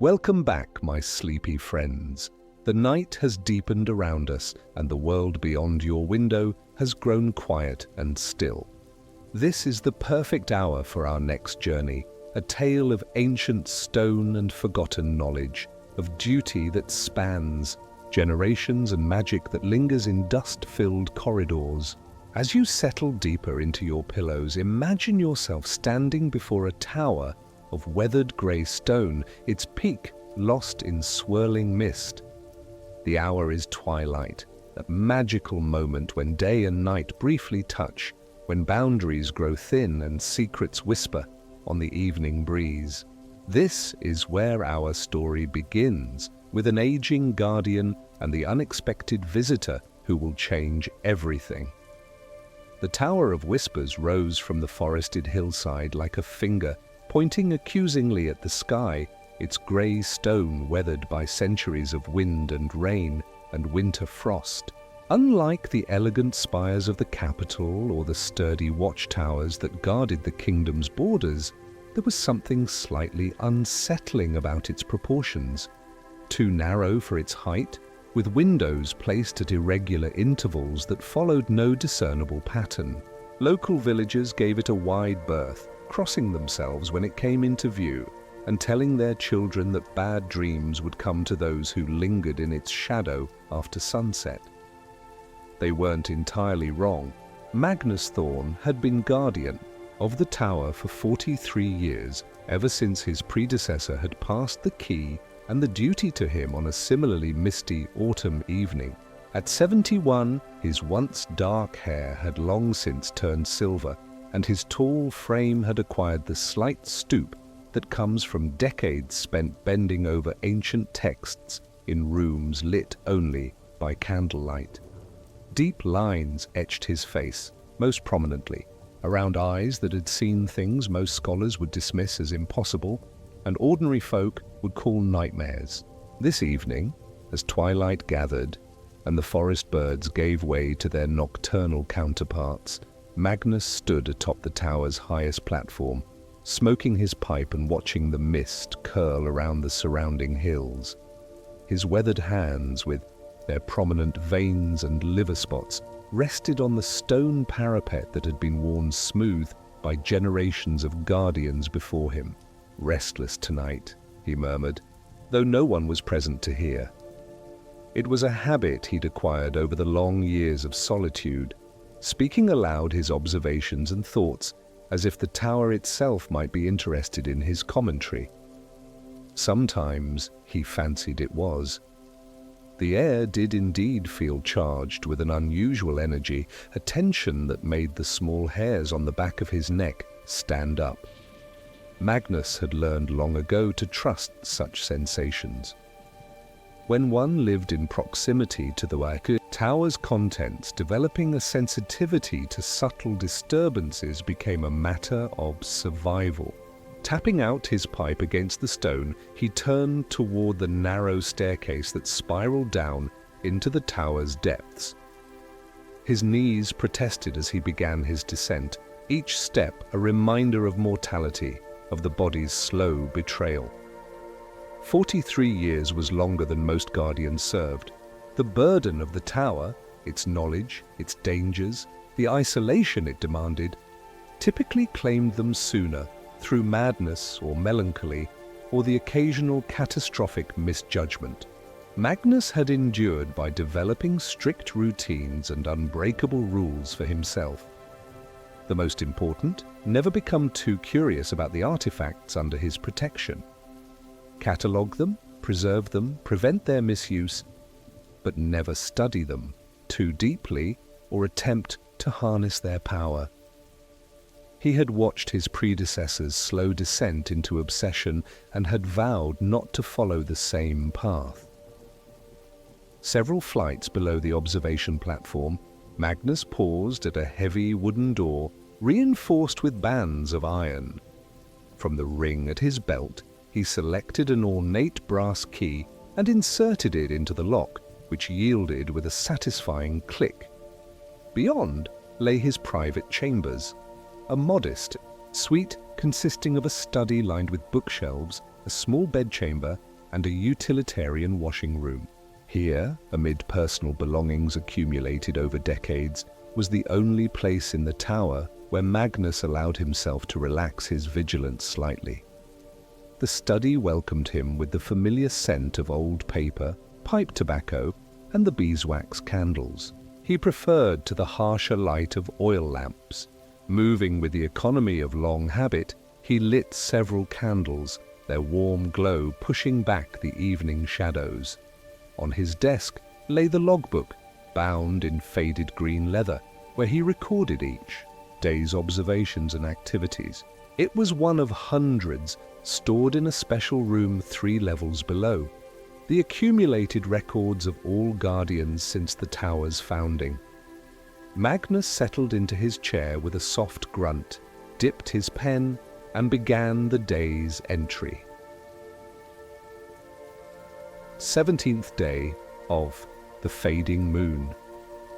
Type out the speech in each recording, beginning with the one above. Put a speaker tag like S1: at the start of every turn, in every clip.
S1: Welcome back, my sleepy friends. The night has deepened around us, and the world beyond your window has grown quiet and still. This is the perfect hour for our next journey, a tale of ancient stone and forgotten knowledge, of duty that spans generations and magic that lingers in dust-filled corridors. As you settle deeper into your pillows, imagine yourself standing before a tower of weathered grey stone, its peak lost in swirling mist. The hour is twilight, that magical moment when day and night briefly touch, when boundaries grow thin and secrets whisper on the evening breeze. This is where our story begins, with an aging guardian and the unexpected visitor who will change everything. The Tower of Whispers rose from the forested hillside like a finger, pointing accusingly at the sky, its grey stone weathered by centuries of wind and rain and winter frost. Unlike the elegant spires of the capital or the sturdy watchtowers that guarded the kingdom's borders, there was something slightly unsettling about its proportions. Too narrow for its height, with windows placed at irregular intervals that followed no discernible pattern. Local villagers gave it a wide berth, crossing themselves when it came into view, and telling their children that bad dreams would come to those who lingered in its shadow after sunset. They weren't entirely wrong. Magnus Thorn had been guardian of the tower for 43 years, ever since his predecessor had passed the key and the duty to him on a similarly misty autumn evening. At 71, his once dark hair had long since turned silver, and his tall frame had acquired the slight stoop that comes from decades spent bending over ancient texts in rooms lit only by candlelight. Deep lines etched his face, most prominently, around eyes that had seen things most scholars would dismiss as impossible, and ordinary folk would call nightmares. This evening, as twilight gathered and the forest birds gave way to their nocturnal counterparts, Magnus stood atop the tower's highest platform, smoking his pipe and watching the mist curl around the surrounding hills. His weathered hands, with their prominent veins and liver spots, rested on the stone parapet that had been worn smooth by generations of guardians before him. "Restless tonight," he murmured, though no one was present to hear. It was a habit he'd acquired over the long years of solitude, speaking aloud his observations and thoughts as if the tower itself might be interested in his commentary. Sometimes he fancied it was. The air did indeed feel charged with an unusual energy, a tension that made the small hairs on the back of his neck stand up. Magnus had learned long ago to trust such sensations. When one lived in proximity to the tower's contents, developing a sensitivity to subtle disturbances became a matter of survival. Tapping out his pipe against the stone, he turned toward the narrow staircase that spiraled down into the tower's depths. His knees protested as he began his descent, each step a reminder of mortality, of the body's slow betrayal. 43 years was longer than most guardians served. The burden of the tower, its knowledge, its dangers, the isolation it demanded, typically claimed them sooner, through madness or melancholy, or the occasional catastrophic misjudgment. Magnus had endured by developing strict routines and unbreakable rules for himself. The most important, never become too curious about the artifacts under his protection. Catalogue them, preserve them, prevent their misuse, but never study them too deeply or attempt to harness their power. He had watched his predecessors' slow descent into obsession and had vowed not to follow the same path. Several flights below the observation platform, Magnus paused at a heavy wooden door reinforced with bands of iron. From the ring at his belt, he selected an ornate brass key and inserted it into the lock, which yielded with a satisfying click. Beyond lay his private chambers, a modest suite consisting of a study lined with bookshelves, a small bedchamber, and a utilitarian washing room. Here, amid personal belongings accumulated over decades, was the only place in the tower where Magnus allowed himself to relax his vigilance slightly. The study welcomed him with the familiar scent of old paper, pipe tobacco, and the beeswax candles. He preferred to the harsher light of oil lamps. Moving with the economy of long habit, he lit several candles, their warm glow pushing back the evening shadows. On his desk lay the logbook, bound in faded green leather, where he recorded each day's observations and activities. It was one of hundreds stored in a special room 3 levels below, the accumulated records of all guardians since the tower's founding. Magnus settled into his chair with a soft grunt, dipped his pen, and began the day's entry. 17th day of the fading moon.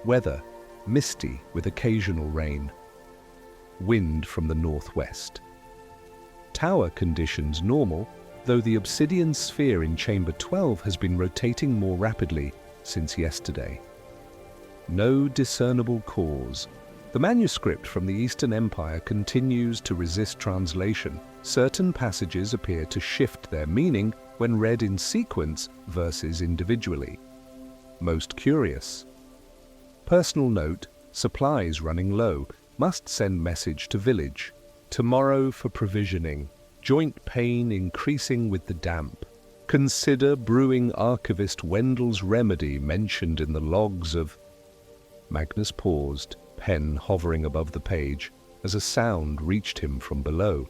S1: Weather, misty with occasional rain. Wind from the northwest. Tower conditions normal, though the obsidian sphere in chamber 12 has been rotating more rapidly since yesterday. No discernible cause. The manuscript from the Eastern Empire continues to resist translation. Certain passages appear to shift their meaning when read in sequence versus individually. Most curious. Personal note, supplies running low. Must send message to village. Tomorrow for provisioning. Joint pain increasing with the damp. Consider brewing archivist Wendell's remedy mentioned in the logs of... Magnus paused, pen hovering above the page, as a sound reached him from below.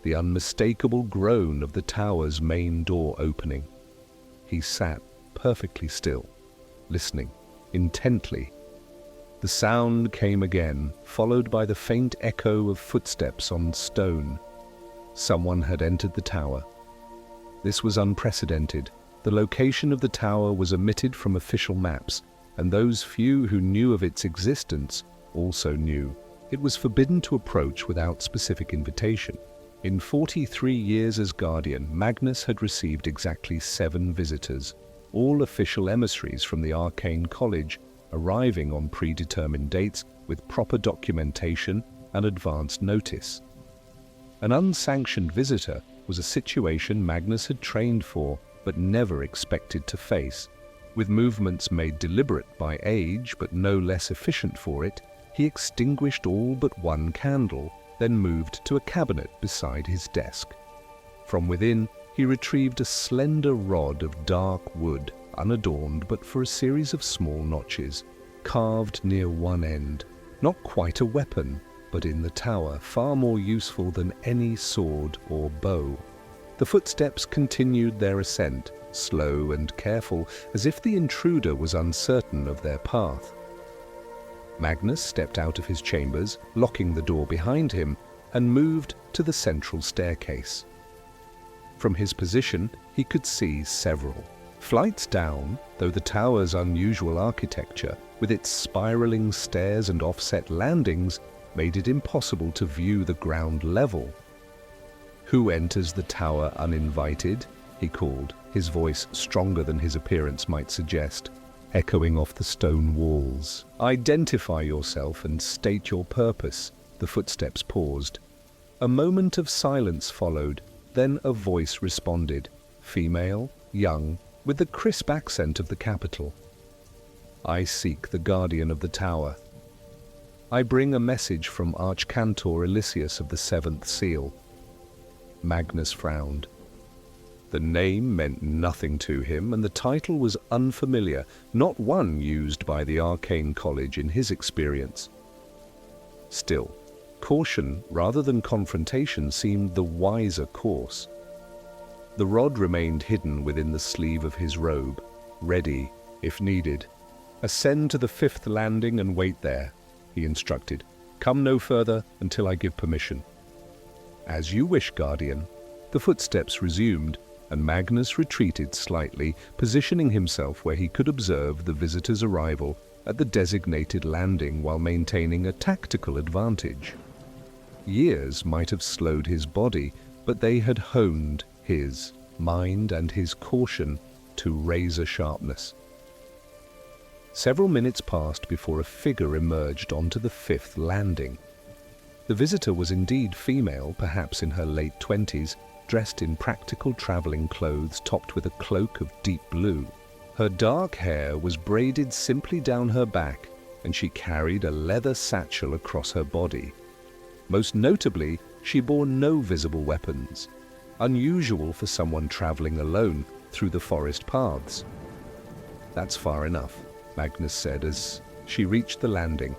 S1: The unmistakable groan of the tower's main door opening. He sat perfectly still, listening intently. The sound came again, followed by the faint echo of footsteps on stone. Someone had entered the tower. This was unprecedented. The location of the tower was omitted from official maps, and those few who knew of its existence also knew it was forbidden to approach without specific invitation. In 43 years as Guardian, Magnus had received exactly 7 visitors, all official emissaries from the Arcane College, arriving on predetermined dates with proper documentation and advance notice. An unsanctioned visitor was a situation Magnus had trained for but never expected to face. With movements made deliberate by age but no less efficient for it, he extinguished all but 1 candle, then moved to a cabinet beside his desk. From within, he retrieved a slender rod of dark wood, unadorned but for a series of small notches, carved near one end. Not quite a weapon, but in the tower far more useful than any sword or bow. The footsteps continued their ascent, slow and careful, as if the intruder was uncertain of their path. Magnus stepped out of his chambers, locking the door behind him, and moved to the central staircase. From his position, he could see several. Flights down, though the tower's unusual architecture, with its spiraling stairs and offset landings, made it impossible to view the ground level. "Who enters the tower uninvited?" he called, his voice stronger than his appearance might suggest, echoing off the stone walls. "Identify yourself and state your purpose." The footsteps paused. A moment of silence followed, then a voice responded, female, young, with the crisp accent of the capital. "I seek the guardian of the tower. I bring a message from Archcantor Elysius of the 7th Seal." Magnus frowned. The name meant nothing to him, and the title was unfamiliar, not one used by the Arcane College in his experience. Still, caution rather than confrontation seemed the wiser course. The rod remained hidden within the sleeve of his robe, ready if needed. "Ascend to the 5th landing and wait there," he instructed. "Come no further until I give permission." "As you wish, Guardian." The footsteps resumed, and Magnus retreated slightly, positioning himself where he could observe the visitor's arrival at the designated landing while maintaining a tactical advantage. Years might have slowed his body, but they had honed his. mind and his caution to razor sharpness. Several minutes passed before a figure emerged onto the 5th landing. The visitor was indeed female, perhaps in her late 20s, dressed in practical traveling clothes topped with a cloak of deep blue. Her dark hair was braided simply down her back, and she carried a leather satchel across her body. Most notably, she bore no visible weapons, unusual for someone traveling alone through the forest paths. "That's far enough," Magnus said as she reached the landing.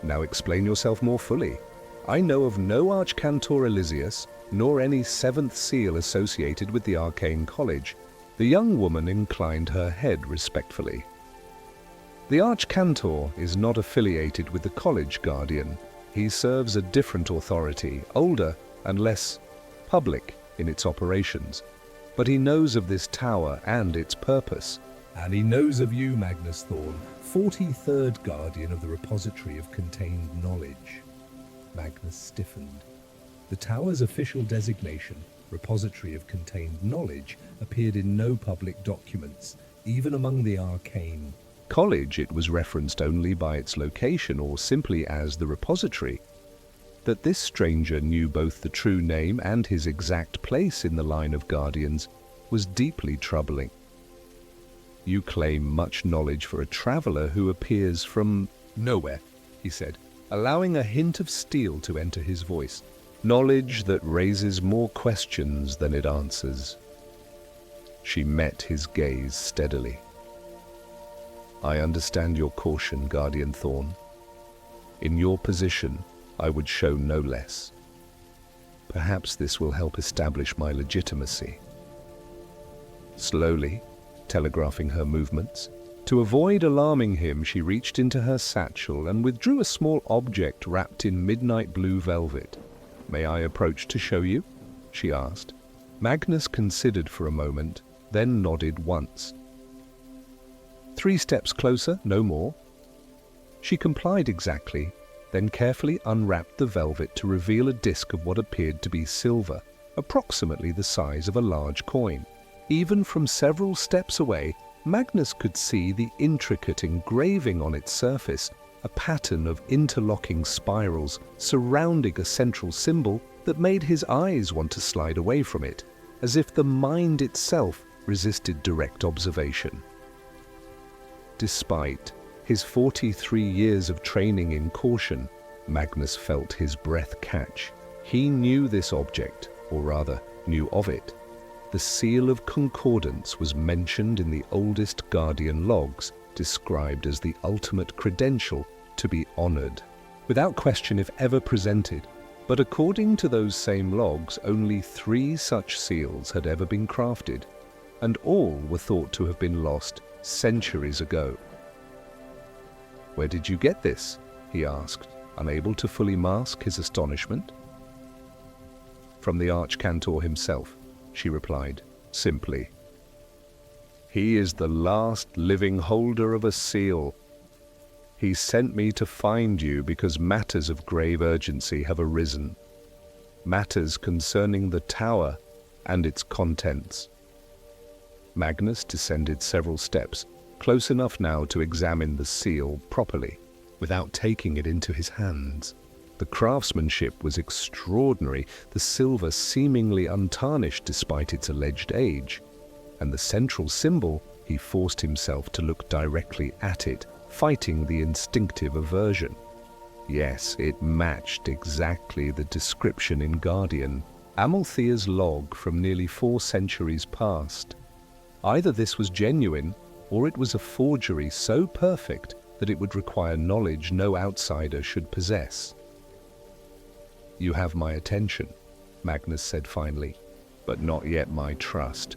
S1: "Now explain yourself more fully. I know of no Archcantor Elysius, nor any 7th seal associated with the Arcane College." The young woman inclined her head respectfully. "The Archcantor is not affiliated with the College, Guardian. He serves a different authority, older and less public in its operations. But he knows of this tower and its purpose." "And he knows of you, Magnus Thorn, 43rd Guardian of the Repository of Contained Knowledge." Magnus stiffened. The tower's official designation, Repository of Contained Knowledge, appeared in no public documents, even among the arcane. College, it was referenced only by its location or simply as the repository. That this stranger knew both the true name and his exact place in the line of guardians was deeply troubling. "You claim much knowledge for a traveler who appears from nowhere," he said, allowing a hint of steel to enter his voice. "Knowledge that raises more questions than it answers." She met his gaze steadily. "I understand your caution, Guardian Thorn. In your position, I would show no less. Perhaps this will help establish my legitimacy." Slowly, telegraphing her movements, to avoid alarming him, she reached into her satchel and withdrew a small object wrapped in midnight blue velvet. "May I approach to show you?" she asked. Magnus considered for a moment, then nodded once. 3 steps closer, no more." She complied exactly, then carefully unwrapped the velvet to reveal a disc of what appeared to be silver, approximately the size of a large coin. Even from several steps away, Magnus could see the intricate engraving on its surface, a pattern of interlocking spirals surrounding a central symbol that made his eyes want to slide away from it, as if the mind itself resisted direct observation. Despite his 43 years of training in caution, Magnus felt his breath catch. He knew this object, or rather, knew of it. The Seal of Concordance was mentioned in the oldest Guardian logs, described as the ultimate credential to be honored, without question if ever presented. But according to those same logs, only 3 such seals had ever been crafted, and all were thought to have been lost centuries ago. "Where did you get this?" he asked, unable to fully mask his astonishment. "From the Archcantor himself," she replied, simply. "He is the last living holder of a seal. He sent me to find you because matters of grave urgency have arisen. Matters concerning the tower and its contents." Magnus descended several steps, close enough now to examine the seal properly, without taking it into his hands. The craftsmanship was extraordinary, the silver seemingly untarnished despite its alleged age, and the central symbol, he forced himself to look directly at it, fighting the instinctive aversion. Yes, it matched exactly the description in Guardian, Amalthea's log from nearly 4 centuries past. Either this was genuine, or it was a forgery so perfect that it would require knowledge no outsider should possess. "You have my attention," Magnus said finally, "but not yet my trust.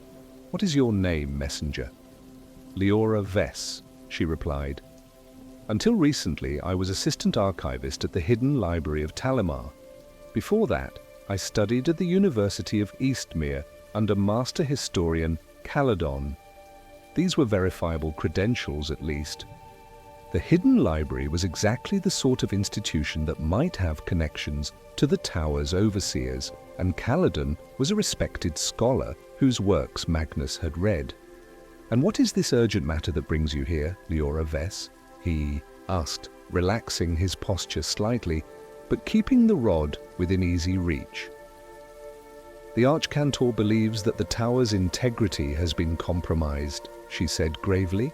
S1: What is your name, messenger?" "Leora Vess," she replied. "Until recently, I was assistant archivist at the Hidden Library of Talimar. Before that, I studied at the University of Eastmere under Master Historian Caledon. These were verifiable credentials, at least." The hidden library was exactly the sort of institution that might have connections to the tower's overseers, and Caledon was a respected scholar whose works Magnus had read. "And what is this urgent matter that brings you here, Leora Vess?" he asked, relaxing his posture slightly, but keeping the rod within easy reach. "The Archcantor believes that the tower's integrity has been compromised," she said gravely.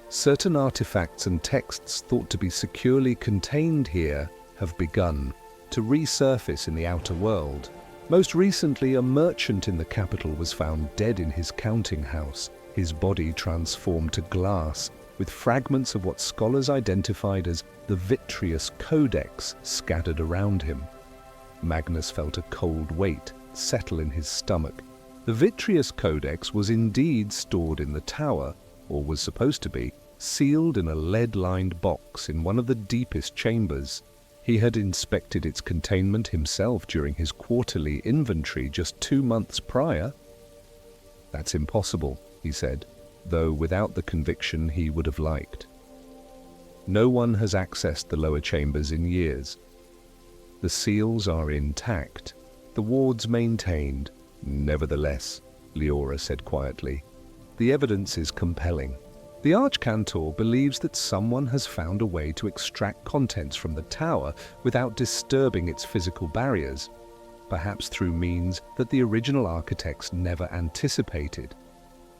S1: "Certain artifacts and texts thought to be securely contained here have begun to resurface in the outer world. Most recently, a merchant in the capital was found dead in his counting house, his body transformed to glass, with fragments of what scholars identified as the Vitreous Codex scattered around him." Magnus felt a cold weight settle in his stomach. The Vitreous Codex was indeed stored in the tower, or was supposed to be, sealed in a lead-lined box in one of the deepest chambers. He had inspected its containment himself during his quarterly inventory just 2 months prior. "That's impossible," he said, though without the conviction he would have liked. "No one has accessed the lower chambers in years. The seals are intact, the wards maintained. Nevertheless," Leora said quietly, "the evidence is compelling. The Archcantor believes that someone has found a way to extract contents from the tower without disturbing its physical barriers, perhaps through means that the original architects never anticipated.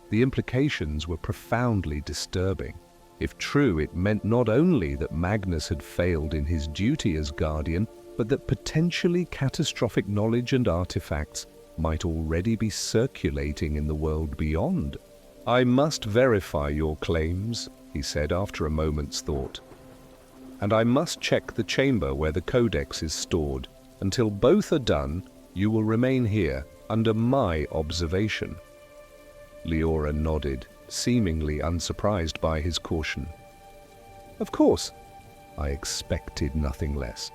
S1: The implications were profoundly disturbing. If true, it meant not only that Magnus had failed in his duty as guardian, but that potentially catastrophic knowledge and artifacts might already be circulating in the world beyond. "I must verify your claims," he said after a moment's thought. "And I must check the chamber where the codex is stored. Until both are done, you will remain here under my observation." Leora nodded, seemingly unsurprised by his caution. "Of course." "I expected nothing less.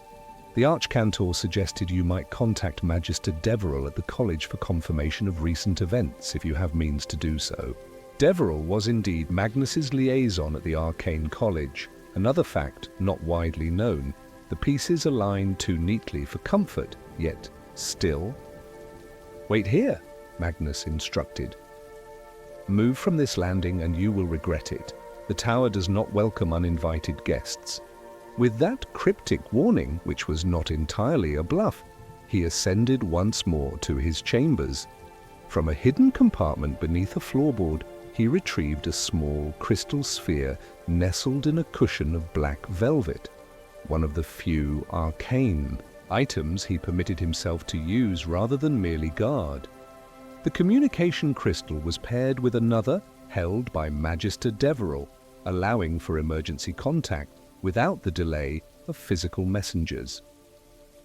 S1: The Archcantor suggested you might contact Magister Deverell at the college for confirmation of recent events, if you have means to do so." Deverell was indeed Magnus's liaison at the Arcane College. Another fact not widely known: the pieces aligned too neatly for comfort, yet still. "Wait here," Magnus instructed. "Move from this landing and you will regret it. The tower does not welcome uninvited guests." With that cryptic warning, which was not entirely a bluff, he ascended once more to his chambers. From a hidden compartment beneath a floorboard, he retrieved a small crystal sphere nestled in a cushion of black velvet, one of the few arcane items he permitted himself to use rather than merely guard. The communication crystal was paired with another held by Magister Deverell, allowing for emergency contact without the delay of physical messengers.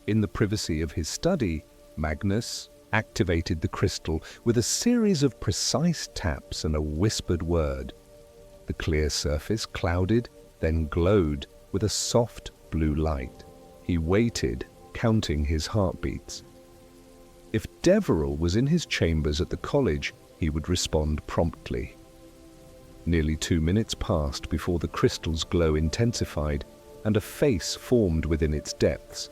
S1: In the privacy of his study, Magnus activated the crystal with a series of precise taps and a whispered word. The clear surface clouded, then glowed with a soft blue light. He waited, counting his heartbeats. If Deverell was in his chambers at the college, he would respond promptly. Nearly 2 minutes passed before the crystal's glow intensified and a face formed within its depths.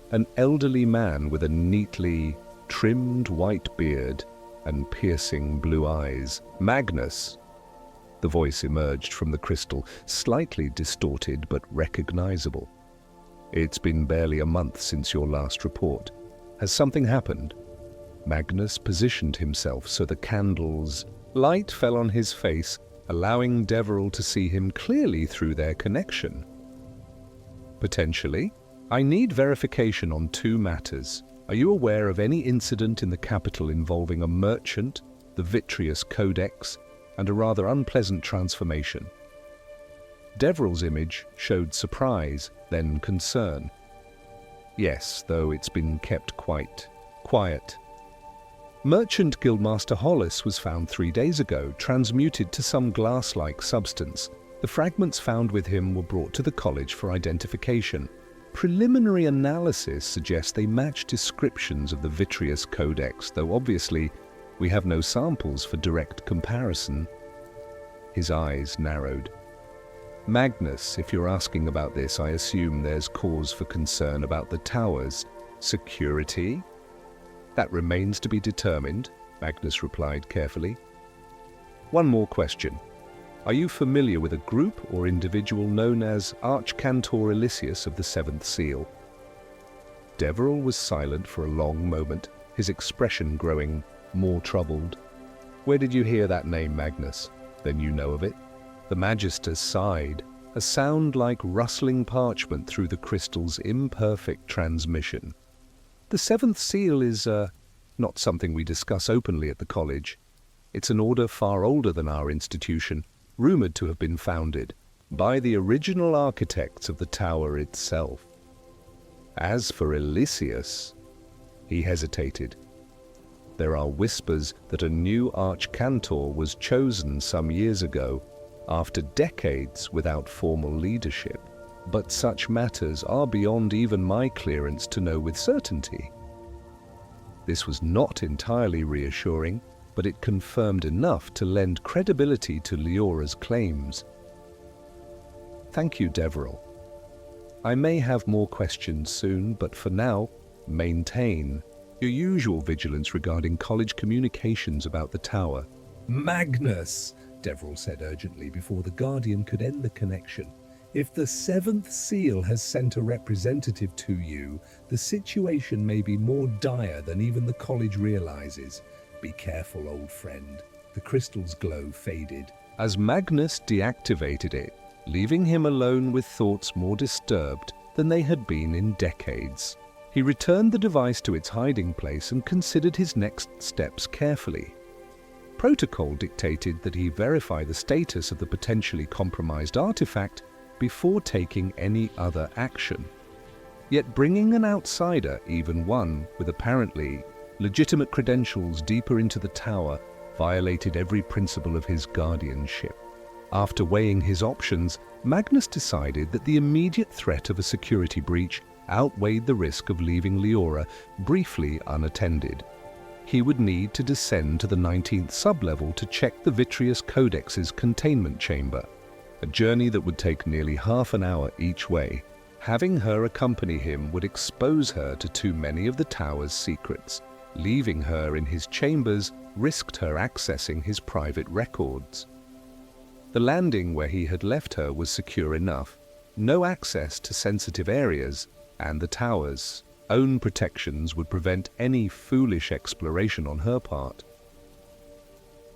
S1: An elderly man with a neatly trimmed white beard and piercing blue eyes. "Magnus!" The voice emerged from the crystal, slightly distorted but recognizable. "It's been barely a month since your last report. Has something happened?" Magnus positioned himself so the candle's light fell on his face, allowing Deverell to see him clearly through their connection. "Potentially. I need verification on 2 matters. Are you aware of any incident in the capital involving a merchant, the Vitreous Codex, and a rather unpleasant transformation?" Deverell's image showed surprise, then concern. "Yes, though it's been kept quite quiet. Merchant Guildmaster Hollis was found 3 days ago, transmuted to some glass-like substance. The fragments found with him were brought to the college for identification. Preliminary analysis suggests they match descriptions of the Vitreous Codex, though obviously we have no samples for direct comparison." His eyes narrowed. Magnus, if you're asking about this, I assume there's cause for concern about the tower's security? That remains to be determined, Magnus replied carefully. One more question. Are you familiar with a group or individual known as Archcantor Elysius of the Seventh Seal? Deverell was silent for a long moment, his expression growing more troubled. Where did you hear that name, Magnus? Then you know of it? The Magister sighed, a sound like rustling parchment through the crystal's imperfect transmission. The Seventh Seal is, not something we discuss openly at the college. It's an order far older than our institution, rumored to have been founded by the original architects of the tower itself. As for Elysius, he hesitated. There are whispers that a new Archcantor was chosen some years ago, after decades without formal leadership. But such matters are beyond even my clearance to know with certainty. This was not entirely reassuring, but it confirmed enough to lend credibility to Leora's claims. Thank you, Deverell. I may have more questions soon, but for now, maintain your usual vigilance regarding college communications about the tower.
S2: Magnus, Deverell said urgently before the Guardian could end the connection. If the Seventh Seal has sent a representative to you, the situation may be more dire than even the college realizes. Be careful, old friend. The crystal's glow faded
S1: as Magnus deactivated it, leaving him alone with thoughts more disturbed than they had been in decades. He returned the device to its hiding place and considered his next steps carefully. Protocol dictated that he verify the status of the potentially compromised artifact before taking any other action. Yet bringing an outsider, even one with apparently legitimate credentials, deeper into the tower violated every principle of his guardianship. After weighing his options, Magnus decided that the immediate threat of a security breach outweighed the risk of leaving Leora briefly unattended. He would need to descend to the 19th sublevel to check the Vitreous Codex's containment chamber, a journey that would take nearly half an hour each way. Having her accompany him would expose her to too many of the tower's secrets. Leaving her in his chambers risked her accessing his private records. The landing where he had left her was secure enough, no access to sensitive areas, and the tower's own protections would prevent any foolish exploration on her part.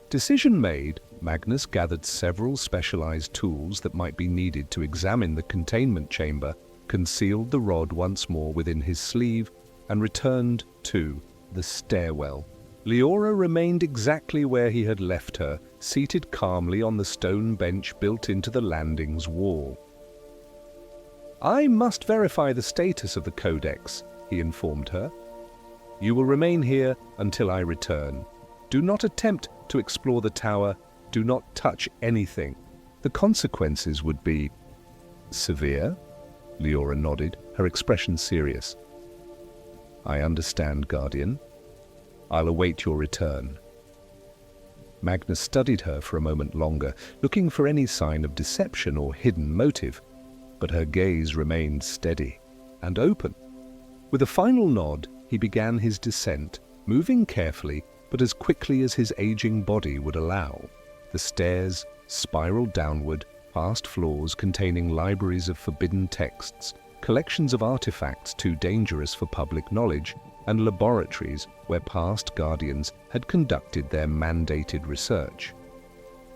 S1: Decision made, Magnus gathered several specialized tools that might be needed to examine the containment chamber, concealed the rod once more within his sleeve, and returned to the stairwell. Leora remained exactly where he had left her, seated calmly on the stone bench built into the landing's wall. I must verify the status of the codex, he informed her. You will remain here until I return. Do not attempt to explore the tower. Do not touch anything. The consequences would be severe. Leora nodded, her expression serious. I understand, Guardian. I'll await your return. Magnus studied her for a moment longer, looking for any sign of deception or hidden motive, but her gaze remained steady and open. With a final nod, he began his descent, moving carefully but as quickly as his aging body would allow. The stairs spiraled downward, past floors containing libraries of forbidden texts, collections of artifacts too dangerous for public knowledge, and laboratories where past guardians had conducted their mandated research.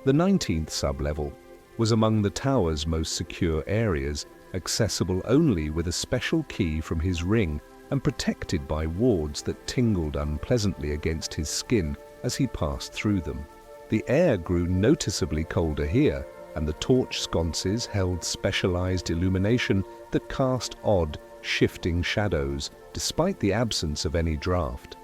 S1: The 19th sublevel was among the tower's most secure areas, accessible only with a special key from his ring and protected by wards that tingled unpleasantly against his skin as he passed through them. The air grew noticeably colder here, and the torch sconces held specialized illumination that cast odd, shifting shadows, despite the absence of any draft.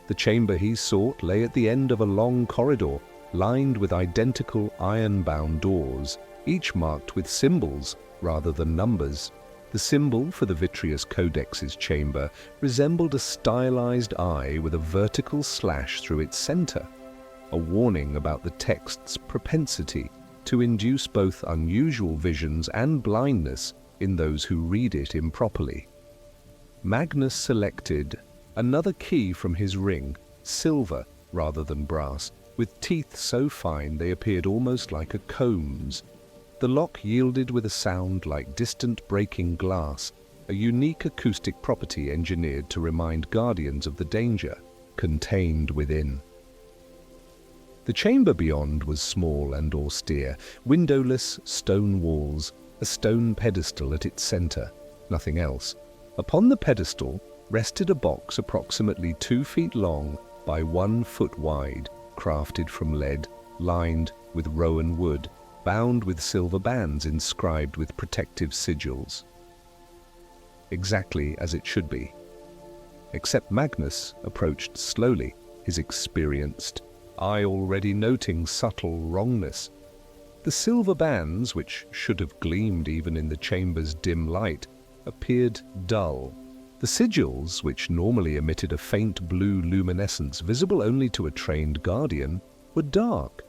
S1: The chamber he sought lay at the end of a long corridor, lined with identical iron-bound doors, each marked with symbols rather than numbers. The symbol for the Vitreous Codex's chamber resembled a stylized eye with a vertical slash through its center, a warning about the text's propensity to induce both unusual visions and blindness in those who read it improperly. Magnus selected another key from his ring, silver rather than brass, with teeth so fine they appeared almost like a comb's. The lock yielded with a sound like distant breaking glass, a unique acoustic property engineered to remind guardians of the danger contained within. The chamber beyond was small and austere, windowless stone walls, a stone pedestal at its center, nothing else. Upon the pedestal rested a box approximately 2 feet long by 1 foot wide, crafted from lead, lined with rowan wood, bound with silver bands inscribed with protective sigils. Exactly as it should be. Except Magnus approached slowly, his experienced eye already noting subtle wrongness. The silver bands, which should have gleamed even in the chamber's dim light, appeared dull. The sigils, which normally emitted a faint blue luminescence visible only to a trained guardian, were dark.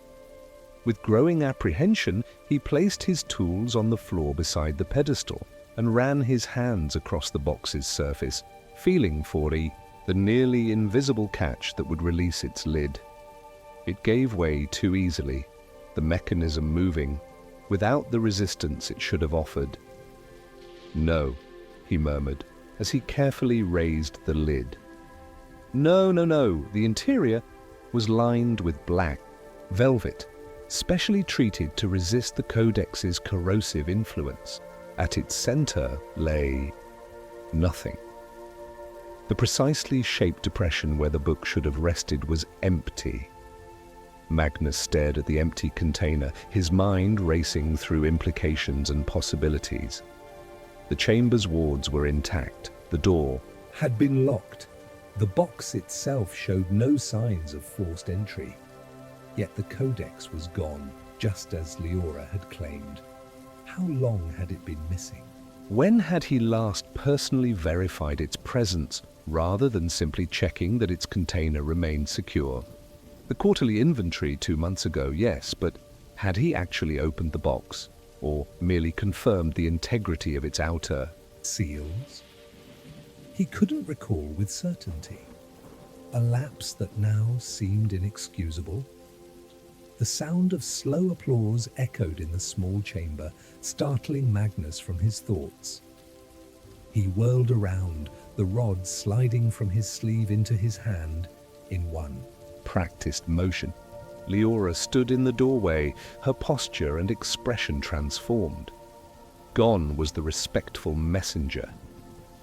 S1: With growing apprehension, he placed his tools on the floor beside the pedestal and ran his hands across the box's surface, feeling for the nearly invisible catch that would release its lid. It gave way too easily, the mechanism moving, without the resistance it should have offered. "No," he murmured, as he carefully raised the lid. No. The interior was lined with black velvet, specially treated to resist the codex's corrosive influence. At its center lay nothing. The precisely shaped depression where the book should have rested was empty. Magnus stared at the empty container, his mind racing through implications and possibilities. The chamber's wards were intact. The door
S2: had been locked. The box itself showed no signs of forced entry. Yet the codex was gone, just as Leora had claimed. How long had it been missing?
S1: When had he last personally verified its presence, rather than simply checking that its container remained secure? The quarterly inventory 2 months ago, yes, but had he actually opened the box, or merely confirmed the integrity of its outer
S2: seals? He couldn't recall with certainty. A lapse that now seemed inexcusable. The sound of slow applause echoed in the small chamber, startling Magnus from his thoughts. He whirled around, the rod sliding from his sleeve into his hand in one
S1: practiced motion. Leora stood in the doorway, her posture and expression transformed. Gone was the respectful messenger.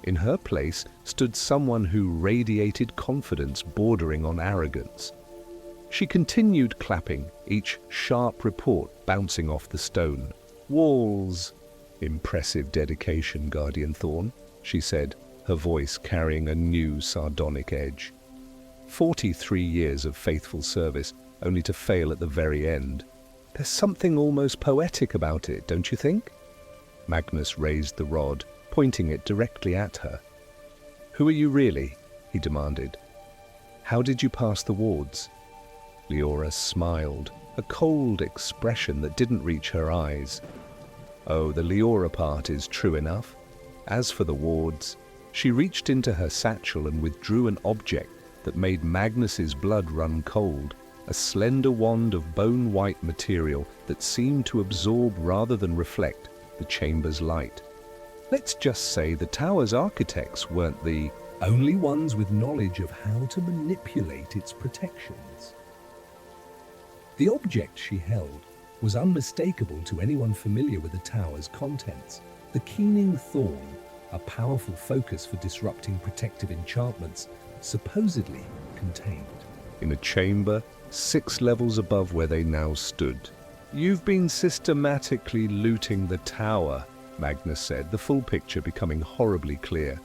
S1: In her place stood someone who radiated confidence bordering on arrogance. She continued clapping, each sharp report bouncing off the stone. "Walls." "Impressive dedication, Guardian Thorn," she said, her voice carrying a new sardonic edge. 43 years of faithful service, only to fail at the very end. There's something almost poetic about it, don't you think? Magnus raised the rod, pointing it directly at her. "Who are you really?" he demanded. "How did you pass the wards?" Leora smiled, a cold expression that didn't reach her eyes. Oh, the Leora part is true enough. As for the wards, she reached into her satchel and withdrew an object that made Magnus's blood run cold, a slender wand of bone-white material that seemed to absorb rather than reflect the chamber's light. Let's just say the tower's architects weren't the
S2: only ones with knowledge of how to manipulate its protections. The object she held was unmistakable to anyone familiar with the tower's contents. The keening thorn, a powerful focus for disrupting protective enchantments, supposedly contained
S1: in a chamber 6 levels above where they now stood. "You've been systematically looting the tower," Magnus said, the full picture becoming horribly clear.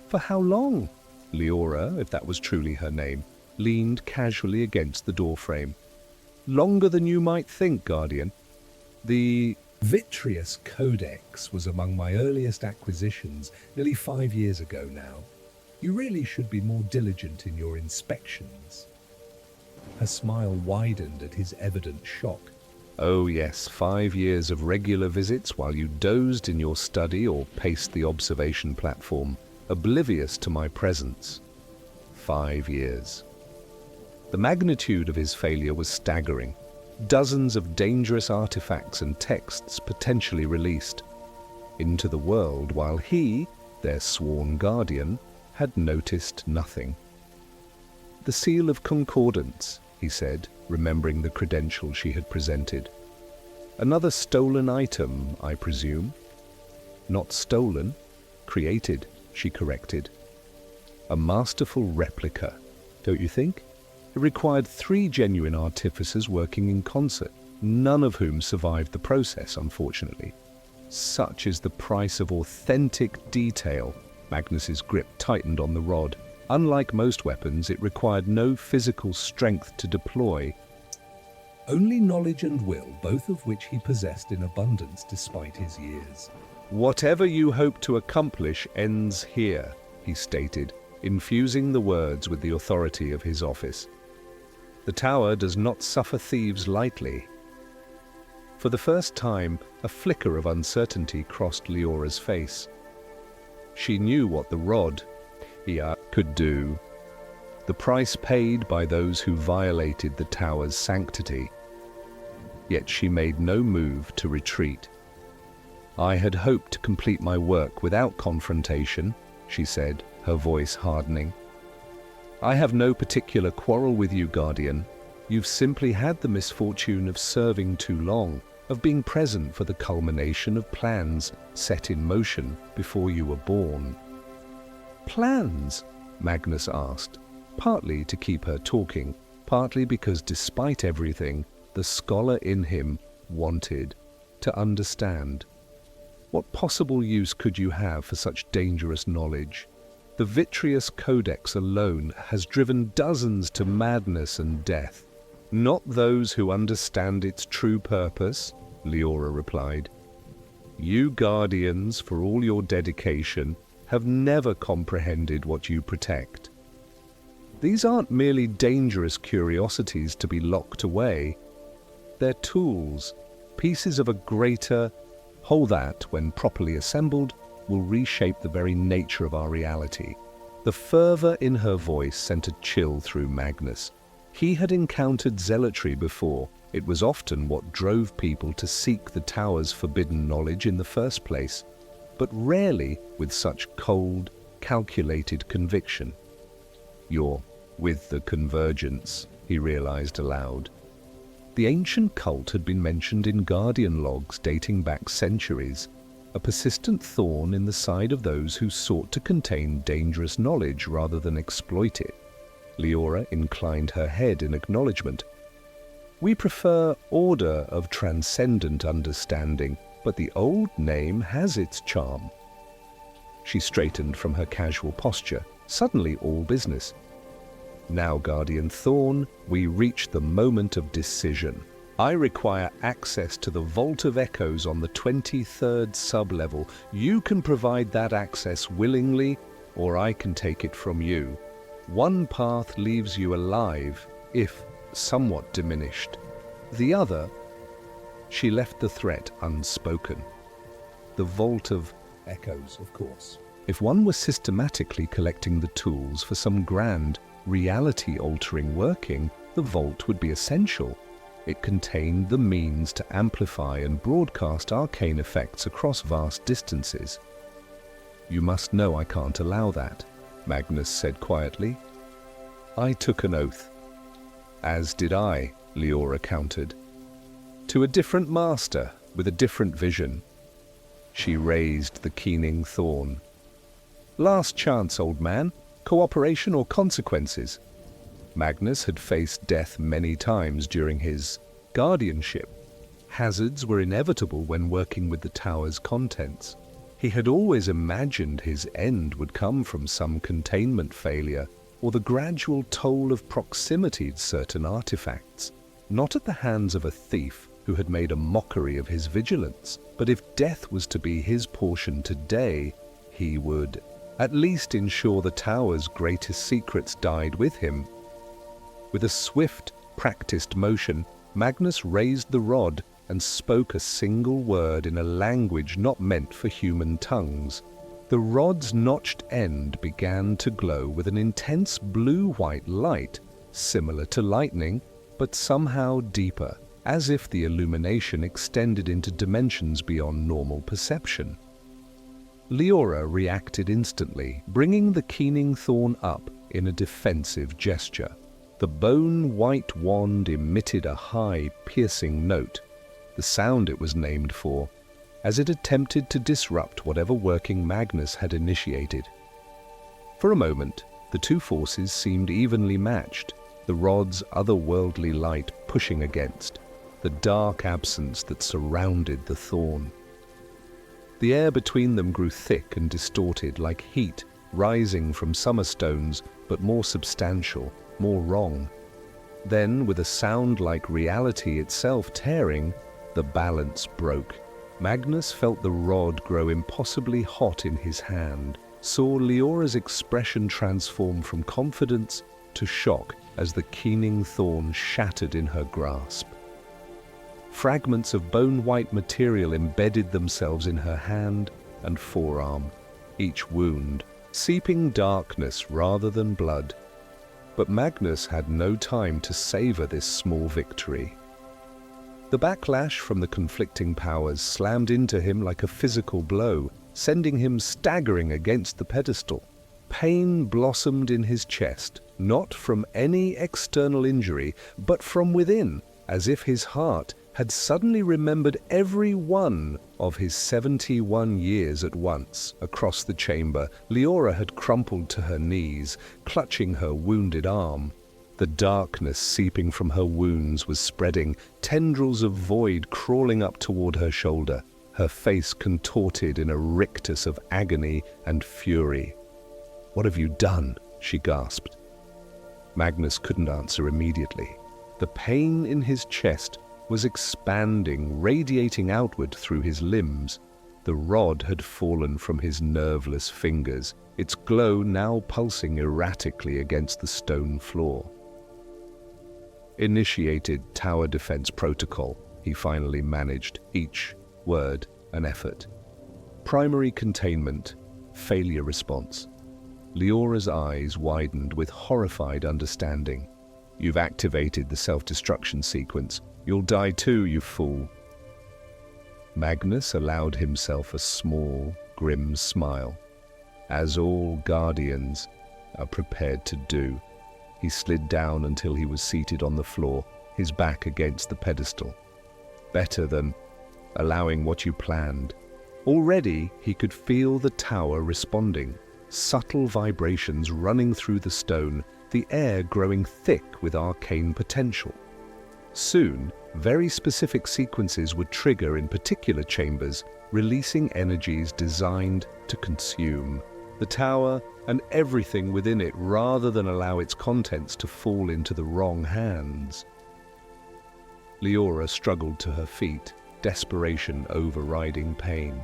S1: "For how long?" Leora, if that was truly her name, leaned casually against the doorframe. "Longer than you might think, Guardian. The
S2: Vitreous Codex was among my earliest acquisitions, nearly 5 years ago now. You really should be more diligent in your inspections." Her smile widened at his evident shock.
S1: Oh yes, 5 years of regular visits while you dozed in your study or paced the observation platform, oblivious to my presence. 5 years. The magnitude of his failure was staggering. Dozens of dangerous artifacts and texts potentially released into the world, while he, their sworn guardian, had noticed nothing. The seal of concordance, he said, remembering the credential she had presented. Another stolen item, I presume. Not stolen, created, she corrected. A masterful replica, don't you think? It required 3 genuine artificers working in concert, none of whom survived the process, unfortunately. Such is the price of authentic detail. Magnus's grip tightened on the rod. Unlike most weapons, it required no physical strength to deploy.
S2: Only knowledge and will, both of which he possessed in abundance despite his years.
S1: Whatever you hope to accomplish ends here, he stated, infusing the words with the authority of his office. The tower does not suffer thieves lightly. For the first time, a flicker of uncertainty crossed Leora's face. She knew what the rod, could do. The price paid by those who violated the tower's sanctity. Yet she made no move to retreat. I had hoped to complete my work without confrontation, she said, her voice hardening. I have no particular quarrel with you, Guardian. You've simply had the misfortune of serving too long, of being present for the culmination of plans set in motion before you were born. Plans? Magnus asked, partly to keep her talking, partly because despite everything, the scholar in him wanted to understand. What possible use could you have for such dangerous knowledge? The vitreous codex alone has driven dozens to madness and death. Not those who understand its true purpose, Leora replied. You Guardians, for all your dedication, have never comprehended what you protect. These aren't merely dangerous curiosities to be locked away. They're tools, pieces of a greater whole that, when properly assembled, will reshape the very nature of our reality. The fervor in her voice sent a chill through Magnus. He had encountered zealotry before. It was often what drove people to seek the tower's forbidden knowledge in the first place, but rarely with such cold, calculated conviction. You're with the Convergence, he realized aloud. The ancient cult had been mentioned in Guardian logs dating back centuries, a persistent thorn in the side of those who sought to contain dangerous knowledge rather than exploit it. Leora inclined her head in acknowledgement. We prefer order of transcendent understanding, but the old name has its charm. She straightened from her casual posture, suddenly all business. Now, Guardian Thorn, we reach the moment of decision. I require access to the Vault of Echoes on the 23rd sub-level. You can provide that access willingly, or I can take it from you. One path leaves you alive, if somewhat diminished. The other, she left the threat unspoken. The Vault of
S2: Echoes, of course.
S1: If one were systematically collecting the tools for some grand, reality-altering working, the vault would be essential. It contained the means to amplify and broadcast arcane effects across vast distances. You must know I can't allow that, Magnus said quietly. I took an oath. As did I, Leora countered. To a different master, with a different vision. She raised the keening thorn. Last chance, old man. Cooperation or consequences? Magnus had faced death many times during his guardianship. Hazards were inevitable when working with the tower's contents. He had always imagined his end would come from some containment failure or the gradual toll of proximity to certain artifacts, not at the hands of a thief who had made a mockery of his vigilance, but if death was to be his portion today, he would at least ensure the tower's greatest secrets died with him. With a swift, practiced motion, Magnus raised the rod, and spoke a single word in a language not meant for human tongues. The rod's notched end began to glow with an intense blue-white light, similar to lightning, but somehow deeper, as if the illumination extended into dimensions beyond normal perception. Leora reacted instantly, bringing the keening thorn up in a defensive gesture. The bone-white wand emitted a high, piercing note, the sound it was named for, as it attempted to disrupt whatever working Magnus had initiated. For a moment, the two forces seemed evenly matched, the rod's otherworldly light pushing against the dark absence that surrounded the thorn. The air between them grew thick and distorted, like heat rising from summer stones, but more substantial, more wrong. Then, with a sound like reality itself tearing, the balance broke. Magnus felt the rod grow impossibly hot in his hand, saw Leora's expression transform from confidence to shock as the keening thorn shattered in her grasp. Fragments of bone-white material embedded themselves in her hand and forearm, each wound seeping darkness rather than blood. But Magnus had no time to savor this small victory. The backlash from the conflicting powers slammed into him like a physical blow, sending him staggering against the pedestal. Pain blossomed in his chest, not from any external injury, but from within, as if his heart had suddenly remembered every one of his 71 years at once. Across the chamber, Leora had crumpled to her knees, clutching her wounded arm. The darkness seeping from her wounds was spreading, tendrils of void crawling up toward her shoulder, her face contorted in a rictus of agony and fury. "What have you done?" she gasped. Magnus couldn't answer immediately. The pain in his chest was expanding, radiating outward through his limbs. The rod had fallen from his nerveless fingers, its glow now pulsing erratically against the stone floor. "Initiated tower defense protocol," he finally managed, each word an effort. "Primary containment, failure response." Leora's eyes widened with horrified understanding. "You've activated the self-destruction sequence. You'll die too, you fool." Magnus allowed himself a small, grim smile, as all guardians are prepared to do. He slid down until he was seated on the floor, his back against the pedestal. Better than allowing what you planned. Already he could feel the tower responding, subtle vibrations running through the stone, the air growing thick with arcane potential. Soon, very specific sequences would trigger in particular chambers, releasing energies designed to consume the tower and everything within it rather than allow its contents to fall into the wrong hands. Leora struggled to her feet, desperation overriding pain.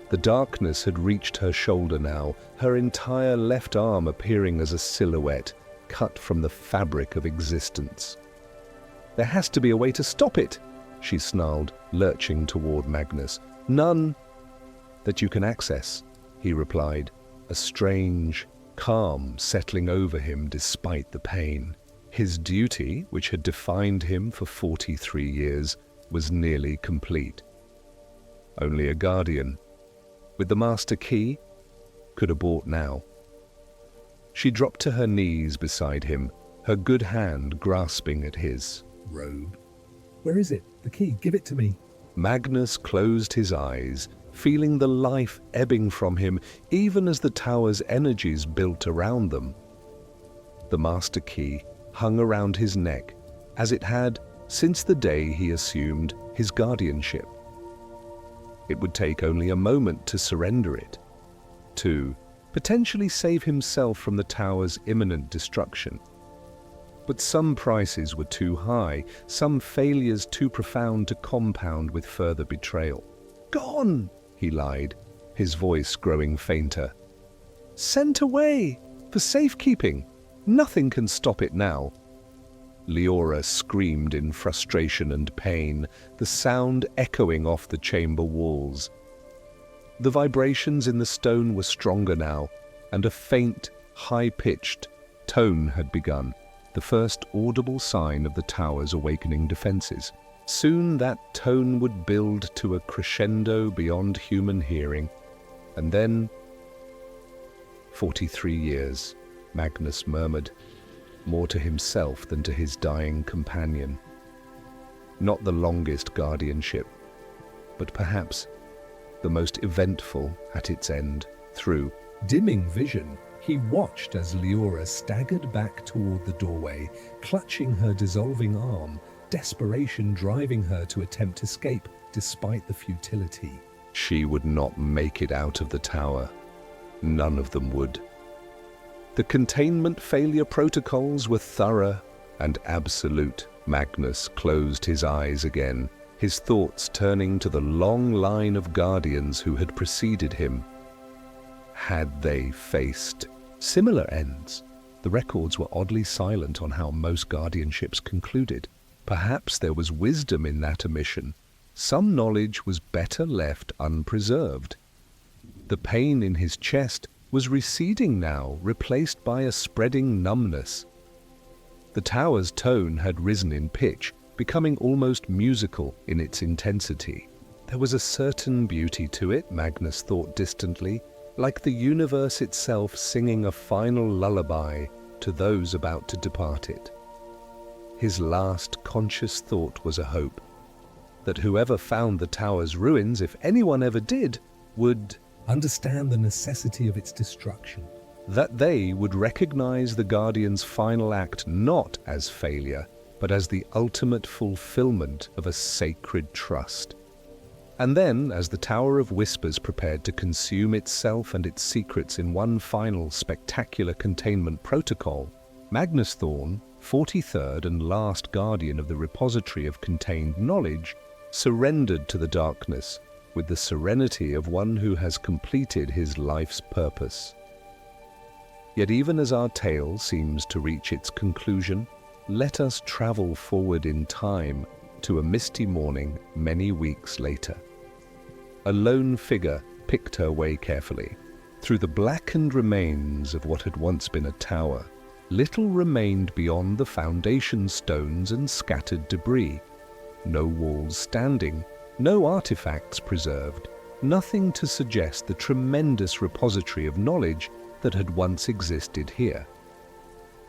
S1: The darkness had reached her shoulder now, her entire left arm appearing as a silhouette cut from the fabric of existence. "There has to be a way to stop it," she snarled, lurching toward Magnus. "None that you can access," he replied, a strange calm settling over him despite the pain. His duty, which had defined him for 43 years, was nearly complete. Only a guardian, with the master key, could abort now. She dropped to her knees beside him, her good hand grasping at his
S2: Robe. Where is it? The key, give it to me.
S1: Magnus closed his eyes, feeling the life ebbing from him even as the tower's energies built around them. The master key hung around his neck, as it had since the day he assumed his guardianship. It would take only a moment to surrender it, to potentially save himself from the tower's imminent destruction. But some prices were too high, some failures too profound to compound with further betrayal. "Gone," he lied, his voice growing fainter. "Sent away, for safekeeping. Nothing can stop it now." Leora screamed in frustration and pain, the sound echoing off the chamber walls. The vibrations in the stone were stronger now, and a faint, high-pitched tone had begun, the first audible sign of the tower's awakening defenses. Soon that tone would build to a crescendo beyond human hearing, and then 43 years, Magnus murmured, more to himself than to his dying companion. Not the longest guardianship, but perhaps the most eventful at its end. Through
S2: dimming vision, he watched as Leora staggered back toward the doorway, clutching her dissolving arm, desperation driving her to attempt escape despite the futility.
S1: She would not make it out of the tower. None of them would. The containment failure protocols were thorough and absolute. Magnus closed his eyes again, his thoughts turning to the long line of guardians who had preceded him. Had they faced similar ends? The records were oddly silent on how most guardianships concluded. Perhaps there was wisdom in that omission. Some knowledge was better left unpreserved. The pain in his chest was receding now, replaced by a spreading numbness. The tower's tone had risen in pitch, becoming almost musical in its intensity. There was a certain beauty to it, Magnus thought distantly, like the universe itself singing a final lullaby to those about to depart it. His last conscious thought was a hope that whoever found the tower's ruins, if anyone ever did, would
S2: understand the necessity of its destruction.
S1: That they would recognize the Guardian's final act not as failure, but as the ultimate fulfillment of a sacred trust. And then, as the Tower of Whispers prepared to consume itself and its secrets in one final spectacular containment protocol, Magnus Thorn, 43rd and last guardian of the repository of contained knowledge, surrendered to the darkness with the serenity of one who has completed his life's purpose. Yet even as our tale seems to reach its conclusion, let us travel forward in time to a misty morning many weeks later. A lone figure picked her way carefully. Through the blackened remains of what had once been a tower, little remained beyond the foundation stones and scattered debris. No walls standing, no artifacts preserved, nothing to suggest the tremendous repository of knowledge that had once existed here.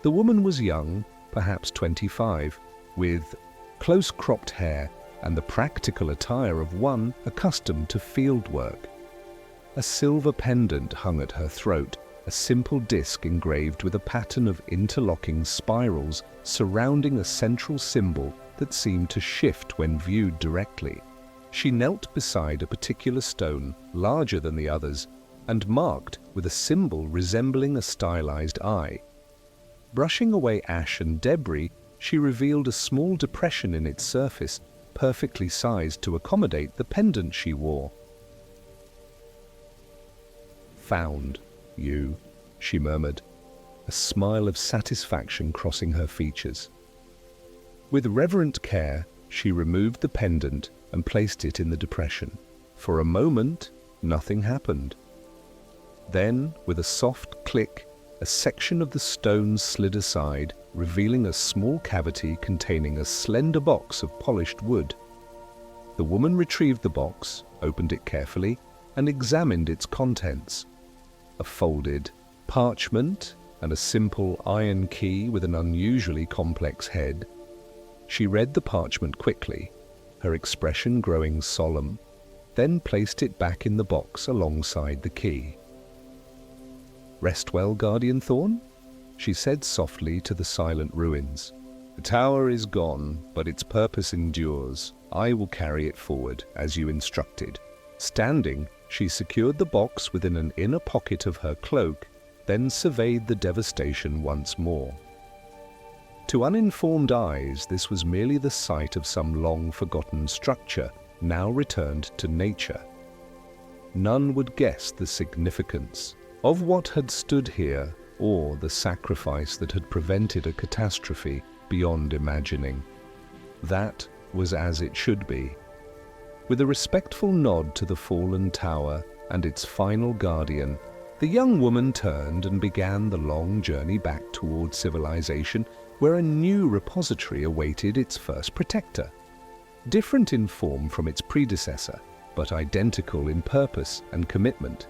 S1: The woman was young, perhaps 25, with close-cropped hair and the practical attire of one accustomed to field work. A silver pendant hung at her throat, a simple disc engraved with a pattern of interlocking spirals surrounding a central symbol that seemed to shift when viewed directly. She knelt beside a particular stone, larger than the others, and marked with a symbol resembling a stylized eye. Brushing away ash and debris, she revealed a small depression in its surface, perfectly sized to accommodate the pendant she wore. "Found you," she murmured, a smile of satisfaction crossing her features. With reverent care, she removed the pendant and placed it in the depression. For a moment, nothing happened. Then, with a soft click, a section of the stone slid aside, revealing a small cavity containing a slender box of polished wood. The woman retrieved the box, opened it carefully, and examined its contents. A folded parchment and a simple iron key with an unusually complex head. She read the parchment quickly, her expression growing solemn, then placed it back in the box alongside the key. "Rest well, Guardian Thorn," she said softly to the silent ruins. "The tower is gone, but its purpose endures. I will carry it forward, as you instructed." Standing, she secured the box within an inner pocket of her cloak, then surveyed the devastation once more. To uninformed eyes, this was merely the site of some long-forgotten structure, now returned to nature. None would guess the significance of what had stood here, or the sacrifice that had prevented a catastrophe beyond imagining. That was as it should be. With a respectful nod to the fallen tower and its final guardian, the young woman turned and began the long journey back toward civilization, where a new repository awaited its first protector. Different in form from its predecessor, but identical in purpose and commitment.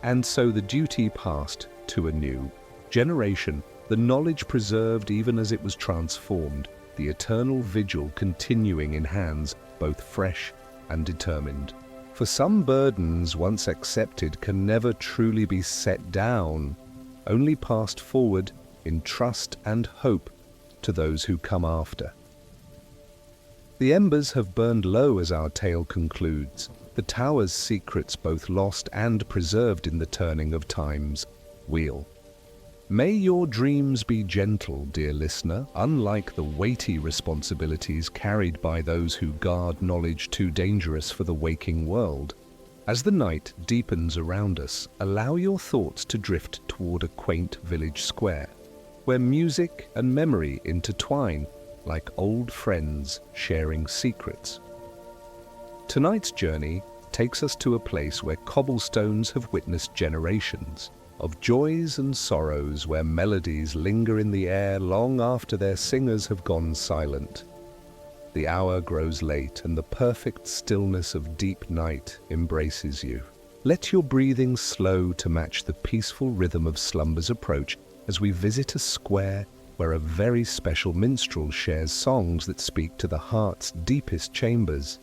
S1: And so the duty passed to a new generation, the knowledge preserved even as it was transformed, the eternal vigil continuing in hands both fresh and determined. For some burdens once accepted can never truly be set down, only passed forward in trust and hope to those who come after. The embers have burned low as our tale concludes, the tower's secrets both lost and preserved in the turning of time's wheel. May your dreams be gentle, dear listener, unlike the weighty responsibilities carried by those who guard knowledge too dangerous for the waking world. As the night deepens around us, allow your thoughts to drift toward a quaint village square, where music and memory intertwine like old friends sharing secrets. Tonight's journey takes us to a place where cobblestones have witnessed generations of joys and sorrows, where melodies linger in the air long after their singers have gone silent. The hour grows late and the perfect stillness of deep night embraces you. Let your breathing slow to match the peaceful rhythm of slumber's approach as we visit a square where a very special minstrel shares songs that speak to the heart's deepest chambers.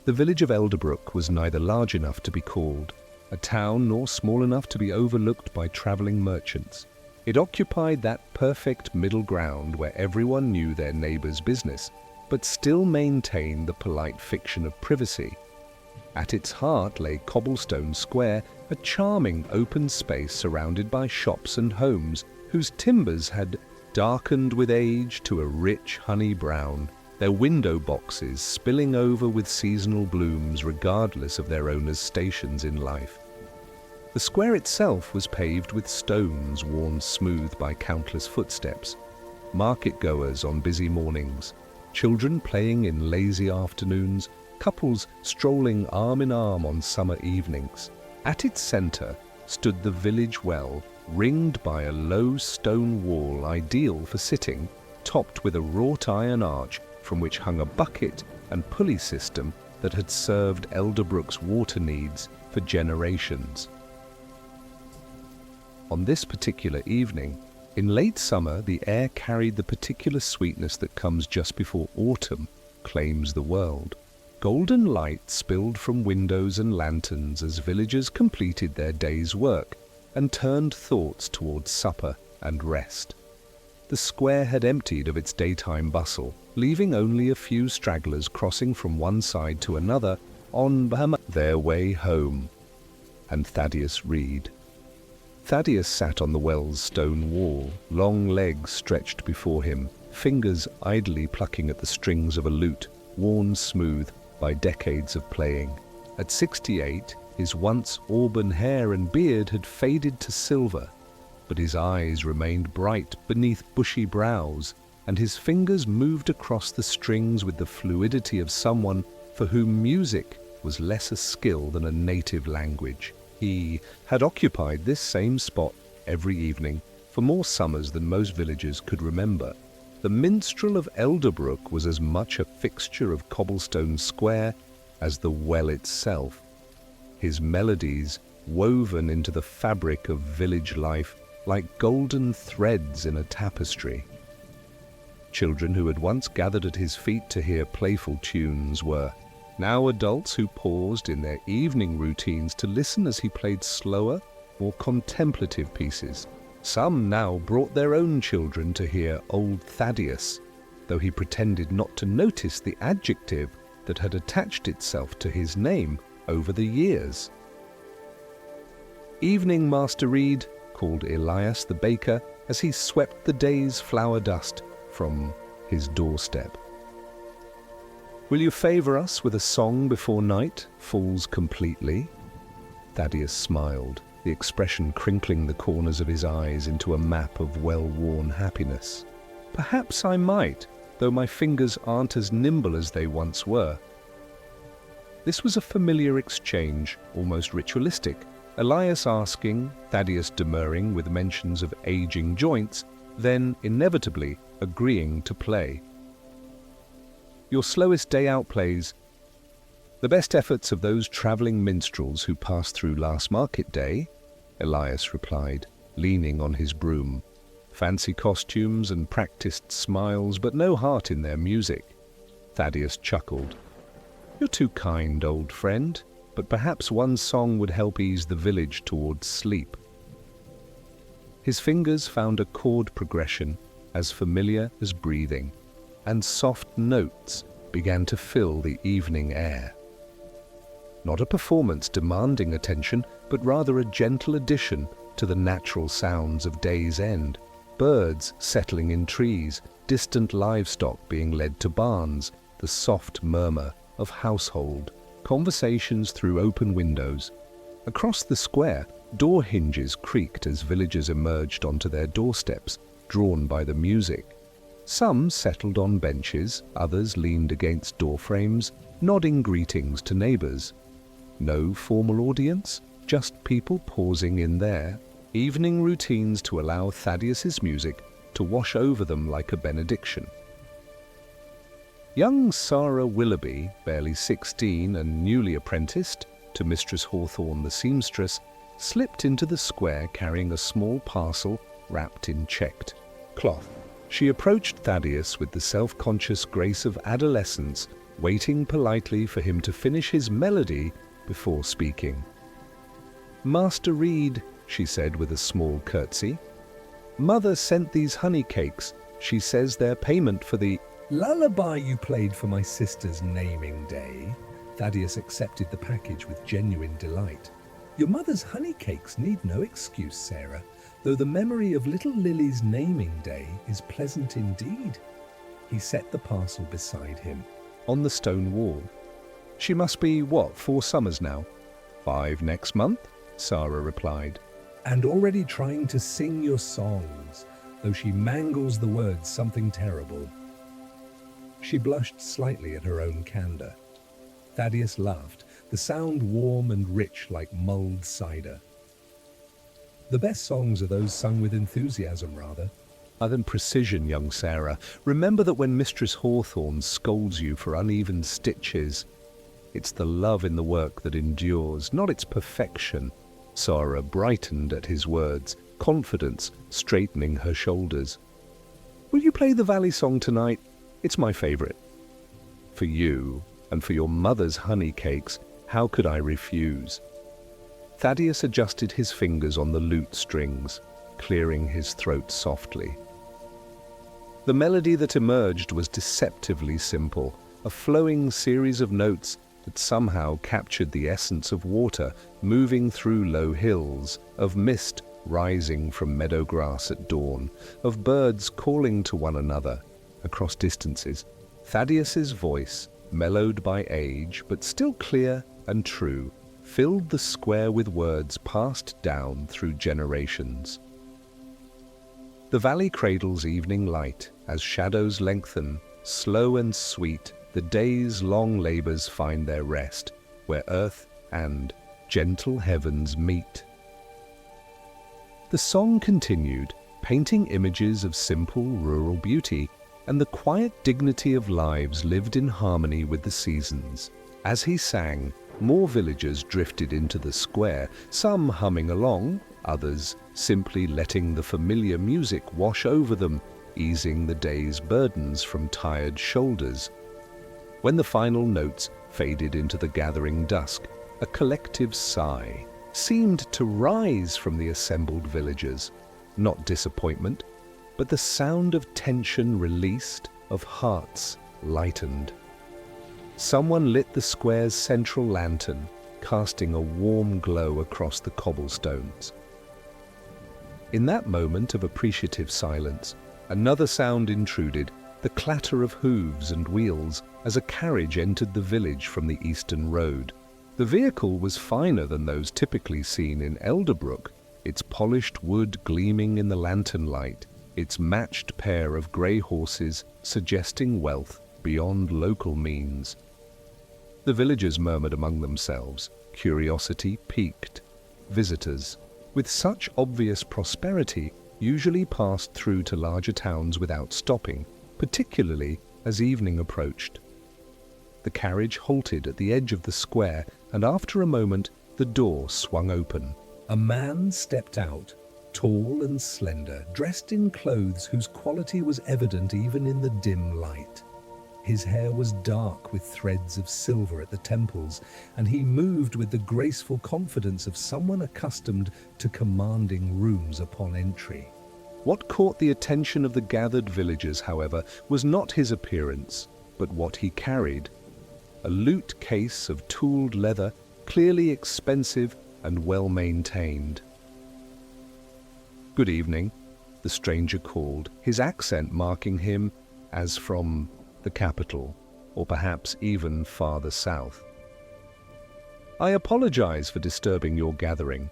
S1: The village of Elderbrook was neither large enough to be called a town nor small enough to be overlooked by traveling merchants. It occupied that perfect middle ground where everyone knew their neighbor's business, but still maintained the polite fiction of privacy. At its heart lay Cobblestone Square, a charming open space surrounded by shops and homes whose timbers had darkened with age to a rich honey brown, their window boxes spilling over with seasonal blooms regardless of their owners' stations in life. The square itself was paved with stones worn smooth by countless footsteps, market-goers on busy mornings, children playing in lazy afternoons, couples strolling arm in arm on summer evenings. At its center stood the village well, ringed by a low stone wall ideal for sitting, topped with a wrought iron arch from which hung a bucket and pulley system that had served Elderbrook's water needs for generations. On this particular evening, in late summer, the air carried the particular sweetness that comes just before autumn claims the world. Golden light spilled from windows and lanterns as villagers completed their day's work and turned thoughts towards supper and rest. The square had emptied of its daytime bustle, leaving only a few stragglers crossing from one side to another on their way home. And Thaddeus Reed. Thaddeus sat on the well's stone wall, long legs stretched before him, fingers idly plucking at the strings of a lute, worn smooth by decades of playing. At 68, his once auburn hair and beard had faded to silver, but his eyes remained bright beneath bushy brows, and his fingers moved across the strings with the fluidity of someone for whom music was less a skill than a native language. He had occupied this same spot every evening for more summers than most villagers could remember. The minstrel of Elderbrook was as much a fixture of Cobblestone Square as the well itself. His melodies, woven into the fabric of village life like golden threads in a tapestry. Children who had once gathered at his feet to hear playful tunes were now adults who paused in their evening routines to listen as he played slower, more contemplative pieces. Some now brought their own children to hear old Thaddeus, though he pretended not to notice the adjective that had attached itself to his name over the years. "Evening, Master Reed," called Elias the baker as he swept the day's flour dust from his doorstep. "Will you favor us with a song before night falls completely?" Thaddeus smiled. the expression crinkling the corners of his eyes into a map of well-worn happiness. "Perhaps I might, though my fingers aren't as nimble as they once were." This was a familiar exchange, almost ritualistic, Elias asking, Thaddeus demurring with mentions of aging joints, then inevitably agreeing to play. "Your slowest day out plays." "The best efforts of those travelling minstrels who passed through last market day," Elias replied, leaning on his broom. "Fancy costumes and practiced smiles, but no heart in their music." Thaddeus chuckled. "You're too kind, old friend, but perhaps one song would help ease the village towards sleep." His fingers found a chord progression as familiar as breathing, and soft notes began to fill the evening air. Not a performance demanding attention, but rather a gentle addition to the natural sounds of day's end. Birds settling in trees, distant livestock being led to barns, the soft murmur of household, conversations through open windows. Across the square, door hinges creaked as villagers emerged onto their doorsteps, drawn by the music. Some settled on benches, others leaned against doorframes, nodding greetings to neighbors. No formal audience, just people pausing in their evening routines to allow Thaddeus's music to wash over them like a benediction. Young Sarah Willoughby, barely 16 and newly apprenticed to Mistress Hawthorne the seamstress, slipped into the square carrying a small parcel wrapped in checked cloth. She approached Thaddeus with the self-conscious grace of adolescence, waiting politely for him to finish his melody before speaking. "Master Reed," she said with a small curtsy. "Mother sent these honey cakes. She says they're payment for the—"
S2: "Lullaby you played for my sister's naming day." Thaddeus accepted the package with genuine delight. "Your mother's honey cakes need no excuse, Sarah, though the memory of little Lily's naming day is pleasant indeed." He set the parcel beside him.
S1: On the stone wall. "She must be, 4 summers now?" "5 next month," Sarah replied.
S2: "And already trying to sing your songs, though she mangles the words something terrible." She blushed slightly at her own candor. Thaddeus laughed, the sound warm and rich like mulled cider. "The best songs are those sung with enthusiasm, rather."
S1: Than precision, young Sarah. Remember that when Mistress Hawthorne scolds you for uneven stitches, it's the love in the work that endures, not its perfection. Sarah brightened at his words, confidence straightening her shoulders. "Will you play the Valley Song tonight? It's my favorite." "For you, and for your mother's honey cakes, how could I refuse?" Thaddeus adjusted his fingers on the lute strings, clearing his throat softly. The melody that emerged was deceptively simple, a flowing series of notes that somehow captured the essence of water moving through low hills, of mist rising from meadow grass at dawn, of birds calling to one another across distances. Thaddeus's voice, mellowed by age but still clear and true, filled the square with words passed down through generations. The valley cradles evening light as shadows lengthen, slow and sweet, the day's long labors find their rest, where earth and gentle heavens meet. The song continued, painting images of simple rural beauty and the quiet dignity of lives lived in harmony with the seasons. As he sang, more villagers drifted into the square, some humming along, others simply letting the familiar music wash over them, easing the day's burdens from tired shoulders. When the final notes faded into the gathering dusk, a collective sigh seemed to rise from the assembled villagers. Not disappointment, but the sound of tension released, of hearts lightened. Someone lit the square's central lantern, casting a warm glow across the cobblestones. In that moment of appreciative silence, another sound intruded, the clatter of hooves and wheels as a carriage entered the village from the eastern road. The vehicle was finer than those typically seen in Elderbrook, its polished wood gleaming in the lantern light, its matched pair of grey horses suggesting wealth beyond local means. The villagers murmured among themselves, curiosity piqued. Visitors, with such obvious prosperity, usually passed through to larger towns without stopping, particularly as evening approached. The carriage halted at the edge of the square, and after a moment the door swung open.
S2: A man stepped out, tall and slender, dressed in clothes whose quality was evident even in the dim light. His hair was dark with threads of silver at the temples, and he moved with the graceful confidence of someone accustomed to commanding rooms upon entry.
S1: What caught the attention of the gathered villagers, however, was not his appearance, but what he carried. A lute case of tooled leather, clearly expensive and well-maintained. "Good evening," the stranger called, his accent marking him as from the capital, or perhaps even farther south. "I apologize for disturbing your gathering.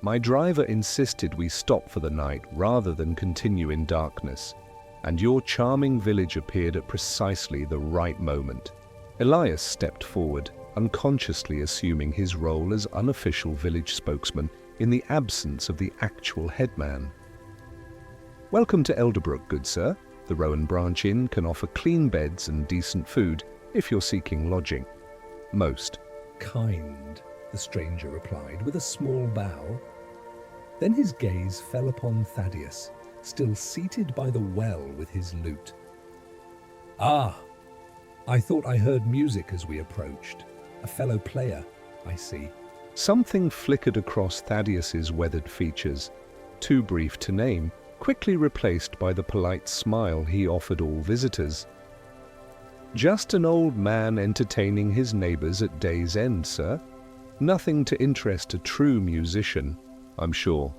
S1: My driver insisted we stop for the night rather than continue in darkness, and your charming village appeared at precisely the right moment." Elias stepped forward, unconsciously assuming his role as unofficial village spokesman in the absence of the actual headman. "Welcome to Elderbrook, good sir. The Rowan Branch Inn can offer clean beds and decent food if you're seeking lodging." "Most
S2: "Kind," the stranger replied with a small bow. Then his gaze fell upon Thaddeus, still seated by the well with his lute. "Ah, I thought I heard music as we approached. A fellow player, I see."
S1: Something flickered across Thaddeus's weathered features, too brief to name, quickly replaced by the polite smile he offered all visitors. "Just an old man entertaining his neighbors at day's end, sir. Nothing to interest a true musician, I'm sure."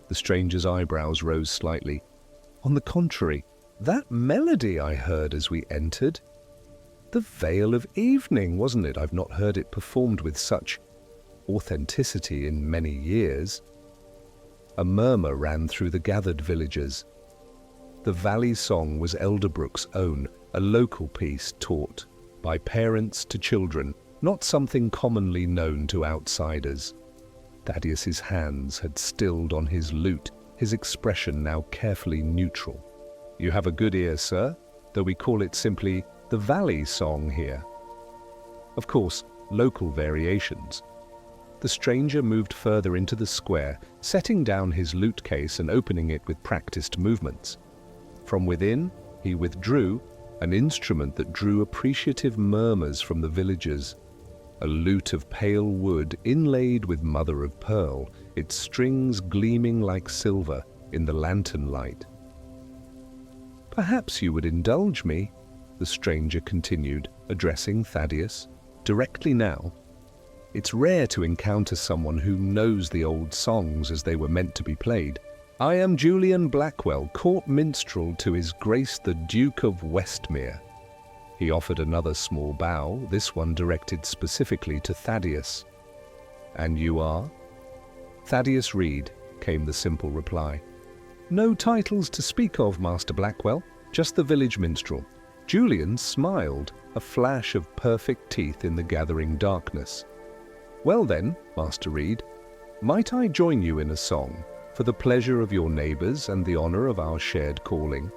S1: The stranger's eyebrows rose slightly. "On the contrary, that melody I heard as we entered. The Veil of Evening, wasn't it? I've not heard it performed with such authenticity in many years." A murmur ran through the gathered villagers. The valley song was Elderbrook's own, a local piece taught by parents to children, not something commonly known to outsiders. Thaddeus's hands had stilled on his lute, his expression now carefully neutral. "You have a good ear, sir, though we call it simply the valley song here. Of course, local variations." The stranger moved further into the square, setting down his lute case and opening it with practiced movements. From within, he withdrew an instrument that drew appreciative murmurs from the villagers. A lute of pale wood inlaid with mother of pearl, its strings gleaming like silver in the lantern light. "Perhaps you would indulge me," the stranger continued, addressing Thaddeus directly now. "It's rare to encounter someone who knows the old songs as they were meant to be played. I am Julian Blackwell, court minstrel to His Grace the Duke of Westmere." He offered another small bow, this one directed specifically to Thaddeus. "And you are?" "Thaddeus Reed," came the simple reply. "No titles to speak of, Master Blackwell, just the village minstrel." Julian smiled, a flash of perfect teeth in the gathering darkness. "Well then, Master Reed, might I join you in a song, for the pleasure of your neighbors and the honor of our shared calling?"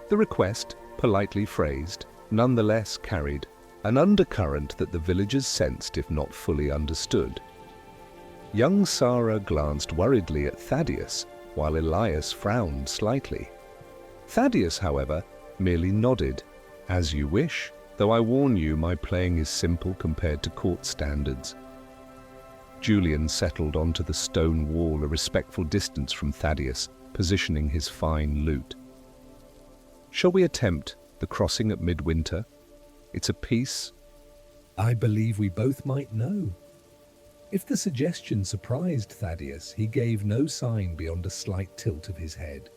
S1: The request, politely phrased, nonetheless carried an undercurrent that the villagers sensed if not fully understood. Young Sarah glanced worriedly at Thaddeus, while Elias frowned slightly. Thaddeus, however, merely nodded. "As you wish, though I warn you my playing is simple compared to court standards." Julian settled onto the stone wall a respectful distance from Thaddeus, positioning his fine lute. "Shall we attempt the crossing at midwinter? It's a piece."
S2: "I believe we both might know." If the suggestion surprised Thaddeus, he gave no sign beyond a slight tilt of his head.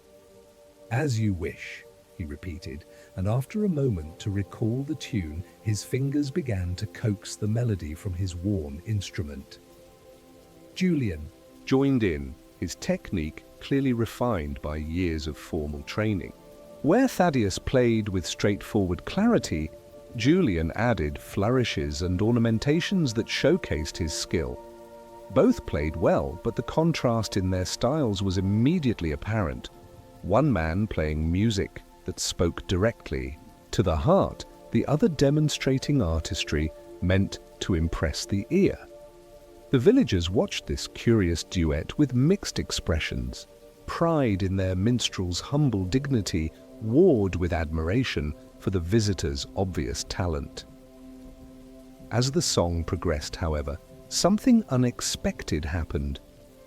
S2: "As you wish," he repeated, and after a moment to recall the tune, his fingers began to coax the melody from his worn instrument. Julian
S1: joined in, his technique clearly refined by years of formal training. Where Thaddeus played with straightforward clarity, Julian added flourishes and ornamentations that showcased his skill. Both played well, but the contrast in their styles was immediately apparent. One man playing music that spoke directly to the heart, the other demonstrating artistry meant to impress the ear. The villagers watched this curious duet with mixed expressions. Pride in their minstrel's humble dignity warred with admiration for the visitor's obvious talent. As the song progressed, however, something unexpected happened.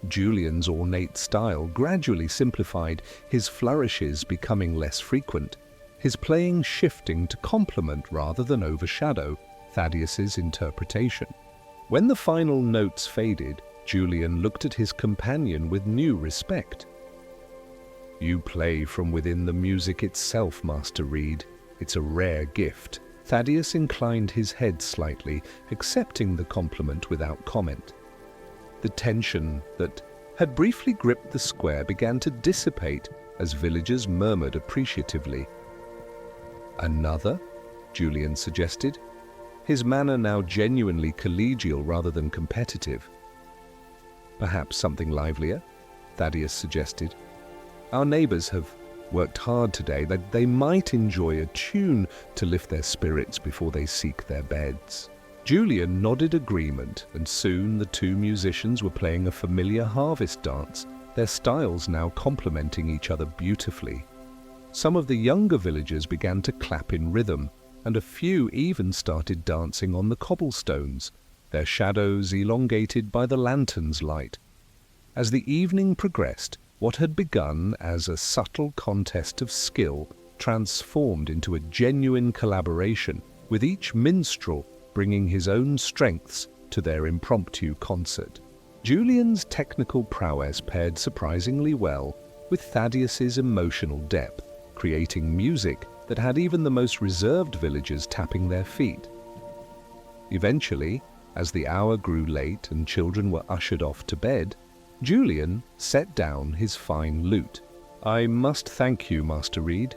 S1: Julian's ornate style gradually simplified, his flourishes becoming less frequent, his playing shifting to complement rather than overshadow Thaddeus's interpretation. When the final notes faded, Julian looked at his companion with new respect. "You play from within the music itself, Master Reed. It's a rare gift." Thaddeus inclined his head slightly, accepting the compliment without comment. The tension that had briefly gripped the square began to dissipate as villagers murmured appreciatively. "Another?" Julian suggested, his manner now genuinely collegial rather than competitive. "Perhaps something livelier?" Thaddeus suggested. "Our neighbors have worked hard today, that they might enjoy a tune to lift their spirits before they seek their beds." Julian nodded agreement, and soon the two musicians were playing a familiar harvest dance, their styles now complementing each other beautifully. Some of the younger villagers began to clap in rhythm, and a few even started dancing on the cobblestones, their shadows elongated by the lantern's light. As the evening progressed, what had begun as a subtle contest of skill transformed into a genuine collaboration, with each minstrel bringing his own strengths to their impromptu concert. Julian's technical prowess paired surprisingly well with Thaddeus's emotional depth, creating music that had even the most reserved villagers tapping their feet. Eventually, as the hour grew late and children were ushered off to bed, Julian set down his fine lute. "I must thank you, Master Reed.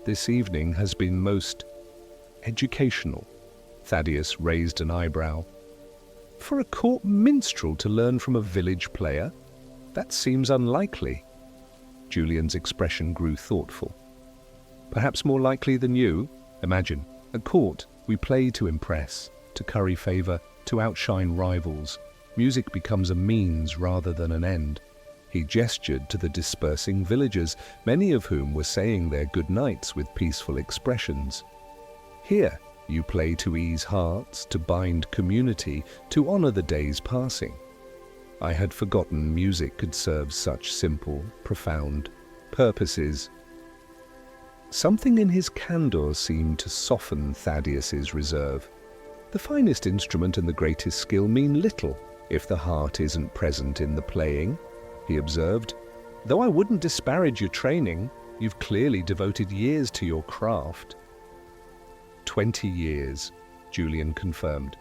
S1: This evening has been most educational." Thaddeus raised an eyebrow. "For a court minstrel to learn from a village player? That seems unlikely." Julian's expression grew thoughtful. "Perhaps more likely than you. Imagine, at court, we play to impress, to curry favor, to outshine rivals. Music becomes a means rather than an end." He gestured to the dispersing villagers, many of whom were saying their good nights with peaceful expressions. "Here, you play to ease hearts, to bind community, to honor the days passing." I had forgotten music could serve such simple, profound purposes. Something in his candor seemed to soften Thaddeus's reserve. "The finest instrument and the greatest skill mean little if the heart isn't present in the playing," he observed. "Though I wouldn't disparage your training, you've clearly devoted years to your craft." 20 years, Julian confirmed.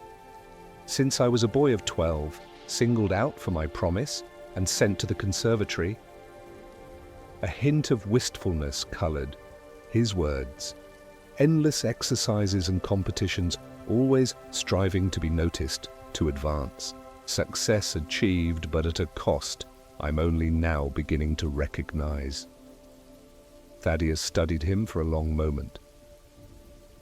S1: "Since I was a boy of 12, singled out for my promise and sent to the conservatory." A hint of wistfulness colored his words. Endless exercises and competitions, always striving to be noticed, to advance. Success achieved, but at a cost I'm only now beginning to recognize. Thaddeus studied him for a long moment.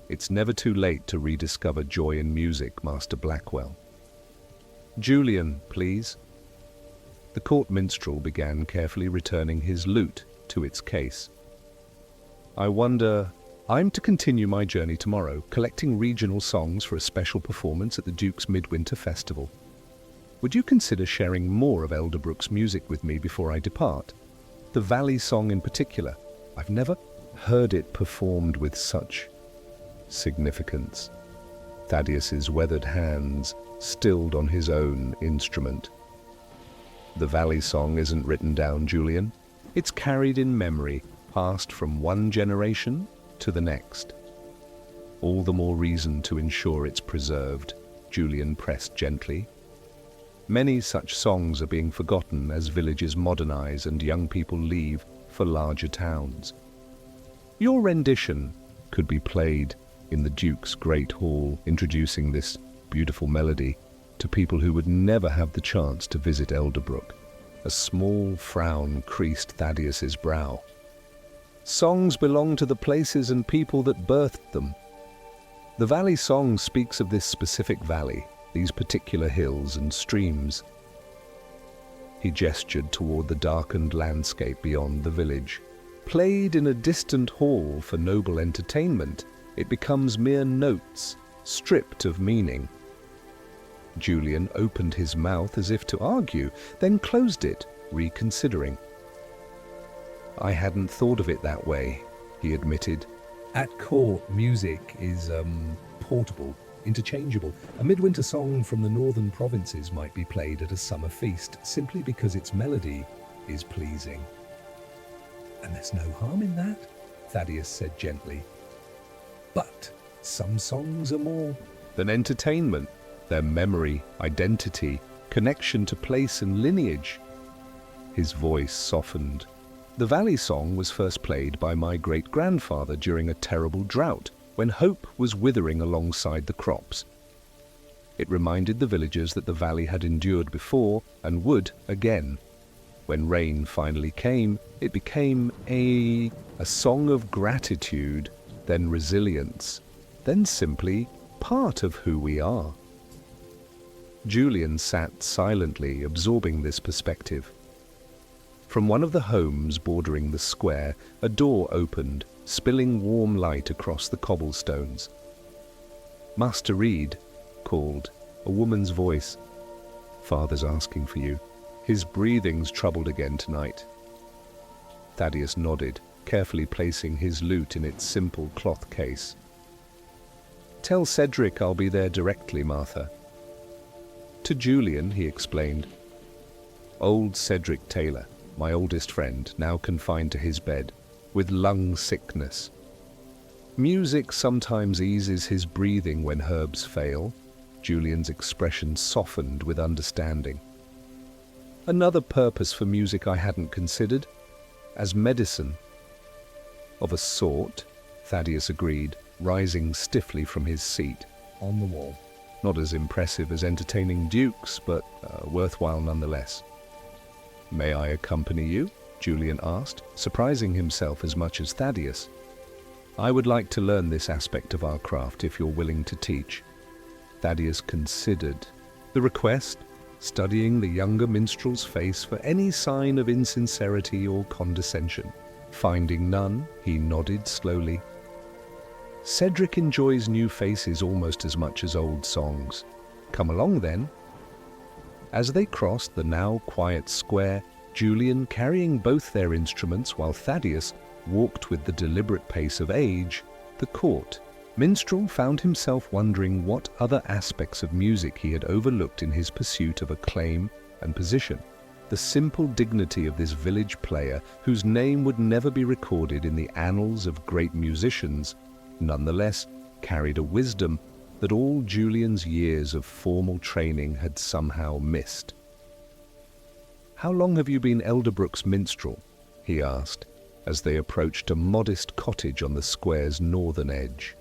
S1: "It's never too late to rediscover joy in music, Master Blackwell." "Julian, please." The court minstrel began carefully returning his lute to its case. I'm to continue my journey tomorrow, collecting regional songs for a special performance at the Duke's Midwinter Festival. Would you consider sharing more of Elderbrook's music with me before I depart? The Valley Song in particular. I've never heard it performed with such significance." Thaddeus's weathered hands stilled on his own instrument. "The Valley Song isn't written down, Julian. It's carried in memory, passed from one generation to the next. All the more reason to ensure it's preserved, Julian pressed gently. Many such songs are being forgotten as villages modernize and young people leave for larger towns. Your rendition could be played in the Duke's Great Hall, introducing this beautiful melody to people who would never have the chance to visit Elderbrook. A small frown creased Thaddeus's brow. Songs belong to the places and people that birthed them. The valley song speaks of this specific valley, these particular hills and streams. He gestured toward the darkened landscape beyond the village. Played in a distant hall for noble entertainment, it becomes mere notes, stripped of meaning. Julian opened his mouth as if to argue, then closed it, reconsidering. I hadn't thought of it that way, he admitted.
S2: At court, music is portable, interchangeable. A midwinter song from the northern provinces might be played at a summer feast simply because its melody is pleasing. And there's no harm in that, Thaddeus said gently. But some songs are more
S1: than entertainment, their memory, identity, connection to place and lineage. His voice softened. The valley song was first played by my great-grandfather during a terrible drought, when hope was withering alongside the crops. It reminded the villagers that the valley had endured before and would again. When rain finally came, it became a song of gratitude, then resilience, then simply part of who we are. Julian sat silently, absorbing this perspective. From one of the homes bordering the square, a door opened, spilling warm light across the cobblestones. "Master Reed," called, a woman's voice. "Father's asking for you. His breathing's troubled again tonight." Thaddeus nodded, carefully placing his lute in its simple cloth case. "Tell Cedric I'll be there directly, Martha." To Julian, he explained. Old Cedric Taylor, my oldest friend, now confined to his bed, with lung sickness. Music sometimes eases his breathing when herbs fail. Julian's expression softened with understanding. Another purpose for music I hadn't considered, as medicine. Of a sort, Thaddeus agreed, rising stiffly from his seat on the wall. Not as impressive as entertaining dukes, but worthwhile nonetheless. "May I accompany you?" Julian asked, surprising himself as much as Thaddeus. "I would like to learn this aspect of our craft if you're willing to teach." Thaddeus considered the request, studying the younger minstrel's face for any sign of insincerity or condescension. Finding none, he nodded slowly. "Cedric enjoys new faces almost as much as old songs. Come along then." As they crossed the now quiet square, Julian carrying both their instruments while Thaddeus walked with the deliberate pace of age, the court, Minstrel found himself wondering what other aspects of music he had overlooked in his pursuit of acclaim and position. The simple dignity of this village player, whose name would never be recorded in the annals of great musicians, nonetheless carried a wisdom that all Julian's years of formal training had somehow missed. "How long have you been Elderbrook's minstrel?" he asked, as they approached a modest cottage on the square's northern edge.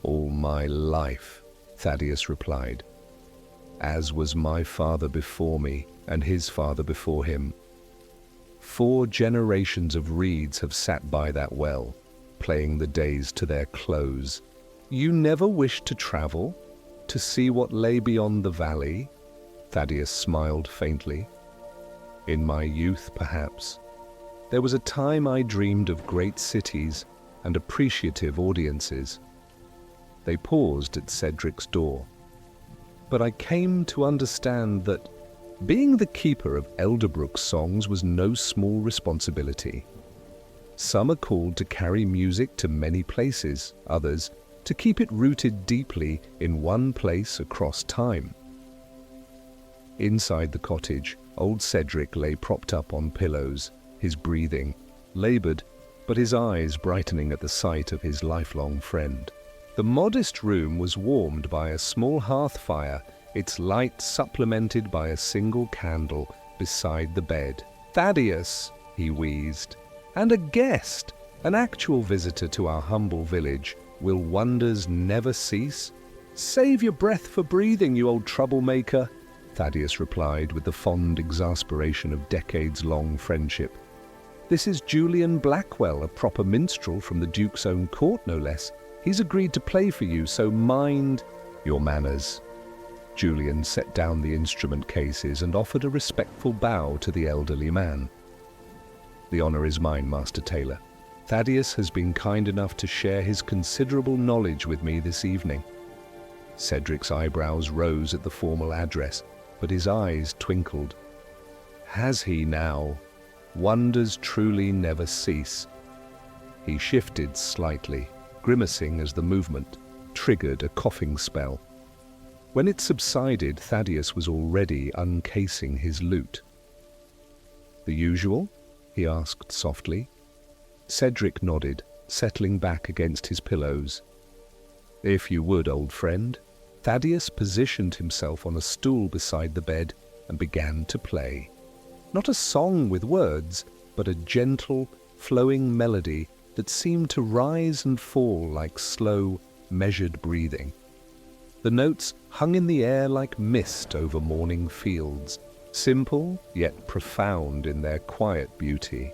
S1: "All my life," Thaddeus replied, "as was my father before me and his father before him. 4 generations of reeds have sat by that well, playing the days to their close." "You never wished to travel, to see what lay beyond the valley?" Thaddeus smiled faintly. "In my youth, perhaps. There was a time I dreamed of great cities and appreciative audiences." They paused at Cedric's door. "But I came to understand that being the keeper of Elderbrook songs was no small responsibility. Some are called to carry music to many places, others to keep it rooted deeply in one place across time." Inside the cottage, old Cedric lay propped up on pillows, his breathing labored, but his eyes brightening at the sight of his lifelong friend. The modest room was warmed by a small hearth fire, its light supplemented by a single candle beside the bed. "Thaddeus," he wheezed, "and a guest, an actual visitor to our humble village. Will wonders never cease?" "Save your breath for breathing, you old troublemaker," Thaddeus replied with the fond exasperation of decades-long friendship. "This is Julian Blackwell, a proper minstrel from the Duke's own court, no less. He's agreed to play for you, so mind your manners." Julian set down the instrument cases and offered a respectful bow to the elderly man. "The honor is mine, Master Taylor. Thaddeus has been kind enough to share his considerable knowledge with me this evening." Cedric's eyebrows rose at the formal address, but his eyes twinkled. "Has he now? Wonders truly never cease." He shifted slightly, grimacing as the movement triggered a coughing spell. When it subsided, Thaddeus was already uncasing his lute. "The usual?" he asked softly. Cedric nodded, settling back against his pillows. "If you would, old friend." Thaddeus positioned himself on a stool beside the bed and began to play. Not a song with words, but a gentle, flowing melody that seemed to rise and fall like slow, measured breathing. The notes hung in the air like mist over morning fields, simple yet profound in their quiet beauty.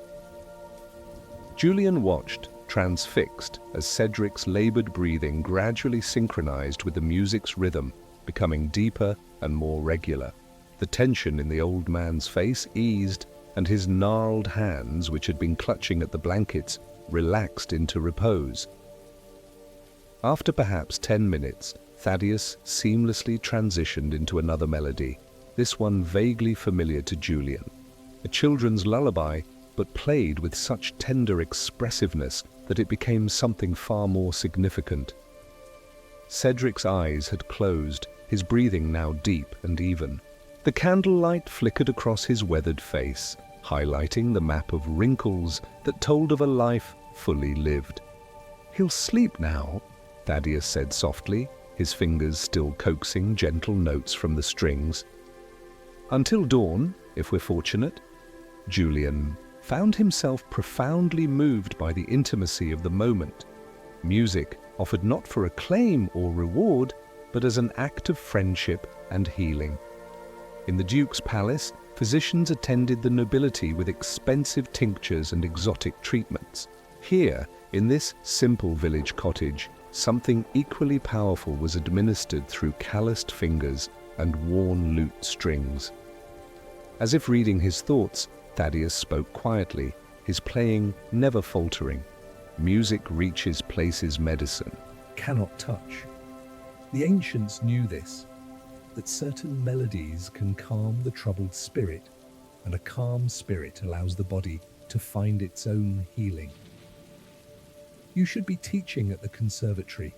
S1: Julian watched, transfixed, as Cedric's labored breathing gradually synchronized with the music's rhythm, becoming deeper and more regular. The tension in the old man's face eased, and his gnarled hands, which had been clutching at the blankets, relaxed into repose. After perhaps 10 minutes, Thaddeus seamlessly transitioned into another melody, this one vaguely familiar to Julian. A children's lullaby, but played with such tender expressiveness that it became something far more significant. Cedric's eyes had closed, his breathing now deep and even. The candlelight flickered across his weathered face, highlighting the map of wrinkles that told of a life fully lived. "He'll sleep now," Thaddeus said softly, his fingers still coaxing gentle notes from the strings. "Until dawn, if we're fortunate." Julian found himself profoundly moved by the intimacy of the moment. Music offered not for acclaim or reward, but as an act of friendship and healing. In the Duke's palace, physicians attended the nobility with expensive tinctures and exotic treatments. Here, in this simple village cottage, something equally powerful was administered through calloused fingers and worn lute strings. As if reading his thoughts, Thaddeus spoke quietly, his playing never faltering. Music reaches places medicine
S2: Cannot touch. The ancients knew this, that certain melodies can calm the troubled spirit, and a calm spirit allows the body to find its own healing. "You should be teaching at the conservatory,"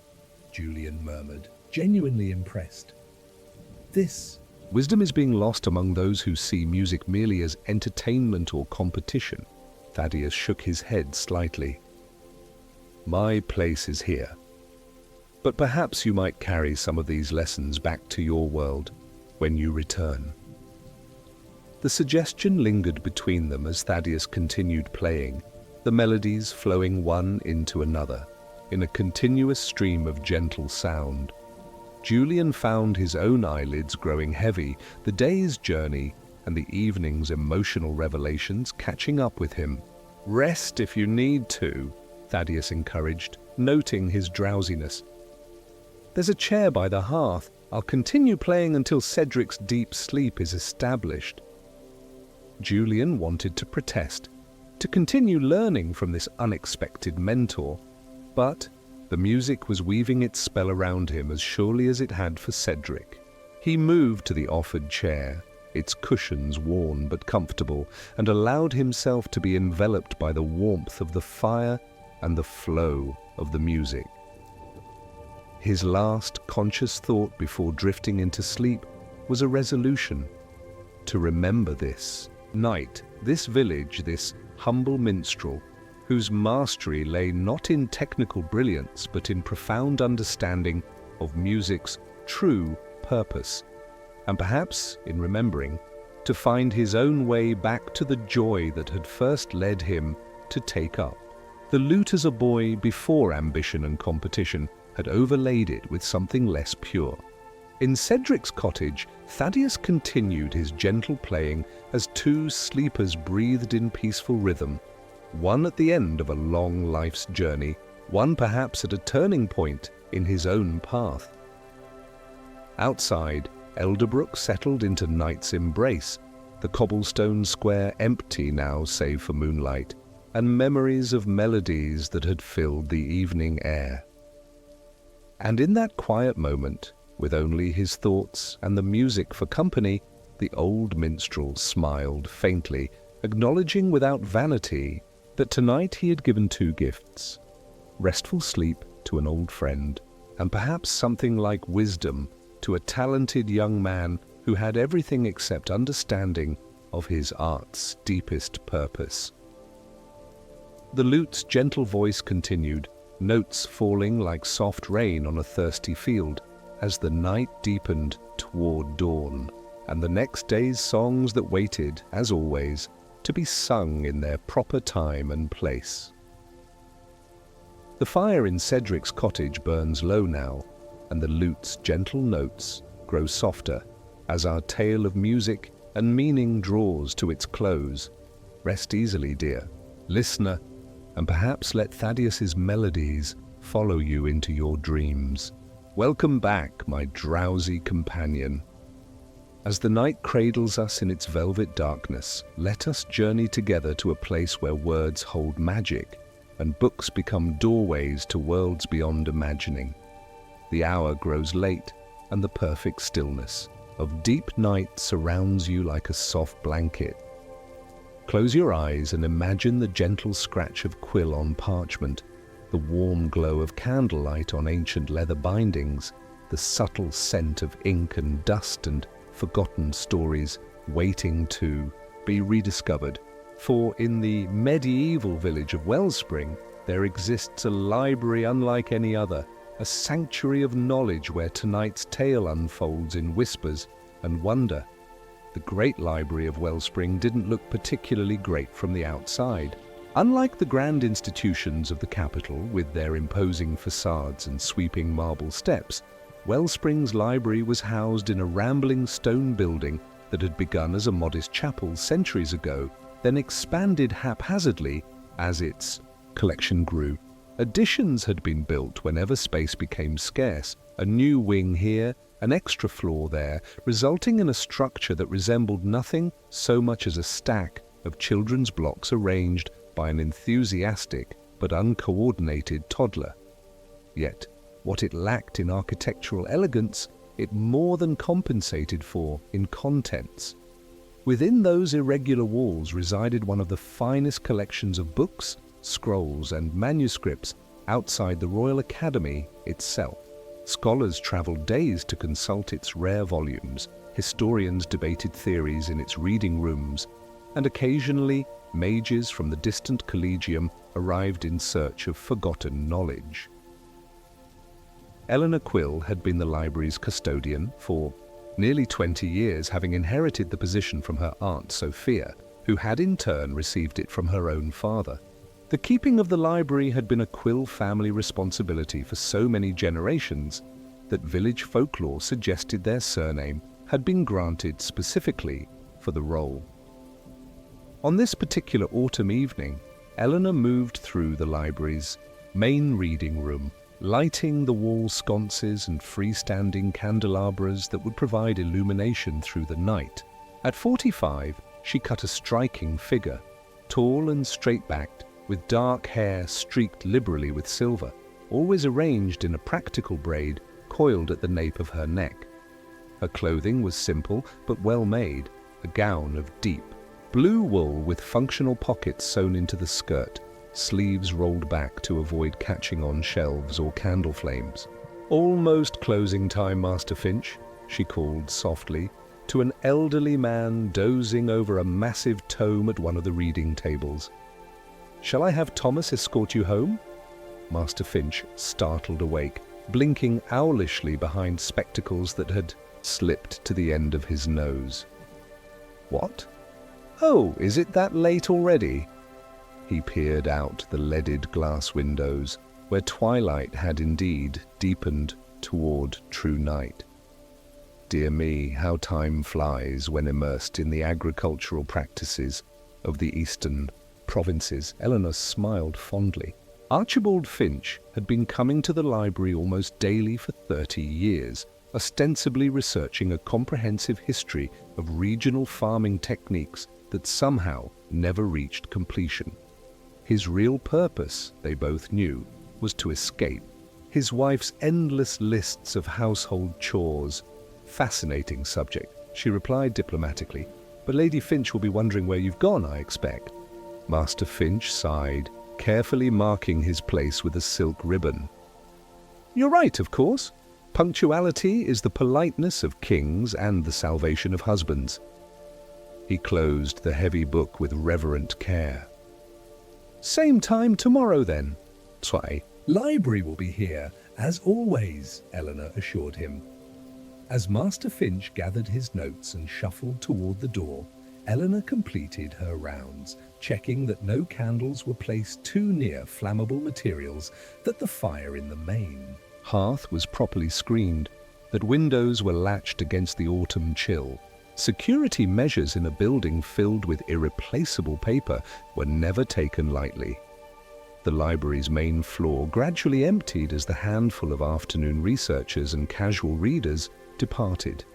S2: Julian murmured, genuinely impressed. This
S1: Wisdom is being lost among those who see music merely as entertainment or competition. Thaddeus shook his head slightly. "My place is here. But perhaps you might carry some of these lessons back to your world when you return." The suggestion lingered between them as Thaddeus continued playing, the melodies flowing one into another, in a continuous stream of gentle sound. Julian found his own eyelids growing heavy, the day's journey and the evening's emotional revelations catching up with him. "Rest if you need to," Thaddeus encouraged, noting his drowsiness. "There's a chair by the hearth. I'll continue playing until Cedric's deep sleep is established." Julian wanted to protest, to continue learning from this unexpected mentor, but the music was weaving its spell around him as surely as it had for Cedric. He moved to the offered chair, its cushions worn but comfortable, and allowed himself to be enveloped by the warmth of the fire and the flow of the music. His last conscious thought before drifting into sleep was a resolution to remember this night, this village, this humble minstrel whose mastery lay not in technical brilliance but in profound understanding of music's true purpose, and perhaps in remembering to find his own way back to the joy that had first led him to take up the lute as a boy before ambition and competition had overlaid it with something less pure. In Cedric's cottage, Thaddeus continued his gentle playing as two sleepers breathed in peaceful rhythm, one at the end of a long life's journey, one perhaps at a turning point in his own path. Outside, Elderbrook settled into night's embrace, the cobblestone square empty now save for moonlight, and memories of melodies that had filled the evening air. And in that quiet moment, with only his thoughts and the music for company, the old minstrel smiled faintly, acknowledging without vanity that tonight he had given two gifts: restful sleep to an old friend, and perhaps something like wisdom to a talented young man who had everything except understanding of his art's deepest purpose. The lute's gentle voice continued, notes falling like soft rain on a thirsty field, as the night deepened toward dawn, and the next day's songs that waited, as always, to be sung in their proper time and place. The fire in Cedric's cottage burns low now, and the lute's gentle notes grow softer as our tale of music and meaning draws to its close. Rest easily, dear listener, and perhaps let Thaddeus's melodies follow you into your dreams. Welcome back, my drowsy companion. As the night cradles us in its velvet darkness, let us journey together to a place where words hold magic and books become doorways to worlds beyond imagining. The hour grows late, and the perfect stillness of deep night surrounds you like a soft blanket. Close your eyes and imagine the gentle scratch of quill on parchment, the warm glow of candlelight on ancient leather bindings, the subtle scent of ink and dust and forgotten stories waiting to be rediscovered. For in the medieval village of Wellspring, there exists a library unlike any other, a sanctuary of knowledge where tonight's tale unfolds in whispers and wonder. The great library of Wellspring didn't look particularly great from the outside. Unlike the grand institutions of the capital, with their imposing facades and sweeping marble steps, Wellspring's library was housed in a rambling stone building that had begun as a modest chapel centuries ago, then expanded haphazardly as its collection grew. Additions had been built whenever space became scarce, a new wing here, an extra floor there, resulting in a structure that resembled nothing so much as a stack of children's blocks arranged by an enthusiastic but uncoordinated toddler. Yet, what it lacked in architectural elegance, it more than compensated for in contents. Within those irregular walls resided one of the finest collections of books, scrolls, and manuscripts outside the Royal Academy itself. Scholars traveled days to consult its rare volumes, historians debated theories in its reading rooms, and occasionally mages from the distant collegium arrived in search of forgotten knowledge. Eleanor Quill had been the library's custodian for nearly 20 years, having inherited the position from her aunt Sophia, who had in turn received it from her own father. The keeping of the library had been a Quill family responsibility for so many generations that village folklore suggested their surname had been granted specifically for the role. On this particular autumn evening, Eleanor moved through the library's main reading room, lighting the wall sconces and freestanding candelabras that would provide illumination through the night. At 45, she cut a striking figure, tall and straight-backed, with dark hair streaked liberally with silver, always arranged in a practical braid coiled at the nape of her neck. Her clothing was simple but well made, a gown of deep blue wool with functional pockets sewn into the skirt, sleeves rolled back to avoid catching on shelves or candle flames. "Almost closing time, Master Finch," she called softly to an elderly man dozing over a massive tome at one of the reading tables. Shall I have Thomas escort you home? Master Finch startled awake, blinking owlishly behind spectacles that had slipped to the end of his nose. What? Oh, is it that late already? He peered out the leaded glass windows, where twilight had indeed deepened toward true night. Dear me, how time flies when immersed in the agricultural practices of the eastern provinces. Eleanor smiled fondly. Archibald Finch had been coming to the library almost daily for 30 years, ostensibly researching a comprehensive history of regional farming techniques that somehow never reached completion. His real purpose, they both knew, was to escape. His wife's endless lists of household chores. Fascinating subject, she replied diplomatically, but Lady Finch will be wondering where you've gone, I expect. Master Finch sighed, carefully marking his place with a silk ribbon. You're right, of course. Punctuality is the politeness of kings and the salvation of husbands. He closed the heavy book with reverent care. Same time tomorrow, then. Zwei.
S2: Library will be here, as always, Eleanor assured him. As Master Finch gathered his notes and shuffled toward the door, Eleanor completed her rounds, checking that no candles were placed too near flammable materials that the fire in the main
S1: Hearth was properly screened, that windows were latched against the autumn chill. Security measures in a building filled with irreplaceable paper were never taken lightly. The library's main floor gradually emptied as the handful of afternoon researchers and casual readers departed.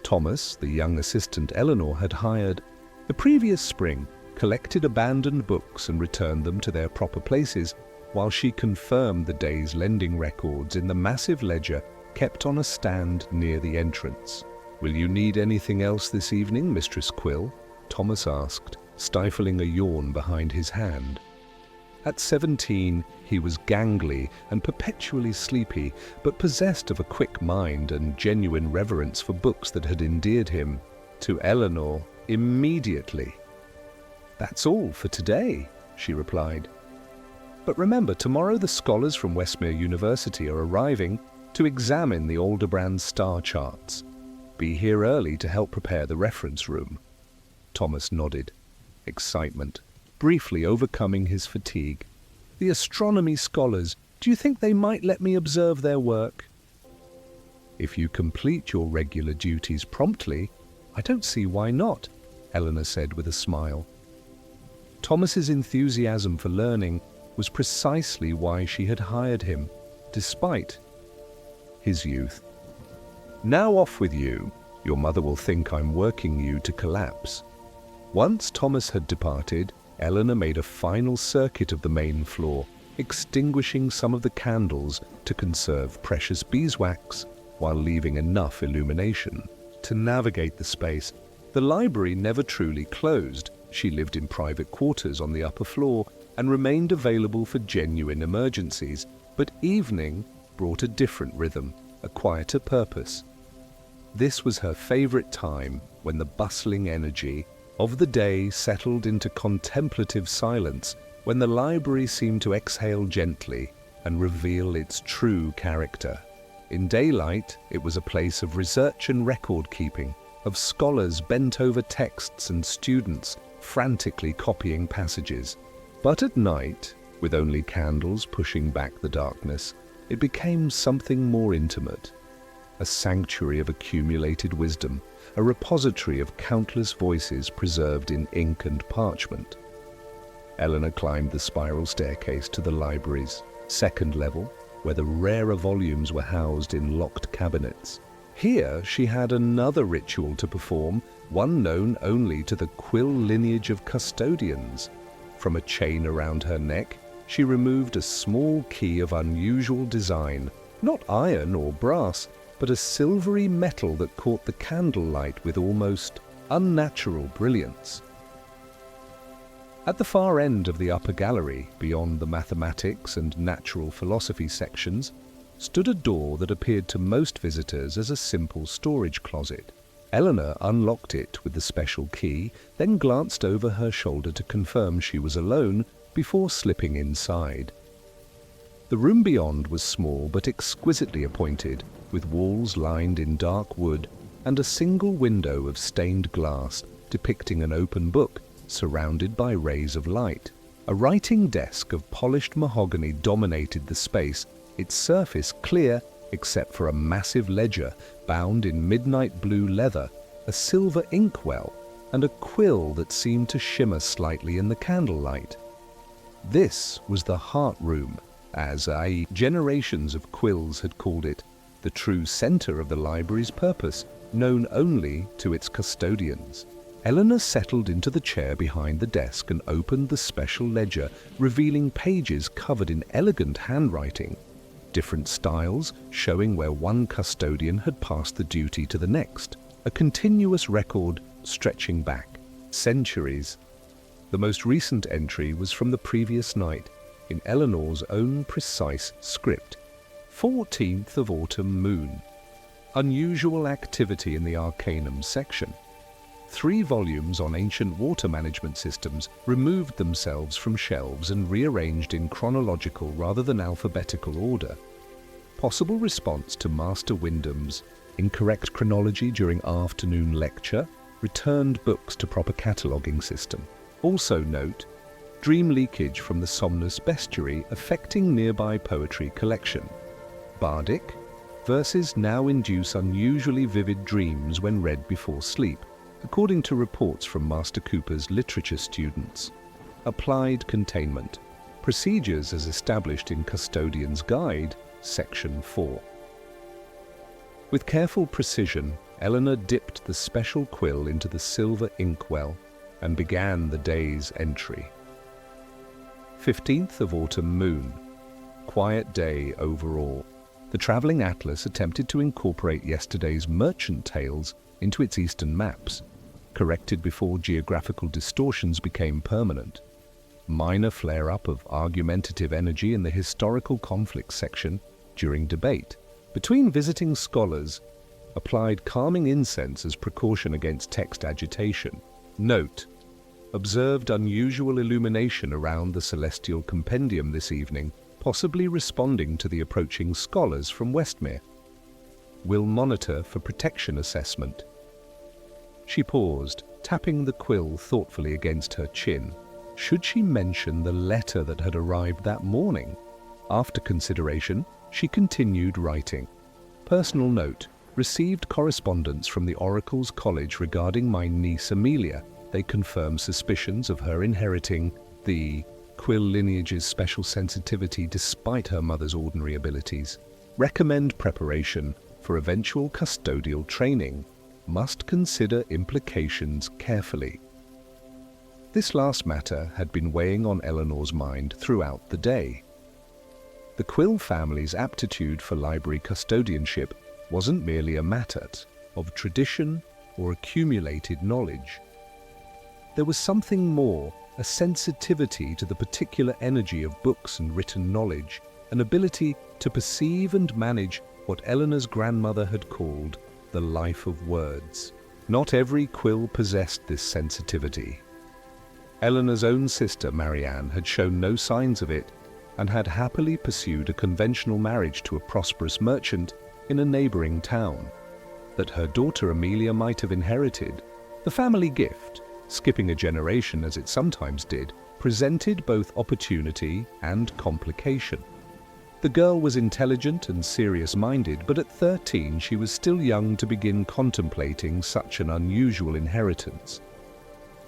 S1: Thomas, the young assistant Eleanor had hired, the previous spring collected abandoned books and returned them to their proper places, while she confirmed the day's lending records in the massive ledger kept on a stand near the entrance. Will you need anything else this evening, Mistress Quill? Thomas asked, stifling a yawn behind his hand. At 17, he was gangly and perpetually sleepy, but possessed of a quick mind and genuine reverence for books that had endeared him to Eleanor immediately. That's all for today, she replied. But remember, tomorrow the scholars from Westmere University are arriving to examine the Aldebrand star charts. Be here early to help prepare the reference room. Thomas nodded, excitement briefly overcoming his fatigue. The astronomy scholars, do you think they might let me observe their work? If you complete your regular duties promptly, I don't see why not, Eleanor said with a smile. Thomas's enthusiasm for learning was precisely why she had hired him, despite his youth. Now off with you. Your mother will think I'm working you to collapse. Once Thomas had departed, Eleanor made a final circuit of the main floor, extinguishing some of the candles to conserve precious beeswax while leaving enough illumination to navigate the space. The library never truly closed. She lived in private quarters on the upper floor and remained available for genuine emergencies, but evening brought a different rhythm, a quieter purpose. This was her favorite time, when the bustling energy of the day settled into contemplative silence, when the library seemed to exhale gently and reveal its true character. In daylight, it was a place of research and record-keeping, of scholars bent over texts and students frantically copying passages. But at night, with only candles pushing back the darkness, it became something more intimate. A sanctuary of accumulated wisdom, a repository of countless voices preserved in ink and parchment. Eleanor climbed the spiral staircase to the library's second level, where the rarer volumes were housed in locked cabinets. Here she had another ritual to perform, one known only to the Quill lineage of custodians. From a chain around her neck, she removed a small key of unusual design, not iron or brass, but a silvery metal that caught the candlelight with almost unnatural brilliance. At the far end of the upper gallery, beyond the mathematics and natural philosophy sections, stood a door that appeared to most visitors as a simple storage closet. Eleanor unlocked it with the special key, then glanced over her shoulder to confirm she was alone, before slipping inside. The room beyond was small but exquisitely appointed, with walls lined in dark wood and a single window of stained glass depicting an open book surrounded by rays of light. A writing desk of polished mahogany dominated the space, its surface clear except for a massive ledger bound in midnight blue leather, a silver inkwell, and a quill that seemed to shimmer slightly in the candlelight. This was the heart room, as generations of quills had called it, the true center of the library's purpose, known only to its custodians. Eleanor settled into the chair behind the desk and opened the special ledger, revealing pages covered in elegant handwriting, different styles showing where one custodian had passed the duty to the next, a continuous record stretching back centuries. The most recent entry was from the previous night, in Eleanor's own precise script. 14th of autumn moon. Unusual activity in the Arcanum section. 3 volumes on ancient water management systems removed themselves from shelves and rearranged in chronological rather than alphabetical order. Possible response to Master Wyndham's incorrect chronology during afternoon lecture, returned books to proper cataloguing system. Also note, dream leakage from the Somnus bestiary affecting nearby poetry collection. Bardic, verses now induce unusually vivid dreams when read before sleep, according to reports from Master Cooper's literature students. Applied containment. Procedures as established in Custodian's Guide, Section 4. With careful precision, Eleanor dipped the special quill into the silver inkwell and began the day's entry. 15th of autumn moon. Quiet day overall. The traveling atlas attempted to incorporate yesterday's merchant tales into its eastern maps, corrected before geographical distortions became permanent. Minor flare-up of argumentative energy in the historical conflict section during debate. Between visiting scholars, applied calming incense as precaution against text agitation. Note: observed unusual illumination around the celestial compendium this evening, possibly responding to the approaching scholars from Westmere. Will monitor for protection assessment. She paused, tapping the quill thoughtfully against her chin. Should she mention the letter that had arrived that morning? After consideration, she continued writing. Personal note: received correspondence from the Oracle's College regarding my niece Amelia. They confirm suspicions of her inheriting the quill lineage's special sensitivity despite her mother's ordinary abilities. Recommend preparation for eventual custodial training. Must consider implications carefully. This last matter had been weighing on Eleanor's mind throughout the day. The Quill family's aptitude for library custodianship wasn't merely a matter of tradition or accumulated knowledge. There was something more, a sensitivity to the particular energy of books and written knowledge, an ability to perceive and manage what Eleanor's grandmother had called the life of words. Not every Quill possessed this sensitivity. Eleanor's own sister, Marianne, had shown no signs of it and had happily pursued a conventional marriage to a prosperous merchant in a neighboring town. That her daughter Amelia might have inherited, the family gift, skipping a generation as it sometimes did, presented both opportunity and complication. The girl was intelligent and serious-minded, but at 13 she was still young to begin contemplating such an unusual inheritance.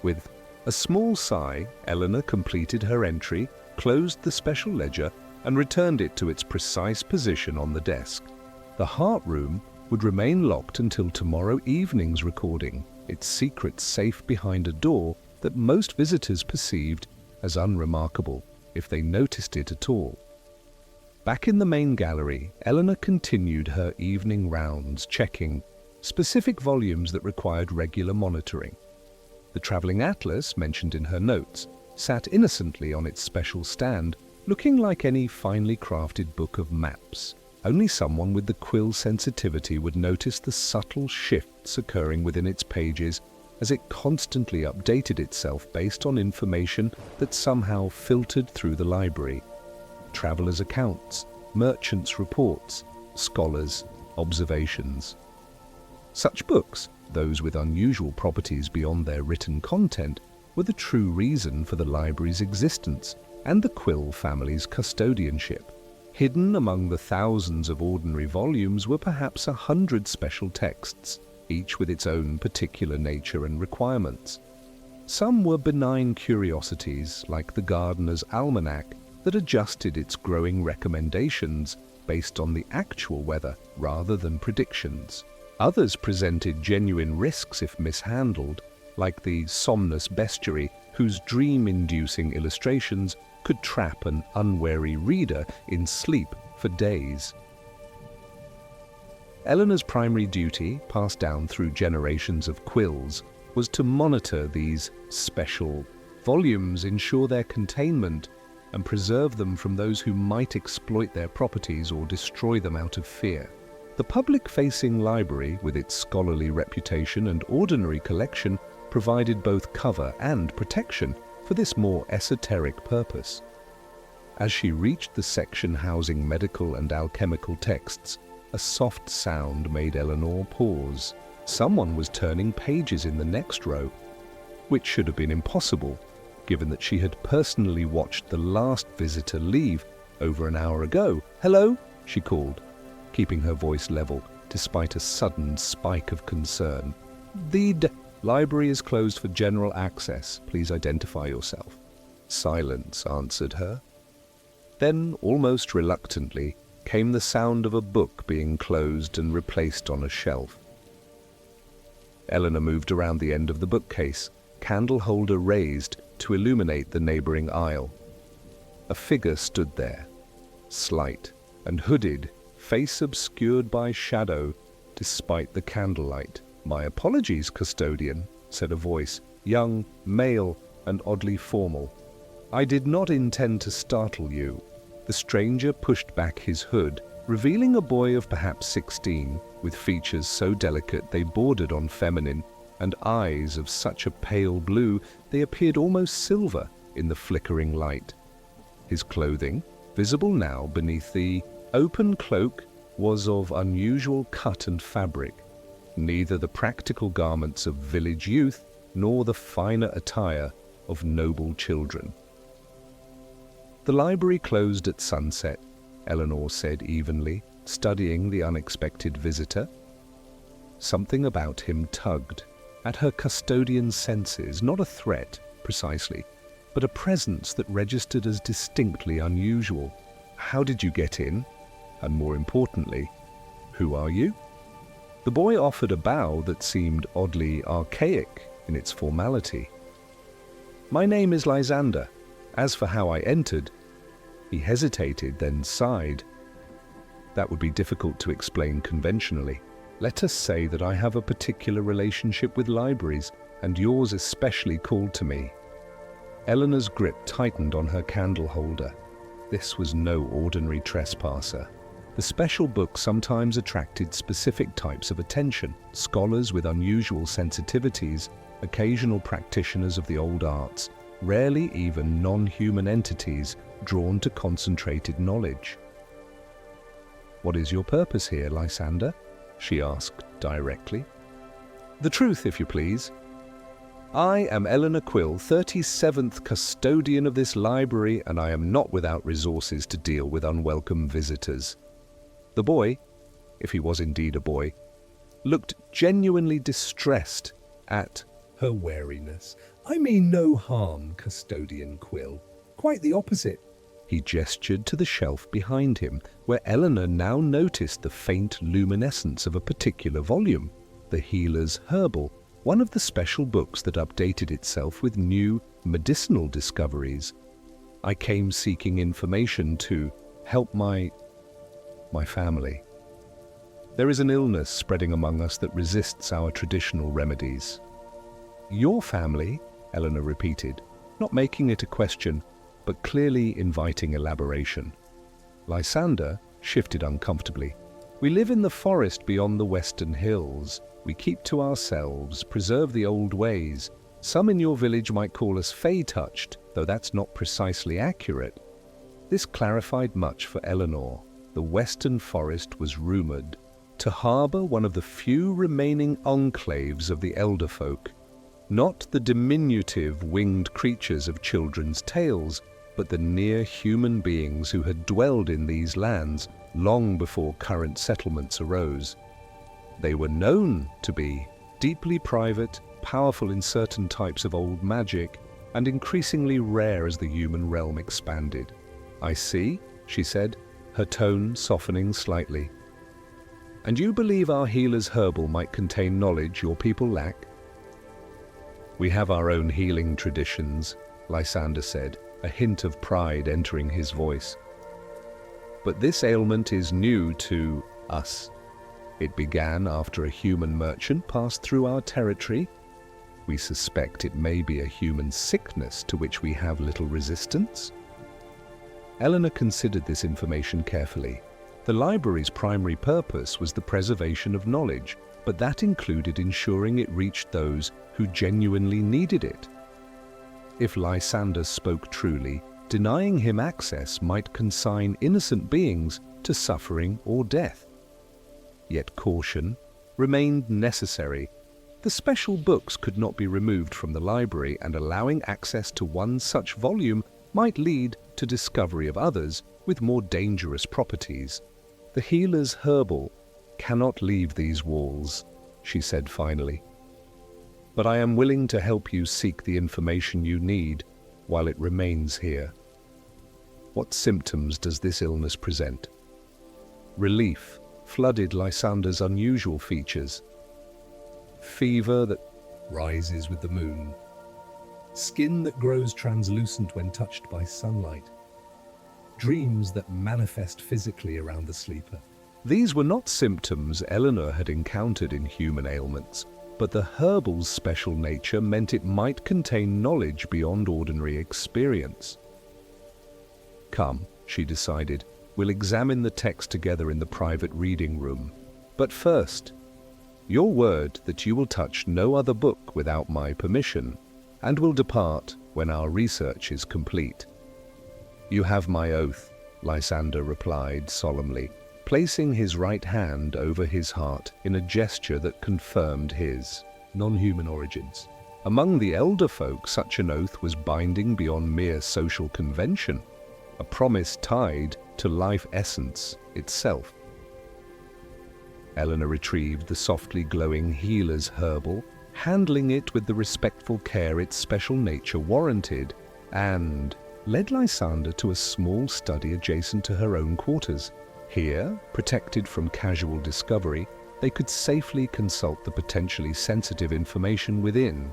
S1: With a small sigh, Eleanor completed her entry, closed the special ledger, and returned it to its precise position on the desk. The heart room would remain locked until tomorrow evening's recording, its secret safe behind a door that most visitors perceived as unremarkable, if they noticed it at all. Back in the main gallery, Eleanor continued her evening rounds, checking specific volumes that required regular monitoring. The traveling atlas, mentioned in her notes, sat innocently on its special stand, looking like any finely crafted book of maps. Only someone with the Quill sensitivity would notice the subtle shifts occurring within its pages as it constantly updated itself based on information that somehow filtered through the library. Travelers' accounts, merchants' reports, scholars' observations. Such books, those with unusual properties beyond their written content, were the true reason for the library's existence and the Quill family's custodianship. Hidden among the thousands of ordinary volumes were perhaps 100 special texts, each with its own particular nature and requirements. Some were benign curiosities, like the gardener's almanac, that adjusted its growing recommendations based on the actual weather rather than predictions. Others presented genuine risks if mishandled, like the somnus bestiary, whose dream-inducing illustrations could trap an unwary reader in sleep for days. Eleanor's primary duty, passed down through generations of Quills, was to monitor these special volumes, ensure their containment, and preserve them from those who might exploit their properties or destroy them out of fear. The public-facing library, with its scholarly reputation and ordinary collection, provided both cover and protection for this more esoteric purpose. As she reached the section housing medical and alchemical texts, a soft sound made Eleanor pause. Someone was turning pages in the next row, which should have been impossible, given that she had personally watched the last visitor leave over an hour ago. "Hello?" she called, keeping her voice level despite a sudden spike of concern. "The library is closed for general access. Please identify yourself." Silence answered her. Then, almost reluctantly, came the sound of a book being closed and replaced on a shelf. Eleanor moved around the end of the bookcase, candle holder raised to illuminate the neighboring aisle. A figure stood there, slight and hooded, face obscured by shadow despite the candlelight. "My apologies, custodian," said a voice, young, male, and oddly formal. "I did not intend to startle you." The stranger pushed back his hood, revealing a boy of perhaps 16, with features so delicate they bordered on feminine, and eyes of such a pale blue they appeared almost silver in the flickering light. His clothing, visible now beneath the open cloak, was of unusual cut and fabric, neither the practical garments of village youth nor the finer attire of noble children. "The library closed at sunset," Eleanor said evenly, studying the unexpected visitor. Something about him tugged at her custodian's senses, not a threat, precisely, but a presence that registered as distinctly unusual. "How did you get in? And more importantly, who are you?" The boy offered a bow that seemed oddly archaic in its formality. "My name is Lysander. As for how I entered..." He hesitated, then sighed. "That would be difficult to explain conventionally. Let us say that I have a particular relationship with libraries, and yours especially called to me." Eleanor's grip tightened on her candle holder. This was no ordinary trespasser. The special book sometimes attracted specific types of attention: scholars with unusual sensitivities, occasional practitioners of the old arts, rarely even non-human entities drawn to concentrated knowledge. "What is your purpose here, Lysander?" she asked directly. "The truth, if you please. I am Eleanor Quill, 37th custodian of this library, and I am not without resources to deal with unwelcome visitors." The boy, if he was indeed a boy, looked genuinely distressed at
S2: her wariness. "I mean no harm, Custodian Quill. Quite the opposite."
S1: He gestured to the shelf behind him, where Eleanor now noticed the faint luminescence of a particular volume, the Healer's Herbal, one of the special books that updated itself with new medicinal discoveries. "I came seeking information to help my family. There is an illness spreading among us that resists our traditional remedies." "Your family?" Eleanor repeated, not making it a question, but clearly inviting elaboration. Lysander shifted uncomfortably. "We live in the forest beyond the western hills. We keep to ourselves, preserve the old ways. Some in your village might call us fey-touched, though that's not precisely accurate. This clarified much for Eleanor. The western forest was rumoured to harbour one of the few remaining enclaves of the elder folk. Not the diminutive winged creatures of children's tales, but the near-human beings who had dwelled in these lands long before current settlements arose. They were known to be deeply private, powerful in certain types of old magic, and increasingly rare as the human realm expanded. "I see," she said, her tone softening slightly. "And you believe our healer's herbal might contain knowledge your people lack?" "We have our own healing traditions," Lysander said, a hint of pride entering his voice. "But this ailment is new to us. It began after a human merchant passed through our territory. We suspect it may be a human sickness to which we have little resistance." Eleanor considered this information carefully. The library's primary purpose was the preservation of knowledge, but that included ensuring it reached those who genuinely needed it. If Lysander spoke truly, denying him access might consign innocent beings to suffering or death. Yet caution remained necessary. The special books could not be removed from the library, and allowing access to one such volume might lead to discovery of others with more dangerous properties. "The healer's herbal cannot leave these walls," she said finally. "But I am willing to help you seek the information you need while it remains here." "What symptoms does this illness present?" Relief flooded Lysander's unusual features. "Fever that
S2: rises with the moon. Skin that grows translucent when touched by sunlight. Dreams that manifest physically around the sleeper."
S1: These were not symptoms Eleanor had encountered in human ailments, but the herbal's special nature meant it might contain knowledge beyond ordinary experience. "Come," she decided, "we'll examine the text together in the private reading room. But first, your word that you will touch no other book without my permission, and will depart when our research is complete." "You have my oath," Lysander replied solemnly, placing his right hand over his heart in a gesture that confirmed his non-human origins. Among the elder folk, such an oath was binding beyond mere social convention, a promise tied to life essence itself. Eleanor retrieved the softly glowing healer's herbal, handling it with the respectful care its special nature warranted, and led Lysander to a small study adjacent to her own quarters. Here, protected from casual discovery, they could safely consult the potentially sensitive information within.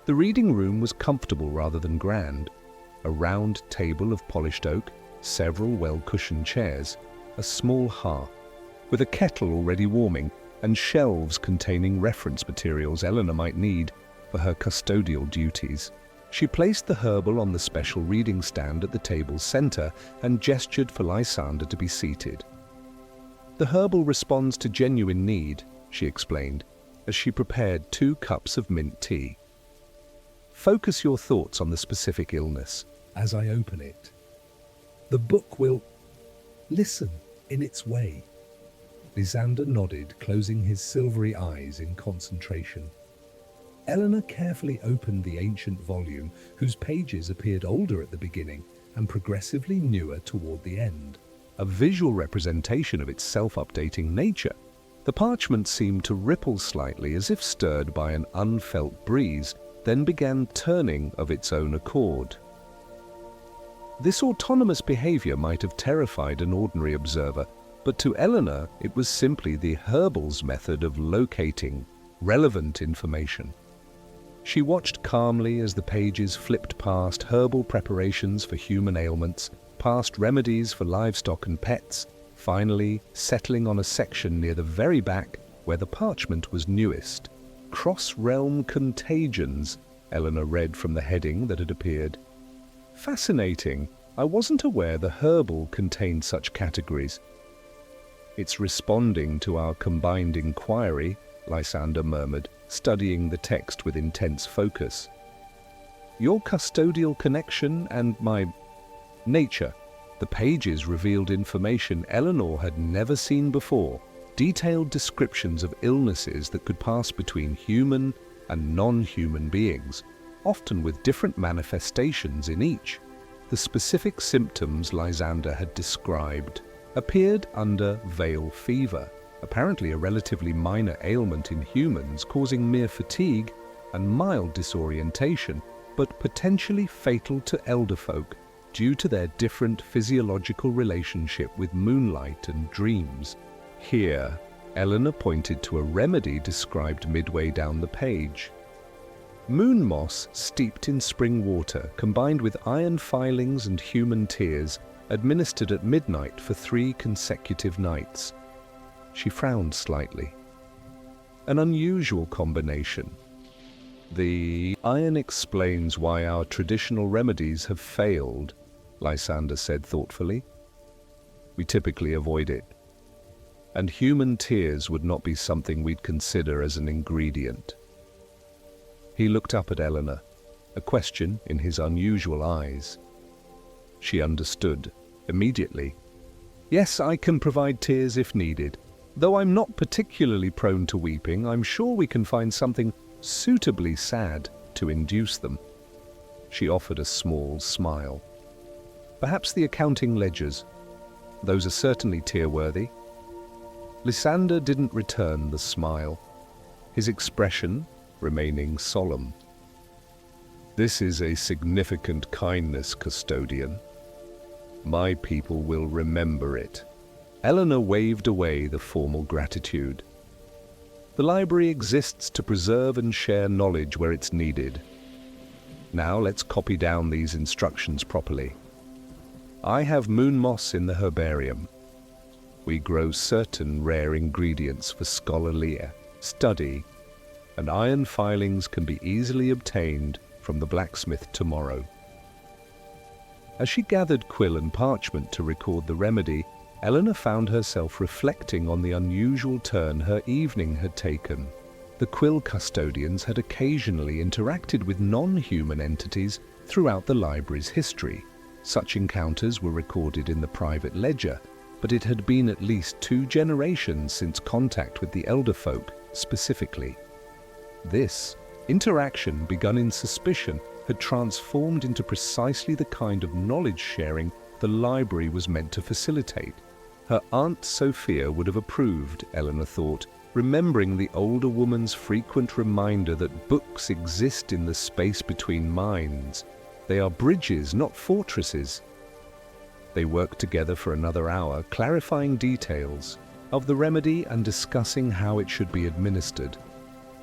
S1: The reading room was comfortable rather than grand. A round table of polished oak, several well-cushioned chairs, a small hearth, with a kettle already warming, and shelves containing reference materials Eleanor might need for her custodial duties. She placed the herbal on the special reading stand at the table's center and gestured for Lysander to be seated. "The herbal responds to genuine need," she explained, as she prepared 2 cups of mint tea. "Focus your thoughts on the specific illness."
S2: As I open it, the book will listen in its way. Lysander nodded, closing his silvery eyes in concentration. Eleanor carefully opened the ancient volume, whose pages appeared older at the beginning and progressively newer toward the end.
S1: A visual representation of its self-updating nature. The parchment seemed to ripple slightly as if stirred by an unfelt breeze, then began turning of its own accord. This autonomous behavior might have terrified an ordinary observer, but to Eleanor it was simply the herbal's method of locating relevant information. She watched calmly as the pages flipped past herbal preparations for human ailments, past remedies for livestock and pets, finally settling on a section near the very back where the parchment was newest. "Cross-realm contagions," Eleanor read from the heading that had appeared. "Fascinating. I wasn't aware the herbal contained such categories." "It's responding to our combined inquiry," Lysander murmured, studying the text with intense focus. Your custodial connection and my nature. The pages revealed information Eleanor had never seen before, detailed descriptions of illnesses that could pass between human and non-human beings, often with different manifestations in each. The specific symptoms Lysander had described appeared under veil fever, apparently a relatively minor ailment in humans causing mere fatigue and mild disorientation, but potentially fatal to elderfolk due to their different physiological relationship with moonlight and dreams. Here, Eleanor pointed to a remedy described midway down the page. Moon moss steeped in spring water combined with iron filings and human tears, administered at midnight for 3 consecutive nights. She frowned slightly. An unusual combination. The iron explains why our traditional remedies have failed, Lysander said thoughtfully. We typically avoid it. And human tears would not be something we'd consider as an ingredient. He looked up at Eleanor, a question in his unusual eyes. She understood immediately. Yes, I can provide tears if needed. Though I'm not particularly prone to weeping, I'm sure we can find something suitably sad to induce them. She offered a small smile. Perhaps the accounting ledgers. Those are certainly tear-worthy. Lysander didn't return the smile, his expression remaining solemn. This is a significant kindness, custodian. My people will remember it. Eleanor waved away the formal gratitude. The library exists to preserve and share knowledge where it's needed. Now let's copy down these instructions properly. I have moon moss in the herbarium. We grow certain rare ingredients for scholarly study, and iron filings can be easily obtained from the blacksmith tomorrow. As she gathered quill and parchment to record the remedy, Eleanor found herself reflecting on the unusual turn her evening had taken. The quill custodians had occasionally interacted with non-human entities throughout the library's history. Such encounters were recorded in the private ledger, but it had been at least 2 generations since contact with the elder folk specifically. This interaction, begun in suspicion, had transformed into precisely the kind of knowledge sharing the library was meant to facilitate. Her Aunt Sophia would have approved, Eleanor thought, remembering the older woman's frequent reminder that books exist in the space between minds. They are bridges, not fortresses. They worked together for another hour, clarifying details of the remedy and discussing how it should be administered.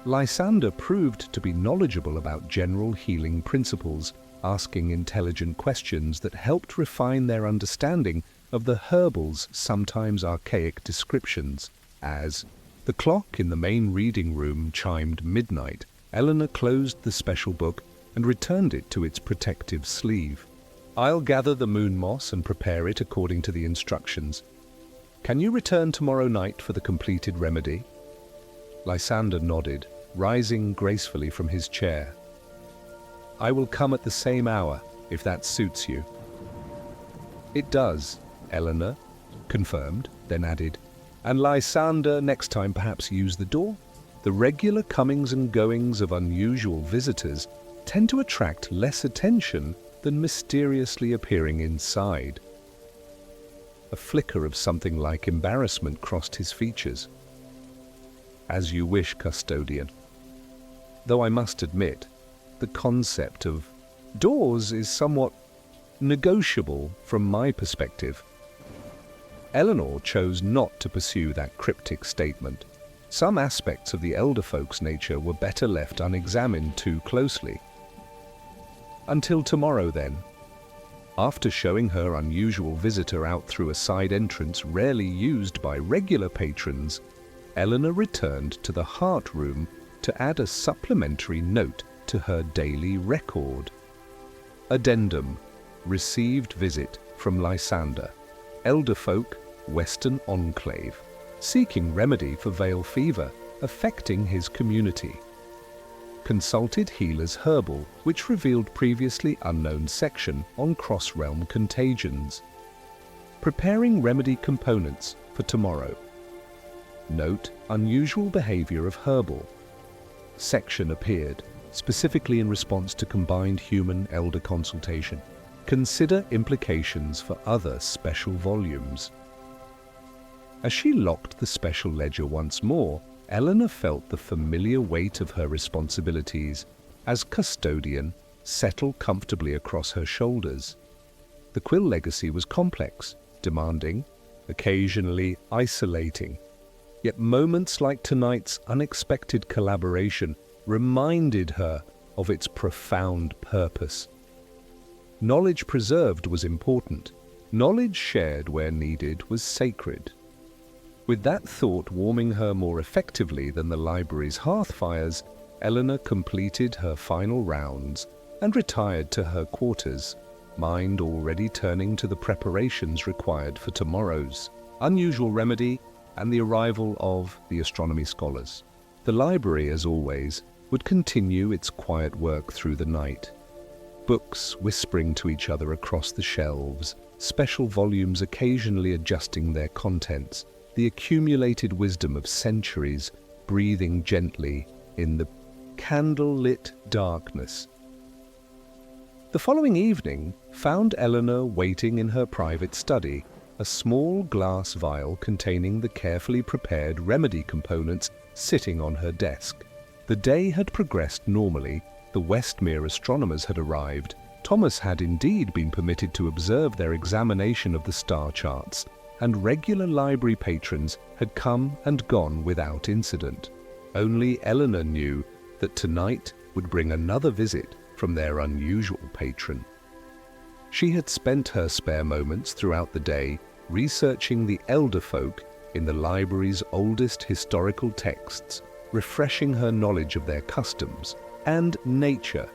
S1: Lysander proved to be knowledgeable about general healing principles, asking intelligent questions that helped refine their understanding of the herbal's sometimes archaic descriptions. As the clock in the main reading room chimed midnight, Eleanor closed the special book and returned it to its protective sleeve. I'll gather the moon moss and prepare it according to the instructions. Can you return tomorrow night for the completed remedy? Lysander nodded, rising gracefully from his chair. I will come at the same hour, if that suits you. It does, Eleanor confirmed, then added, and Lysander, next time perhaps use the door? The regular comings and goings of unusual visitors tend to attract less attention than mysteriously appearing inside. A flicker of something like embarrassment crossed his features. As you wish, custodian. Though I must admit, the concept of doors is somewhat negotiable from my perspective. Eleanor chose not to pursue that cryptic statement. Some aspects of the elder folk's nature were better left unexamined too closely. Until tomorrow, then. After showing her unusual visitor out through a side entrance rarely used by regular patrons, Eleanor returned to the heart room to add a supplementary note to her daily record. Addendum: received visit from Lysander, elderfolk, Western Enclave, seeking remedy for veil fever. affecting his community. Consulted Healer's Herbal, which revealed previously unknown section on cross-realm contagions. Preparing remedy components for tomorrow. Note unusual behavior of Herbal. Section appeared, specifically in response to combined human-elder consultation. Consider implications for other special volumes. As she locked the special ledger once more, Eleanor felt the familiar weight of her responsibilities as custodian settle comfortably across her shoulders. The Quill legacy was complex, demanding, occasionally isolating. Yet moments like tonight's unexpected collaboration reminded her of its profound purpose. Knowledge preserved was important. Knowledge shared where needed was sacred. With that thought warming her more effectively than the library's hearth fires, Eleanor completed her final rounds and retired to her quarters, mind already turning to the preparations required for tomorrow's unusual remedy and the arrival of the astronomy scholars. The library, as always, would continue its quiet work through the night. Books whispering to each other across the shelves, special volumes occasionally adjusting their contents, the accumulated wisdom of centuries breathing gently in the candle-lit darkness. The following evening found Eleanor waiting in her private study, a small glass vial containing the carefully prepared remedy components sitting on her desk. The day had progressed normally, the Westmere astronomers had arrived, Thomas had indeed been permitted to observe their examination of the star charts, and regular library patrons had come and gone without incident. Only Eleanor knew that tonight would bring another visit from their unusual patron. She had spent her spare moments throughout the day researching the elder folk in the library's oldest historical texts, refreshing her knowledge of their customs and nature.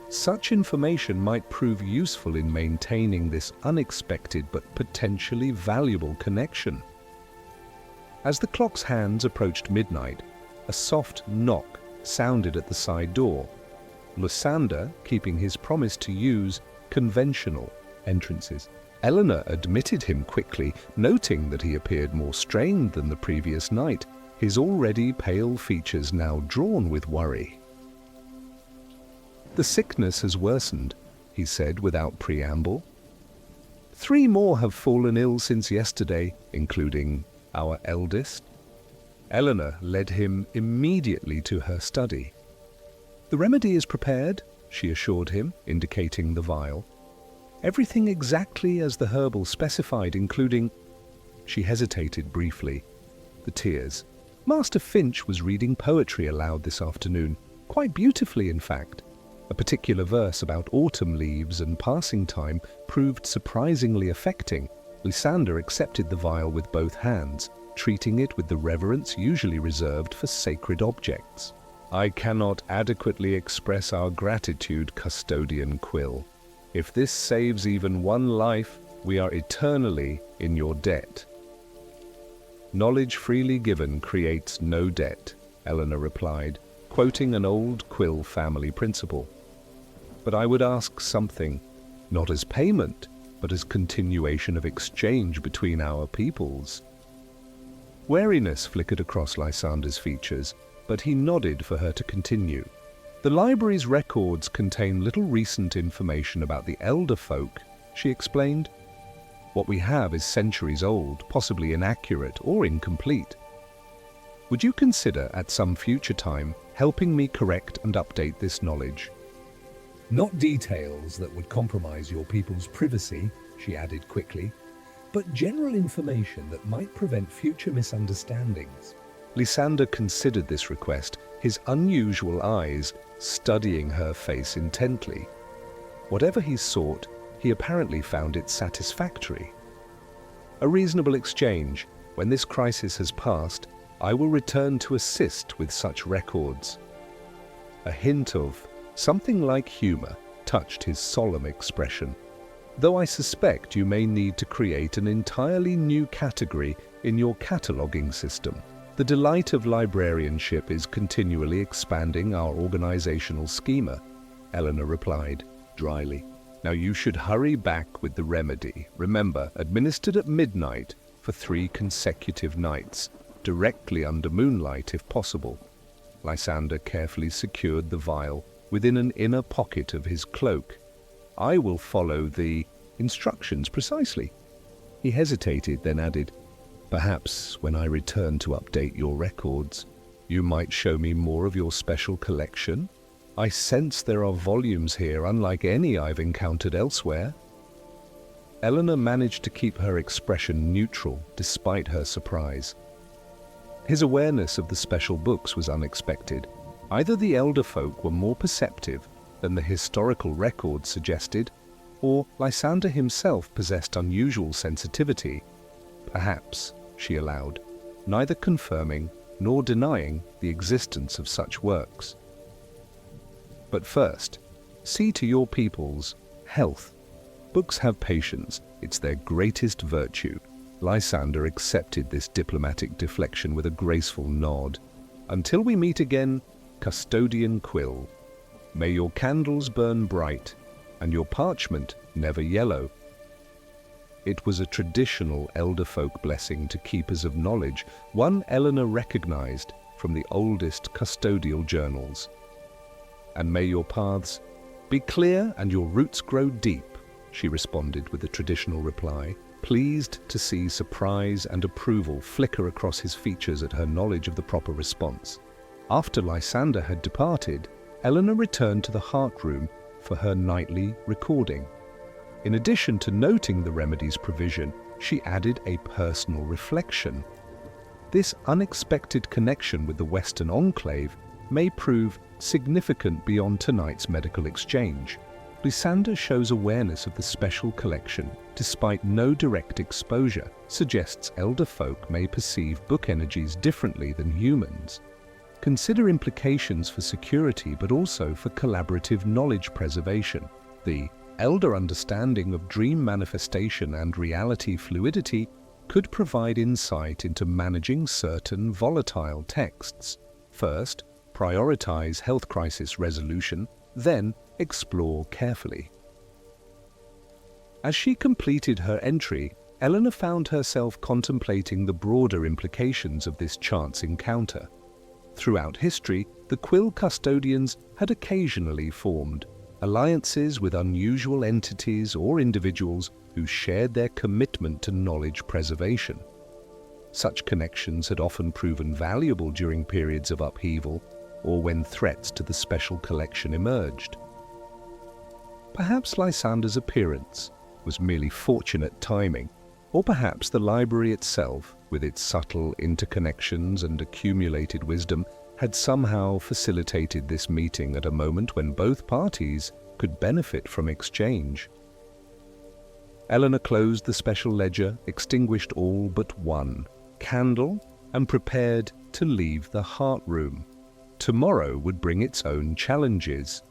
S1: Such information might prove useful in maintaining this unexpected but potentially valuable connection. As the clock's hands approached midnight, a soft knock sounded at the side door. Lysander, keeping his promise to use conventional entrances. Eleanor admitted him quickly, noting that he appeared more strained than the previous night, his already pale features now drawn with worry. "The sickness has worsened," he said without preamble. "3 more have fallen ill since yesterday, including our eldest." Eleanor led him immediately to her study. "The remedy is prepared," she assured him, indicating the vial. "Everything exactly as the herbal specified, including—" She hesitated briefly. The tears. "Master Finch was reading poetry aloud this afternoon, quite beautifully in fact. A particular verse about autumn leaves and passing time proved surprisingly affecting." Lysander accepted the vial with both hands, treating it with the reverence usually reserved for sacred objects. "I cannot adequately express our gratitude, Custodian Quill. If this saves even one life, we are eternally in your debt." "Knowledge freely given creates no debt," Eleanor replied, quoting an old Quill family principle. "But I would ask something, not as payment, but as continuation of exchange between our peoples." Wariness flickered across Lysander's features, but he nodded for her to continue. "The library's records contain little recent information about the elder folk," she explained. "What we have is centuries old, possibly inaccurate or incomplete. Would you consider at some future time helping me correct and update this knowledge?"
S2: "Not details that would compromise your people's privacy," she added quickly, "but general information that might prevent future misunderstandings."
S1: Lysander considered this request, his unusual eyes studying her face intently. Whatever he sought, he apparently found it satisfactory. "A reasonable exchange. When this crisis has passed, I will return to assist with such records." A hint of something like humor touched his solemn expression. "Though I suspect you may need to create an entirely new category in your cataloging system." The delight of librarianship is continually expanding our organizational schema, Eleanor replied, dryly. Now you should hurry back with the remedy. Remember, administered at midnight for 3 consecutive nights, directly under moonlight if possible. Lysander carefully secured the vial within an inner pocket of his cloak. I will follow the instructions precisely. He hesitated, then added, perhaps when I return to update your records, you might show me more of your special collection? I sense there are volumes here unlike any I've encountered elsewhere. Eleanor managed to keep her expression neutral despite her surprise. His awareness of the special books was unexpected. Either the elder folk were more perceptive than the historical records suggested, or Lysander himself possessed unusual sensitivity. Perhaps, she allowed, neither confirming nor denying the existence of such works. But first, see to your people's health. Books have patience, it's their greatest virtue. Lysander accepted this diplomatic deflection with a graceful nod. Until we meet again, Custodian Quill. May your candles burn bright, and your parchment never yellow. It was a traditional elder folk blessing to keepers of knowledge, one Eleanor recognized from the oldest custodial journals. And may your paths be clear and your roots grow deep, she responded with the traditional reply, pleased to see surprise and approval flicker across his features at her knowledge of the proper response. After Lysander had departed, Eleanor returned to the heart room for her nightly recording. In addition to noting the remedy's provision, she added a personal reflection. This unexpected connection with the Western Enclave may prove significant beyond tonight's medical exchange. Lysander shows awareness of the special collection despite no direct exposure, suggests elder folk may perceive book energies differently than humans. Consider implications for security but also for collaborative knowledge preservation. The elder understanding of dream manifestation and reality fluidity could provide insight into managing certain volatile texts. First, prioritize health crisis resolution, then explore carefully. As she completed her entry, Eleanor found herself contemplating the broader implications of this chance encounter. Throughout history, the Quill custodians had occasionally formed alliances with unusual entities or individuals who shared their commitment to knowledge preservation. Such connections had often proven valuable during periods of upheaval or when threats to the special collection emerged. Perhaps Lysander's appearance was merely fortunate timing, or perhaps the library itself, with its subtle interconnections and accumulated wisdom, had somehow facilitated this meeting at a moment when both parties could benefit from exchange. Eleanor closed the special ledger, extinguished all but one candle, and prepared to leave the heart room. Tomorrow would bring its own challenges.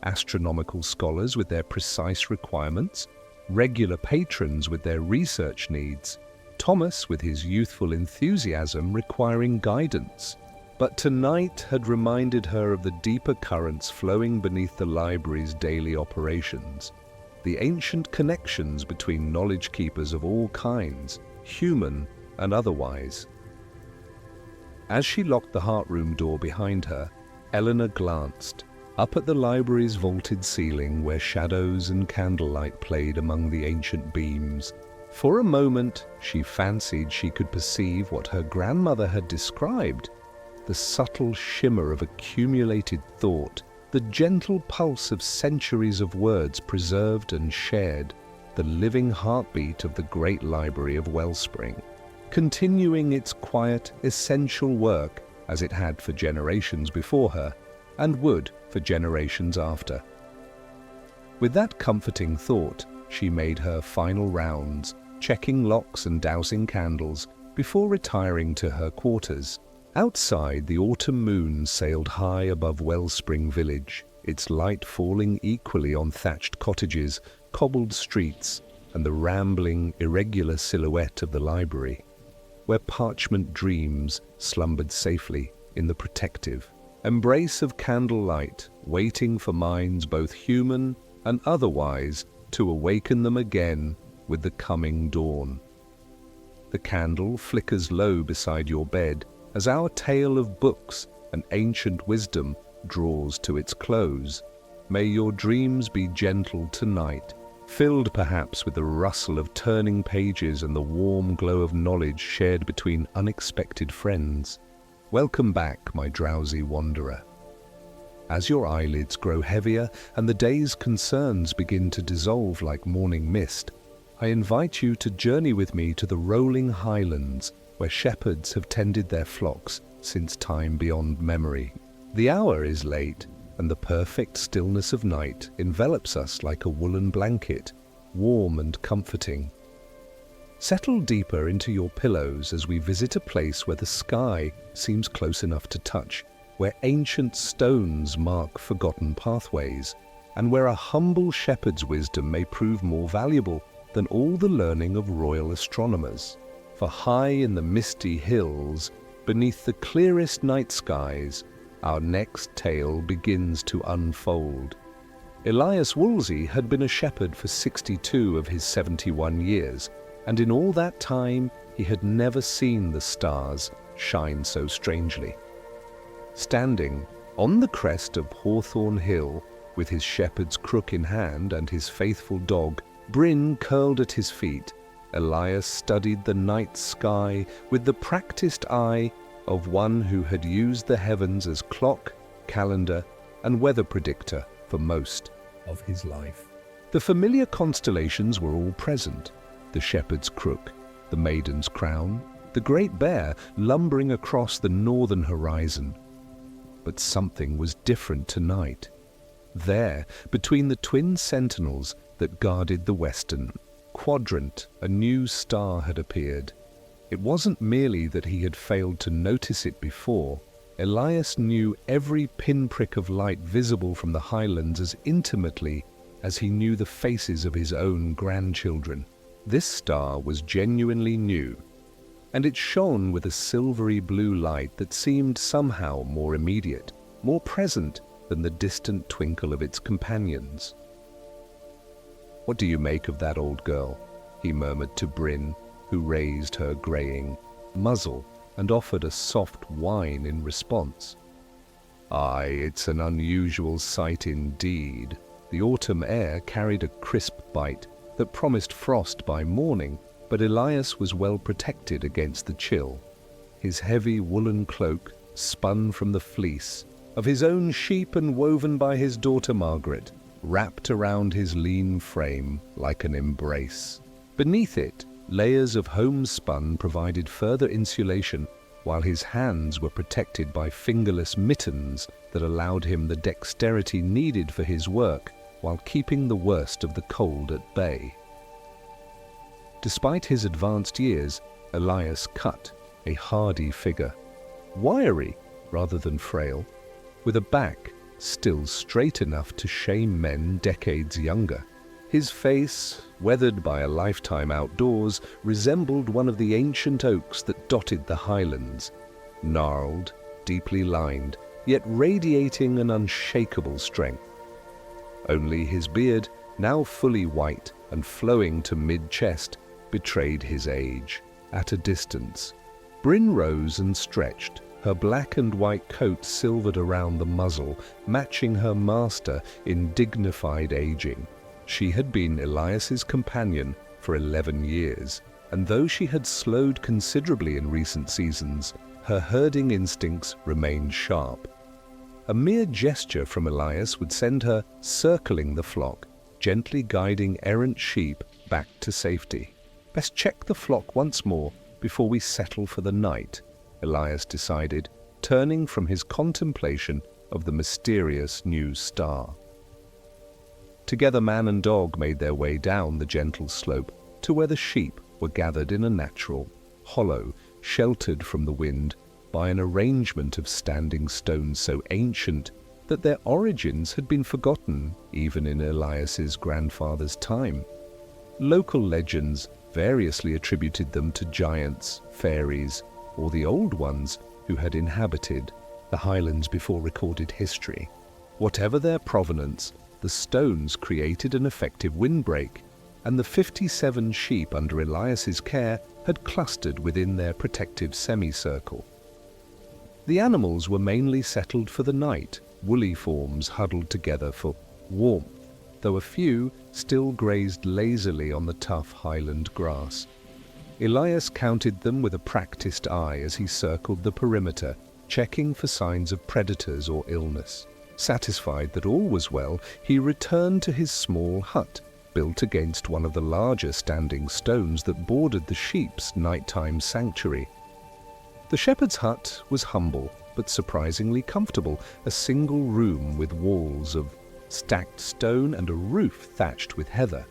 S1: Astronomical scholars with their precise requirements, regular patrons with their research needs, Thomas with his youthful enthusiasm requiring guidance. But tonight had reminded her of the deeper currents flowing beneath the library's daily operations, the ancient connections between knowledge keepers of all kinds, human and otherwise. As she locked the heart room door behind her, Eleanor glanced up at the library's vaulted ceiling where shadows and candlelight played among the ancient beams. For a moment, she fancied she could perceive what her grandmother had described, the subtle shimmer of accumulated thought, the gentle pulse of centuries of words preserved and shared, the living heartbeat of the great library of Wellspring, continuing its quiet, essential work as it had for generations before her, and would for generations after. With that comforting thought, she made her final rounds, checking locks and dousing candles before retiring to her quarters. Outside, the autumn moon sailed high above Wellspring Village, its light falling equally on thatched cottages, cobbled streets, and the rambling, irregular silhouette of the library. where parchment dreams slumbered safely in the protective embrace of candlelight, waiting for minds both human and otherwise to awaken them again with the coming dawn. The candle flickers low beside your bed as our tale of books and ancient wisdom draws to its close. May your dreams be gentle tonight, filled perhaps with the rustle of turning pages and the warm glow of knowledge shared between unexpected friends. Welcome back, my drowsy wanderer. As your eyelids grow heavier and the day's concerns begin to dissolve like morning mist, I invite you to journey with me to the rolling highlands where shepherds have tended their flocks since time beyond memory. The hour is late, and the perfect stillness of night envelops us like a woolen blanket, warm and comforting. Settle deeper into your pillows as we visit a place where the sky seems close enough to touch, where ancient stones mark forgotten pathways, and where a humble shepherd's wisdom may prove more valuable than all the learning of royal astronomers. For high in the misty hills, beneath the clearest night skies, our next tale begins to unfold. Elias Woolsey had been a shepherd for 62 of his 71 years, and in all that time he had never seen the stars shine so strangely. Standing on the crest of Hawthorn Hill, with his shepherd's crook in hand and his faithful dog, Bryn, curled at his feet, Elias studied the night sky with the practiced eye of one who had used the heavens as clock, calendar, and weather predictor for most
S2: of his life.
S1: The familiar constellations were all present: the shepherd's crook, the maiden's crown, the great bear lumbering across the northern horizon. But something was different tonight. There, between the twin sentinels that guarded the western quadrant, a new star had appeared. It wasn't merely that he had failed to notice it before. Elias knew every pinprick of light visible from the highlands as intimately as he knew the faces of his own grandchildren. This star was genuinely new, and it shone with a silvery blue light that seemed somehow more immediate, more present than the distant twinkle of its companions. "What do you make of that, old girl?" he murmured to Bryn, who raised her greying muzzle and offered a soft whine in response. "Aye, it's an unusual sight indeed." The autumn air carried a crisp bite that promised frost by morning, but Elias was well protected against the chill. His heavy woolen cloak, spun from the fleece of his own sheep and woven by his daughter Margaret, wrapped around his lean frame like an embrace. Beneath it, layers of homespun provided further insulation, while his hands were protected by fingerless mittens that allowed him the dexterity needed for his work while keeping the worst of the cold at bay. Despite his advanced years, Elias cut a hardy figure, wiry rather than frail, with a back still straight enough to shame men decades younger. His face, weathered by a lifetime outdoors, resembled one of the ancient oaks that dotted the highlands, gnarled, deeply lined, yet radiating an unshakable strength. Only his beard, now fully white and flowing to mid-chest, betrayed his age. At a distance, Bryn rose and stretched, her black and white coat silvered around the muzzle, matching her master in dignified aging. She had been Elias's companion for 11 years, and though she had slowed considerably in recent seasons, her herding instincts remained sharp. A mere gesture from Elias would send her circling the flock, gently guiding errant sheep back to safety. "Best check the flock once more before we settle for the night," Elias decided, turning from his contemplation of the mysterious new star. Together man and dog made their way down the gentle slope to where the sheep were gathered in a natural hollow, sheltered from the wind by an arrangement of standing stones so ancient that their origins had been forgotten even in Elias's grandfather's time. Local legends variously attributed them to giants, fairies, or the old ones who had inhabited the highlands before recorded history. Whatever their provenance, the stones created an effective windbreak, and the 57 sheep under Elias's care had clustered within their protective semicircle. The animals were mainly settled for the night, woolly forms huddled together for warmth, though a few still grazed lazily on the tough highland grass. Elias counted them with a practiced eye as he circled the perimeter, checking for signs of predators or illness. Satisfied that all was well, he returned to his small hut, built against one of the larger standing stones that bordered the sheep's nighttime sanctuary. The shepherd's hut was humble, but surprisingly comfortable, a single room with walls of stacked stone and a roof thatched with heather.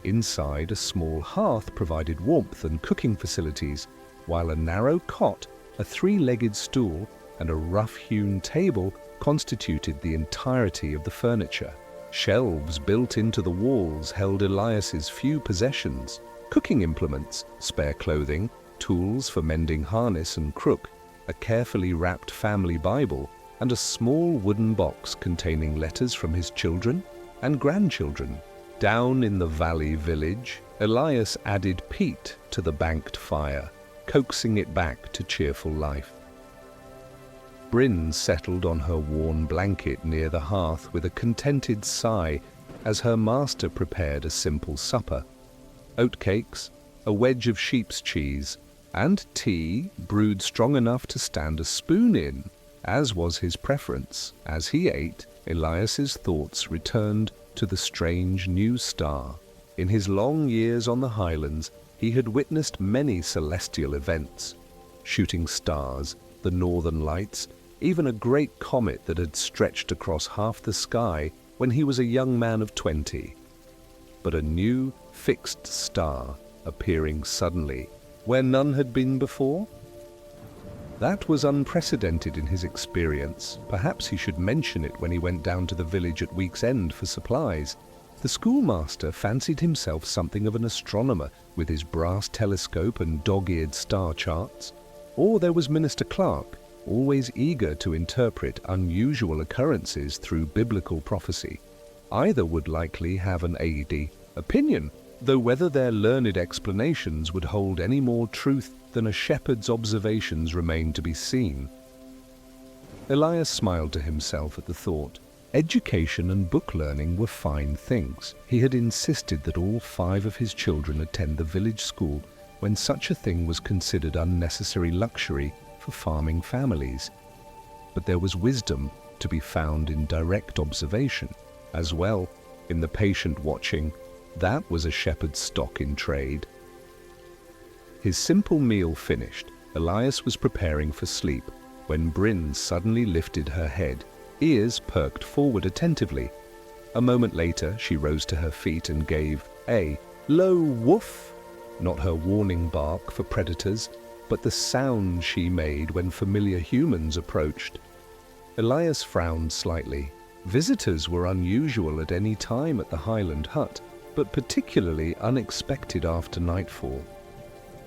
S1: Inside, a small hearth provided warmth and cooking facilities, while a narrow cot, a three-legged stool, and a rough-hewn table constituted the entirety of the furniture. Shelves built into the walls held Elias's few possessions: cooking implements, spare clothing, tools for mending harness and crook, a carefully wrapped family Bible, and a small wooden box containing letters from his children and grandchildren. Down in the valley village, Elias added peat to the banked fire, coaxing it back to cheerful life. Bryn settled on her worn blanket near the hearth with a contented sigh as her master prepared a simple supper: oatcakes, a wedge of sheep's cheese, and tea brewed strong enough to stand a spoon in, as was his preference. As he ate, Elias's thoughts returned to the strange new star. In his long years on the highlands, he had witnessed many celestial events: shooting stars, the northern lights, even a great comet that had stretched across half the sky when he was a young man of 20. But a new, fixed star appearing suddenly, where none had been before? That was unprecedented in his experience. Perhaps he should mention it when he went down to the village at week's end for supplies. The schoolmaster fancied himself something of an astronomer with his brass telescope and dog-eared star charts. Or there was Minister Clark, always eager to interpret unusual occurrences through biblical prophecy. Either would likely have an opinion, though whether their learned explanations would hold any more truth than a shepherd's observations remained to be seen. Elias smiled to himself at the thought. Education and book learning were fine things. He had insisted that all 5 of his children attend the village school when such a thing was considered unnecessary luxury for farming families. But there was wisdom to be found in direct observation, as well in the patient watching. That was a shepherd's stock in trade. His simple meal finished, Elias was preparing for sleep when Bryn suddenly lifted her head, ears perked forward attentively. A moment later, she rose to her feet and gave a low woof, not her warning bark for predators, but the sound she made when familiar humans approached. Elias frowned slightly. Visitors were unusual at any time at the Highland hut, but particularly unexpected after nightfall.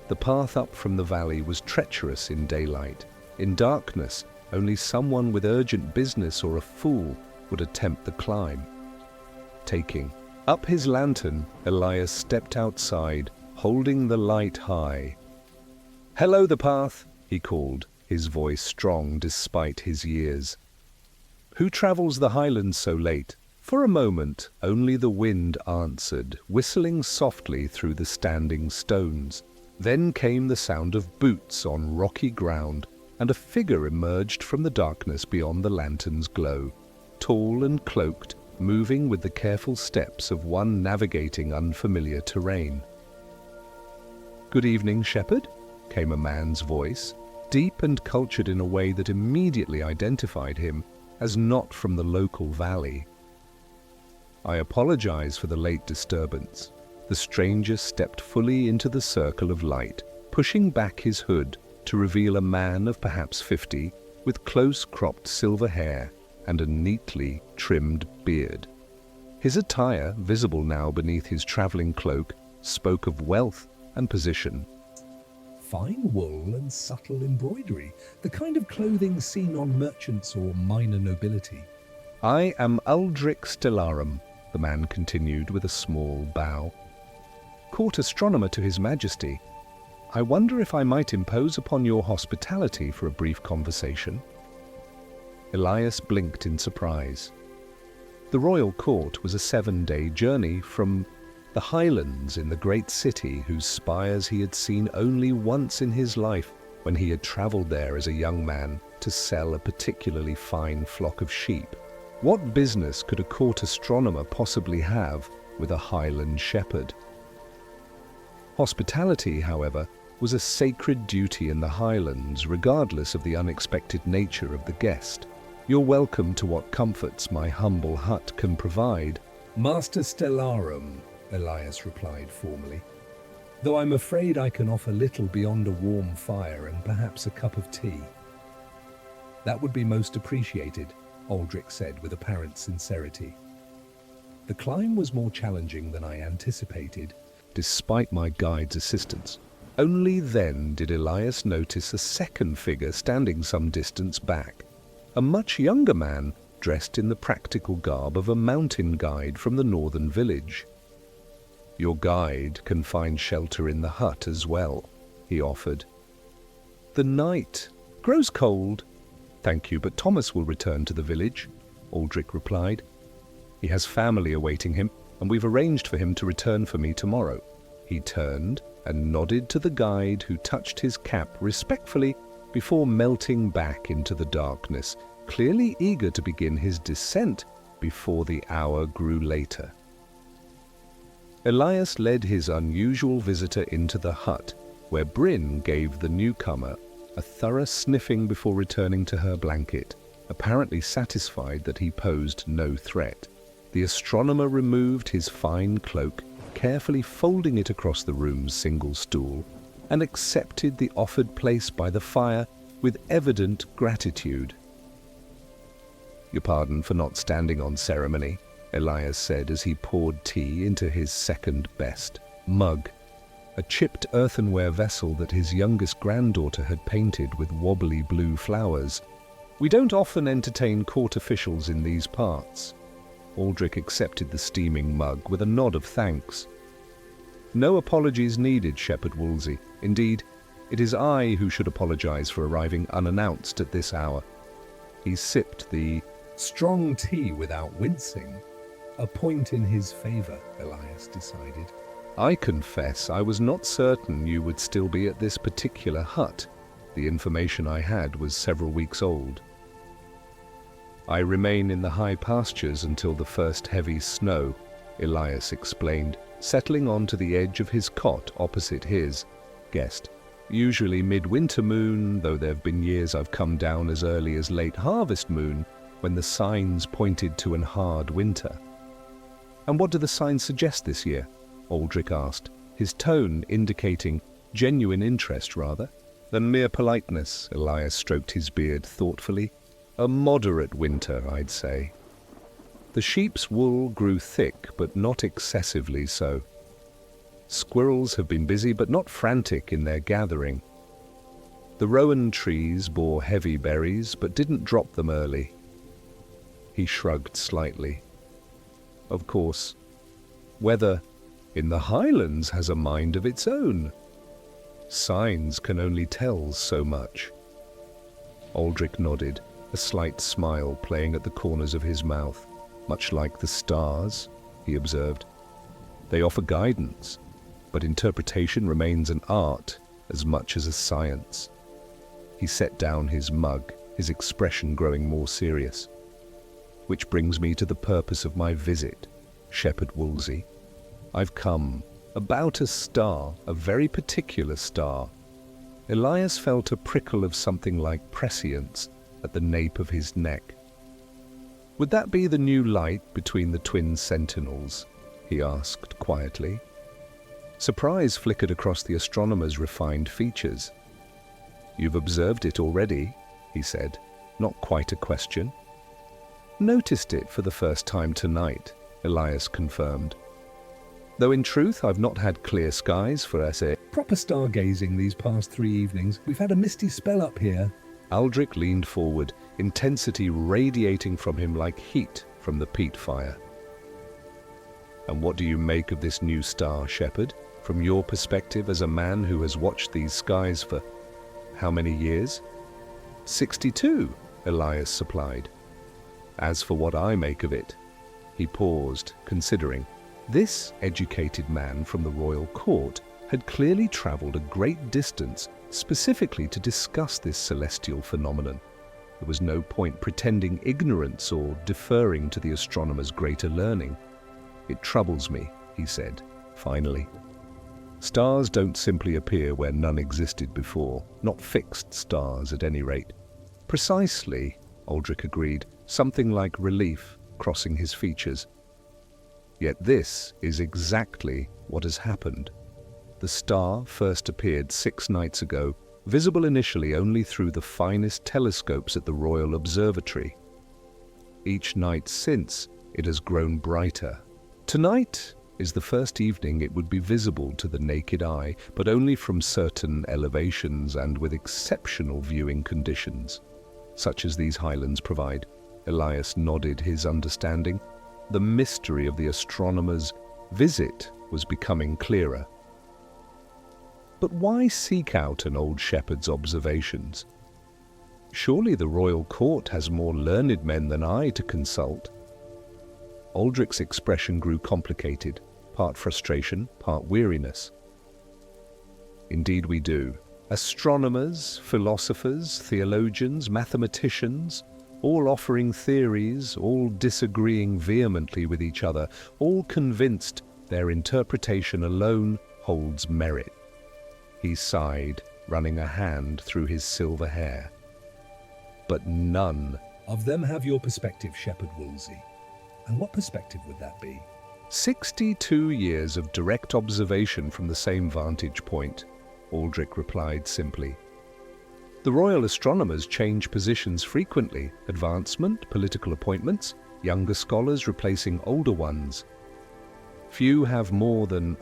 S1: The path up from the valley was treacherous in daylight. In darkness, only someone with urgent business or a fool would attempt the climb. Taking up his lantern, Elias stepped outside, holding the light high. "Hello, the path," he called, his voice strong despite his years. "Who travels the highlands so late?" For a moment, only the wind answered, whistling softly through the standing stones. Then came the sound of boots on rocky ground, and a figure emerged from the darkness beyond the lantern's glow, tall and cloaked, moving with the careful steps of one navigating unfamiliar terrain. "Good evening, shepherd," came a man's voice, deep and cultured in a way that immediately identified him as not from the local valley. "I apologize for the late disturbance." The stranger stepped fully into the circle of light, pushing back his hood to reveal a man of perhaps 50, with close-cropped silver hair and a neatly trimmed beard. His attire, visible now beneath his traveling cloak, spoke of wealth and position.
S2: Fine wool and subtle embroidery, the kind of clothing seen on merchants or minor nobility.
S1: I am Uldric Stellarum, the man continued with a small bow. Court astronomer to His Majesty. I wonder if I might impose upon your hospitality for a brief conversation. Elias blinked in surprise. The royal court was a 7-day journey from the Highlands in the great city whose spires he had seen only once in his life when he had travelled there as a young man to sell a particularly fine flock of sheep. What business could a court astronomer possibly have with a Highland shepherd? Hospitality, however, was a sacred duty in the Highlands, regardless of the unexpected nature of the guest. You're welcome to what comforts my humble hut can provide.
S2: Master Stellarum, Elias replied formally, though I'm afraid I can offer little beyond a warm fire and perhaps a cup of tea. That would be most appreciated, Uldric said with apparent sincerity. The climb was more challenging than I anticipated,
S1: despite my guide's assistance. Only then did Elias notice a second figure standing some distance back, a much younger man dressed in the practical garb of a mountain guide from the northern village. Your guide can find shelter in the hut as well, he offered. The night grows cold. Thank you, but Thomas will return to the village, Uldric replied. He has family awaiting him, and we've arranged for him to return for me tomorrow. He turned and nodded to the guide, who touched his cap respectfully before melting back into the darkness, clearly eager to begin his descent before the hour grew later. Elias led his unusual visitor into the hut, where Bryn gave the newcomer a thorough sniffing before returning to her blanket, apparently satisfied that he posed no threat. The astronomer removed his fine cloak, carefully folding it across the room's single stool, and accepted the offered place by the fire with evident gratitude. Your pardon for not standing on ceremony, Elias said as he poured tea into his second-best mug, a chipped earthenware vessel that his youngest granddaughter had painted with wobbly blue flowers. We don't often entertain court officials in these parts. Uldric accepted the steaming mug with a nod of thanks. No apologies needed, Shepherd Woolsey. Indeed, it is I who should apologize for arriving unannounced at this hour. He sipped the
S2: strong tea without wincing. A point in his favor, Elias decided.
S1: I confess I was not certain you would still be at this particular hut. The information I had was several weeks old. I remain in the high pastures until the first heavy snow, Elias explained, settling onto the edge of his cot opposite his guest. Usually midwinter moon, though there have been years I've come down as early as late harvest moon, when the signs pointed to an hard winter. And what do the signs suggest this year? Uldric asked, his tone indicating genuine interest rather than mere politeness. Elias stroked his beard thoughtfully. A moderate winter, I'd say. The sheep's wool grew thick, but not excessively so. Squirrels have been busy, but not frantic in their gathering. The rowan trees bore heavy berries, but didn't drop them early. He shrugged slightly. Of course, weather in the Highlands has a mind of its own. Signs can only tell so much. Uldric nodded, a slight smile playing at the corners of his mouth. Much like the stars, he observed. They offer guidance, but interpretation remains an art as much as a science. He set down his mug, his expression growing more serious. Which brings me to the purpose of my visit, Shepherd Woolsey. I've come about a star, a very particular star. Elias felt a prickle of something like prescience at the nape of his neck. Would that be the new light between the twin sentinels? He asked quietly. Surprise flickered across the astronomer's refined features. You've observed it already, he said, not quite a question. Noticed it for the first time tonight, Elias confirmed. Though in truth I've not had clear skies for SA.
S2: Proper stargazing these past 3 evenings. We've had a misty spell up here.
S1: Aldrich leaned forward, intensity radiating from him like heat from the peat fire. And what do you make of this new star, Shepherd? From your perspective as a man who has watched these skies for how many years? 62, Elias supplied. As for what I make of it, he paused, considering. This educated man from the royal court had clearly travelled a great distance specifically to discuss this celestial phenomenon. There was no point pretending ignorance or deferring to the astronomer's greater learning. It troubles me, he said, finally. Stars don't simply appear where none existed before, not fixed stars at any rate. Precisely, Aldrich agreed, something like relief crossing his features. Yet this is exactly what has happened. The star first appeared 6 nights ago, visible initially only through the finest telescopes at the Royal Observatory. Each night since, it has grown brighter. Tonight is the first evening it would be visible to the naked eye, but only from certain elevations and with exceptional viewing conditions, such as these highlands provide. Elias nodded his understanding. The mystery of the astronomer's visit was becoming clearer. But why seek out an old shepherd's observations? Surely the royal court has more learned men than I to consult. Aldrich's expression grew complicated, part frustration, part weariness. Indeed we do. Astronomers, philosophers, theologians, mathematicians, all offering theories, all disagreeing vehemently with each other, all convinced their interpretation alone holds merit. He sighed, running a hand through his silver hair. But none
S2: of them have your perspective, Shepherd Woolsey. And what perspective would that be?
S1: 62 years of direct observation from the same vantage point, Aldrich replied simply. The royal astronomers change positions frequently, advancement, political appointments, younger scholars replacing older ones. Few have more than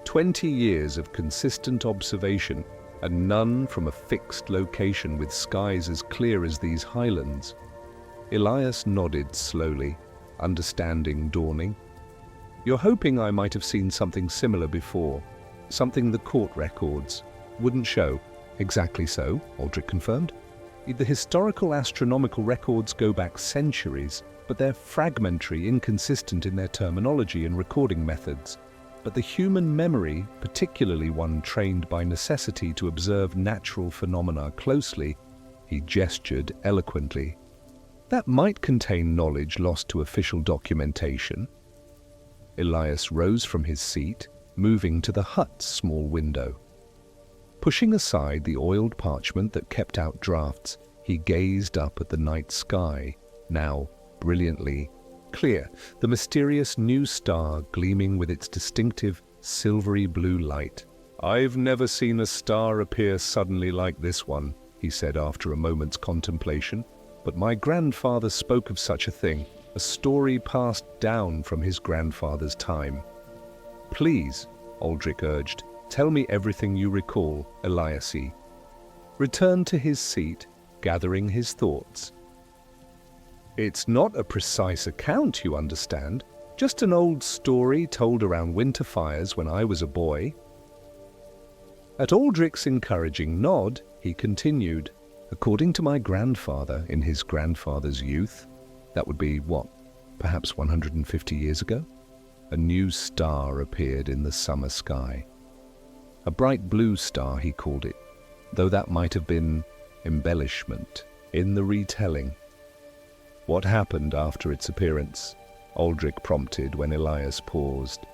S1: 20 years of consistent observation, and none from a fixed location with skies as clear as these highlands. Elias nodded slowly, understanding dawning. You're hoping I might have seen something similar before, something the court records wouldn't show. Exactly so, Aldrich confirmed. The historical astronomical records go back centuries, but they're fragmentary, inconsistent in their terminology and recording methods. But the human memory, particularly one trained by necessity to observe natural phenomena closely, he gestured eloquently. That might contain knowledge lost to official documentation. Elias rose from his seat, moving to the hut's small window. Pushing aside the oiled parchment that kept out drafts, he gazed up at the night sky, now brilliantly clear, the mysterious new star gleaming with its distinctive silvery blue light. I've never seen a star appear suddenly like this one, he said after a moment's contemplation, but my grandfather spoke of such a thing, a story passed down from his grandfather's time. Please, Aldrich urged, tell me everything you recall, Elias returned to his seat, gathering his thoughts. It's not a precise account, you understand, just an old story told around winter fires when I was a boy. At Aldrich's encouraging nod, he continued, according to my grandfather in his grandfather's youth, that would be what, perhaps 150 years ago? A new star appeared in the summer sky. A bright blue star, he called it, though that might have been embellishment in the retelling. What happened after its appearance? Aldrich prompted when Elias paused.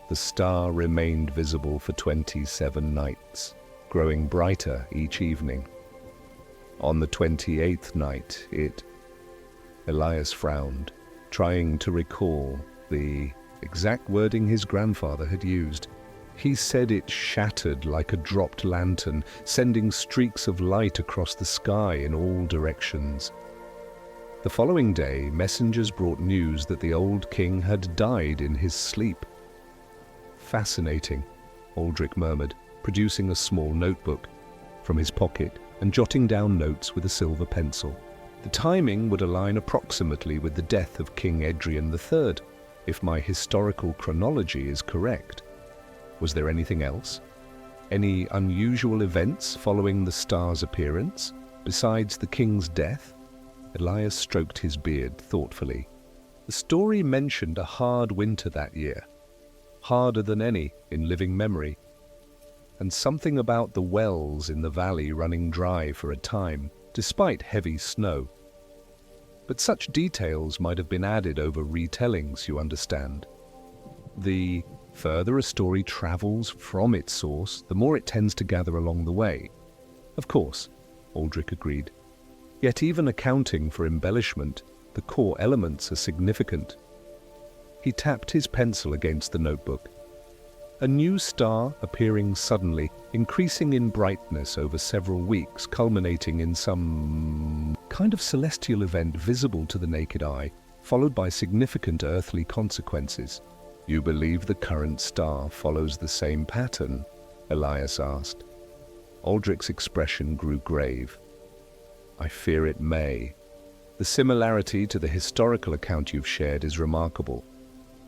S1: The star remained visible for 27 nights, growing brighter each evening. On the 28th night, Elias frowned, trying to recall the exact wording his grandfather had used. He said it shattered like a dropped lantern, sending streaks of light across the sky in all directions. The following day, messengers brought news that the old king had died in his sleep. Fascinating. Aldrich murmured, producing a small notebook from his pocket and jotting down notes with a silver pencil. The timing would align approximately with the death of King Adrian III, if my historical chronology is correct. Was there anything else? Any unusual events following the star's appearance, besides the king's death? Elias stroked his beard thoughtfully. The story mentioned a hard winter that year, harder than any in living memory, and something about the wells in the valley running dry for a time, despite heavy snow. But such details might have been added over retellings, you understand. The further a story travels from its source, the more it tends to gather along the way. Of course, Aldrich agreed. Yet even accounting for embellishment, the core elements are significant. He tapped his pencil against the notebook. A new star appearing suddenly, increasing in brightness over several weeks, culminating in some kind of celestial event visible to the naked eye, followed by significant earthly consequences. You believe the current star follows the same pattern? Elias asked. Aldrich's expression grew grave. I fear it may. The similarity to the historical account you've shared is remarkable.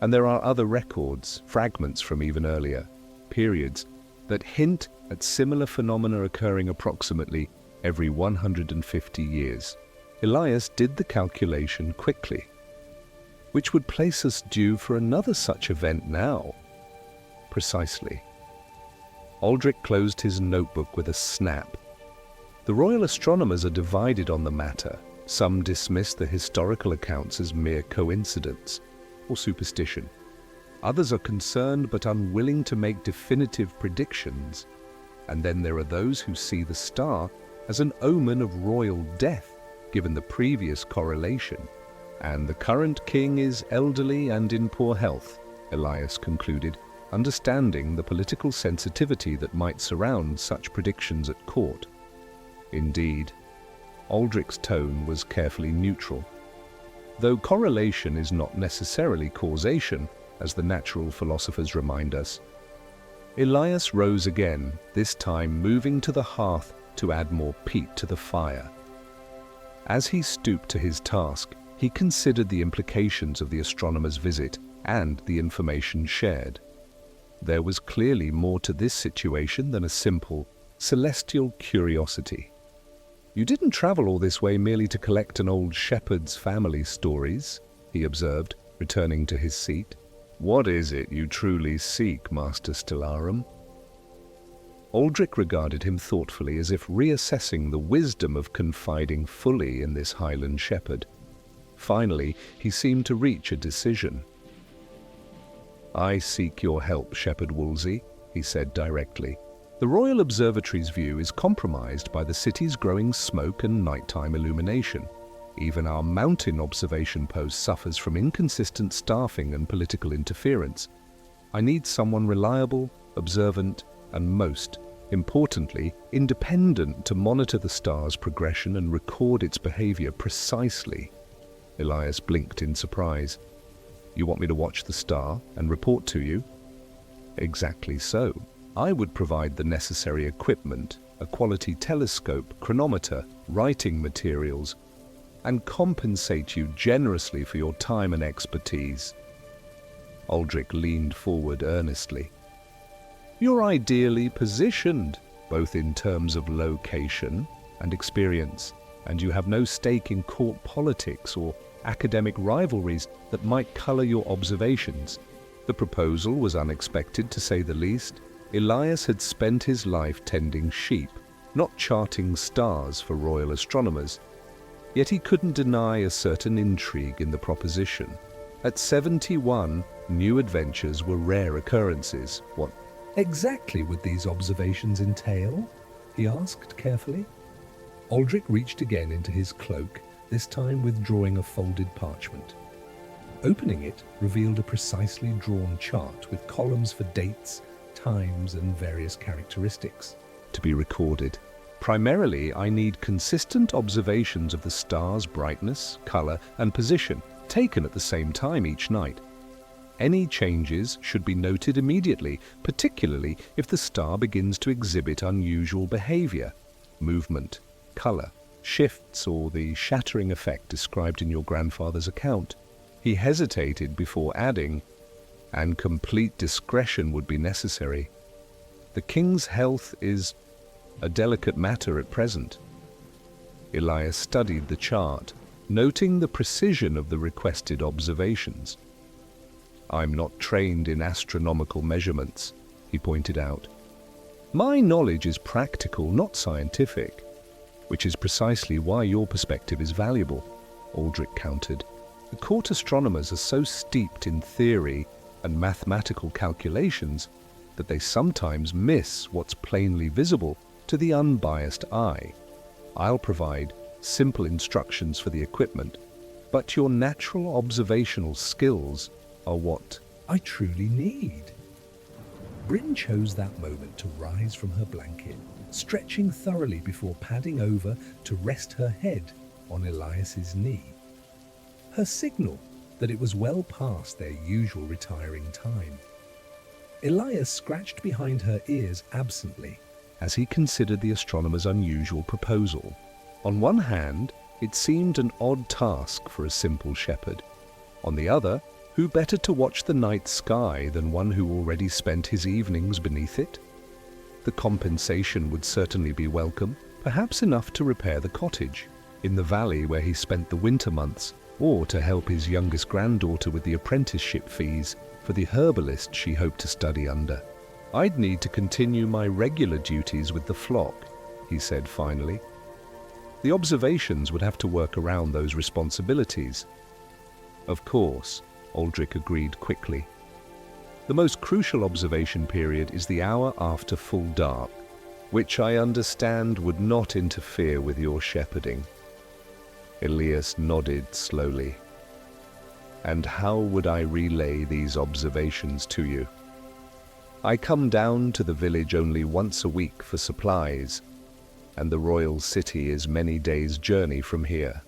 S1: And there are other records, fragments from even earlier periods, that hint at similar phenomena occurring approximately every 150 years. Elias did the calculation quickly, which would place us due for another such event now. Precisely. Aldrich closed his notebook with a snap. The royal astronomers are divided on the matter. Some dismiss the historical accounts as mere coincidence or superstition. Others are concerned but unwilling to make definitive predictions. And then there are those who see the star as an omen of royal death, given the previous correlation. And the current king is elderly and in poor health, Elias concluded, understanding the political sensitivity that might surround such predictions at court. Indeed, Aldrich's tone was carefully neutral. Though correlation is not necessarily causation, as the natural philosophers remind us. Elias rose again, this time moving to the hearth to add more peat to the fire. As he stooped to his task, he considered the implications of the astronomer's visit and the information shared. There was clearly more to this situation than a simple, celestial curiosity. You didn't travel all this way merely to collect an old shepherd's family stories, he observed, returning to his seat. What is it you truly seek, Master Stellarum? Aldrich regarded him thoughtfully, as if reassessing the wisdom of confiding fully in this Highland shepherd. Finally, he seemed to reach a decision. I seek your help, Shepherd Wolsey, he said directly. The Royal Observatory's view is compromised by the city's growing smoke and nighttime illumination. Even our mountain observation post suffers from inconsistent staffing and political interference. I need someone reliable, observant, and most importantly, independent to monitor the star's progression and record its behavior precisely. Elias blinked in surprise. You want me to watch the star and report to you? Exactly so. I would provide the necessary equipment, a quality telescope, chronometer, writing materials, and compensate you generously for your time and expertise. Aldrich leaned forward earnestly. You're ideally positioned, both in terms of location and experience, and you have no stake in court politics or academic rivalries that might color your observations. The proposal was unexpected, to say the least. Elias had spent his life tending sheep, not charting stars for royal astronomers. Yet he couldn't deny a certain intrigue in the proposition. At 71, new adventures were rare occurrences. What
S2: exactly would these observations entail? He asked carefully. Aldrich reached again into his cloak, this time withdrawing a folded parchment. Opening it revealed a precisely drawn chart with columns for dates, times, and various characteristics.
S1: to be recorded. Primarily, I need consistent observations of the star's brightness, color, and position, taken at the same time each night. Any changes should be noted immediately, particularly if the star begins to exhibit unusual behavior, movement, color, shifts, or the shattering effect described in your grandfather's account. He hesitated before adding, and complete discretion would be necessary. The king's health is a delicate matter at present. Elias studied the chart, noting the precision of the requested observations. "I'm not trained in astronomical measurements," he pointed out. "My knowledge is practical, not scientific, which is precisely why your perspective is valuable," Aldrich countered. "The court astronomers are so steeped in theory and mathematical calculations that they sometimes miss what's plainly visible to the unbiased eye. I'll provide simple instructions for the equipment, but your natural observational skills are what
S2: I truly need." Bryn chose that moment to rise from her blanket, stretching thoroughly before padding over to rest her head on Elias's knee. Her signal that it was well past their usual retiring time. Elias scratched behind her ears absently
S1: as he considered the astronomer's unusual proposal. On one hand, it seemed an odd task for a simple shepherd. On the other, who better to watch the night sky than one who already spent his evenings beneath it? The compensation would certainly be welcome, perhaps enough to repair the cottage in the valley where he spent the winter months, or to help his youngest granddaughter with the apprenticeship fees for the herbalist she hoped to study under. "I'd need to continue my regular duties with the flock," he said finally. "The observations would have to work around those responsibilities." "Of course," Aldrich agreed quickly. "The most crucial observation period is the hour after full dark, which I understand would not interfere with your shepherding." Elias nodded slowly. "And how would I relay these observations to you?" "I come down to the village only once a week for supplies, and the royal city is many days' journey from here.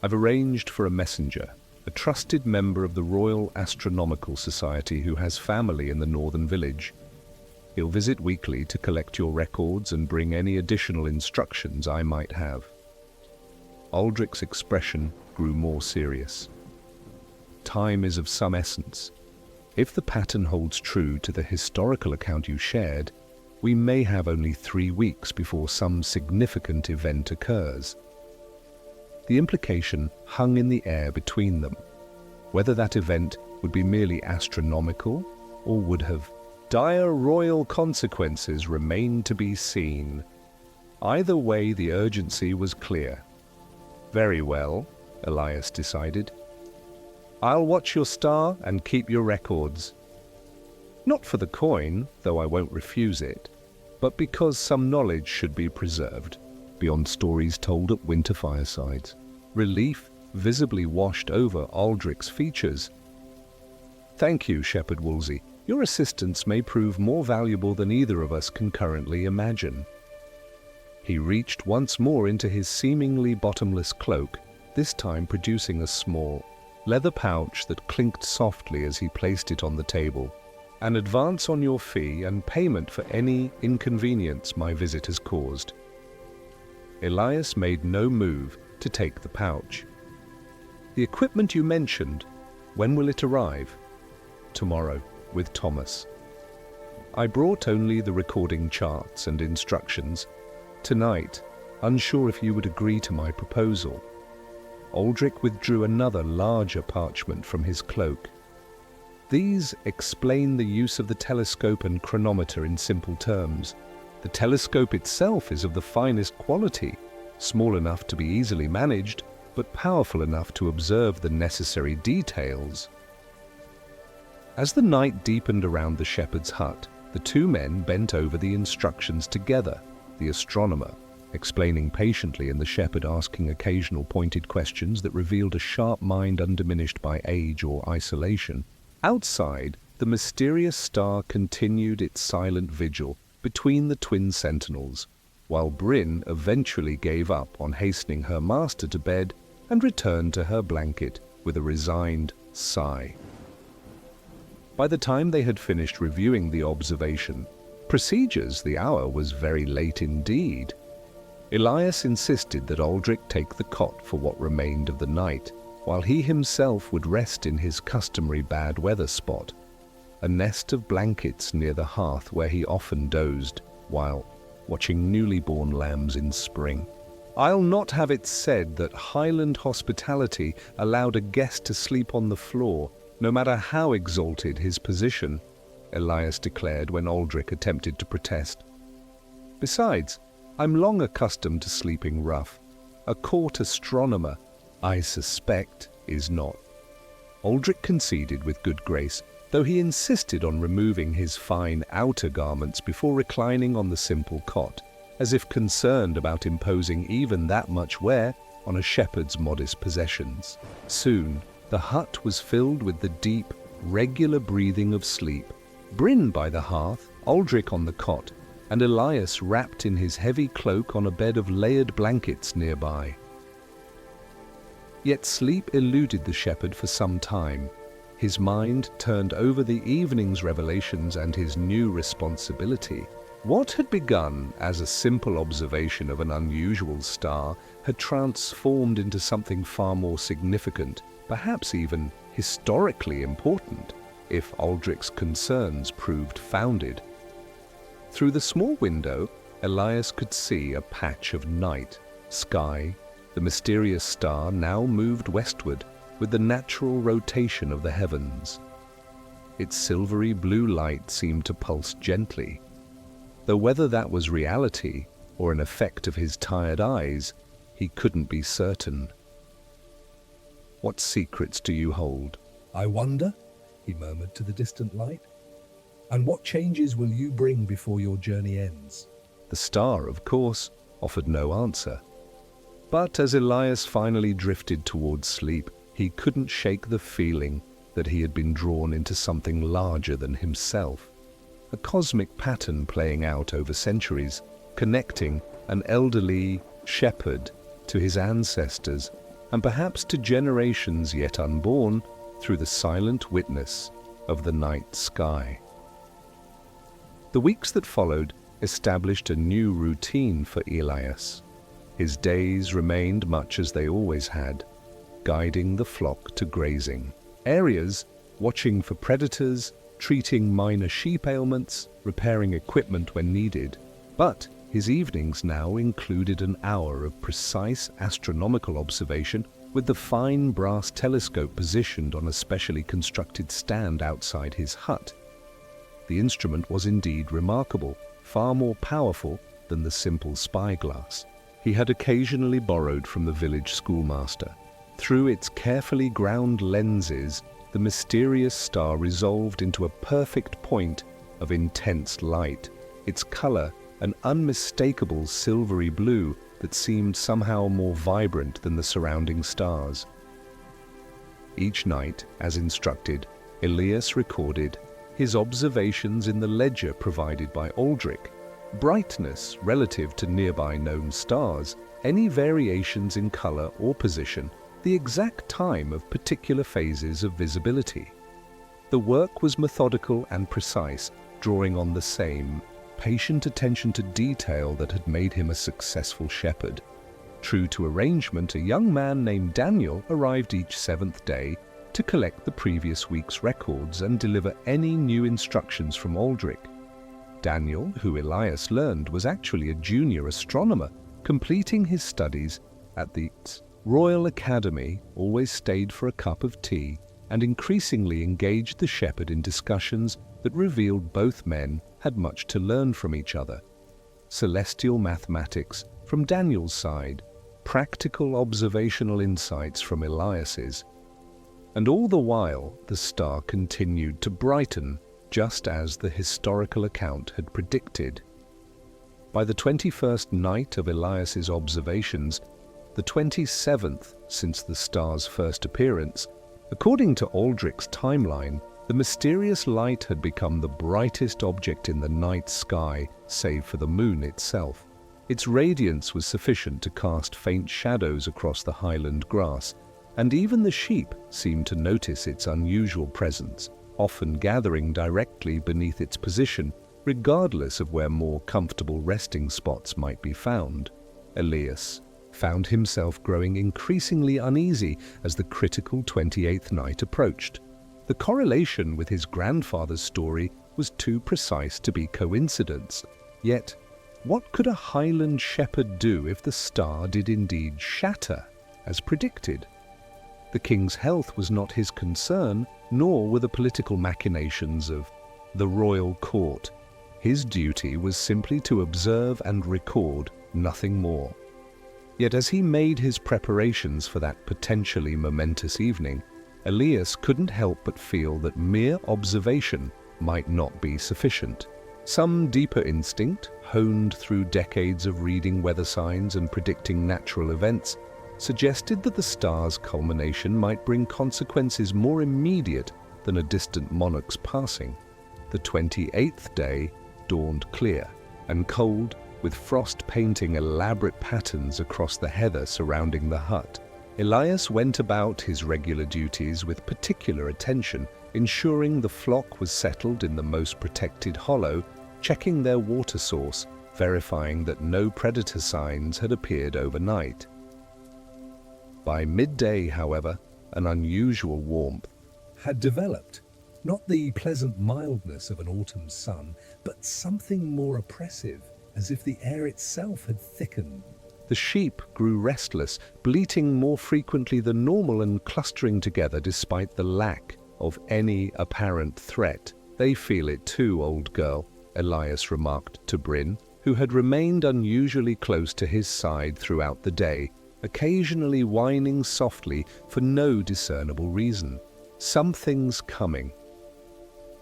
S1: I've arranged for a messenger, a trusted member of the Royal Astronomical Society who has family in the northern village. He'll visit weekly to collect your records and bring any additional instructions I might have." Aldrich's expression grew more serious. "Time is of some essence. If the pattern holds true to the historical account you shared, we may have only 3 weeks before some significant event occurs." The implication hung in the air between them. Whether that event would be merely astronomical or would have dire royal consequences remained to be seen. Either way, the urgency was clear. "Very well," Elias decided. "I'll watch your star and keep your records. Not for the coin, though I won't refuse it, but because some knowledge should be preserved, beyond stories told at winter firesides." Relief visibly washed over Aldrich's features. "Thank you, Shepherd Woolsey. Your assistance may prove more valuable than either of us can currently imagine." He reached once more into his seemingly bottomless cloak, this time producing a small leather pouch that clinked softly as he placed it on the table. "An advance on your fee and payment for any inconvenience my visit has caused." Elias made no move to take the pouch. "The equipment you mentioned, when will it arrive?" "Tomorrow, with Thomas." "I brought only the recording charts and instructions. Tonight, unsure if you would agree to my proposal." Aldrich withdrew another larger parchment from his cloak. "These explain the use of the telescope and chronometer in simple terms. The telescope itself is of the finest quality, small enough to be easily managed, but powerful enough to observe the necessary details." As the night deepened around the shepherd's hut, the two men bent over the instructions together, the astronomer explaining patiently and the shepherd asking occasional pointed questions that revealed a sharp mind undiminished by age or isolation. Outside, the mysterious star continued its silent vigil between the twin sentinels, while Bryn eventually gave up on hastening her master to bed and returned to her blanket with a resigned sigh. By the time they had finished reviewing the observation procedures, the hour was very late indeed. Elias insisted that Aldrich take the cot for what remained of the night, while he himself would rest in his customary bad weather spot, a nest of blankets near the hearth where he often dozed while watching newly born lambs in spring. I'll not have it said that Highland hospitality allowed a guest to sleep on the floor, no matter how exalted his position, Elias declared when Aldrich attempted to protest. Besides, I'm long accustomed to sleeping rough. A court astronomer, I suspect, is not. Aldrich conceded with good grace, though he insisted on removing his fine outer garments before reclining on the simple cot, as if concerned about imposing even that much wear on a shepherd's modest possessions. Soon, the hut was filled with the deep, regular breathing of sleep. Bryn by the hearth, Aldrich on the cot, and Elias wrapped in his heavy cloak on a bed of layered blankets nearby. Yet sleep eluded the shepherd for some time. His mind turned over the evening's revelations and his new responsibility. What had begun as a simple observation of an unusual star had transformed into something far more significant, perhaps even historically important, if Aldrich's concerns proved founded. Through the small window, Elias could see a patch of night, sky. The mysterious star now moved westward with the natural rotation of the heavens. Its silvery blue light seemed to pulse gently, though whether that was reality or an effect of his tired eyes, he couldn't be certain. What secrets do you hold?
S2: I wonder, he murmured to the distant light. And what changes will you bring before your journey ends?
S1: The star, of course, offered no answer. But as Elias finally drifted towards sleep, he couldn't shake the feeling that he had been drawn into something larger than himself. A cosmic pattern playing out over centuries, connecting an elderly shepherd to his ancestors, and perhaps to generations yet unborn through the silent witness of the night sky. The weeks that followed established a new routine for Elias. His days remained much as they always had, guiding the flock to grazing areas, watching for predators, treating minor sheep ailments, repairing equipment when needed. But his evenings now included an hour of precise astronomical observation with the fine brass telescope positioned on a specially constructed stand outside his hut. The instrument was indeed remarkable, far more powerful than the simple spyglass he had occasionally borrowed from the village schoolmaster. Through its carefully ground lenses, the mysterious star resolved into a perfect point of intense light, its color an unmistakable silvery blue that seemed somehow more vibrant than the surrounding stars. Each night, as instructed, Elias recorded his observations in the ledger provided by Aldrich: brightness relative to nearby known stars, any variations in color or position, the exact time of particular phases of visibility. The work was methodical and precise, drawing on the same patient attention to detail that had made him a successful shepherd. True to arrangement, a young man named Daniel arrived each seventh day to collect the previous week's records and deliver any new instructions from Aldrich. Daniel, who Elias learned was actually a junior astronomer, completing his studies at the Royal Academy, always stayed for a cup of tea and increasingly engaged the shepherd in discussions that revealed both men had much to learn from each other. Celestial mathematics from Daniel's side, practical observational insights from Elias's. And all the while, the star continued to brighten, just as the historical account had predicted. By the 21st night of Elias's observations, the 27th since the star's first appearance, according to Aldrich's timeline, the mysterious light had become the brightest object in the night sky, save for the moon itself. Its radiance was sufficient to cast faint shadows across the highland grass, and even the sheep seemed to notice its unusual presence. often gathering directly beneath its position, regardless of where more comfortable resting spots might be found. Elias found himself growing increasingly uneasy as the critical 28th night approached. The correlation with his grandfather's story was too precise to be coincidence. Yet, what could a Highland shepherd do if the star did indeed shatter, as predicted? The king's health was not his concern, nor were the political machinations of the royal court. His duty was simply to observe and record, nothing more. Yet as he made his preparations for that potentially momentous evening, Elias couldn't help but feel that mere observation might not be sufficient. Some deeper instinct, honed through decades of reading weather signs and predicting natural events, suggested that the star's culmination might bring consequences more immediate than a distant monarch's passing. The 28th day dawned clear and cold, with frost painting elaborate patterns across the heather surrounding the hut. Elias went about his regular duties with particular attention, ensuring the flock was settled in the most protected hollow, checking their water source, verifying that no predator signs had appeared overnight. By midday, however, an unusual warmth
S2: had developed. Not the pleasant mildness of an autumn sun, but something more oppressive, as if the air itself had thickened.
S1: The sheep grew restless, bleating more frequently than normal and clustering together despite the lack of any apparent threat. "They feel it too, old girl," Elias remarked to Bryn, who had remained unusually close to his side throughout the day, occasionally whining softly for no discernible reason. Something's coming.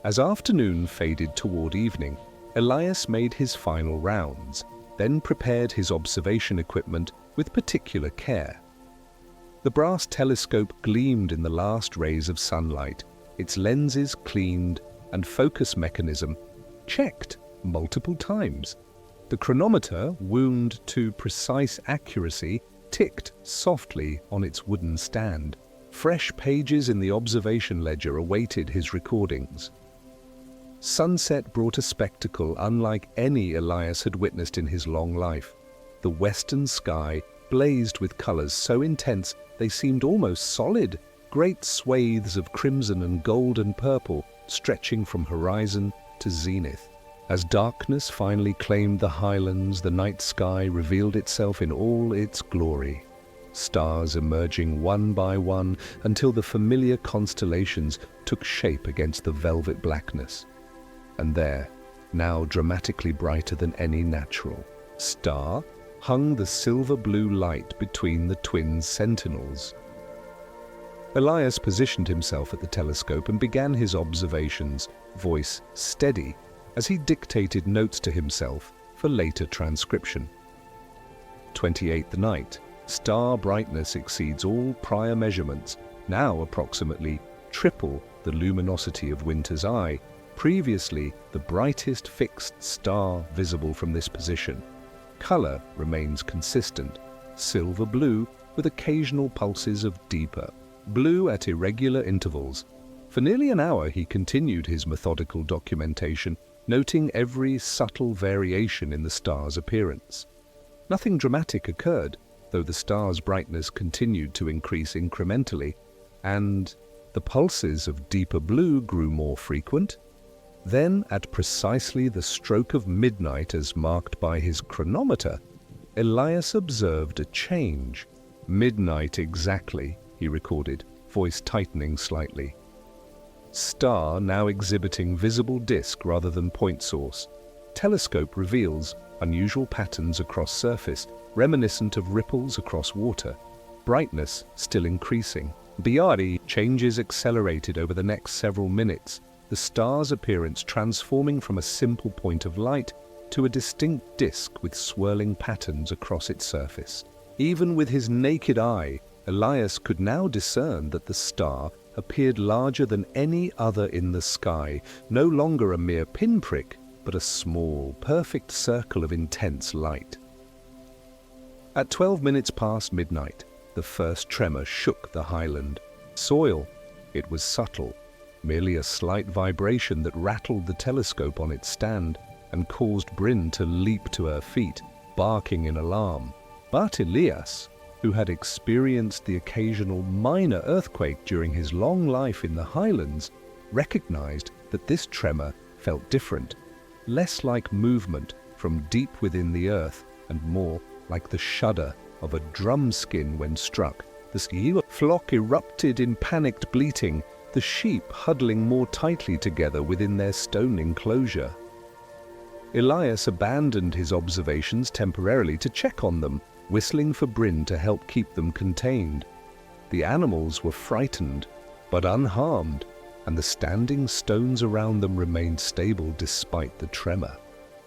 S1: As afternoon faded toward evening, Elias made his final rounds, then prepared his observation equipment with particular care. The brass telescope gleamed in the last rays of sunlight, its lenses cleaned and focus mechanism checked multiple times. The chronometer, wound to precise accuracy, ticked softly on its wooden stand. Fresh pages in the observation ledger awaited his recordings. Sunset brought a spectacle unlike any Elias had witnessed in his long life. The western sky blazed with colors so intense they seemed almost solid, great swathes of crimson and gold and purple stretching from horizon to zenith. As darkness finally claimed the highlands, the night sky revealed itself in all its glory, stars emerging one by one until the familiar constellations took shape against the velvet blackness. And there, now dramatically brighter than any natural star, hung the silver-blue light between the twin sentinels. Elias positioned himself at the telescope and began his observations, voice steady, as he dictated notes to himself for later transcription. 28th night. Star brightness exceeds all prior measurements, now approximately triple the luminosity of winter's eye, previously the brightest fixed star visible from this position. Color remains consistent, silver blue with occasional pulses of deeper blue at irregular intervals. For nearly an hour he continued his methodical documentation, noting every subtle variation in the star's appearance. Nothing dramatic occurred, though the star's brightness continued to increase incrementally, and the pulses of deeper blue grew more frequent. Then, at precisely the stroke of midnight as marked by his chronometer, Elias observed a change. "Midnight exactly," he recorded, voice tightening slightly. Star now exhibiting visible disk rather than point source. Telescope reveals unusual patterns across surface, reminiscent of ripples across water. Brightness still increasing. Biari changes accelerated over the next several minutes, the star's appearance transforming from a simple point of light to a distinct disk with swirling patterns across its surface. Even with his naked eye, Elias could now discern that the star appeared larger than any other in the sky, no longer a mere pinprick, but a small, perfect circle of intense light. At 12 minutes past midnight, the first tremor shook the highland. Soil, it was subtle, merely a slight vibration that rattled the telescope on its stand and caused Bryn to leap to her feet, barking in alarm. But Elias, who had experienced the occasional minor earthquake during his long life in the highlands, recognized that this tremor felt different, less like movement from deep within the earth and more like the shudder of a drum skin when struck. The flock erupted in panicked bleating, the sheep huddling more tightly together within their stone enclosure. Elias abandoned his observations temporarily to check on them, whistling for Bryn to help keep them contained. The animals were frightened, but unharmed, and the standing stones around them remained stable despite the tremor.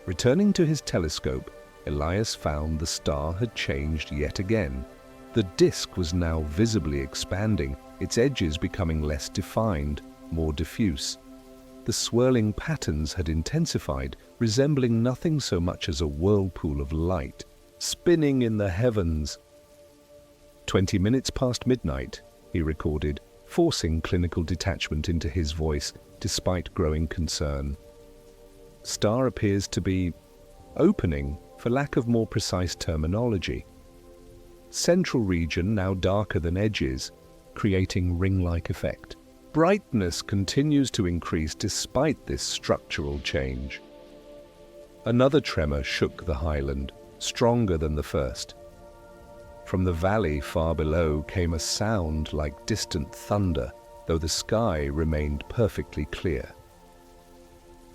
S1: Returning to his telescope, Elias found the star had changed yet again. The disk was now visibly expanding, its edges becoming less defined, more diffuse. The swirling patterns had intensified, resembling nothing so much as a whirlpool of light, spinning in the heavens. 20 minutes past midnight, he recorded, forcing clinical detachment into his voice despite growing concern. Star appears to be opening, for lack of more precise terminology. Central region now darker than edges, creating ring-like effect. Brightness continues to increase despite this structural change. Another tremor shook the highland, stronger than the first. From the valley far below came a sound like distant thunder, though the sky remained perfectly clear.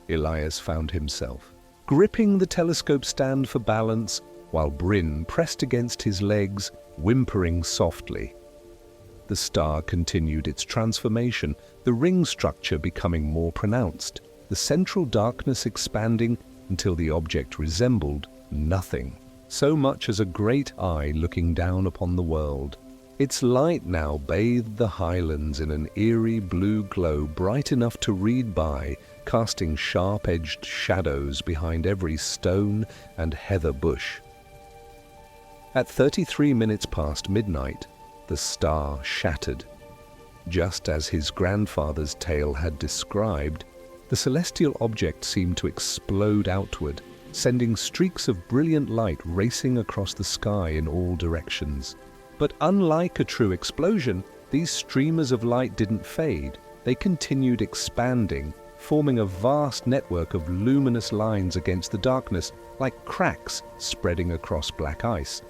S1: Elias found himself gripping the telescope stand for balance, while Bryn pressed against his legs, whimpering softly. The star continued its transformation, the ring structure becoming more pronounced, the central darkness expanding until the object resembled nothing, so much as a great eye looking down upon the world. Its light now bathed the highlands in an eerie blue glow bright enough to read by, casting sharp-edged shadows behind every stone and heather bush. At 33 minutes past midnight, the star shattered. Just as his grandfather's tale had described, the celestial object seemed to explode outward, sending streaks of brilliant light racing across the sky in all directions. But unlike a true explosion, these streamers of light didn't fade. They continued expanding, forming a vast network of luminous lines against the darkness, like cracks spreading across black ice.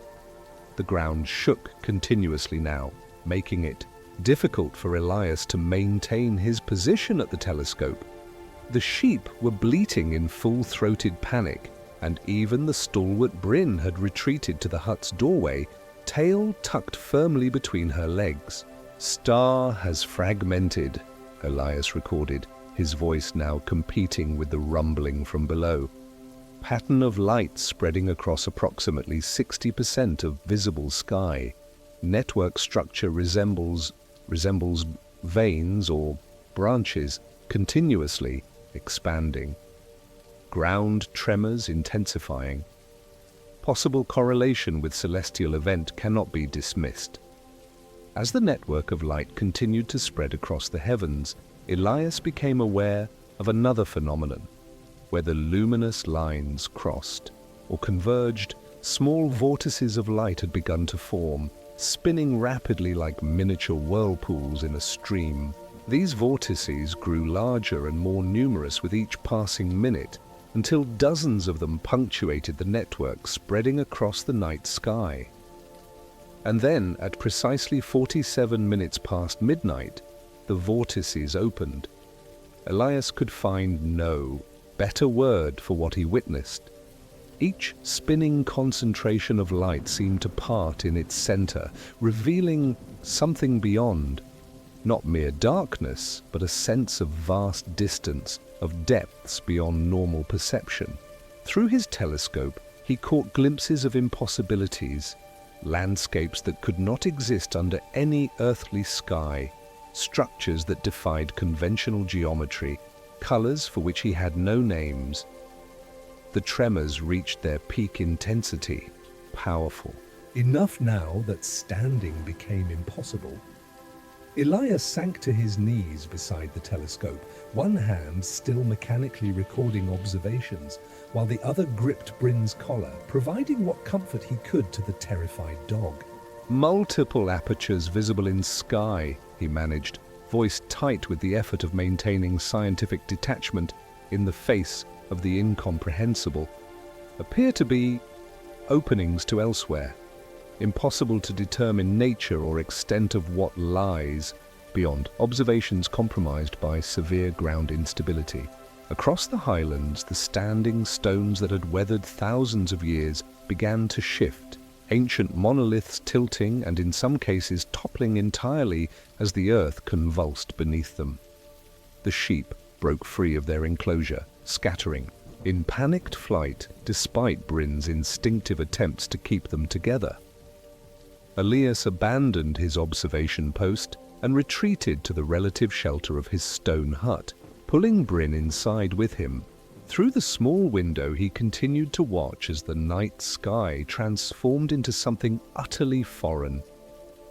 S1: The ground shook continuously now, making it difficult for Elias to maintain his position at the telescope. The sheep were bleating in full-throated panic, and even the stalwart Bryn had retreated to the hut's doorway, tail tucked firmly between her legs. "Star has fragmented," Elias recorded, his voice now competing with the rumbling from below. Pattern of light spreading across approximately 60% of visible sky. Network structure resembles veins or branches continuously expanding. Ground tremors intensifying. Possible correlation with celestial event cannot be dismissed. As the network of light continued to spread across the heavens, Elias became aware of another phenomenon. Where the luminous lines crossed or converged, small vortices of light had begun to form, spinning rapidly like miniature whirlpools in a stream. These vortices grew larger and more numerous with each passing minute, until dozens of them punctuated the network spreading across the night sky. And then, at precisely 47 minutes past midnight, the vortices opened. Elias could find no better word for what he witnessed. Each spinning concentration of light seemed to part in its center, revealing something beyond. Not mere darkness, but a sense of vast distance, of depths beyond normal perception. Through his telescope, he caught glimpses of impossibilities, landscapes that could not exist under any earthly sky, structures that defied conventional geometry, colors for which he had no names. The tremors reached their peak intensity, powerful.
S2: Enough now that standing became impossible. Elias sank to his knees beside the telescope, one hand still mechanically recording observations, while the other gripped Bryn's collar, providing what comfort he could to the terrified dog.
S1: Multiple apertures visible in sky, he managed, voice tight with the effort of maintaining scientific detachment in the face of the incomprehensible, appear to be openings to elsewhere. Impossible to determine nature or extent of what lies beyond, observations compromised by severe ground instability. Across the highlands, the standing stones that had weathered thousands of years began to shift, ancient monoliths tilting and in some cases toppling entirely as the earth convulsed beneath them. The sheep broke free of their enclosure, scattering, in panicked flight despite Bryn's instinctive attempts to keep them together. Elias abandoned his observation post and retreated to the relative shelter of his stone hut, pulling Bryn inside with him. Through the small window he continued to watch as the night sky transformed into something utterly foreign,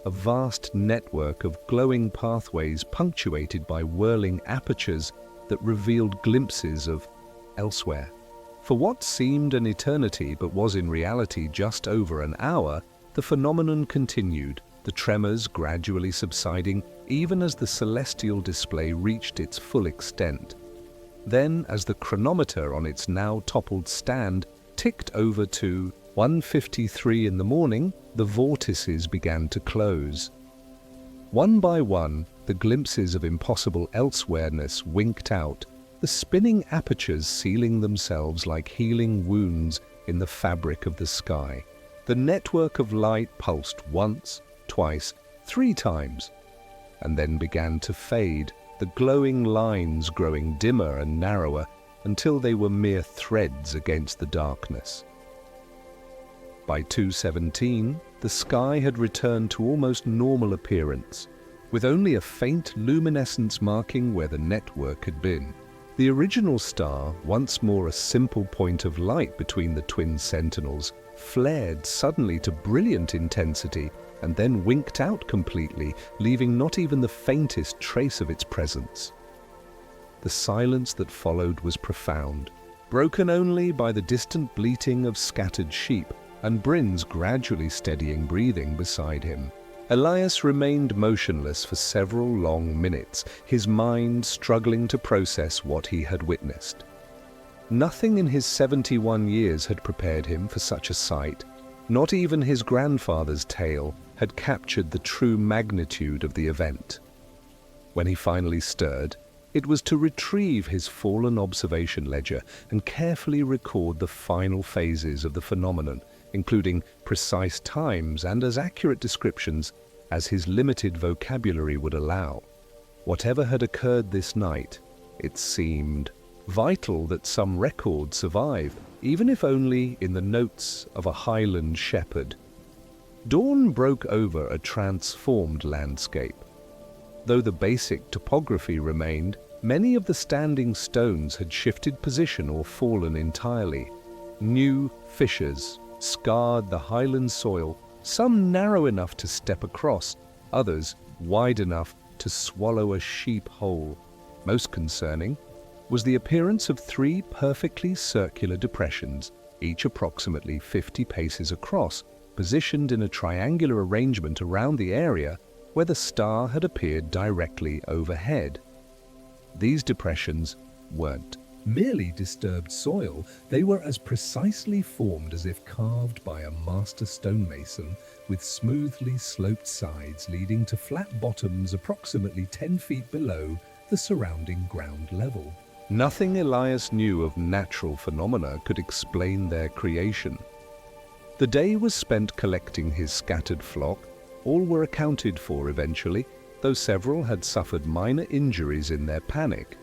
S1: a vast network of glowing pathways punctuated by whirling apertures that revealed glimpses of elsewhere. For what seemed an eternity but was in reality just over an hour, the phenomenon continued, the tremors gradually subsiding even as the celestial display reached its full extent. Then, as the chronometer on its now toppled stand ticked over to 1:53 in the morning, the vortices began to close. One by one, the glimpses of impossible elsewhereness winked out, the spinning apertures sealing themselves like healing wounds in the fabric of the sky. The network of light pulsed once, twice, 3 times, and then began to fade, the glowing lines growing dimmer and narrower until they were mere threads against the darkness. By 2:17, the sky had returned to almost normal appearance, with only a faint luminescence marking where the network had been. The original star, once more a simple point of light between the twin sentinels, flared suddenly to brilliant intensity and then winked out completely, leaving not even the faintest trace of its presence. The silence that followed was profound, broken only by the distant bleating of scattered sheep and Bryn's gradually steadying breathing beside him. Elias remained motionless for several long minutes, his mind struggling to process what he had witnessed. Nothing in his 71 years had prepared him for such a sight. Not even his grandfather's tale had captured the true magnitude of the event. When he finally stirred, it was to retrieve his fallen observation ledger and carefully record the final phases of the phenomenon, including precise times and as accurate descriptions as his limited vocabulary would allow. Whatever had occurred this night, it seemed vital that some record survive, even if only in the notes of a Highland shepherd. Dawn broke over a transformed landscape. Though the basic topography remained, many of the standing stones had shifted position or fallen entirely. New fissures scarred the highland soil, some narrow enough to step across, others wide enough to swallow a sheep whole. Most concerning was the appearance of 3 perfectly circular depressions, each approximately 50 paces across, positioned in a triangular arrangement around the area where the star had appeared directly overhead. These depressions weren't
S2: merely disturbed soil, they were as precisely formed as if carved by a master stonemason, with smoothly sloped sides leading to flat bottoms approximately 10 feet below the surrounding ground level.
S1: Nothing Elias knew of natural phenomena could explain their creation. The day was spent collecting his scattered flock. All were accounted for eventually, though several had suffered minor injuries in their panic,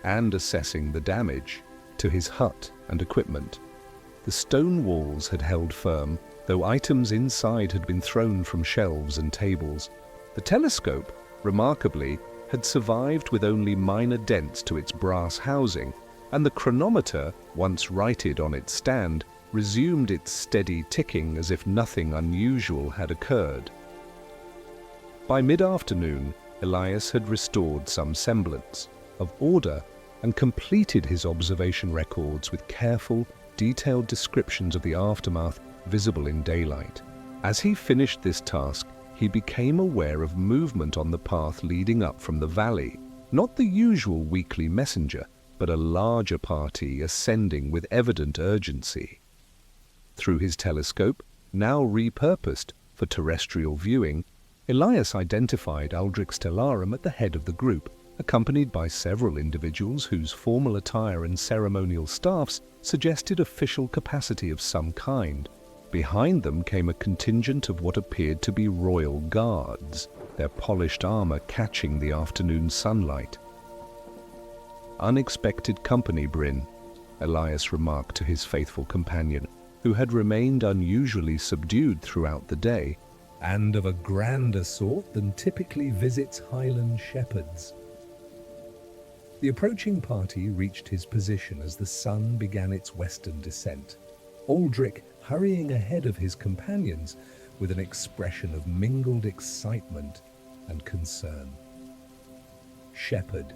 S1: and assessing the damage to his hut and equipment. The stone walls had held firm, though items inside had been thrown from shelves and tables. The telescope, remarkably, had survived with only minor dents to its brass housing, and the chronometer, once righted on its stand, resumed its steady ticking as if nothing unusual had occurred. By mid-afternoon, Elias had restored some semblance of order and completed his observation records with careful, detailed descriptions of the aftermath visible in daylight. As he finished this task, he became aware of movement on the path leading up from the valley, not the usual weekly messenger, but a larger party ascending with evident urgency. Through his telescope, now repurposed for terrestrial viewing, Elias identified Aldrich Stellarum at the head of the group, accompanied by several individuals whose formal attire and ceremonial staffs suggested official capacity of some kind. Behind them came a contingent of what appeared to be royal guards, their polished armor catching the afternoon sunlight. "Unexpected company, Bryn," Elias remarked to his faithful companion, who had remained unusually subdued throughout the day.
S2: "And of a grander sort than typically visits Highland shepherds." The approaching party reached his position as the sun began its western descent, Aldrich hurrying ahead of his companions with an expression of mingled excitement and concern. "Shepherd."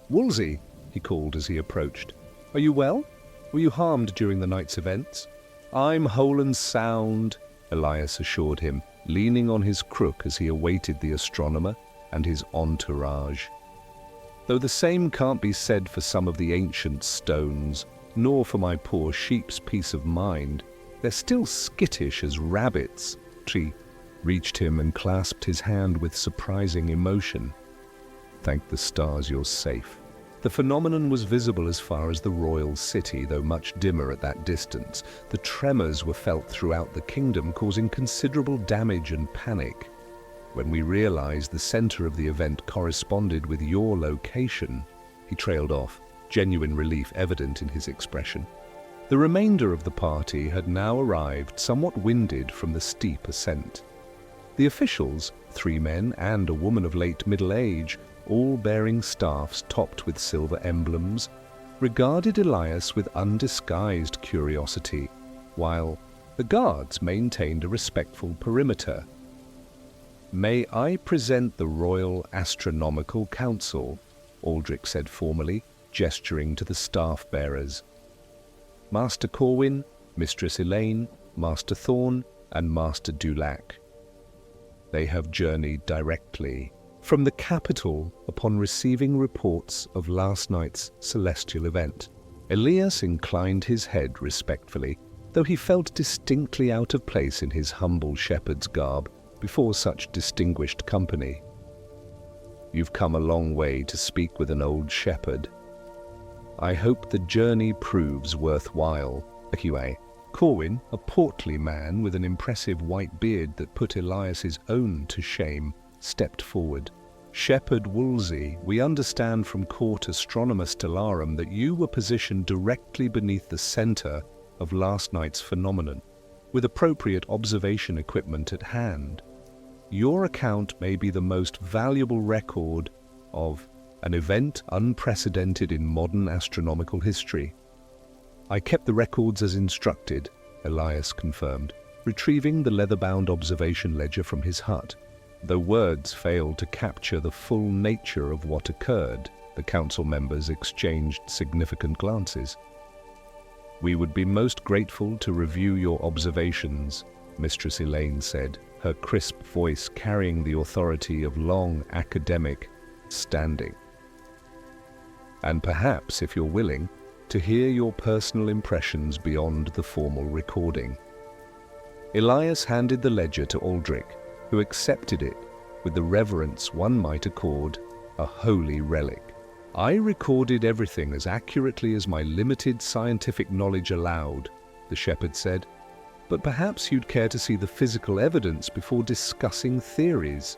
S1: "Wolsey," he called as he approached. "Are you well? Were you harmed during the night's events?" "I'm whole and sound," Elias assured him, leaning on his crook as he awaited the astronomer and his entourage. "Though the same can't be said for some of the ancient stones, nor for my poor sheep's peace of mind. They're still skittish as rabbits." She reached him and clasped his hand with surprising emotion. "Thank the stars you're safe." The phenomenon was visible as far as the royal city, though much dimmer at that distance. The tremors were felt throughout the kingdom, causing considerable damage and panic. "When we realized the center of the event corresponded with your location," he trailed off, genuine relief evident in his expression. The remainder of the party had now arrived, somewhat winded from the steep ascent. The officials, 3 men and a woman of late middle age, all bearing staffs topped with silver emblems, regarded Elias with undisguised curiosity, while the guards maintained a respectful perimeter. "May I present the Royal Astronomical Council?" Aldrich said formally, gesturing to the staff-bearers. "Master Corwin, Mistress Elaine, Master Thorn, and Master Dulac. They have journeyed directly from the capital upon receiving reports of last night's celestial event." Elias inclined his head respectfully, though he felt distinctly out of place in his humble shepherd's garb before such distinguished company. "You've come a long way to speak with an old shepherd. I hope the journey proves worthwhile." Corwin, a portly man with an impressive white beard that put Elias's own to shame, stepped forward. "Shepherd Wolsey, we understand from Court Astronomer Stellarum that you were positioned directly beneath the center of last night's phenomenon, with appropriate observation equipment at hand. Your account may be the most valuable record of an event unprecedented in modern astronomical history." "I kept the records as instructed," Elias confirmed, retrieving the leather-bound observation ledger from his hut. Though words failed to capture the full nature of what occurred, the council members exchanged significant glances. "We would be most grateful to review your observations," Mistress Elaine said, her crisp voice carrying the authority of long academic standing. "And perhaps, if you're willing, to hear your personal impressions beyond the formal recording." Elias handed the ledger to Aldrich, who accepted it with the reverence one might accord a holy relic. "I recorded everything as accurately as my limited scientific knowledge allowed," the shepherd said, "but perhaps you'd care to see the physical evidence before discussing theories."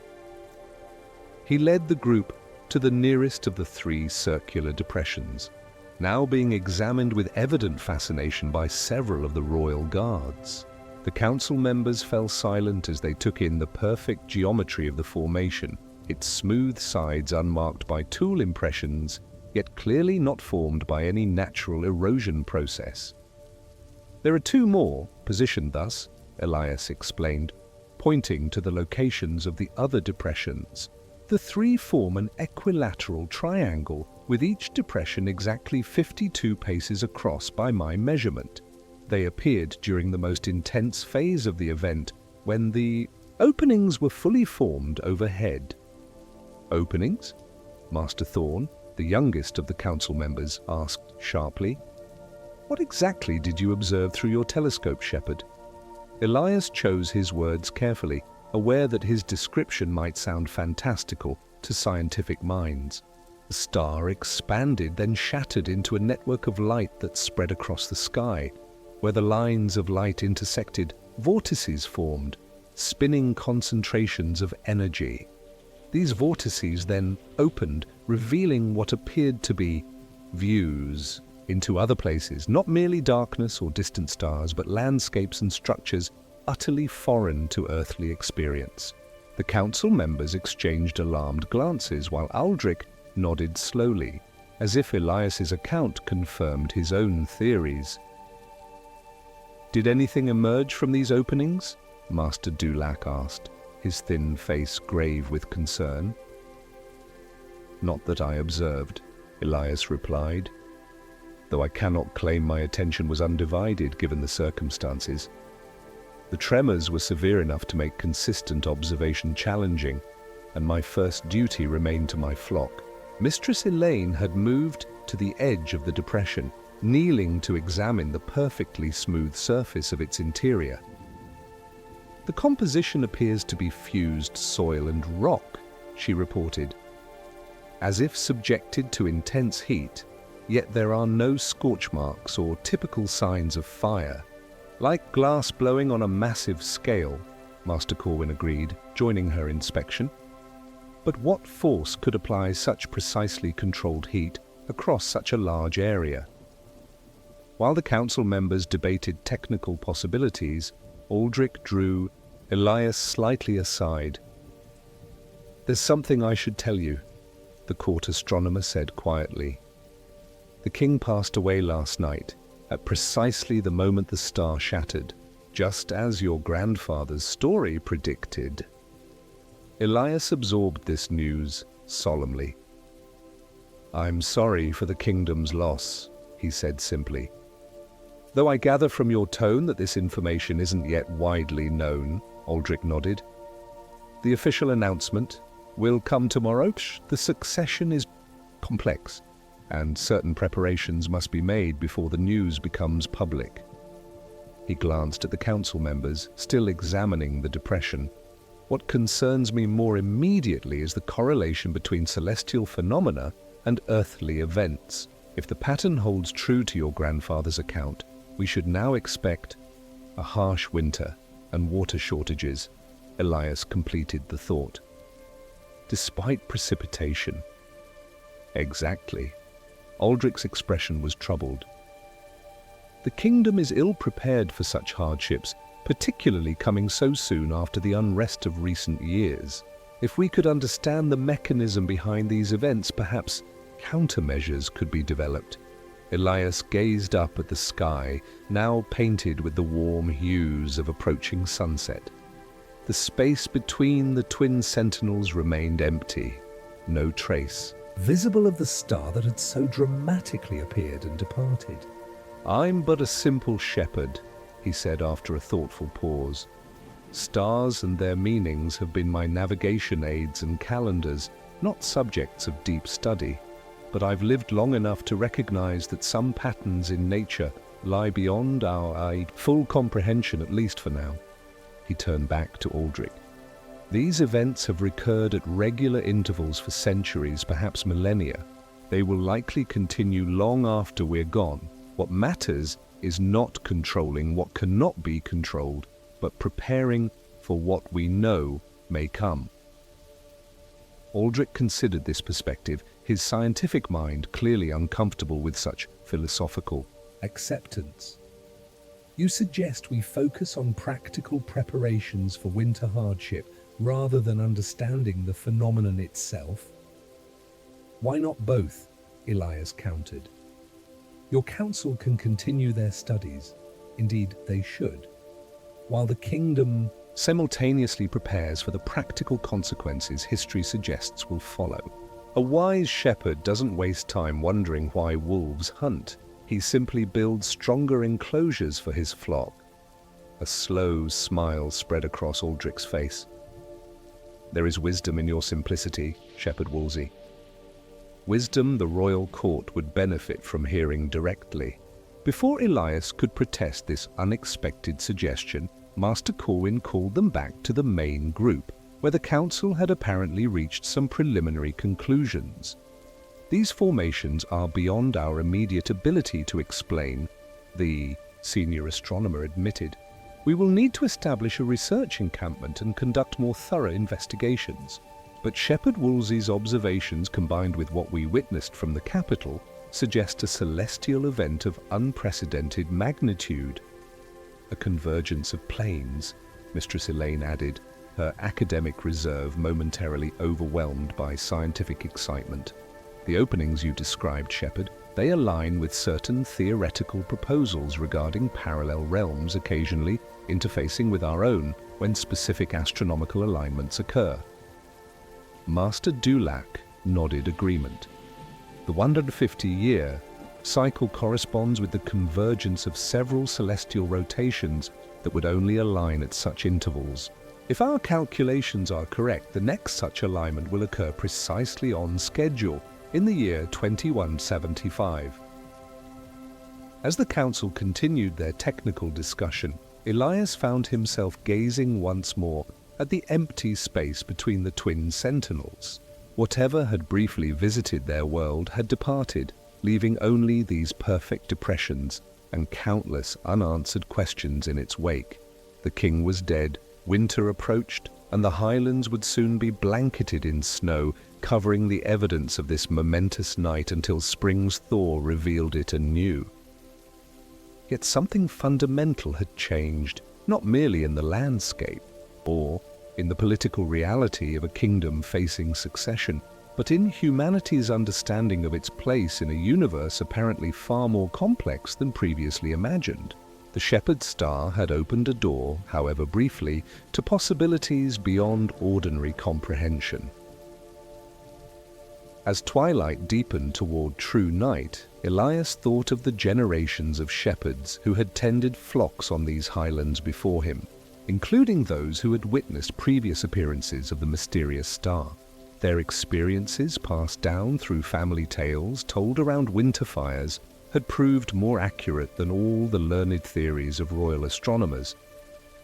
S1: He led the group to the nearest of the 3 circular depressions, now being examined with evident fascination by several of the royal guards. The council members fell silent as they took in the perfect geometry of the formation, its smooth sides unmarked by tool impressions, yet clearly not formed by any natural erosion process. "There are 2 more, positioned thus," Elias explained, pointing to the locations of the other depressions, The three form an equilateral triangle, with each depression exactly 52 paces across by my measurement. They appeared during the most intense phase of the event, when the openings were fully formed overhead. Openings? Master Thorn, the youngest of the council members, asked sharply. What exactly did you observe through your telescope, Shepherd? Elias chose his words carefully, aware that his description might sound fantastical to scientific minds. The star expanded, then shattered into a network of light that spread across the sky. Where the lines of light intersected, vortices formed, spinning concentrations of energy. These vortices then opened, revealing what appeared to be views into other places, not merely darkness or distant stars, but landscapes and structures utterly foreign to earthly experience. The council members exchanged alarmed glances, while Aldrich nodded slowly, as if Elias's account confirmed his own theories. Did anything emerge from these openings? Master Dulac asked, his thin face grave with concern. Not that I observed, Elias replied, though I cannot claim my attention was undivided given the circumstances. The tremors were severe enough to make consistent observation challenging, and my first duty remained to my flock. Mistress Elaine had moved to the edge of the depression, kneeling to examine the perfectly smooth surface of its interior. The composition appears to be fused soil and rock, she reported. As if subjected to intense heat, yet there are no scorch marks or typical signs of fire. Like glass blowing on a massive scale, Master Corwin agreed, joining her inspection. But what force could apply such precisely controlled heat across such a large area? While the council members debated technical possibilities, Aldrich drew Elias slightly aside. There's something I should tell you, the court astronomer said quietly. The king passed away last night, at precisely the moment the star shattered, just as your grandfather's story predicted. Elias absorbed this news solemnly. I'm sorry for the kingdom's loss, he said simply. Though I gather from your tone that this information isn't yet widely known, Aldrich nodded. The official announcement will come tomorrow. The succession is complex, and certain preparations must be made before the news becomes public. He glanced at the council members, still examining the depression. What concerns me more immediately is the correlation between celestial phenomena and earthly events. If the pattern holds true to your grandfather's account, we should now expect a harsh winter and water shortages, Elias completed the thought. Despite precipitation. Exactly. Aldrich's expression was troubled. The kingdom is ill-prepared for such hardships, particularly coming so soon after the unrest of recent years. If we could understand the mechanism behind these events, perhaps countermeasures could be developed. Elias gazed up at the sky, now painted with the warm hues of approaching sunset. The space between the twin sentinels remained empty, no trace
S2: visible of the star that had so dramatically appeared and departed.
S1: I'm but a simple shepherd, he said after a thoughtful pause. Stars and their meanings have been my navigation aids and calendars, not subjects of deep study. But I've lived long enough to recognize that some patterns in nature lie beyond our full comprehension, at least for now. He turned back to Aldrich. These events have recurred at regular intervals for centuries, perhaps millennia. They will likely continue long after we're gone. What matters is not controlling what cannot be controlled, but preparing for what we know may come. Aldrich considered this perspective, his scientific mind clearly uncomfortable with such philosophical
S2: acceptance. You suggest we focus on practical preparations for winter hardship rather than understanding the phenomenon itself? Why not both? Elias countered. Your council can continue their studies. Indeed, they should. While the kingdom
S1: simultaneously prepares for the practical consequences history suggests will follow. A wise shepherd doesn't waste time wondering why wolves hunt. He simply builds stronger enclosures for his flock. A slow smile spread across Aldrich's face. There is wisdom in your simplicity, Shepherd Wolsey. Wisdom the royal court would benefit from hearing directly. Before Elias could protest this unexpected suggestion, Master Corwin called them back to the main group, where the council had apparently reached some preliminary conclusions. These formations are beyond our immediate ability to explain, the senior astronomer admitted. We will need to establish a research encampment and conduct more thorough investigations. But Shepherd Wolsey's observations, combined with what we witnessed from the capital, suggest a celestial event of unprecedented magnitude. A convergence of planes, Mistress Elaine added, her academic reserve momentarily overwhelmed by scientific excitement. The openings you described, Shepherd, they align with certain theoretical proposals regarding parallel realms occasionally interfacing with our own when specific astronomical alignments occur. Master Dulac nodded agreement. The 150-year cycle corresponds with the convergence of several celestial rotations that would only align at such intervals. If our calculations are correct, the next such alignment will occur precisely on schedule in the year 2175. As the council continued their technical discussion, Elias found himself gazing once more at the empty space between the twin sentinels. Whatever had briefly visited their world had departed, leaving only these perfect depressions and countless unanswered questions in its wake. The king was dead, winter approached, and the highlands would soon be blanketed in snow, covering the evidence of this momentous night until spring's thaw revealed it anew. Yet something fundamental had changed, not merely in the landscape, or in the political reality of a kingdom facing succession, but in humanity's understanding of its place in a universe apparently far more complex than previously imagined. The shepherd star had opened a door, however briefly, to possibilities beyond ordinary comprehension. As twilight deepened toward true night, Elias thought of the generations of shepherds who had tended flocks on these highlands before him, including those who had witnessed previous appearances of the mysterious star. Their experiences, passed down through family tales told around winter fires, had proved more accurate than all the learned theories of royal astronomers,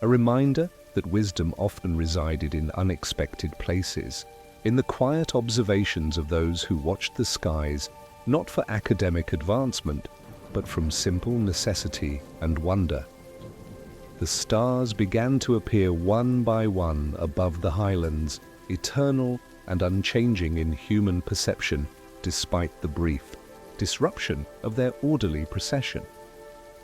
S1: a reminder that wisdom often resided in unexpected places, in the quiet observations of those who watched the skies, not for academic advancement, but from simple necessity and wonder. The stars began to appear one by one above the highlands, eternal and unchanging in human perception, despite the brief disruption of their orderly procession.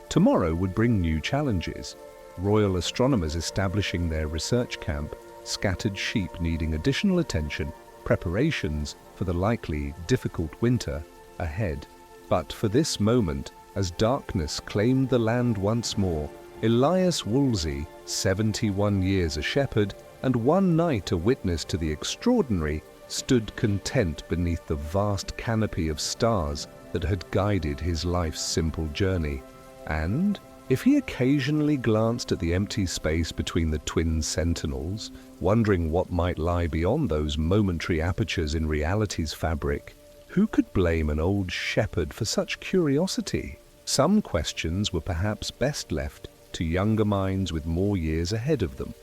S1: Tomorrow would bring new challenges, royal astronomers establishing their research camp, scattered sheep needing additional attention, preparations for the likely difficult winter ahead. But for this moment, as darkness claimed the land once more, Elias Wolsey, 71 years a shepherd and one night a witness to the extraordinary, stood content beneath the vast canopy of stars that had guided his life's simple journey. And if he occasionally glanced at the empty space between the twin sentinels, wondering what might lie beyond those momentary apertures in reality's fabric, who could blame an old shepherd for such curiosity? Some questions were perhaps best left to younger minds with more years ahead of them,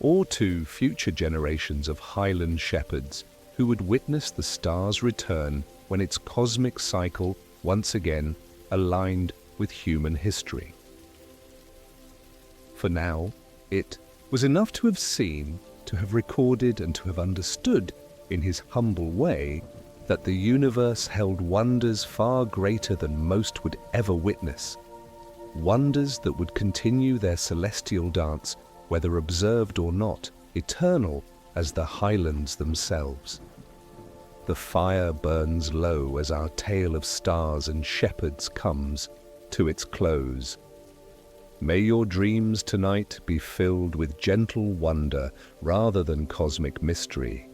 S1: or to future generations of Highland shepherds who would witness the star's return when its cosmic cycle once again aligned with human history. For now, it was enough to have seen, to have recorded, and to have understood, in his humble way, that the universe held wonders far greater than most would ever witness, wonders that would continue their celestial dance, whether observed or not, eternal as the highlands themselves. The fire burns low as our tale of stars and shepherds comes to its close. May your dreams tonight be filled with gentle wonder rather than cosmic mystery.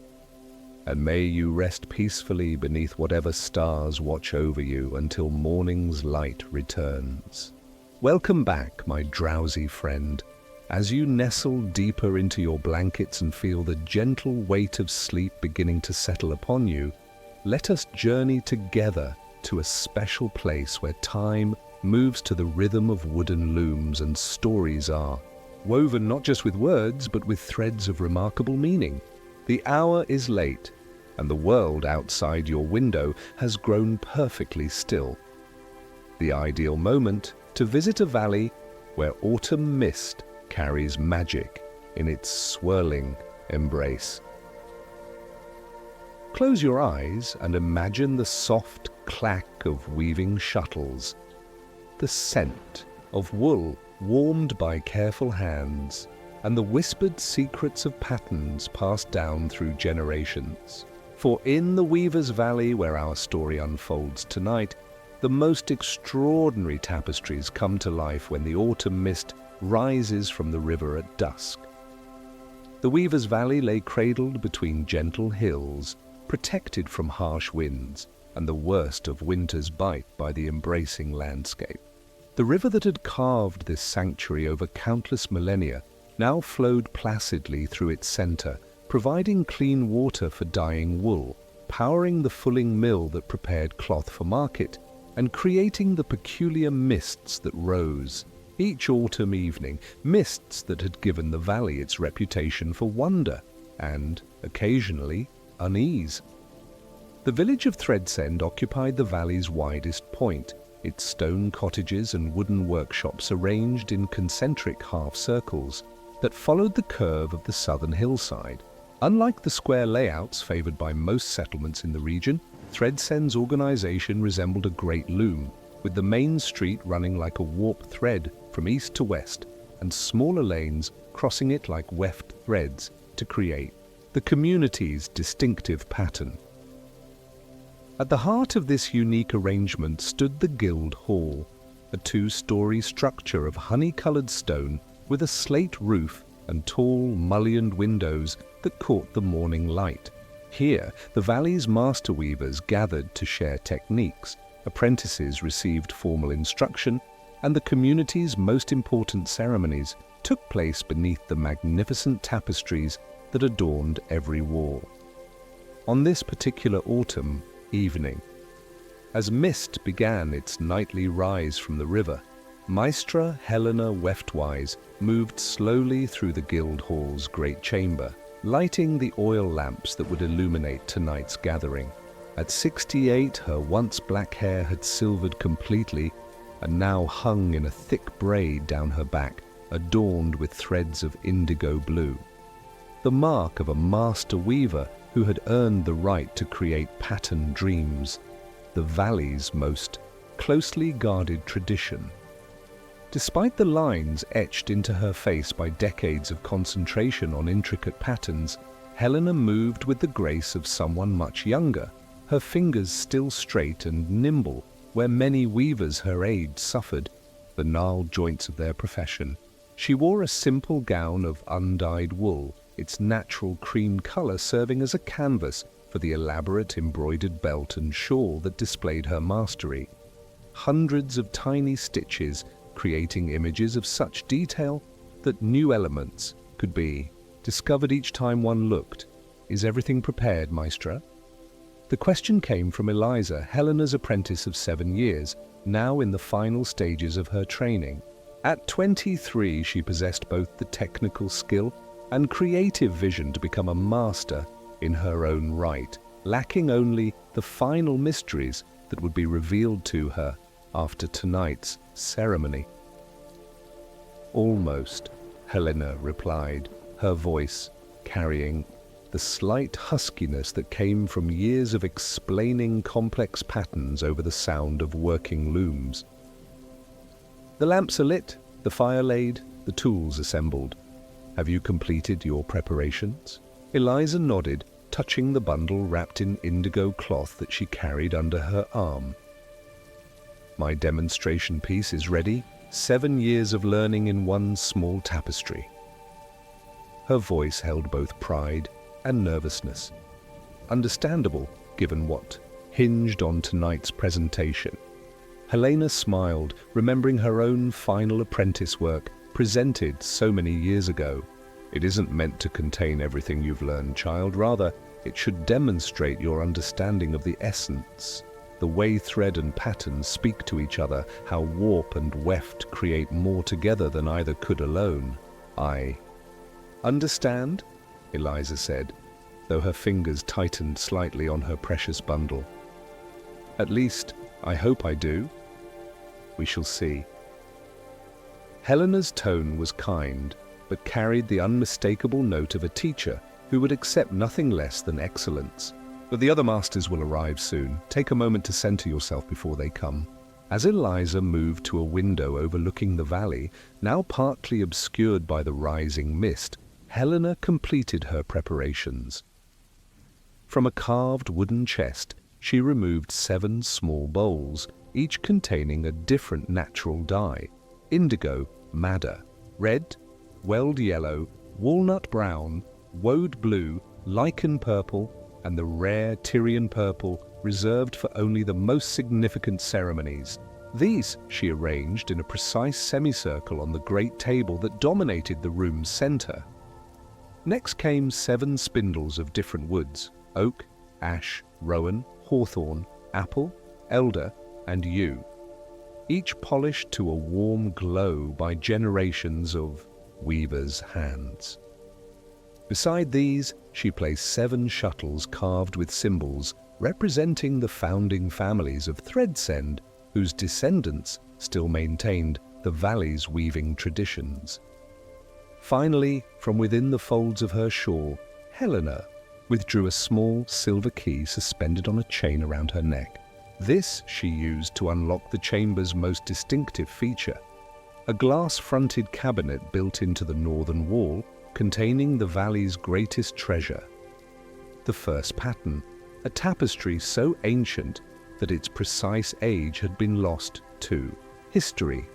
S1: And may you rest peacefully beneath whatever stars watch over you until morning's light returns. Welcome back, my drowsy friend. As you nestle deeper into your blankets and feel the gentle weight of sleep beginning to settle upon you, let us journey together to a special place where time moves to the rhythm of wooden looms and stories are woven not just with words but with threads of remarkable meaning. The hour is late, and the world outside your window has grown perfectly still. The ideal moment to visit a valley where autumn mist carries magic in its swirling embrace. Close your eyes and imagine the soft clack of weaving shuttles, the scent of wool warmed by careful hands, and the whispered secrets of patterns passed down through generations. For in the Weaver's Valley where our story unfolds tonight, the most extraordinary tapestries come to life when the autumn mist rises from the river at dusk. The Weaver's Valley lay cradled between gentle hills, protected from harsh winds and the worst of winter's bite by the embracing landscape. The river that had carved this sanctuary over countless millennia now flowed placidly through its center, providing clean water for dyeing wool, powering the fulling mill that prepared cloth for market, and creating the peculiar mists that rose each autumn evening, mists that had given the valley its reputation for wonder and, occasionally, unease. The village of Threadsend occupied the valley's widest point, its stone cottages and wooden workshops arranged in concentric half-circles that followed the curve of the southern hillside. Unlike the square layouts favored by most settlements in the region, Threadsend's organization resembled a great loom, with the main street running like a warp thread from east to west, and smaller lanes crossing it like weft threads to create the community's distinctive pattern. At the heart of this unique arrangement stood the Guild Hall, a two-story structure of honey-colored stone with a slate roof and tall, mullioned windows that caught the morning light. Here, the valley's master weavers gathered to share techniques, apprentices received formal instruction, and the community's most important ceremonies took place beneath the magnificent tapestries that adorned every wall. On this particular autumn evening, as mist began its nightly rise from the river, Maestra Helena Weftwise moved slowly through the Guild Hall's great chamber, lighting the oil lamps that would illuminate tonight's gathering. At 68, her once black hair had silvered completely and now hung in a thick braid down her back, adorned with threads of indigo blue. The mark of a master weaver who had earned the right to create patterned dreams, the valley's most closely guarded tradition. Despite the lines etched into her face by decades of concentration on intricate patterns, Helena moved with the grace of someone much younger, her fingers still straight and nimble, where many weavers her age suffered the gnarled joints of their profession. She wore a simple gown of undyed wool, its natural cream color serving as a canvas for the elaborate embroidered belt and shawl that displayed her mastery. Hundreds of tiny stitches creating images of such detail that new elements could be discovered each time one looked. Is everything prepared, Maestra? The question came from Eliza, Helena's apprentice of 7 years, now in the final stages of her training. At 23, she possessed both the technical skill and creative vision to become a master in her own right, lacking only the final mysteries that would be revealed to her after tonight's ceremony. Almost, Helena replied, her voice carrying the slight huskiness that came from years of explaining complex patterns over the sound of working looms. The lamps are lit, the fire laid, the tools assembled. Have you completed your preparations? Eliza nodded, touching the bundle wrapped in indigo cloth that she carried under her arm. My demonstration piece is ready, 7 years of learning in one small tapestry. Her voice held both pride and nervousness. Understandable, given what hinged on tonight's presentation. Helena smiled, remembering her own final apprentice work, presented so many years ago. It isn't meant to contain everything you've learned, child. Rather, it should demonstrate your understanding of the essence, the way thread and pattern speak to each other, how warp and weft create more together than either could alone. I understand, Eliza said, though her fingers tightened slightly on her precious bundle. At least, I hope I do. We shall see. Helena's tone was kind, but carried the unmistakable note of a teacher who would accept nothing less than excellence. But the other masters will arrive soon. Take a moment to center yourself before they come. As Eliza moved to a window overlooking the valley, now partly obscured by the rising mist, Helena completed her preparations. From a carved wooden chest, she removed 7 small bowls, each containing a different natural dye: indigo, madder, red, weld yellow, walnut brown, woad blue, lichen purple, and the rare Tyrian purple reserved for only the most significant ceremonies. These she arranged in a precise semicircle on the great table that dominated the room's center. Next came 7 spindles of different woods: oak, ash, rowan, hawthorn, apple, elder, and yew, each polished to a warm glow by generations of weavers' hands. Beside these, she placed 7 shuttles carved with symbols representing the founding families of Threadsend, whose descendants still maintained the valley's weaving traditions. Finally, from within the folds of her shawl, Helena withdrew a small silver key suspended on a chain around her neck. This she used to unlock the chamber's most distinctive feature, a glass-fronted cabinet built into the northern wall containing the valley's greatest treasure. The first pattern, a tapestry so ancient that its precise age had been lost to history.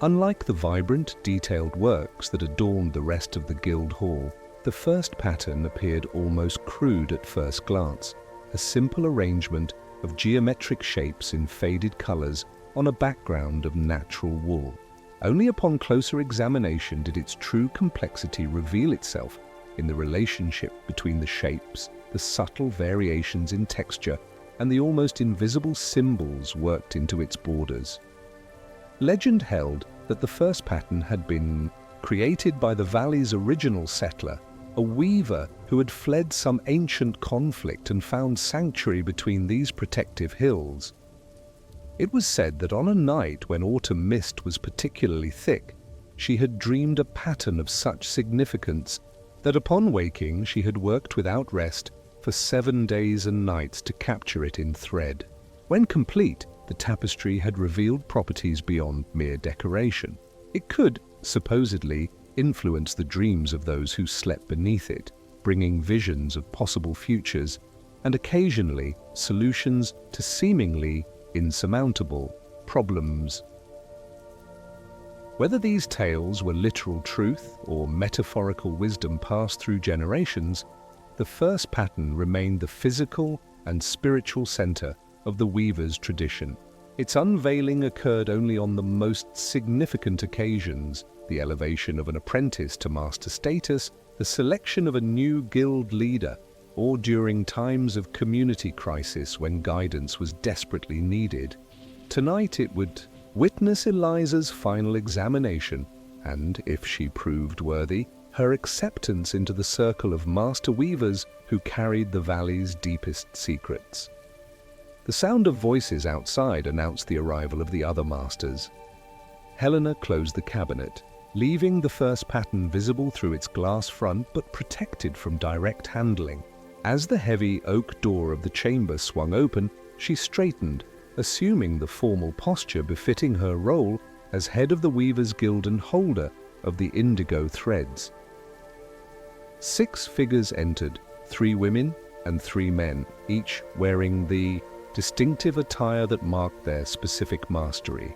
S1: Unlike the vibrant, detailed works that adorned the rest of the guild hall, the first pattern appeared almost crude at first glance, a simple arrangement of geometric shapes in faded colors on a background of natural wool. Only upon closer examination did its true complexity reveal itself in the relationship between the shapes, the subtle variations in texture, and the almost invisible symbols worked into its borders. Legend held that the first pattern had been created by the valley's original settler, a weaver who had fled some ancient conflict and found sanctuary between these protective hills. It was said that on a night when autumn mist was particularly thick, she had dreamed a pattern of such significance that upon waking she had worked without rest for 7 days and nights to capture it in thread. When complete, the tapestry had revealed properties beyond mere decoration. It could, supposedly, influence the dreams of those who slept beneath it, bringing visions of possible futures and occasionally solutions to seemingly insurmountable problems. Whether these tales were literal truth or metaphorical wisdom passed through generations, the first pattern remained the physical and spiritual center of the weaver's tradition. Its unveiling occurred only on the most significant occasions: the elevation of an apprentice to master status, the selection of a new guild leader, or during times of community crisis when guidance was desperately needed. Tonight it would witness Eliza's final examination, and, if she proved worthy, her acceptance into the circle of master weavers who carried the valley's deepest secrets. The sound of voices outside announced the arrival of the other masters. Helena closed the cabinet, leaving the first pattern visible through its glass front but protected from direct handling. As the heavy oak door of the chamber swung open, she straightened, assuming the formal posture befitting her role as head of the Weavers' Guild and holder of the indigo threads. 6 figures entered, 3 women and 3 men, each wearing the distinctive attire that marked their specific mastery.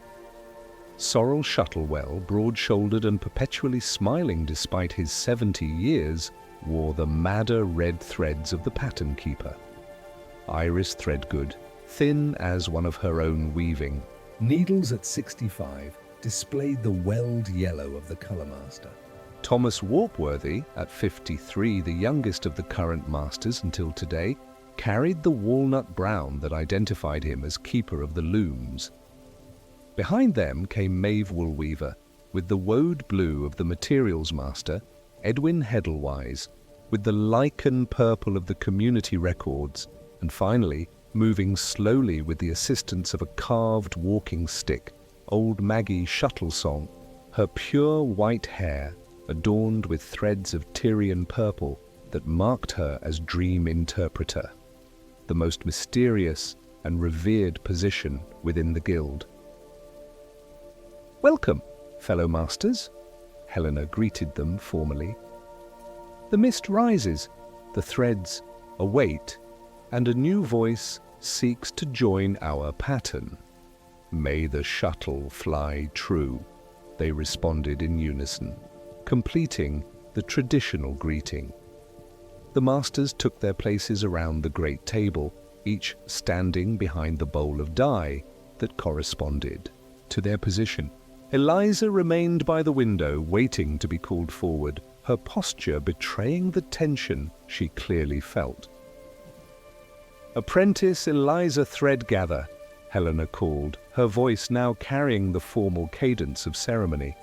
S1: Sorrel Shuttlewell, broad-shouldered and perpetually smiling despite his 70 years, wore the madder red threads of the pattern keeper. Iris Threadgood, thin as one of her own weaving.
S2: Needles at 65 displayed the welled yellow of the colour master.
S1: Thomas Warpworthy, at 53, the youngest of the current masters until today, carried the walnut brown that identified him as keeper of the looms. Behind them came Maeve Woolweaver, with the woad blue of the materials master, Edwin Heddlewise, with the lichen purple of the community records, and finally, moving slowly with the assistance of a carved walking stick, old Maggie Shuttlesong, her pure white hair adorned with threads of Tyrian purple that marked her as dream interpreter, the most mysterious and revered position within the guild. "Welcome, fellow masters," Helena greeted them formally. "The mist rises, the threads await, and a new voice seeks to join our pattern. May the shuttle fly true," they responded in unison, completing the traditional greeting. The masters took their places around the great table, each standing behind the bowl of dye that corresponded to their position. Eliza remained by the window, waiting to be called forward, her posture betraying the tension she clearly felt. "Apprentice Eliza Threadgather," Helena called, her voice now carrying the formal cadence of ceremony.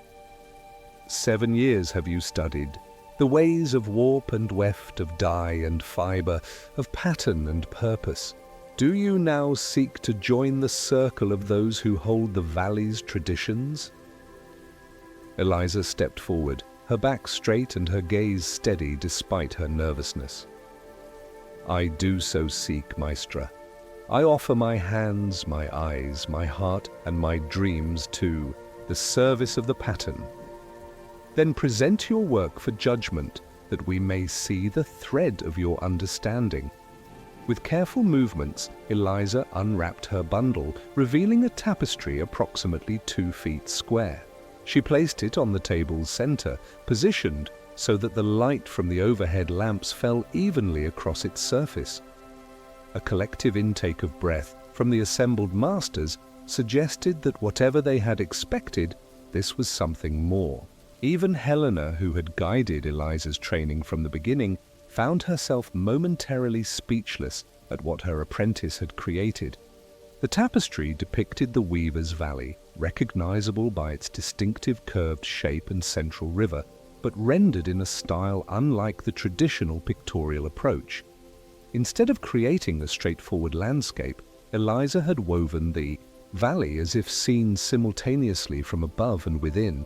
S1: "7 years have you studied the ways of warp and weft, of dye and fibre, of pattern and purpose. Do you now seek to join the circle of those who hold the valley's traditions?" Eliza stepped forward, her back straight and her gaze steady despite her nervousness. "I do so seek, Maestra. I offer my hands, my eyes, my heart, and my dreams to the service of the pattern. Then present your work for judgment, that we may see the thread of your understanding." With careful movements, Eliza unwrapped her bundle, revealing a tapestry approximately 2 feet square. She placed it on the table's center, positioned so that the light from the overhead lamps fell evenly across its surface. A collective intake of breath from the assembled masters suggested that whatever they had expected, this was something more. Even Helena, who had guided Eliza's training from the beginning, found herself momentarily speechless at what her apprentice had created. The tapestry depicted the Weaver's Valley, recognizable by its distinctive curved shape and central river, but rendered in a style unlike the traditional pictorial approach. Instead of creating a straightforward landscape, Eliza had woven the valley as if seen simultaneously from above and within,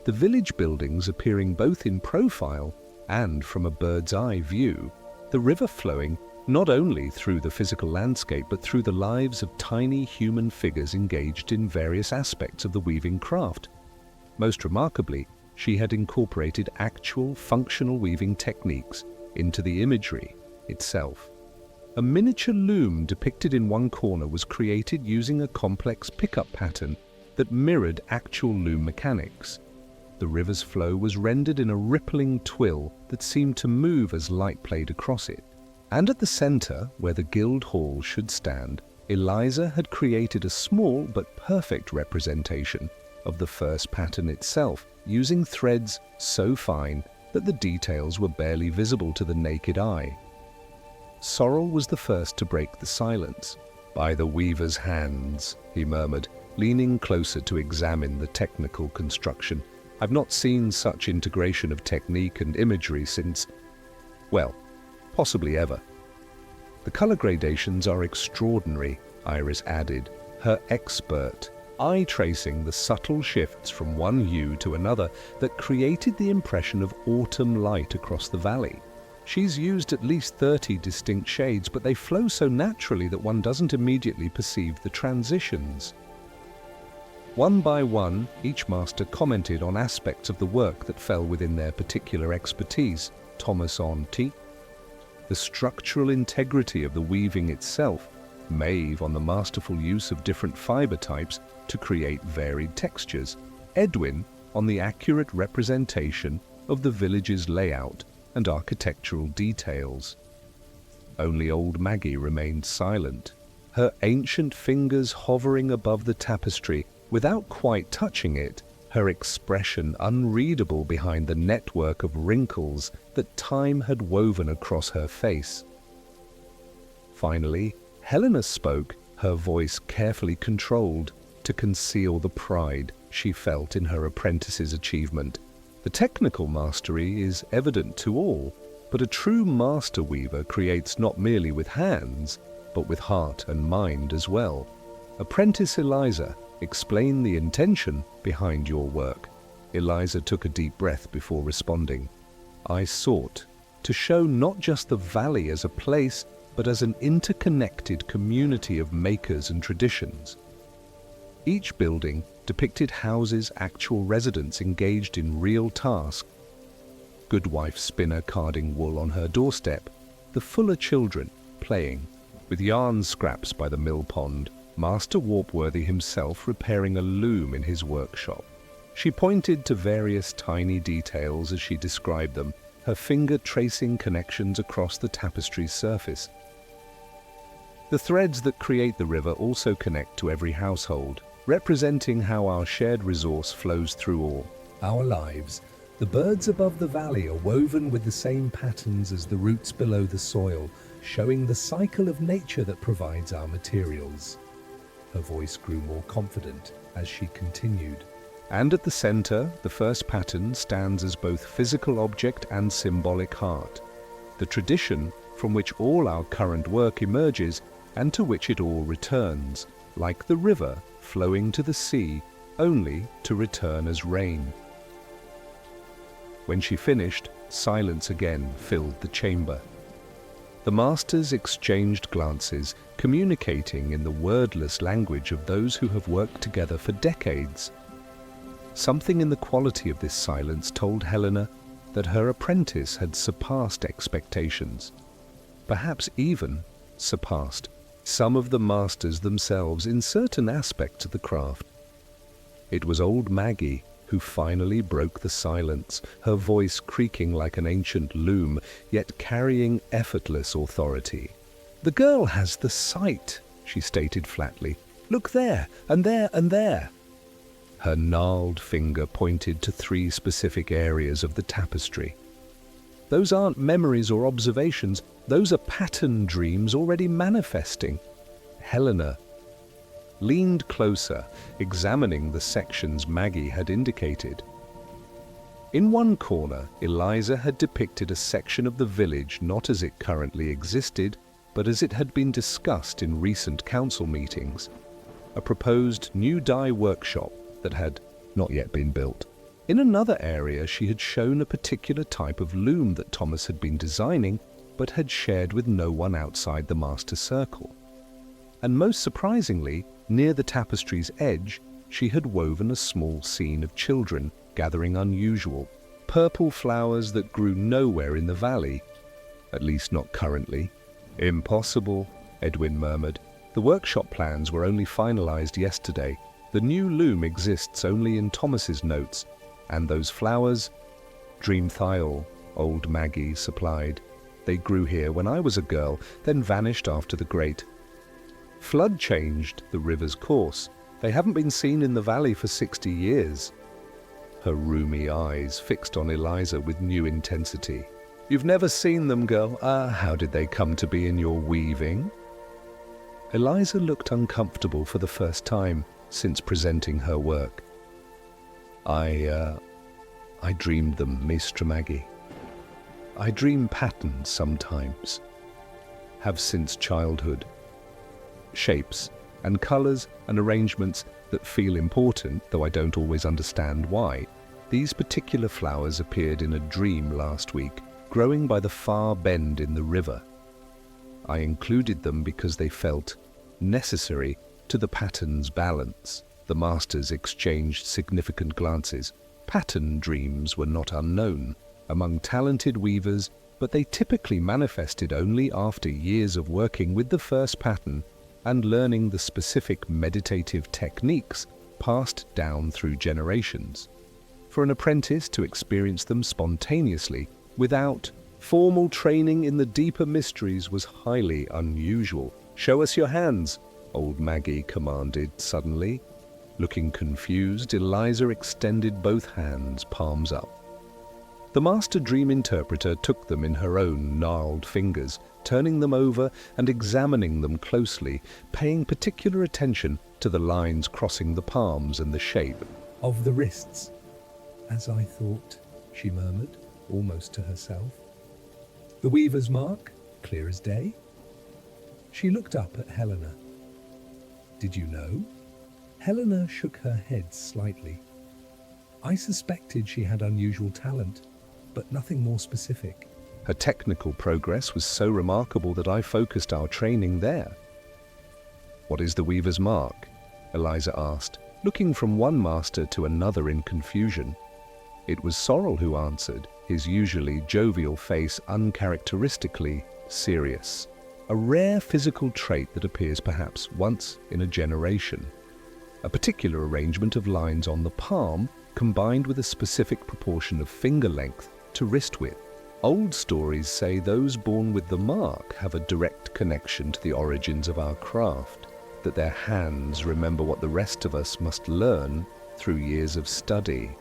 S1: the village buildings appearing both in profile and from a bird's-eye view, the river flowing not only through the physical landscape but through the lives of tiny human figures engaged in various aspects of the weaving craft. Most remarkably, she had incorporated actual functional weaving techniques into the imagery itself. A miniature loom depicted in one corner was created using a complex pickup pattern that mirrored actual loom mechanics. The river's flow was rendered in a rippling twill that seemed to move as light played across it. And at the center, where the guild hall should stand, Eliza had created a small but perfect representation of the first pattern itself, using threads so fine that the details were barely visible to the naked eye. Sorrel was the first to break the silence. "By the weaver's hands," he murmured, leaning closer to examine the technical construction. "I've not seen such integration of technique and imagery since, well, possibly ever." "The color gradations are extraordinary," Iris added, her expert eye tracing the subtle shifts from one hue to another that created the impression of autumn light across the valley. "She's used at least 30 distinct shades, but they flow so naturally that one doesn't immediately perceive the transitions." One by one, each master commented on aspects of the work that fell within their particular expertise. Thomas on the structural integrity of the weaving itself, Maeve on the masterful use of different fiber types to create varied textures, Edwin on the accurate representation of the village's layout and architectural details. Only old Maggie remained silent, her ancient fingers hovering above the tapestry without quite touching it, her expression unreadable behind the network of wrinkles that time had woven across her face. Finally, Helena spoke, her voice carefully controlled to conceal the pride she felt in her apprentice's achievement. The technical mastery is evident to all, but a true master weaver creates not merely with hands, but with heart and mind as well. Apprentice Eliza, explain the intention behind your work. Eliza took a deep breath before responding. I sought to show not just the valley as a place, but as an interconnected community of makers and traditions. Each building depicted houses' actual residents engaged in real tasks. Goodwife spinner carding wool on her doorstep, the Fuller children playing, with yarn scraps by the mill pond, Master Warpworthy himself repairing a loom in his workshop. She pointed to various tiny details as she described them, her finger tracing connections across the tapestry's surface. The threads that create the river also connect to every household, representing how our shared resource flows through all.
S2: Our lives. The birds above the valley are woven with the same patterns as the roots below the soil, showing the cycle of nature that provides our materials. Her voice grew more confident as she continued.
S1: And at the center, the first pattern stands as both physical object and symbolic heart, the tradition from which all our current work emerges and to which it all returns, like the river flowing to the sea, only to return as rain. When she finished, silence again filled the chamber. The masters exchanged glances, communicating in the wordless language of those who have worked together for decades. Something in the quality of this silence told Helena that her apprentice had surpassed expectations, perhaps even surpassed some of the masters themselves in certain aspects of the craft. It was old Maggie who finally broke the silence, her voice creaking like an ancient loom, yet carrying effortless authority. "The girl has the sight," she stated flatly. "Look there, and there, and there." Her gnarled finger pointed to 3 specific areas of the tapestry. "Those aren't memories or observations, those are pattern dreams already manifesting." Helena leaned closer, examining the sections Maggie had indicated. In one corner, Eliza had depicted a section of the village not as it currently existed, but as it had been discussed in recent council meetings. A proposed new dye workshop that had not yet been built. In another area, she had shown a particular type of loom that Thomas had been designing, but had shared with no one outside the master circle. And most surprisingly, near the tapestry's edge, she had woven a small scene of children gathering unusual, purple flowers that grew nowhere in the valley, at least not currently. "Impossible," Edwin murmured. "The workshop plans were only finalized yesterday. The new loom exists only in Thomas's notes, and those flowers—" "Dreamthiol," old Maggie supplied. "They grew here when I was a girl, then vanished after the great flood changed the river's course. They haven't been seen in the valley for 60 years. Her rheumy eyes fixed on Eliza with new intensity. "You've never seen them, girl. How did they come to be in your weaving?" Eliza looked uncomfortable for the first time since presenting her work. I dreamed them, Maestra Maggie. I dream patterns sometimes. Have since childhood. Shapes and colors and arrangements that feel important, though I don't always understand why. These particular flowers appeared in a dream last week, growing by the far bend in the river. I included them because they felt necessary to the pattern's balance." The masters exchanged significant glances. Pattern dreams were not unknown among talented weavers, but they typically manifested only after years of working with the first pattern. and learning the specific meditative techniques passed down through generations. For an apprentice to experience them spontaneously, without formal training in the deeper mysteries, was highly unusual. "Show us your hands," old Maggie commanded suddenly. Looking confused, Eliza extended both hands, palms up. The master dream interpreter took them in her own gnarled fingers, turning them over and examining them closely, paying particular attention to the lines crossing the palms and the shape
S2: "Of the wrists, as I thought," she murmured, almost to herself. "The weaver's mark, clear as day." She looked up at Helena. "Did you know?" Helena shook her head slightly. "I suspected she had unusual talent, but nothing more specific."
S1: Her technical progress was so remarkable that I focused our training there. "What is the weaver's mark?" Eliza asked, looking from one master to another in confusion. It was Sorrel who answered, his usually jovial face uncharacteristically serious. "A rare physical trait that appears perhaps once in a generation. A particular arrangement of lines on the palm, combined with a specific proportion of finger length to wrist width. Old stories say those born with the mark have a direct connection to the origins of our craft, that their hands remember what the rest of us must learn through years of study."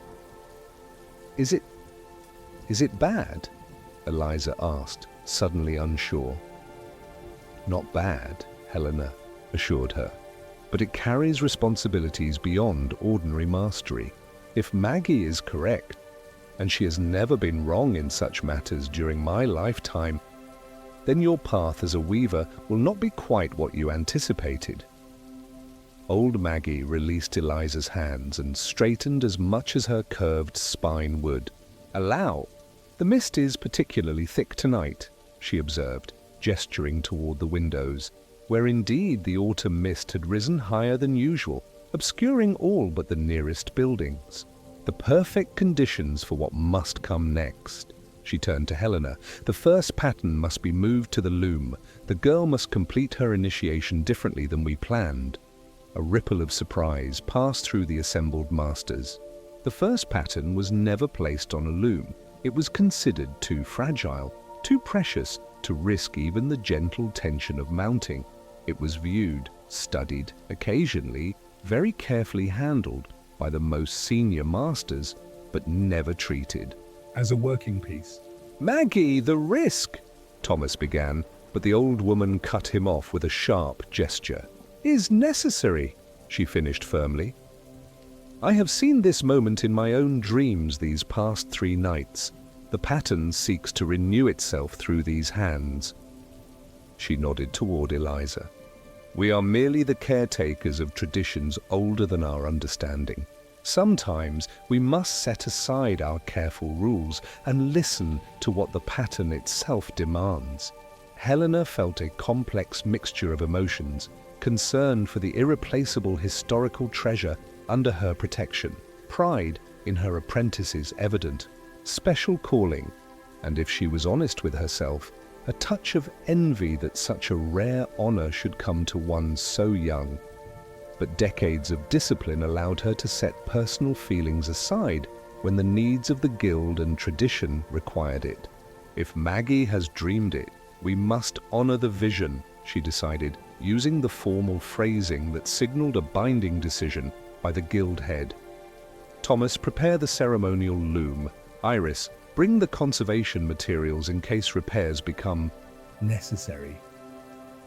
S1: Is it bad?" Eliza asked, suddenly unsure. "Not bad," Helena assured her, "but it carries responsibilities beyond ordinary mastery. If Maggie is correct, and she has never been wrong in such matters during my lifetime, then your path as a weaver will not be quite what you anticipated." Old Maggie released Eliza's hands and straightened as much as her curved spine would. "Allow. The mist is particularly thick tonight," she observed, gesturing toward the windows, where indeed the autumn mist had risen higher than usual, obscuring all but the nearest buildings. "The perfect conditions for what must come next." She turned to Helena. "The first pattern must be moved to the loom. The girl must complete her initiation differently than we planned." A ripple of surprise passed through the assembled masters. The first pattern was never placed on a loom. It was considered too fragile, too precious to risk even the gentle tension of mounting. It was viewed, studied, occasionally, very carefully handled by the most senior masters, but never treated
S2: "As a working piece."
S1: "Maggie, the risk!" Thomas began, but the old woman cut him off with a sharp gesture. "Is necessary," she finished firmly. "I have seen this moment in my own dreams these past 3 nights. The pattern seeks to renew itself through these hands." She nodded toward Eliza. "We are merely the caretakers of traditions older than our understanding. Sometimes we must set aside our careful rules and listen to what the pattern itself demands." Helena felt a complex mixture of emotions, concern for the irreplaceable historical treasure under her protection, pride in her apprentice's evident, special calling, and if she was honest with herself, a touch of envy that such a rare honor should come to one so young. But decades of discipline allowed her to set personal feelings aside when the needs of the guild and tradition required it. If Maggie has dreamed it, we must honor the vision, she decided, using the formal phrasing that signaled a binding decision by the guild head. "Thomas, prepare the ceremonial loom. Iris, bring the conservation materials in case repairs become
S2: necessary.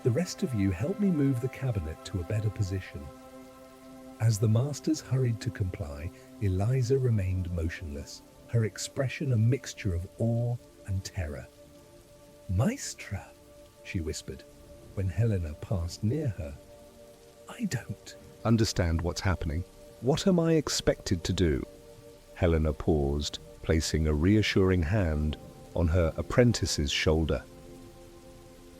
S2: The rest of you help me move the cabinet to a better position." As the masters hurried to comply, Eliza remained motionless, her expression a mixture of awe and terror. "Maestra," she whispered, when Helena passed near her. "I don't
S1: understand what's happening. What am I expected to do?" Helena paused, placing a reassuring hand on her apprentice's shoulder.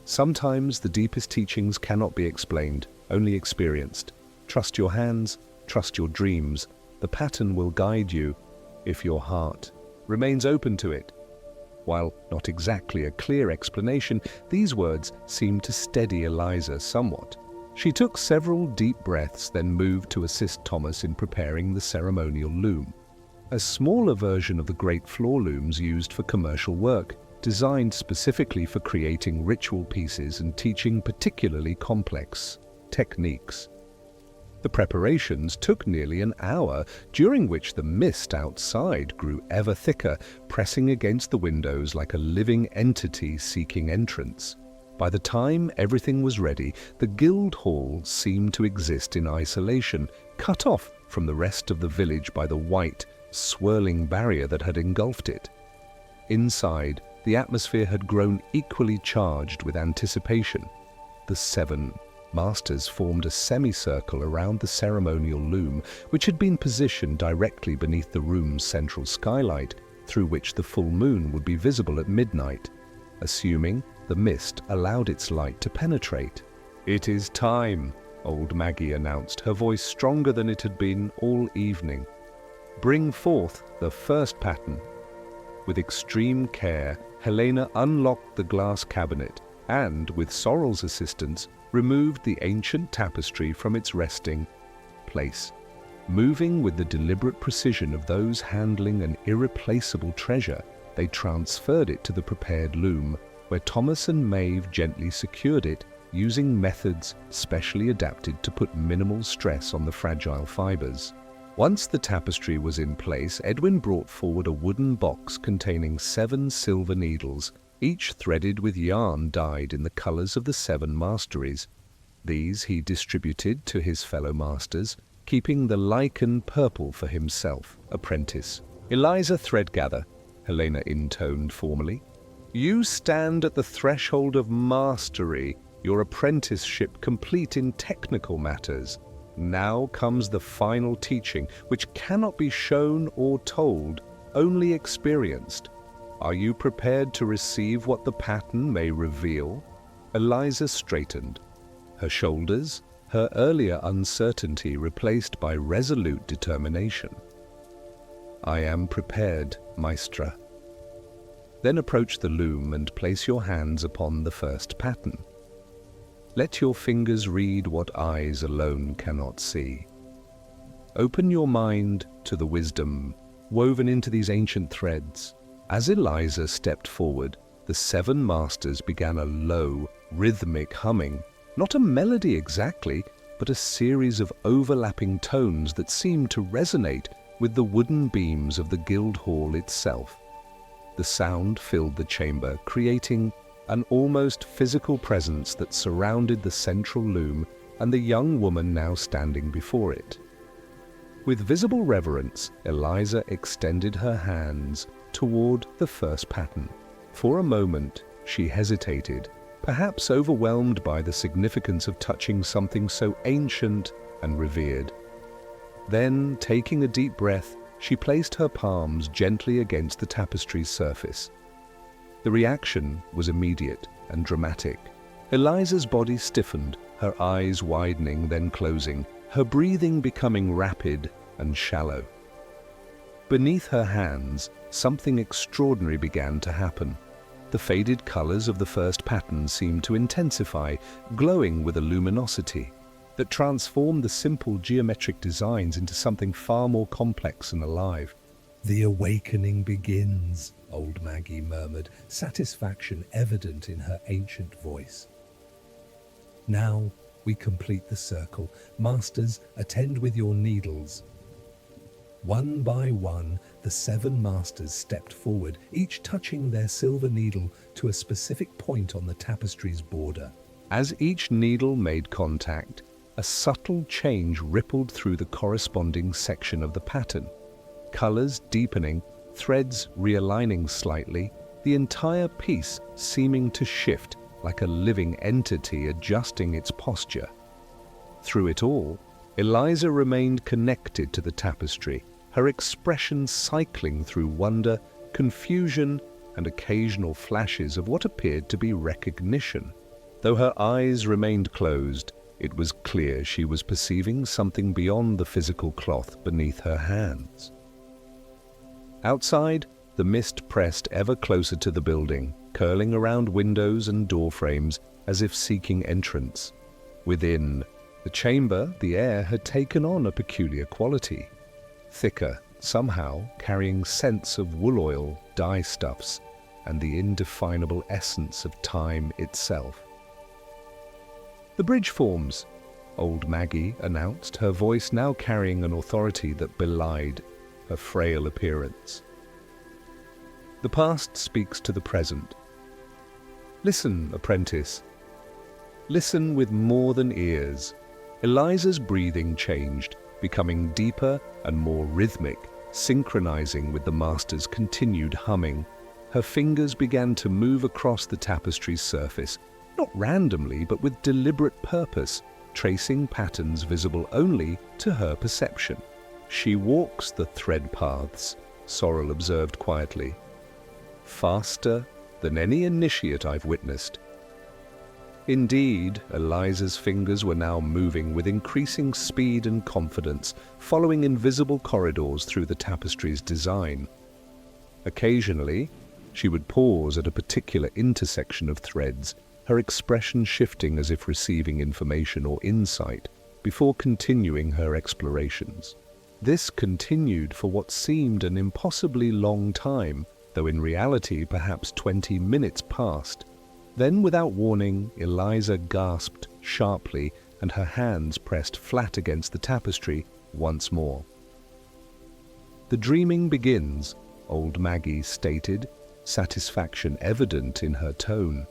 S1: "Sometimes the deepest teachings cannot be explained, only experienced. Trust your hands, trust your dreams. The pattern will guide you, if your heart remains open to it." While not exactly a clear explanation, these words seemed to steady Eliza somewhat. She took several deep breaths, then moved to assist Thomas in preparing the ceremonial loom, a smaller version of the great floor looms used for commercial work, designed specifically for creating ritual pieces and teaching particularly complex techniques. The preparations took nearly an hour, during which the mist outside grew ever thicker, pressing against the windows like a living entity seeking entrance. By the time everything was ready, the guild hall seemed to exist in isolation, cut off from the rest of the village by the white, swirling barrier that had engulfed it. Inside, the atmosphere had grown equally charged with anticipation. The 7 masters formed a semicircle around the ceremonial loom, which had been positioned directly beneath the room's central skylight, through which the full moon would be visible at midnight, assuming the mist allowed its light to penetrate. "It is time," old Maggie announced, her voice stronger than it had been all evening. "Bring forth the first pattern." With extreme care, Helena unlocked the glass cabinet and, with Sorrel's assistance, removed the ancient tapestry from its resting place. Moving with the deliberate precision of those handling an irreplaceable treasure, they transferred it to the prepared loom, where Thomas and Maeve gently secured it, using methods specially adapted to put minimal stress on the fragile fibers. Once the tapestry was in place, Edwin brought forward a wooden box containing 7 silver needles, each threaded with yarn dyed in the colors of the 7 masteries. These he distributed to his fellow masters, keeping the lichen purple for himself, apprentice. "Eliza Threadgather," Helena intoned formally, "you stand at the threshold of mastery, your apprenticeship complete in technical matters. Now comes the final teaching, which cannot be shown or told, only experienced. Are you prepared to receive what the pattern may reveal?" Eliza straightened, her shoulders, her earlier uncertainty replaced by resolute determination. "I am prepared, Maestra." Then approach the loom and place your hands upon the first pattern. Let your fingers read what eyes alone cannot see. Open your mind to the wisdom woven into these ancient threads. As Eliza stepped forward, the 7 masters began a low, rhythmic humming, not a melody exactly, but a series of overlapping tones that seemed to resonate with the wooden beams of the guild hall itself. The sound filled the chamber, creating an almost physical presence that surrounded the central loom and the young woman now standing before it. With visible reverence, Eliza extended her hands toward the first pattern. For a moment, she hesitated, perhaps overwhelmed by the significance of touching something so ancient and revered. Then, taking a deep breath, she placed her palms gently against the tapestry's surface. The reaction was immediate and dramatic. Eliza's body stiffened, her eyes widening, then closing, her breathing becoming rapid and shallow. Beneath her hands, something extraordinary began to happen. The faded colors of the first pattern seemed to intensify, glowing with a luminosity that transformed the simple geometric designs into something far more complex and alive.
S2: "The awakening begins," old Maggie murmured, satisfaction evident in her ancient voice. "Now we complete the circle. Masters, attend with your needles." One by one, the 7 masters stepped forward, each touching their silver needle to a specific point on the tapestry's border.
S1: As each needle made contact, a subtle change rippled through the corresponding section of the pattern. Colors deepening, threads realigning slightly, the entire piece seeming to shift like a living entity adjusting its posture. Through it all, Eliza remained connected to the tapestry, her expression cycling through wonder, confusion, and occasional flashes of what appeared to be recognition. Though her eyes remained closed, it was clear she was perceiving something beyond the physical cloth beneath her hands. Outside, the mist pressed ever closer to the building, curling around windows and door frames as if seeking entrance. Within the chamber, the air had taken on a peculiar quality. Thicker, somehow carrying scents of wool oil, dye-stuffs, and the indefinable essence of time itself. "The bridge forms," old Maggie announced, her voice now carrying an authority that belied her frail appearance. "The past speaks to the present. Listen, apprentice. Listen with more than ears." Eliza's breathing changed, becoming deeper and more rhythmic, synchronizing with the master's continued humming. Her fingers began to move across the tapestry's surface, not randomly but with deliberate purpose, tracing patterns visible only to her perception. "She walks the thread paths," Sorrel observed quietly. "Faster than any initiate I've witnessed." Indeed, Eliza's fingers were now moving with increasing speed and confidence, following invisible corridors through the tapestry's design. Occasionally, she would pause at a particular intersection of threads, her expression shifting as if receiving information or insight, before continuing her explorations. This continued for what seemed an impossibly long time, though in reality perhaps 20 minutes passed. Then, without warning, Eliza gasped sharply and her hands pressed flat against the tapestry once more. "The dreaming begins," old Maggie stated, satisfaction evident in her tone.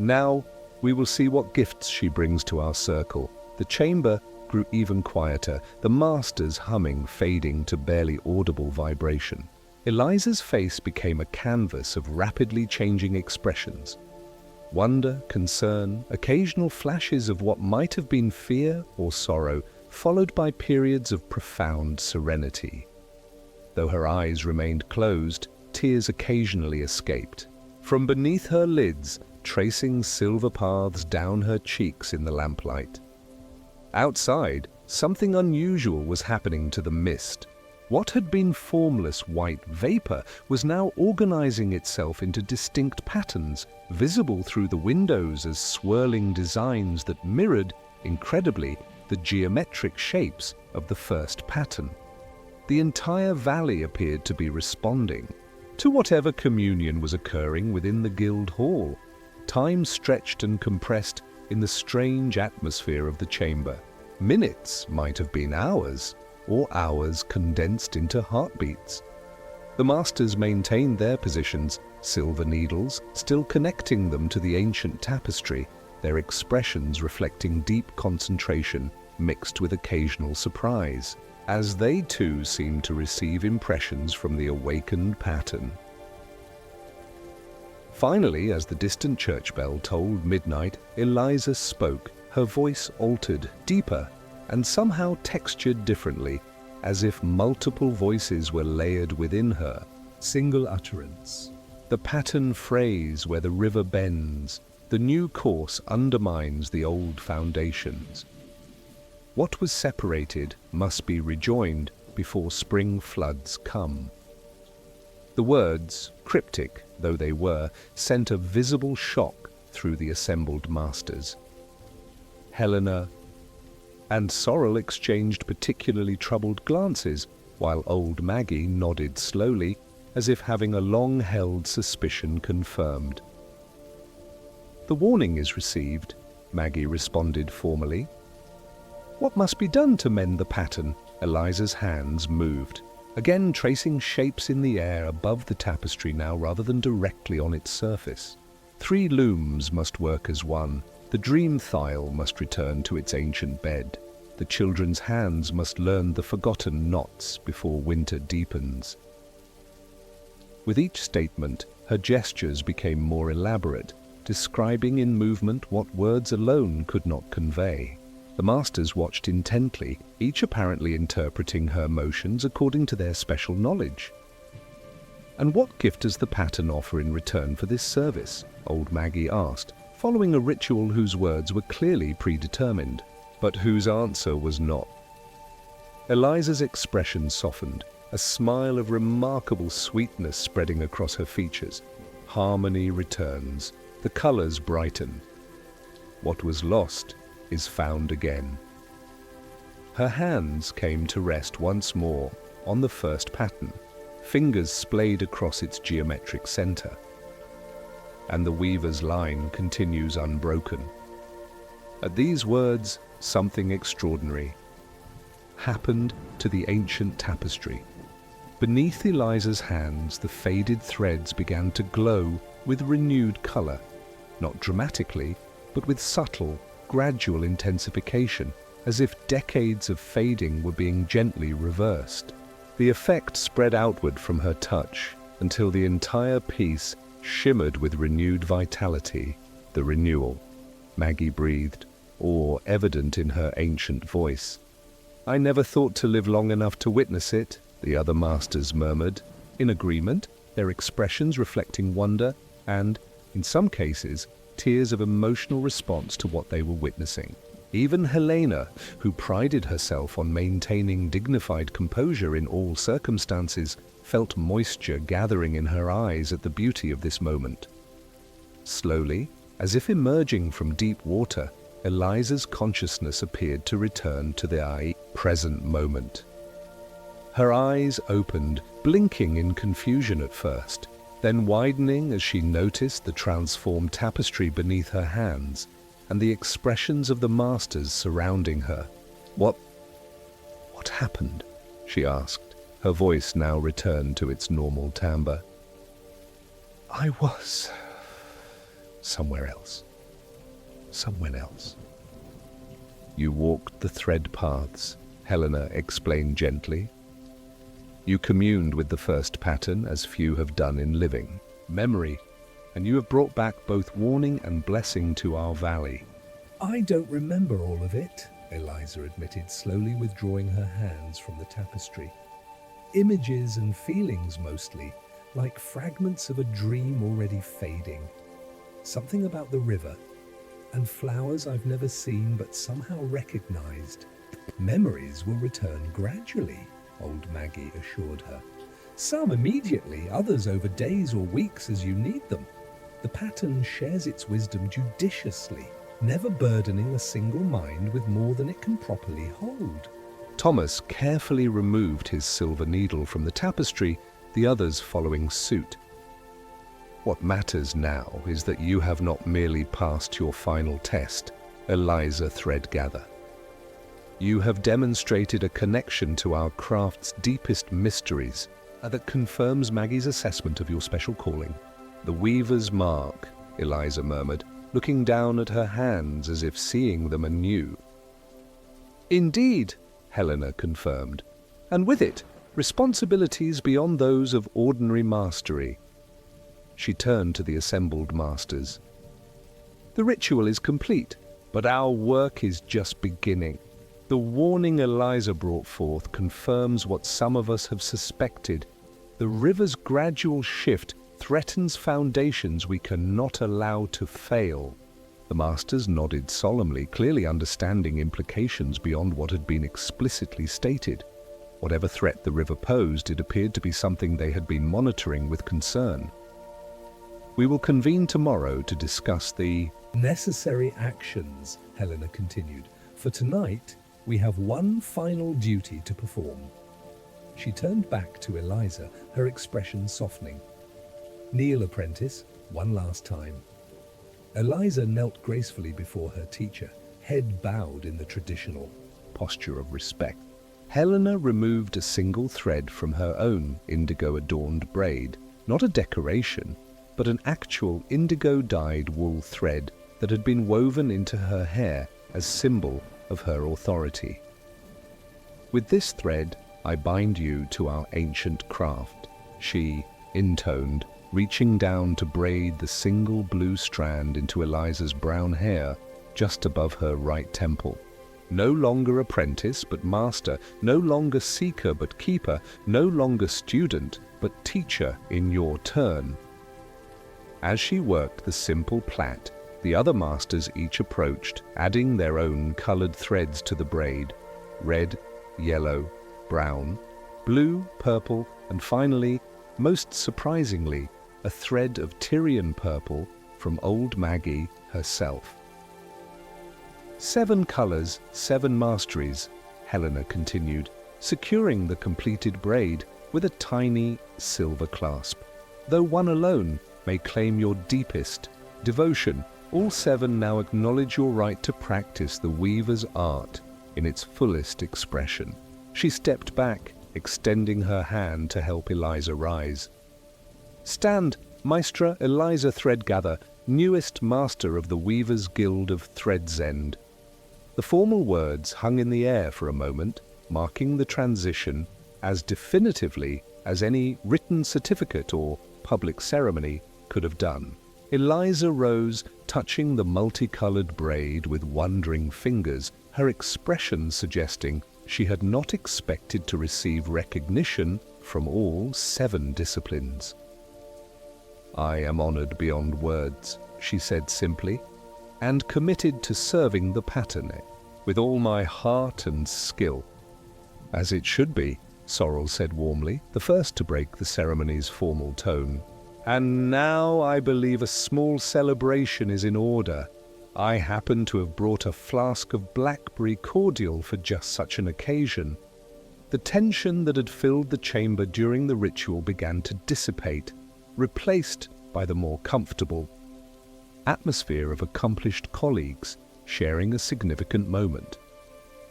S1: "Now we will see what gifts she brings to our circle." The chamber grew even quieter, the master's humming fading to barely audible vibration. Eliza's face became a canvas of rapidly changing expressions. Wonder, concern, occasional flashes of what might have been fear or sorrow, followed by periods of profound serenity. Though her eyes remained closed, tears occasionally escaped. From beneath her lids, tracing silver paths down her cheeks in the lamplight. Outside, something unusual was happening to the mist. What had been formless white vapor was now organizing itself into distinct patterns, visible through the windows as swirling designs that mirrored, incredibly, the geometric shapes of the first pattern. The entire valley appeared to be responding to whatever communion was occurring within the guild hall. Time stretched and compressed in the strange atmosphere of the chamber. Minutes might have been hours, or hours condensed into heartbeats. The masters maintained their positions, silver needles still connecting them to the ancient tapestry, their expressions reflecting deep concentration mixed with occasional surprise, as they too seemed to receive impressions from the awakened pattern. Finally, as the distant church bell tolled midnight, Eliza spoke, her voice altered, deeper, and somehow textured differently, as if multiple voices were layered within her.
S2: Single utterance.
S1: The pattern phrase where the river bends, the new course undermines the old foundations. What was separated must be rejoined before spring floods come. The words, cryptic though they were, sent a visible shock through the assembled masters. Helena and Sorrel exchanged particularly troubled glances, while old Maggie nodded slowly, as if having a long-held suspicion confirmed. "The warning is received," Maggie responded formally. "What must be done to mend the pattern?" Eliza's hands moved, again tracing shapes in the air above the tapestry now rather than directly on its surface. 3 looms must work as one. The dream thyle must return to its ancient bed. The children's hands must learn the forgotten knots before winter deepens. With each statement, her gestures became more elaborate, describing in movement what words alone could not convey. The masters watched intently, each apparently interpreting her motions according to their special knowledge. "And what gift does the pattern offer in return for this service?" old Maggie asked, following a ritual whose words were clearly predetermined, but whose answer was not. Eliza's expression softened, a smile of remarkable sweetness spreading across her features. Harmony returns, the colors brighten. What was lost is found again. Her hands came to rest once more on the first pattern, fingers splayed across its geometric center. And the weaver's line continues unbroken. At these words, something extraordinary happened to the ancient tapestry. Beneath Eliza's hands, the faded threads began to glow with renewed color, not dramatically, but with subtle, gradual intensification, as if decades of fading were being gently reversed. The effect spread outward from her touch until the entire piece shimmered with renewed vitality. The renewal, Maggie breathed, awe evident in her ancient voice. "I never thought to live long enough to witness it," the other masters murmured, in agreement, their expressions reflecting wonder and, in some cases, tears of emotional response to what they were witnessing. Even Helena, who prided herself on maintaining dignified composure in all circumstances, felt moisture gathering in her eyes at the beauty of this moment. Slowly, as if emerging from deep water, Eliza's consciousness appeared to return to the present moment. Her eyes opened, blinking in confusion at first, then widening as she noticed the transformed tapestry beneath her hands and the expressions of the masters surrounding her. What happened?" she asked, her voice now returned to its normal timbre. "I was somewhere else. Someone else." "You walked the thread paths," Helena explained gently. "You communed with the first pattern as few have done in living memory, and you have brought back both warning and blessing to our valley."
S2: "I don't remember all of it," Eliza admitted, slowly withdrawing her hands from the tapestry. "Images and feelings mostly, like fragments of a dream already fading. Something about the river, and flowers I've never seen but somehow recognized. Memories will return gradually," old Maggie assured her. "Some immediately, others over days or weeks as you need them. The pattern shares its wisdom judiciously, never burdening a single mind with more than it can properly hold."
S1: Thomas carefully removed his silver needle from the tapestry, the others following suit. "What matters now is that you have not merely passed your final test, Eliza Threadgather. You have demonstrated a connection to our craft's deepest mysteries that confirms Maggie's assessment of your special calling." "The weaver's mark," Eliza murmured, looking down at her hands as if seeing them anew. "Indeed," Helena confirmed, "and with it, responsibilities beyond those of ordinary mastery." She turned to the assembled masters. "The ritual is complete, but our work is just beginning. The warning Eliza brought forth confirms what some of us have suspected. The river's gradual shift threatens foundations we cannot allow to fail." The masters nodded solemnly, clearly understanding implications beyond what had been explicitly stated. Whatever threat the river posed, it appeared to be something they had been monitoring with concern. "We will convene tomorrow to discuss the
S2: necessary actions," Helena continued. "For tonight, we have one final duty to perform." She turned back to Eliza, her expression softening. "Kneel, apprentice, one last time." Eliza knelt gracefully before her teacher, head bowed in the traditional posture of respect. Helena removed a single thread from her own indigo-adorned braid, not a decoration, but an actual indigo-dyed wool thread that had been woven into her hair as symbol of her authority. "With this thread, I bind you to our ancient craft," she intoned, reaching down to braid the single blue strand into Eliza's brown hair just above her right temple. "No longer apprentice but master, no longer seeker but keeper, no longer student but teacher in your turn." As she worked the simple plait, the other masters each approached, adding their own colored threads to the braid: red, yellow, brown, blue, purple, and finally, most surprisingly, a thread of Tyrian purple from old Maggie herself.
S1: 7 colors, 7 masteries, Helena continued, securing the completed braid with a tiny silver clasp. Though one alone may claim your deepest devotion, all 7 now acknowledge your right to practice the weaver's art in its fullest expression. She stepped back, extending her hand to help Eliza rise. Stand, Maestra Eliza Threadgather, newest master of the Weavers' Guild of Thread's End. The formal words hung in the air for a moment, marking the transition as definitively as any written certificate or public ceremony could have done. Eliza rose, touching the multicolored braid with wondering fingers, her expression suggesting she had not expected to receive recognition from all 7 disciplines. "I am honored beyond words," she said simply, "and committed to serving the pattern with all my heart and skill." "As it should be," Sorrel said warmly, the first to break the ceremony's formal tone. "And now I believe a small celebration is in order. I happen to have brought a flask of blackberry cordial for just such an occasion." The tension that had filled the chamber during the ritual began to dissipate, replaced by the more comfortable atmosphere of accomplished colleagues sharing a significant moment.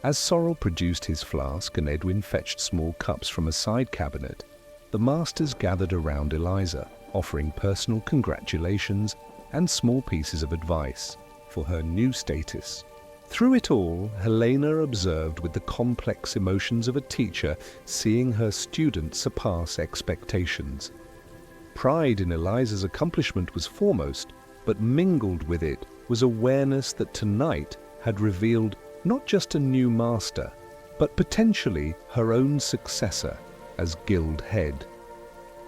S1: As Sorrel produced his flask and Edwin fetched small cups from a side cabinet, the masters gathered around Eliza, offering personal congratulations and small pieces of advice for her new status. Through it all, Helena observed with the complex emotions of a teacher seeing her student surpass expectations. Pride in Eliza's accomplishment was foremost, but mingled with it was awareness that tonight had revealed not just a new master, but potentially her own successor as guild head.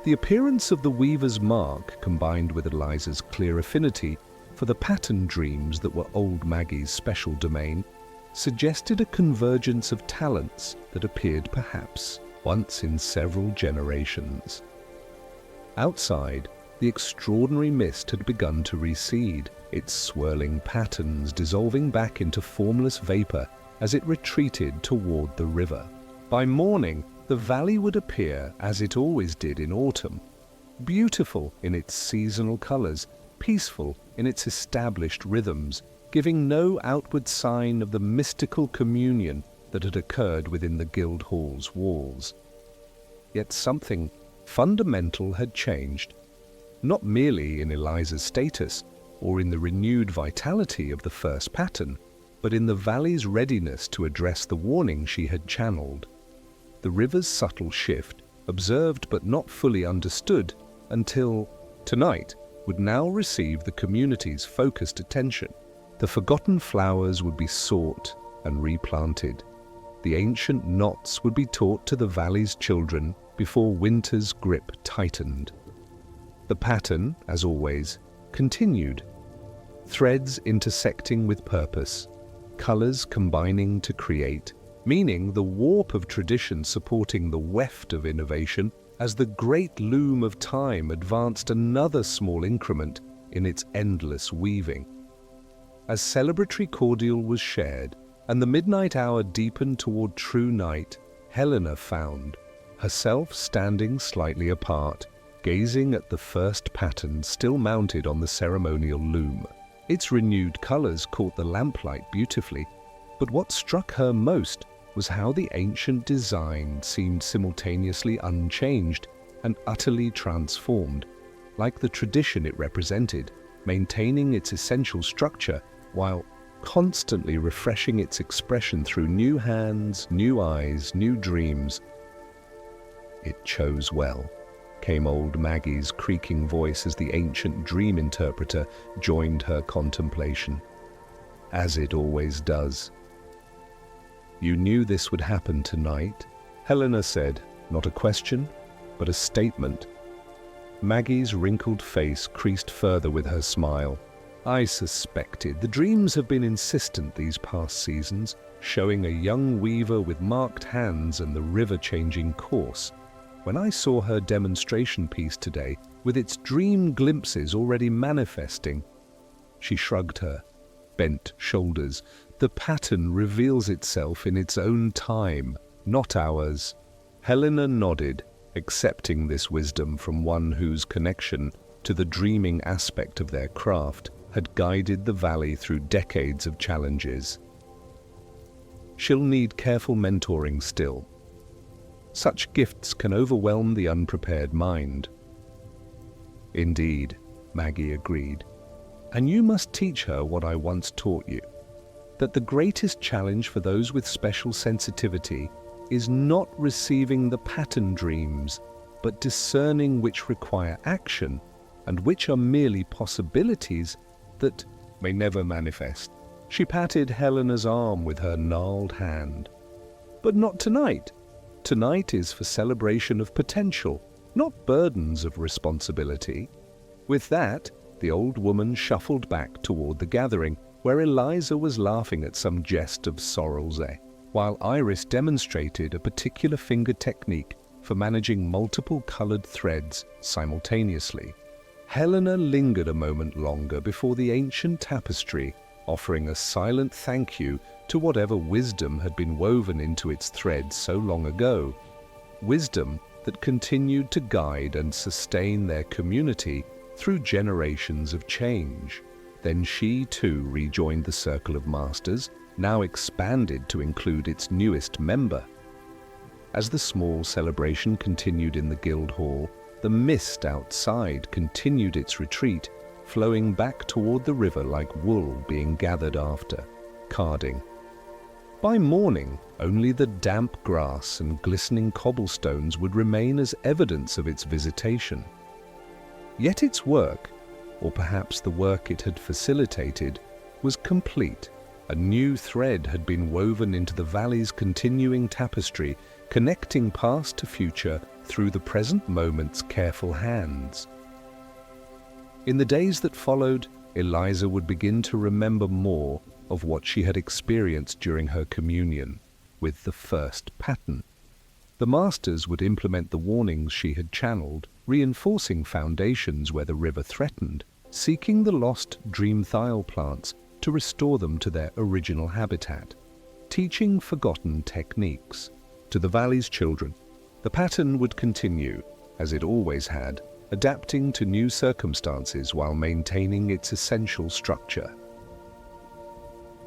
S1: The appearance of the weaver's mark, combined with Eliza's clear affinity for the pattern dreams that were old Maggie's special domain, suggested a convergence of talents that appeared perhaps once in several generations. Outside, the extraordinary mist had begun to recede, its swirling patterns dissolving back into formless vapor as it retreated toward the river. By morning, the valley would appear as it always did in autumn, beautiful in its seasonal colors, peaceful in its established rhythms, giving no outward sign of the mystical communion that had occurred within the guild hall's walls. Yet something fundamental had changed, not merely in Eliza's status or in the renewed vitality of the first pattern, but in the valley's readiness to address the warning she had channeled. The river's subtle shift, observed but not fully understood until tonight, would now receive the community's focused attention. The forgotten flowers would be sought and replanted. The ancient knots would be taught to the valley's children before winter's grip tightened. The pattern, as always, continued. Threads intersecting with purpose, colors combining to create, meaning the warp of tradition supporting the weft of innovation as the great loom of time advanced another small increment in its endless weaving. As celebratory cordial was shared and the midnight hour deepened toward true night, Helena found herself standing slightly apart, gazing at the first pattern still mounted on the ceremonial loom. Its renewed colors caught the lamplight beautifully, but what struck her most was how the ancient design seemed simultaneously unchanged and utterly transformed, like the tradition it represented, maintaining its essential structure while constantly refreshing its expression through new hands, new eyes, new dreams. "It chose well," came old Maggie's creaking voice as the ancient dream interpreter joined her contemplation. "As it always does." "You knew this would happen tonight," Helena said, not a question, but a statement. Maggie's wrinkled face creased further with her smile. "I suspected. The dreams have been insistent these past seasons, showing a young weaver with marked hands and the river changing course. When I saw her demonstration piece today, with its dream glimpses already manifesting," she shrugged her bent shoulders, The pattern reveals itself in its own time, not ours. Helena nodded, accepting this wisdom from one whose connection to the dreaming aspect of their craft had guided the valley through decades of challenges. She'll need careful mentoring still. Such gifts can overwhelm the unprepared mind. Indeed, Maggie agreed. And you must teach her what I once taught you, that the greatest challenge for those with special sensitivity is not receiving the pattern dreams, but discerning which require action and which are merely possibilities that may never manifest. She patted Helena's arm with her gnarled hand. But not tonight. Tonight is for celebration of potential, not burdens of responsibility. With that, the old woman shuffled back toward the gathering, where Eliza was laughing at some jest of Sorrel's, while Iris demonstrated a particular finger technique for managing multiple colored threads simultaneously. Helena lingered a moment longer before the ancient tapestry, offering a silent thank you to whatever wisdom had been woven into its threads so long ago. Wisdom that continued to guide and sustain their community through generations of change. Then she too rejoined the circle of masters, now expanded to include its newest member. As the small celebration continued in the guild hall, the mist outside continued its retreat, flowing back toward the river like wool being gathered after carding. By morning, only the damp grass and glistening cobblestones would remain as evidence of its visitation. Yet its work, or perhaps the work it had facilitated, was complete. A new thread had been woven into the valley's continuing tapestry, connecting past to future through the present moment's careful hands. In the days that followed, Eliza would begin to remember more of what she had experienced during her communion with the first pattern. The masters would implement the warnings she had channeled, reinforcing foundations where the river threatened, seeking the lost dreamthial plants to restore them to their original habitat, teaching forgotten techniques. To the valley's children, the pattern would continue, as it always had, adapting to new circumstances while maintaining its essential structure.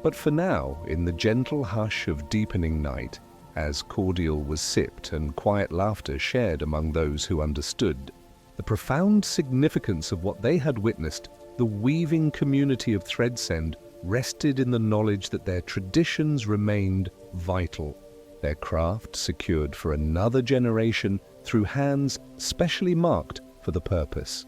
S1: But for now, in the gentle hush of deepening night, as cordial was sipped and quiet laughter shared among those who understood the profound significance of what they had witnessed, the weaving community of Threadsend rested in the knowledge that their traditions remained vital, their craft secured for another generation through hands specially marked for the purpose.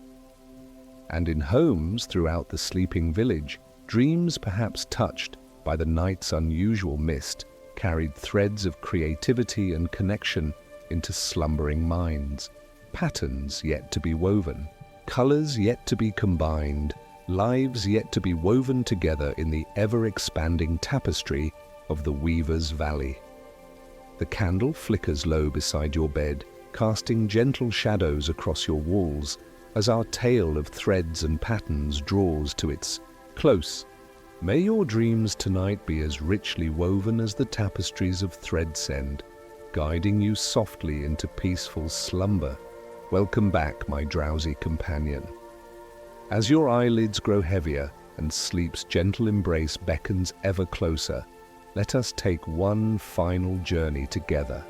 S1: And in homes throughout the sleeping village, dreams perhaps touched by the night's unusual mist carried threads of creativity and connection into slumbering minds, patterns yet to be woven, colors yet to be combined, lives yet to be woven together in the ever-expanding tapestry of the Weaver's Valley. The candle flickers low beside your bed, casting gentle shadows across your walls as our tale of threads and patterns draws to its close. May your dreams tonight be as richly woven as the tapestries of Threadsend, guiding you softly into peaceful slumber. Welcome back, my drowsy companion. As your eyelids grow heavier and sleep's gentle embrace beckons ever closer, let us take one final journey together.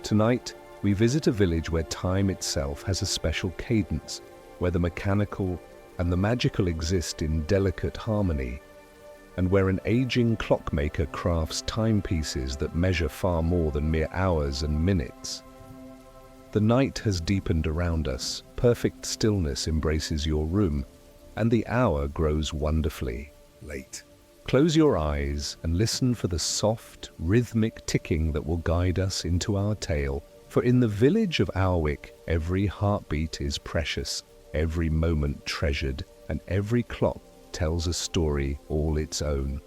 S1: Tonight, we visit a village where time itself has a special cadence, where the mechanical and the magical exist in delicate harmony, and where an aging clockmaker crafts timepieces that measure far more than mere hours and minutes. The night has deepened around us, perfect stillness embraces your room, and the hour grows wonderfully late. Close your eyes and listen for the soft, rhythmic ticking that will guide us into our tale, for in the village of Owlwick, every heartbeat is precious, every moment treasured, and every clock tells a story all its own.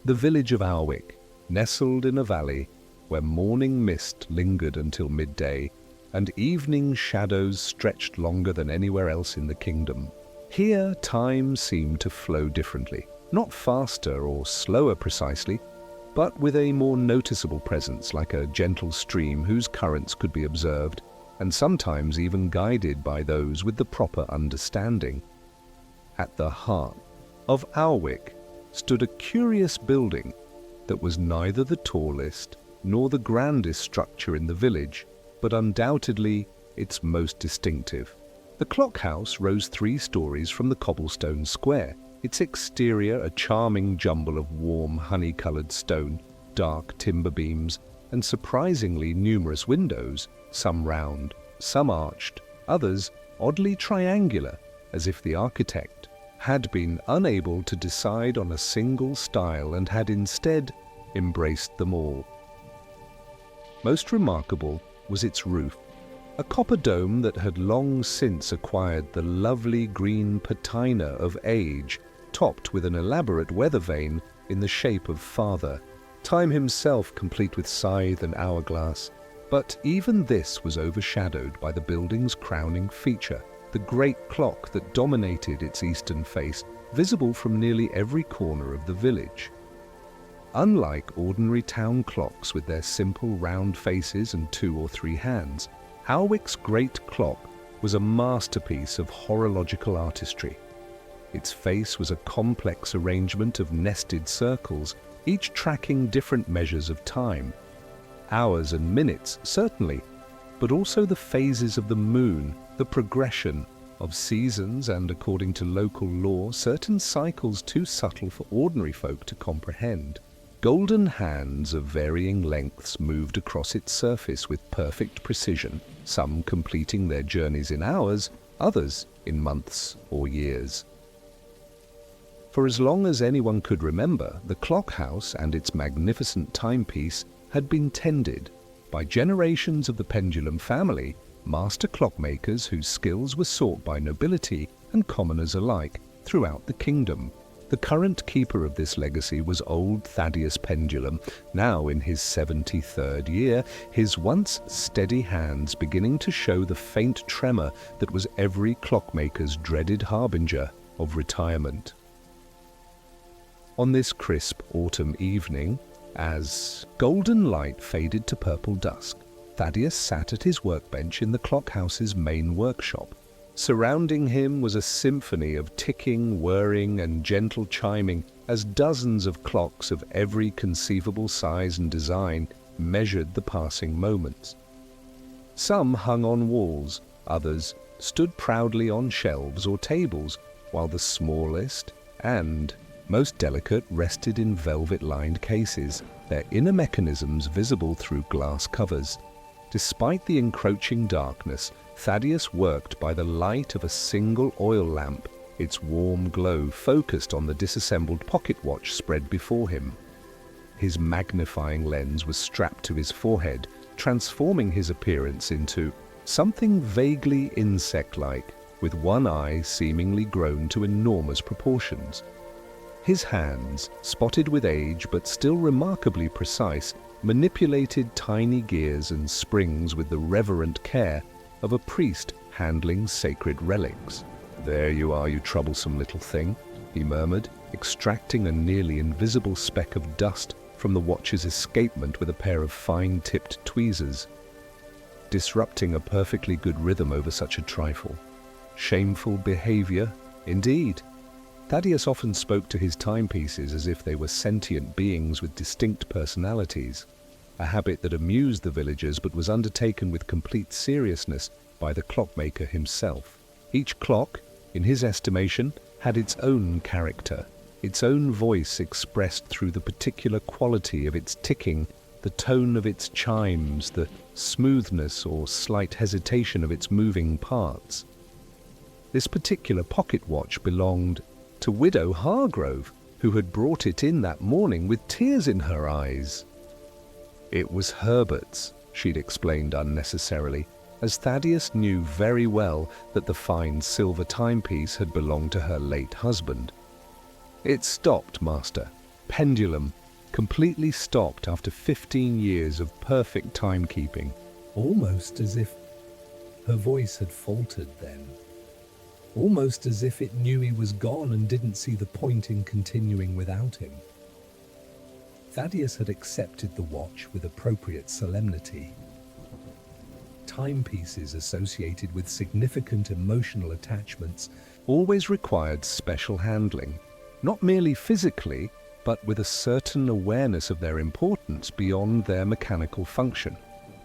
S1: The village of Owlwick, nestled in a valley where morning mist lingered until midday and evening shadows stretched longer than anywhere else in the kingdom. Here time seemed to flow differently. not faster or slower precisely, but with a more noticeable presence, like a gentle stream whose currents could be observed, and sometimes even guided by those with the proper understanding. At the heart of Alwick stood a curious building that was neither the tallest nor the grandest structure in the village, but undoubtedly its most distinctive. The clock house rose 3 stories from the cobblestone square, its exterior a charming jumble of warm, honey-coloured stone, dark timber beams, and surprisingly numerous windows, some round, some arched, others oddly triangular, as if the architect had been unable to decide on a single style and had instead embraced them all. Most remarkable was its roof, a copper dome that had long since acquired the lovely green patina of age, topped with an elaborate weather vane in the shape of Father, Time himself complete with scythe and hourglass. But even this was overshadowed by the building's crowning feature, the great clock that dominated its eastern face, visible from nearly every corner of the village. Unlike ordinary town clocks with their simple round faces and 2 or 3 hands, Alwick's great clock was a masterpiece of horological artistry. Its face was a complex arrangement of nested circles, each tracking different measures of time. Hours and minutes, certainly, but also the phases of the moon, the progression of seasons, and, according to local law, certain cycles too subtle for ordinary folk to comprehend. Golden hands of varying lengths moved across its surface with perfect precision, some completing their journeys in hours, others in months or years. For as long as anyone could remember, the clock house and its magnificent timepiece had been tended by generations of the pendulum family, master clockmakers whose skills were sought by nobility and commoners alike throughout the kingdom. The current keeper of this legacy was old Thaddeus Pendulum, now in his 73rd year, his once steady hands beginning to show the faint tremor that was every clockmaker's dreaded harbinger of retirement. On this crisp autumn evening, as golden light faded to purple dusk, Thaddeus sat at his workbench in the clockhouse's main workshop. Surrounding him was a symphony of ticking, whirring, and gentle chiming as dozens of clocks of every conceivable size and design measured the passing moments. Some hung on walls, others stood proudly on shelves or tables, while the smallest and most delicate rested in velvet-lined cases, their inner mechanisms visible through glass covers. Despite the encroaching darkness, Thaddeus worked by the light of a single oil lamp, its warm glow focused on the disassembled pocket watch spread before him. His magnifying lens was strapped to his forehead, transforming his appearance into something vaguely insect-like, with one eye seemingly grown to enormous proportions. His hands, spotted with age but still remarkably precise, manipulated tiny gears and springs with the reverent care of a priest handling sacred relics. "There you are, you troublesome little thing," he murmured, extracting a nearly invisible speck of dust from the watch's escapement with a pair of fine-tipped tweezers. Disrupting a perfectly good rhythm over such a trifle. Shameful behavior, indeed. Thaddeus often spoke to his timepieces as if they were sentient beings with distinct personalities, a habit that amused the villagers but was undertaken with complete seriousness by the clockmaker himself. Each clock, in his estimation, had its own character, its own voice expressed through the particular quality of its ticking, the tone of its chimes, the smoothness or slight hesitation of its moving parts. This particular pocket watch belonged to Widow Hargrove, who had brought it in that morning with tears in her eyes. It was Herbert's, she'd explained unnecessarily, as Thaddeus knew very well that the fine silver timepiece had belonged to her late husband. It stopped, master. Pendulum, completely stopped after 15 years of perfect timekeeping.
S2: Almost as if her voice had faltered then. almost as if it knew he was gone and didn't see the point in continuing without him. Thaddeus had accepted the watch with appropriate solemnity. Timepieces associated with significant emotional attachments
S1: always required special handling, not merely physically, but with a certain awareness of their importance beyond their mechanical function.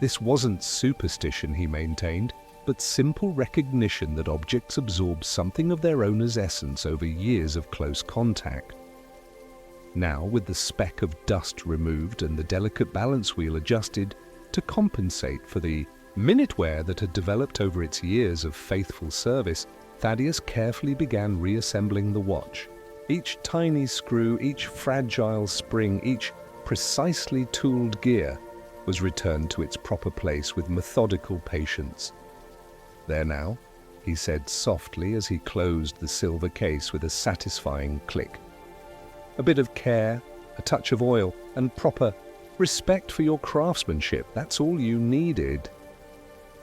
S1: This wasn't superstition, he maintained, but simple recognition that objects absorb something of their owner's essence over years of close contact. Now, with the speck of dust removed and the delicate balance wheel adjusted to compensate for the minute wear that had developed over its years of faithful service, Thaddeus carefully began reassembling the watch. Each tiny screw, each fragile spring, each precisely tooled gear was returned to its proper place with methodical patience. "There now," he said softly as he closed the silver case with a satisfying click. "A bit of care, a touch of oil, and proper respect for your craftsmanship, that's all you needed."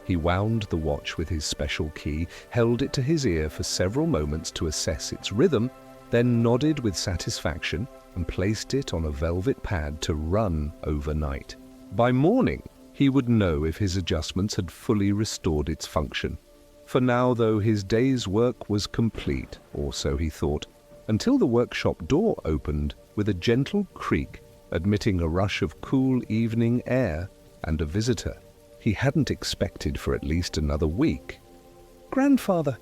S1: He wound the watch with his special key, held it to his ear for several moments to assess its rhythm, then nodded with satisfaction and placed it on a velvet pad to run overnight. By morning, he would know if his adjustments had fully restored its function. For now, though, his day's work was complete, or so he thought, until the workshop door opened with a gentle creak, admitting a rush of cool evening air and a visitor he hadn't expected for at least another week. "Grandfather,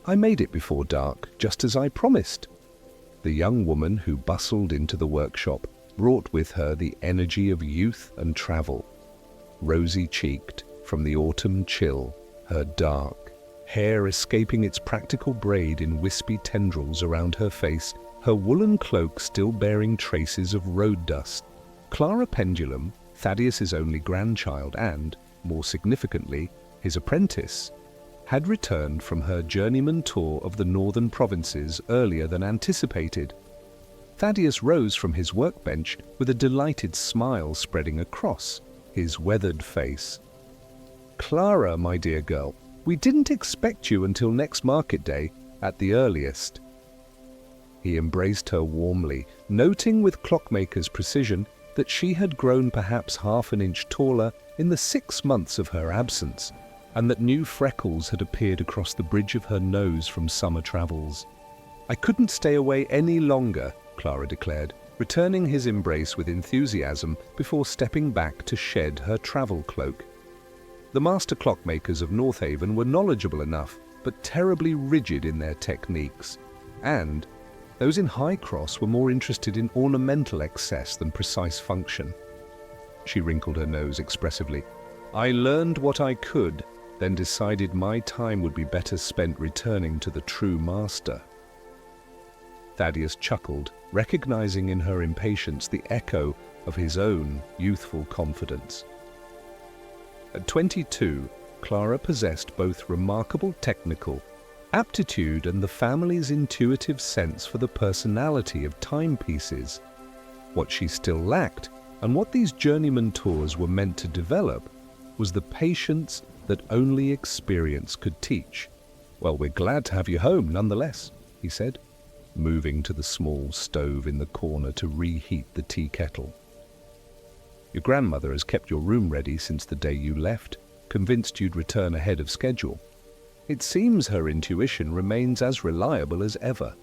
S1: I made it before dark, just as I promised." The young woman who bustled into the workshop brought with her the energy of youth and travel. Rosy-cheeked from the autumn chill, her dark hair escaping its practical braid in wispy tendrils around her face, her woolen cloak still bearing traces of road dust. Clara Pendulum, Thaddeus's only grandchild and, more significantly, his apprentice, had returned from her journeyman tour of the northern provinces earlier than anticipated. Thaddeus rose from his workbench with a delighted smile spreading across his weathered face. "Clara, my dear girl, we didn't expect you until next market day, at the earliest." He embraced her warmly, noting with clockmaker's precision that she had grown perhaps half an inch taller in the 6 months of her absence, and that new freckles had appeared across the bridge of her nose from summer travels. "I couldn't stay away any longer," Clara declared, returning his embrace with enthusiasm before stepping back to shed her travel cloak. The master clockmakers of Northaven were knowledgeable enough, but terribly rigid in their techniques, and those in High Cross were more interested in ornamental excess than precise function. She wrinkled her nose expressively. "I learned what I could, then decided my time would be better spent returning to the true master." Thaddeus chuckled, recognizing in her impatience the echo of his own youthful confidence. At 22, Clara possessed both remarkable technical aptitude and the family's intuitive sense for the personality of timepieces. What she still lacked, and what these journeyman tours were meant to develop, was the patience that only experience could teach. "Well, we're glad to have you home nonetheless," he said, moving to the small stove in the corner to reheat the tea kettle. "Your grandmother has kept your room ready since the day you left, convinced you'd return ahead of schedule. It seems her intuition remains as reliable as ever."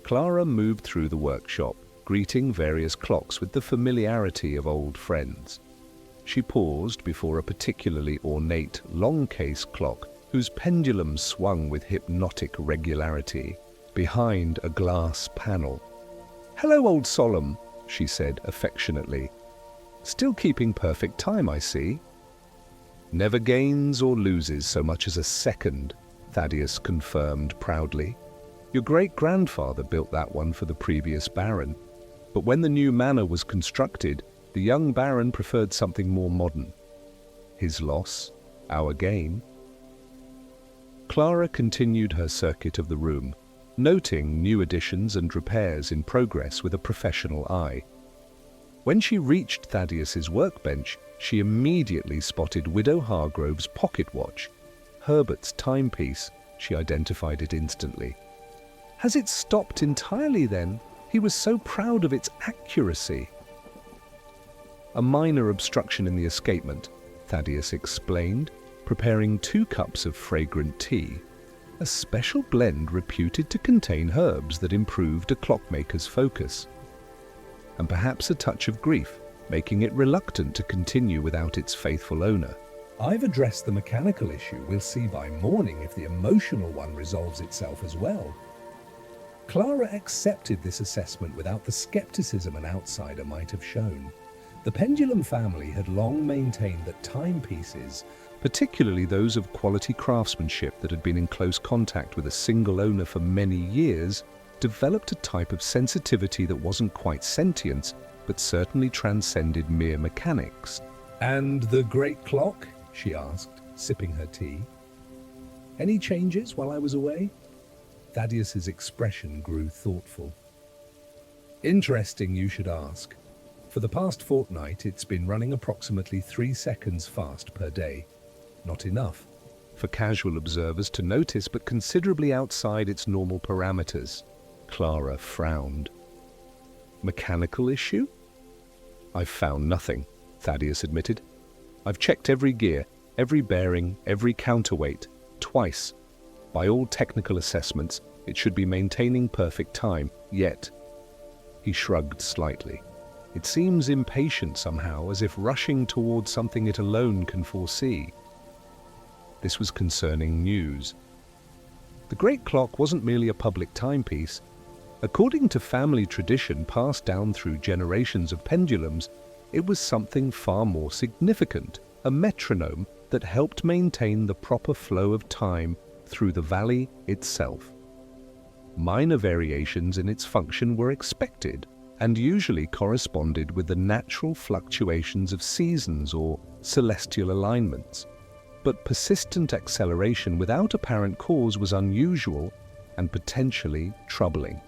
S1: Clara moved through the workshop, greeting various clocks with the familiarity of old friends. She paused before a particularly ornate long-case clock whose pendulum swung with hypnotic regularity behind a glass panel. "Hello, old Solemn," she said affectionately. "Still keeping perfect time, I see." "Never gains or loses so much as a second," Thaddeus confirmed proudly. "Your great-grandfather built that one for the previous baron, but when the new manor was constructed, the young baron preferred something more modern. His loss, our gain." Clara continued her circuit of the room, noting new additions and repairs in progress with a professional eye. When she reached Thaddeus's workbench, she immediately spotted Widow Hargrove's pocket watch, Herbert's timepiece, She identified it instantly. Has it stopped entirely then? He was so proud of its accuracy. A minor obstruction in the escapement, Thaddeus explained, preparing 2 cups of fragrant tea, a special blend reputed to contain herbs that improved a clockmaker's focus, and perhaps a touch of grief, making it reluctant to continue without its faithful owner.
S2: I've addressed the mechanical issue. We'll see by morning if the emotional one resolves itself as well. Clara accepted this assessment without the skepticism an outsider might have shown. The pendulum family had long maintained that timepieces,
S1: Particularly those of quality craftsmanship that had been in close contact with a single owner for many years, developed a type of sensitivity that wasn't quite sentience, but certainly transcended mere mechanics.
S2: "And the great clock?" she asked, sipping her tea. "Any changes while I was away?" Thaddeus's expression grew thoughtful. "Interesting you should ask. For the past fortnight, it's been running approximately 3 seconds fast per day. Not enough
S1: For casual observers to notice, but considerably outside its normal parameters. Clara frowned. Mechanical issue? I've found nothing, Thaddeus admitted. I've checked every gear, every bearing, every counterweight, twice. By all technical assessments, it should be maintaining perfect time, yet. He shrugged slightly. It seems impatient somehow, as if rushing towards something it alone can foresee. This was concerning news. The great clock wasn't merely a public timepiece. According to family tradition passed down through generations of pendulums, it was something far more significant, a metronome that helped maintain the proper flow of time through the valley itself. Minor variations in its function were expected and usually corresponded with the natural fluctuations of seasons or celestial alignments. But persistent acceleration without apparent cause was unusual and potentially troubling.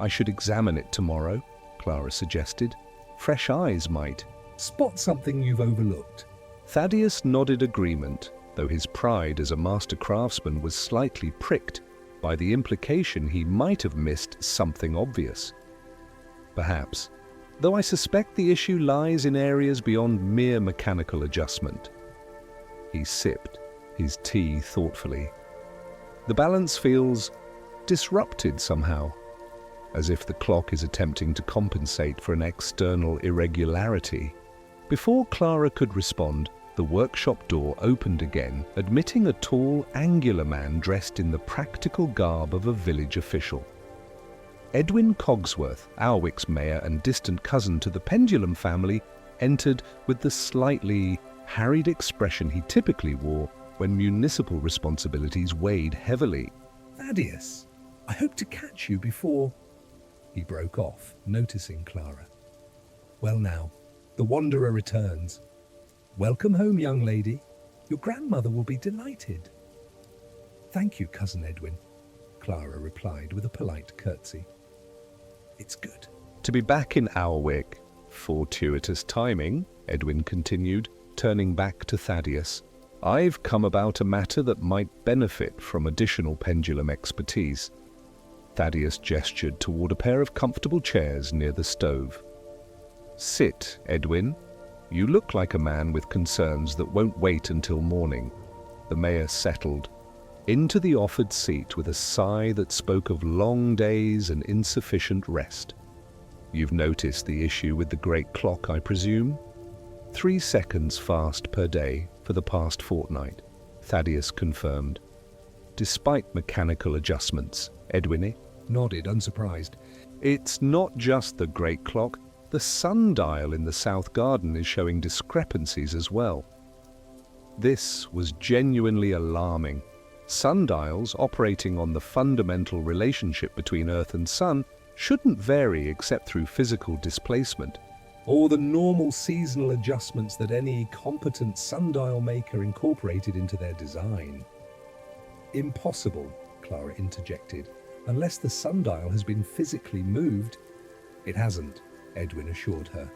S1: I should examine it tomorrow, Clara suggested. Fresh eyes might
S2: spot something you've overlooked.
S1: Thaddeus nodded agreement, though his pride as a master craftsman was slightly pricked by the implication he might have missed something obvious. Perhaps, though I suspect the issue lies in areas beyond mere mechanical adjustment. He sipped his tea thoughtfully. The balance feels disrupted somehow, as if the clock is attempting to compensate for an external irregularity. Before Clara could respond, the workshop door opened again, admitting a tall, angular man dressed in the practical garb of a village official. Edwin Cogsworth, Alwick's mayor and distant cousin to the Pendulum family, entered with the slightly harried expression he typically wore when municipal responsibilities weighed heavily.
S2: "Thaddeus, I hope to catch you before—" He broke off, noticing Clara. "Well now, the wanderer returns. Welcome home, young lady. Your grandmother will be delighted." "Thank you, Cousin Edwin," Clara replied with a polite curtsy. "It's good
S1: To be back in Alwick. Fortuitous timing, Edwin continued, turning back to Thaddeus. I've come about a matter that might benefit from additional pendulum expertise. Thaddeus gestured toward a pair of comfortable chairs near the stove. Sit, Edwin. You look like a man with concerns that won't wait until morning. The mayor settled into the offered seat with a sigh that spoke of long days and insufficient rest. You've noticed the issue with the great clock, I presume? 3 seconds fast per day for the past fortnight, Thaddeus confirmed. Despite mechanical adjustments, Edwin
S2: nodded, unsurprised.
S1: It's not just the great clock. The sundial in the south garden is showing discrepancies as well. This was genuinely alarming. Sundials operating on the fundamental relationship between Earth and Sun shouldn't vary except through physical displacement.
S2: Or the normal seasonal adjustments that any competent sundial maker incorporated into their design. "Impossible," Clara interjected, "unless the sundial has been physically moved." "It hasn't," Edwin assured her.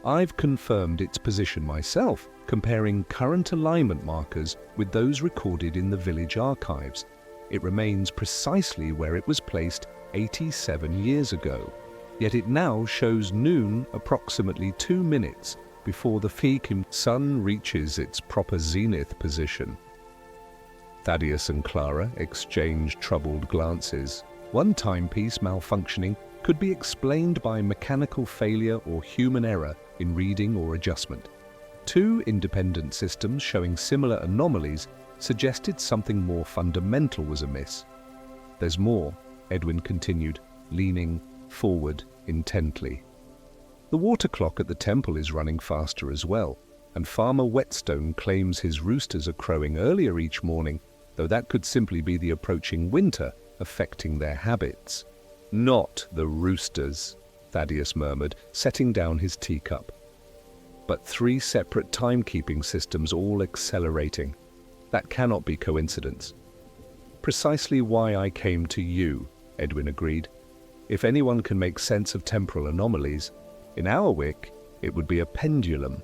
S1: I've confirmed its position myself, comparing current alignment markers with those recorded in the village archives. It remains precisely where it was placed 87 years ago. Yet it now shows noon, approximately 2 minutes before the flickering sun reaches its proper zenith position. Thaddeus and Clara exchanged troubled glances. One timepiece malfunctioning could be explained by mechanical failure or human error in reading or adjustment. Two independent systems showing similar anomalies suggested something more fundamental was amiss. "There's more," Edwin continued, leaning forward intently. "The water clock at the temple is running faster as well, and Farmer Whetstone claims his roosters are crowing earlier each morning, though that could simply be the approaching winter affecting their habits." "Not the roosters," Thaddeus murmured, setting down his teacup. "But 3 separate timekeeping systems all accelerating. That cannot be coincidence." "Precisely why I came to you," Edwin agreed. "If anyone can make sense of temporal anomalies, in our wick, it would be a pendulum."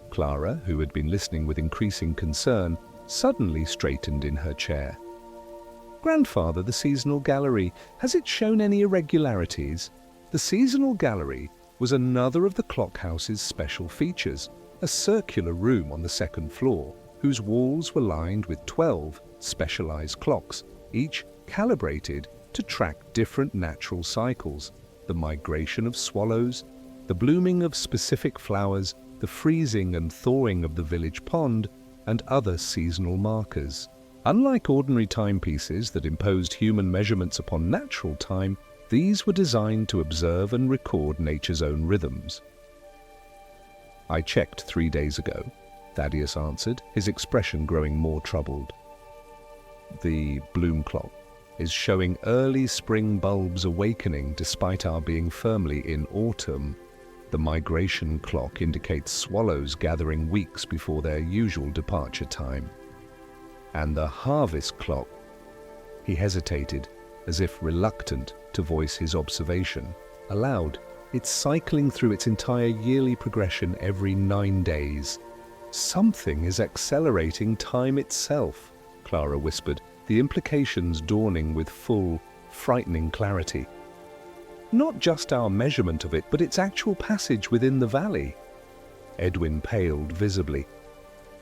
S1: Clara, who had been listening with increasing concern, suddenly straightened in her chair. "Grandfather, the seasonal gallery, has it shown any irregularities?" The seasonal gallery was another of the clockhouse's special features, a circular room on the second floor, whose walls were lined with 12 specialized clocks, each calibrated to track different natural cycles: the migration of swallows, the blooming of specific flowers, the freezing and thawing of the village pond, and other seasonal markers. Unlike ordinary timepieces that imposed human measurements upon natural time, these were designed to observe and record nature's own rhythms. "I checked 3 days ago," Thaddeus answered, his expression growing more troubled. "The bloom clock is showing early spring bulbs awakening despite our being firmly in autumn. The migration clock indicates swallows gathering weeks before their usual departure time. And the harvest clock—" He hesitated, as if reluctant to voice his observation. Aloud, "It's cycling through its entire yearly progression every 9 days. Something is accelerating time itself," Clara whispered, the implications dawning with full, frightening clarity. "Not just our measurement of it, but its actual passage within the valley." Edwin paled visibly.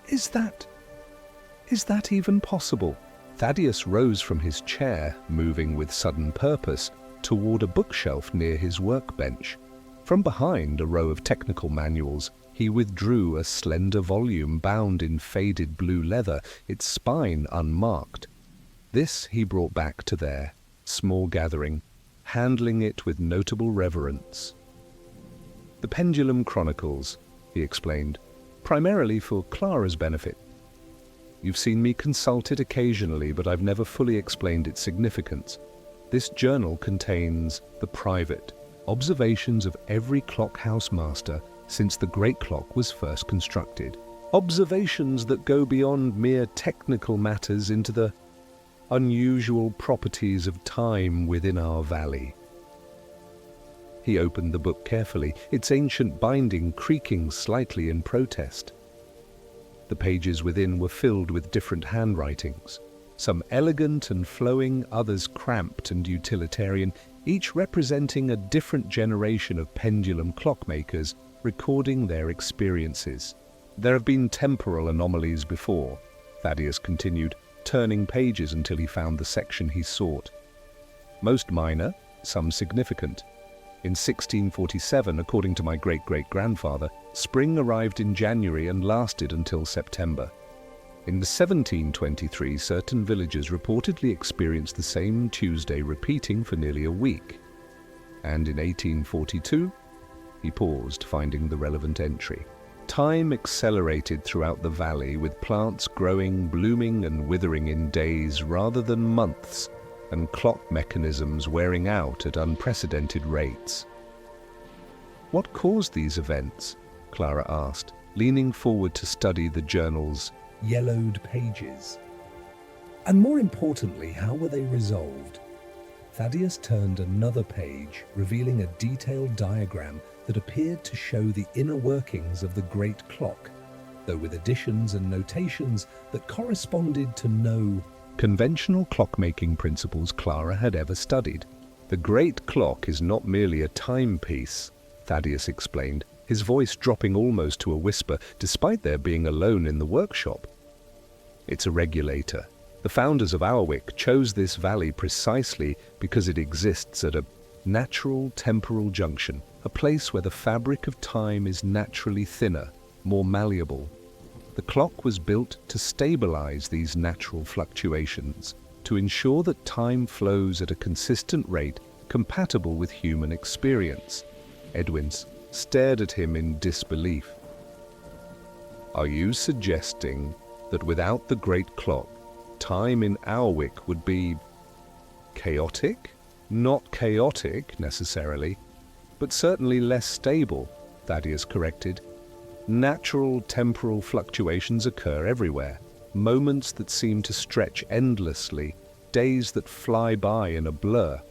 S1: Is that even possible?" Thaddeus rose from his chair, moving with sudden purpose toward a bookshelf near his workbench. From behind a row of technical manuals, he withdrew a slender volume bound in faded blue leather, its spine unmarked. This he brought back to their small gathering, handling it with notable reverence. "The Pendulum Chronicles," he explained, "primarily for Clara's benefit. You've seen me consult it occasionally, but I've never fully explained its significance. This journal contains the private observations of every clockhouse master since the great clock was first constructed. Observations that go beyond mere technical matters into the unusual properties of time within our valley." He opened the book carefully, its ancient binding creaking slightly in protest. The pages within were filled with different handwritings, some elegant and flowing, others cramped and utilitarian, each representing a different generation of pendulum clockmakers recording their experiences. "There have been temporal anomalies before," Thaddeus continued, turning pages until he found the section he sought. "Most minor, some significant. In 1647, according to my great-great-grandfather, spring arrived in January and lasted until September. In the 1723, certain villagers reportedly experienced the same Tuesday repeating for nearly a week. And in 1842, he paused, finding the relevant entry. Time accelerated throughout the valley, with plants growing, blooming and withering in days rather than months, and clock mechanisms wearing out at unprecedented rates." "What caused these events?" Clara asked, leaning forward to study the journal's
S2: Yellowed pages. And more importantly, how were they resolved? Thaddeus turned another page, revealing a detailed diagram that that appeared to show the inner workings of the great clock, though with additions and notations that corresponded to no
S1: conventional clockmaking principles Clara had ever studied. The great clock is not merely a timepiece, Thaddeus explained, his voice dropping almost to a whisper, despite their being alone in the workshop. It's a regulator. The founders of Hourwick chose this valley precisely because it exists at a natural temporal junction, a place where the fabric of time is naturally thinner, more malleable. The clock was built to stabilize these natural fluctuations, to ensure that time flows at a consistent rate compatible with human experience. Edwin stared at him in disbelief. Are you suggesting that without the great clock, time in Hourwick would be chaotic? Not chaotic, necessarily, but certainly less stable, Thaddeus corrected. Natural temporal fluctuations occur everywhere, moments that seem to stretch endlessly, days that fly by in a blur.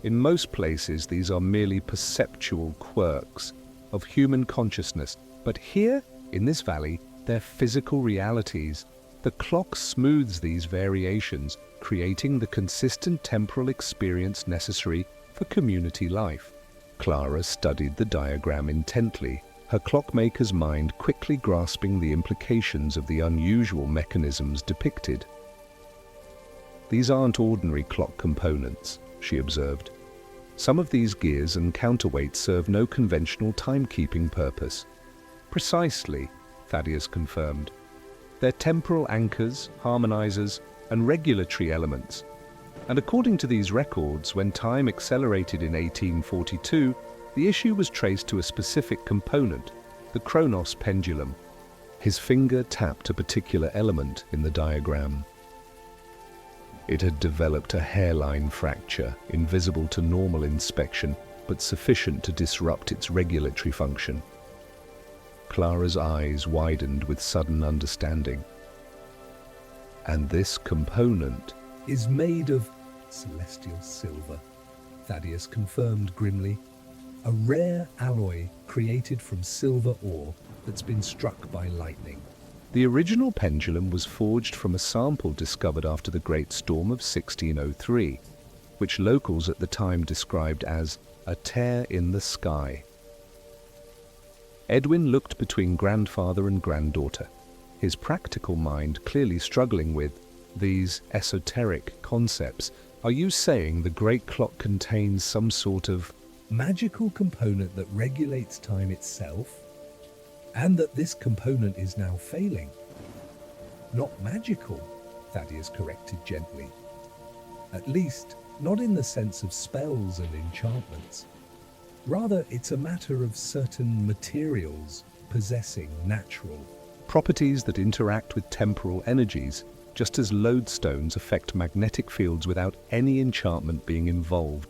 S1: In most places, these are merely perceptual quirks of human consciousness, but here, in this valley, they're physical realities. The clock smooths these variations, creating the consistent temporal experience necessary for community life. Clara studied the diagram intently, her clockmaker's mind quickly grasping the implications of the unusual mechanisms depicted. These aren't ordinary clock components, she observed. Some of these gears and counterweights serve no conventional timekeeping purpose. Precisely, Thaddeus confirmed. They're temporal anchors, harmonizers, and regulatory elements. And according to these records, when time accelerated in 1842, the issue was traced to a specific component, the Chronos pendulum. His finger tapped a particular element in the diagram. It had developed a hairline fracture, invisible to normal inspection, but sufficient to disrupt its regulatory function. Clara's eyes widened with sudden understanding. And this component
S2: is made of celestial silver, Thaddeus confirmed grimly. A rare alloy created from silver ore that's been struck by lightning.
S1: The original pendulum was forged from a sample discovered after the Great Storm of 1603, which locals at the time described as a tear in the sky. Edwin looked between grandfather and granddaughter, his practical mind clearly struggling with these esoteric concepts. Are you saying the great clock contains some sort of
S2: magical component that regulates time itself? And that this component is now failing? Not magical, Thaddeus corrected gently. At least, not in the sense of spells and enchantments. Rather, it's a matter of certain materials possessing natural
S1: properties that interact with temporal energies, just as lodestones affect magnetic fields without any enchantment being involved.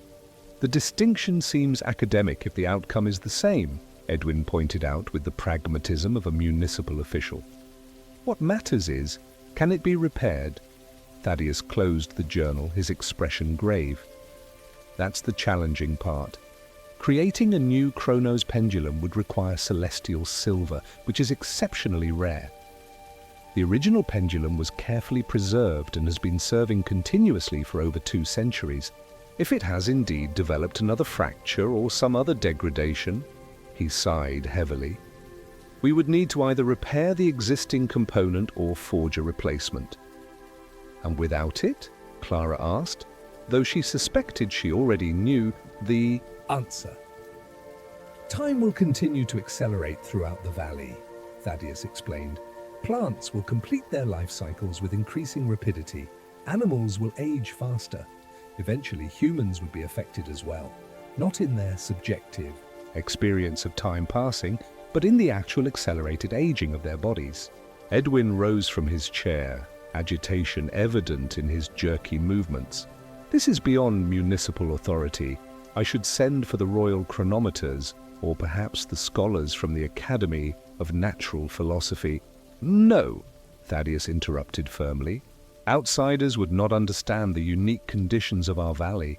S1: The distinction seems academic if the outcome is the same, Edwin pointed out with the pragmatism of a municipal official. What matters is, can it be repaired? Thaddeus closed the journal, his expression grave. That's the challenging part. Creating a new Chronos pendulum would require celestial silver, which is exceptionally rare. The original pendulum was carefully preserved and has been serving continuously for over 2 centuries. If it has indeed developed another fracture or some other degradation, he sighed heavily, we would need to either repair the existing component or forge a replacement. And without it? Clara asked, though she suspected she already knew the
S2: answer. Time will continue to accelerate throughout the valley, Thaddeus explained. Plants will complete their life cycles with increasing rapidity. Animals will age faster. Eventually, humans would be affected as well, not in their subjective
S1: experience of time passing, but in the actual accelerated aging of their bodies. Edwin rose from his chair, agitation evident in his jerky movements. This is beyond municipal authority. I should send for the royal chronometers, or perhaps the scholars from the Academy of Natural Philosophy. No, Thaddeus interrupted firmly. Outsiders would not understand the unique conditions of our valley.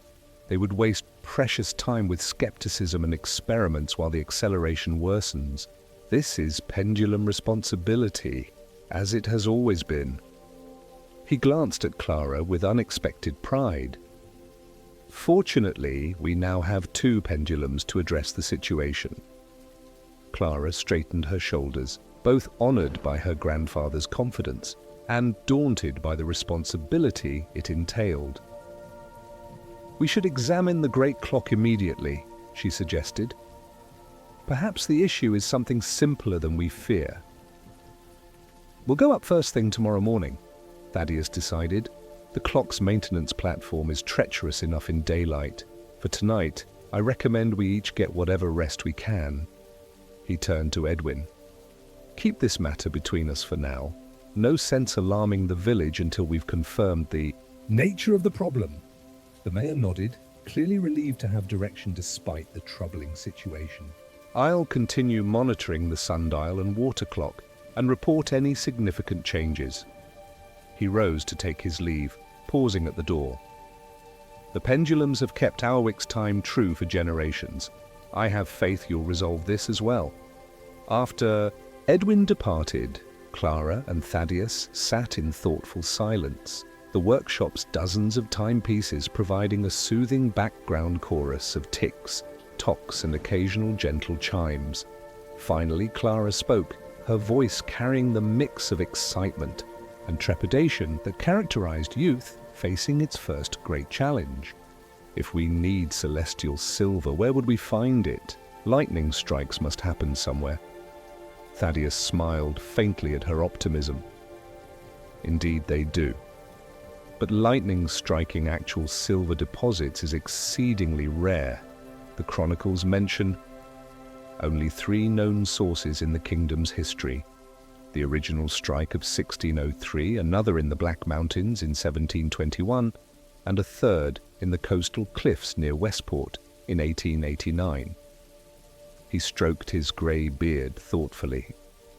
S1: They would waste precious time with skepticism and experiments while the acceleration worsens. This is pendulum responsibility, as it has always been. He glanced at Clara with unexpected pride. Fortunately, we now have 2 pendulums to address the situation. Clara straightened her shoulders, both honored by her grandfather's confidence and daunted by the responsibility it entailed. "We should examine the great clock immediately," she suggested. "Perhaps the issue is something simpler than we fear." "We'll go up first thing tomorrow morning," Thaddeus decided. "The clock's maintenance platform is treacherous enough in daylight. For tonight, I recommend we each get whatever rest we can." He turned to Edwin. "Keep this matter between us for now. No sense alarming the village until we've confirmed the
S2: nature of the problem." The mayor nodded, clearly relieved to have direction despite the troubling situation.
S1: "I'll continue monitoring the sundial and water clock and report any significant changes." He rose to take his leave, pausing at the door. "The pendulums have kept Alwick's time true for generations. I have faith you'll resolve this as well." After Edwin departed, Clara and Thaddeus sat in thoughtful silence, the workshop's dozens of timepieces providing a soothing background chorus of ticks, tocks, and occasional gentle chimes. Finally, Clara spoke, her voice carrying the mix of excitement and trepidation that characterized youth facing its first great challenge. "If we need celestial silver, where would we find it? Lightning strikes must happen somewhere." Thaddeus smiled faintly at her optimism. "Indeed they do. But lightning striking actual silver deposits is exceedingly rare. The chronicles mention only 3 known sources in the kingdom's history. The original strike of 1603, another in the Black Mountains in 1721, and a third in the coastal cliffs near Westport in 1889. He stroked his grey beard thoughtfully.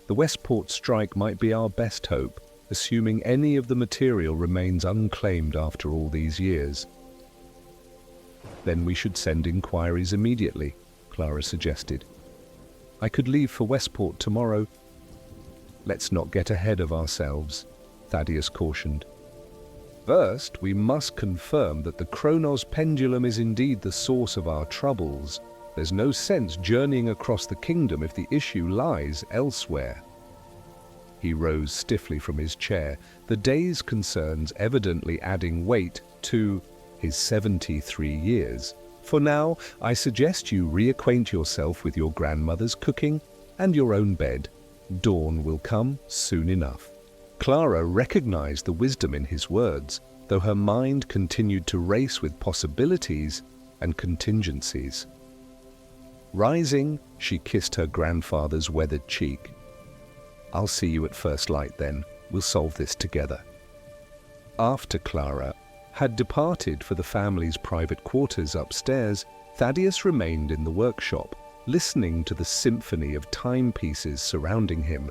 S1: "The Westport strike might be our best hope, assuming any of the material remains unclaimed after all these years." "Then we should send inquiries immediately," Clara suggested. "I could leave for Westport tomorrow." "Let's not get ahead of ourselves," Thaddeus cautioned. "First, we must confirm that the Chronos pendulum is indeed the source of our troubles. There's no sense journeying across the kingdom if the issue lies elsewhere." He rose stiffly from his chair, the day's concerns evidently adding weight to his 73 years. "For now, I suggest you reacquaint yourself with your grandmother's cooking and your own bed. Dawn will come soon enough." Clara recognized the wisdom in his words, though her mind continued to race with possibilities and contingencies. Rising, she kissed her grandfather's weathered cheek. "I'll see you at first light then. We'll solve this together." After Clara had departed for the family's private quarters upstairs, Thaddeus remained in the workshop, listening to the symphony of timepieces surrounding him.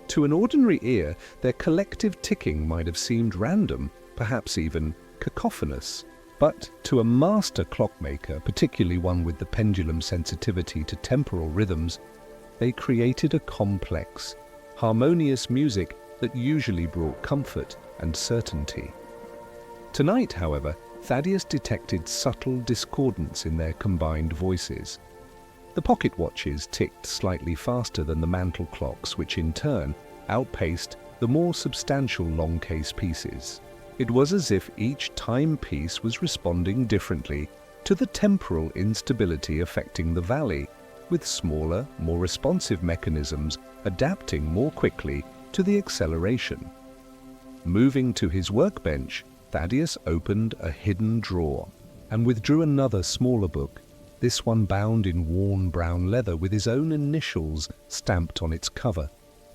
S1: To an ordinary ear, their collective ticking might have seemed random, perhaps even cacophonous. But to a master clockmaker, particularly one with the pendulum sensitivity to temporal rhythms, they created a complex, harmonious music that usually brought comfort and certainty. Tonight, however, Thaddeus detected subtle discordance in their combined voices. The pocket watches ticked slightly faster than the mantle clocks, which in turn outpaced the more substantial long case pieces. It was as if each timepiece was responding differently to the temporal instability affecting the valley, with smaller, more responsive mechanisms adapting more quickly to the acceleration. Moving to his workbench, Thaddeus opened a hidden drawer and withdrew another smaller book, this one bound in worn brown leather with his own initials stamped on its cover.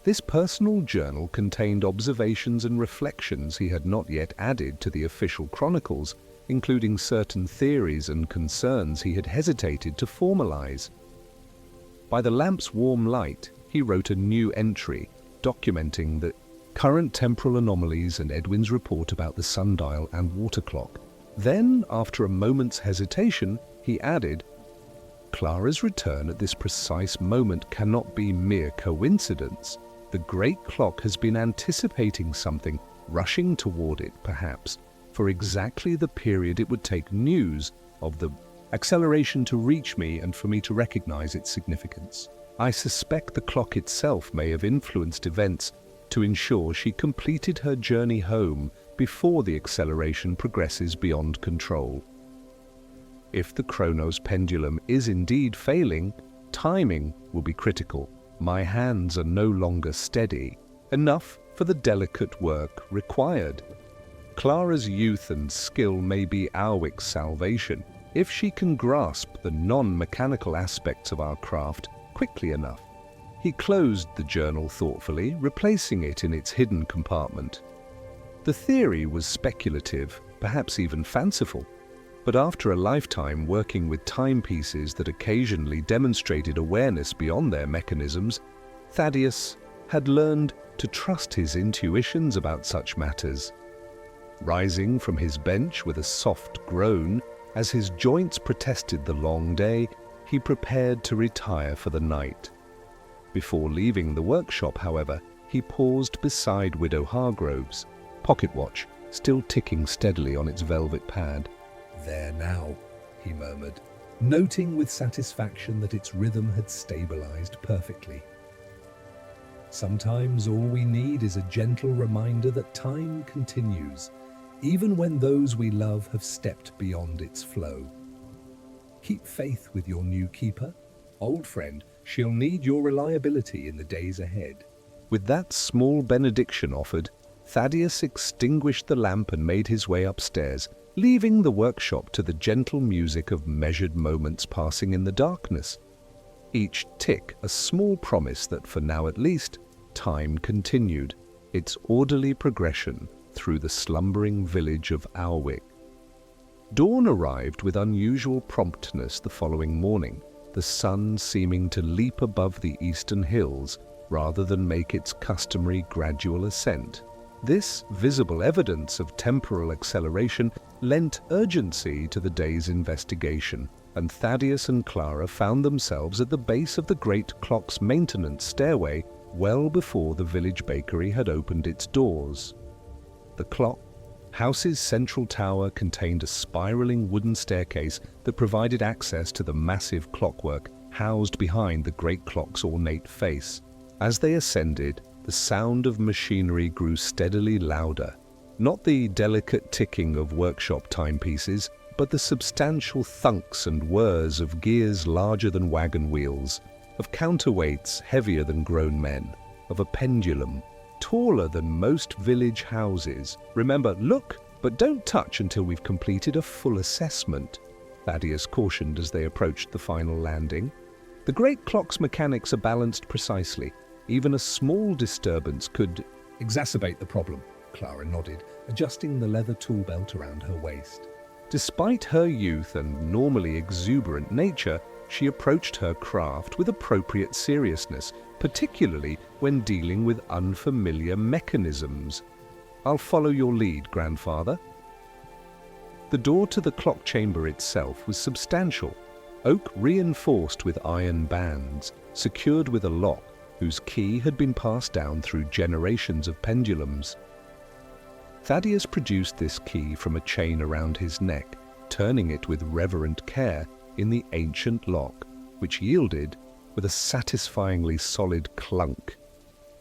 S1: This personal journal contained observations and reflections he had not yet added to the official chronicles, including certain theories and concerns he had hesitated to formalize. By the lamp's warm light, he wrote a new entry, documenting the current temporal anomalies and Edwin's report about the sundial and water clock. Then, after a moment's hesitation, he added, "Clara's return at this precise moment cannot be mere coincidence. The great clock has been anticipating something, rushing toward it, perhaps, for exactly the period it would take news of the acceleration to reach me and for me to recognize its significance. I suspect the clock itself may have influenced events to ensure she completed her journey home before the acceleration progresses beyond control. If the Chronos pendulum is indeed failing, timing will be critical. My hands are no longer steady enough for the delicate work required. Clara's youth and skill may be Alwick's salvation, if she can grasp the non-mechanical aspects of our craft quickly enough." He closed the journal thoughtfully, replacing it in its hidden compartment. The theory was speculative, perhaps even fanciful, but after a lifetime working with timepieces that occasionally demonstrated awareness beyond their mechanisms, Thaddeus had learned to trust his intuitions about such matters. Rising from his bench with a soft groan, as his joints protested the long day, he prepared to retire for the night. Before leaving the workshop, however, he paused beside Widow Hargrove's pocket watch, still ticking steadily on its velvet pad.
S2: "There now," he murmured, noting with satisfaction that its rhythm had stabilized perfectly. Sometimes all we need is a gentle reminder that time continues, even when those we love have stepped beyond its flow. Keep faith with your new keeper. Old friend, she'll need your reliability in the days ahead.
S1: With that small benediction offered, Thaddeus extinguished the lamp and made his way upstairs, leaving the workshop to the gentle music of measured moments passing in the darkness. Each tick a small promise that, for now at least, time continued its orderly progression through the slumbering village of Alwick. Dawn arrived with unusual promptness the following morning, the sun seeming to leap above the eastern hills rather than make its customary gradual ascent. This visible evidence of temporal acceleration lent urgency to the day's investigation, and Thaddeus and Clara found themselves at the base of the great clock's maintenance stairway well before the village bakery had opened its doors. The house's central tower contained a spiraling wooden staircase that provided access to the massive clockwork housed behind the great clock's ornate face. As they ascended, the sound of machinery grew steadily louder, not the delicate ticking of workshop timepieces, but the substantial thunks and whirs of gears larger than wagon wheels, of counterweights heavier than grown men, of a pendulum taller than most village houses. "Remember, look, but don't touch until we've completed a full assessment," Thaddeus cautioned as they approached the final landing. "The great clock's mechanics are balanced precisely. Even a small disturbance could
S2: exacerbate the problem," Clara nodded, adjusting the leather tool belt around her waist.
S1: Despite her youth and normally exuberant nature, she approached her craft with appropriate seriousness, particularly when dealing with unfamiliar mechanisms. "I'll follow your lead, grandfather." The door to the clock chamber itself was substantial, oak reinforced with iron bands, secured with a lock whose key had been passed down through generations of pendulums. Thaddeus produced this key from a chain around his neck, turning it with reverent care in the ancient lock, which yielded with a satisfyingly solid clunk.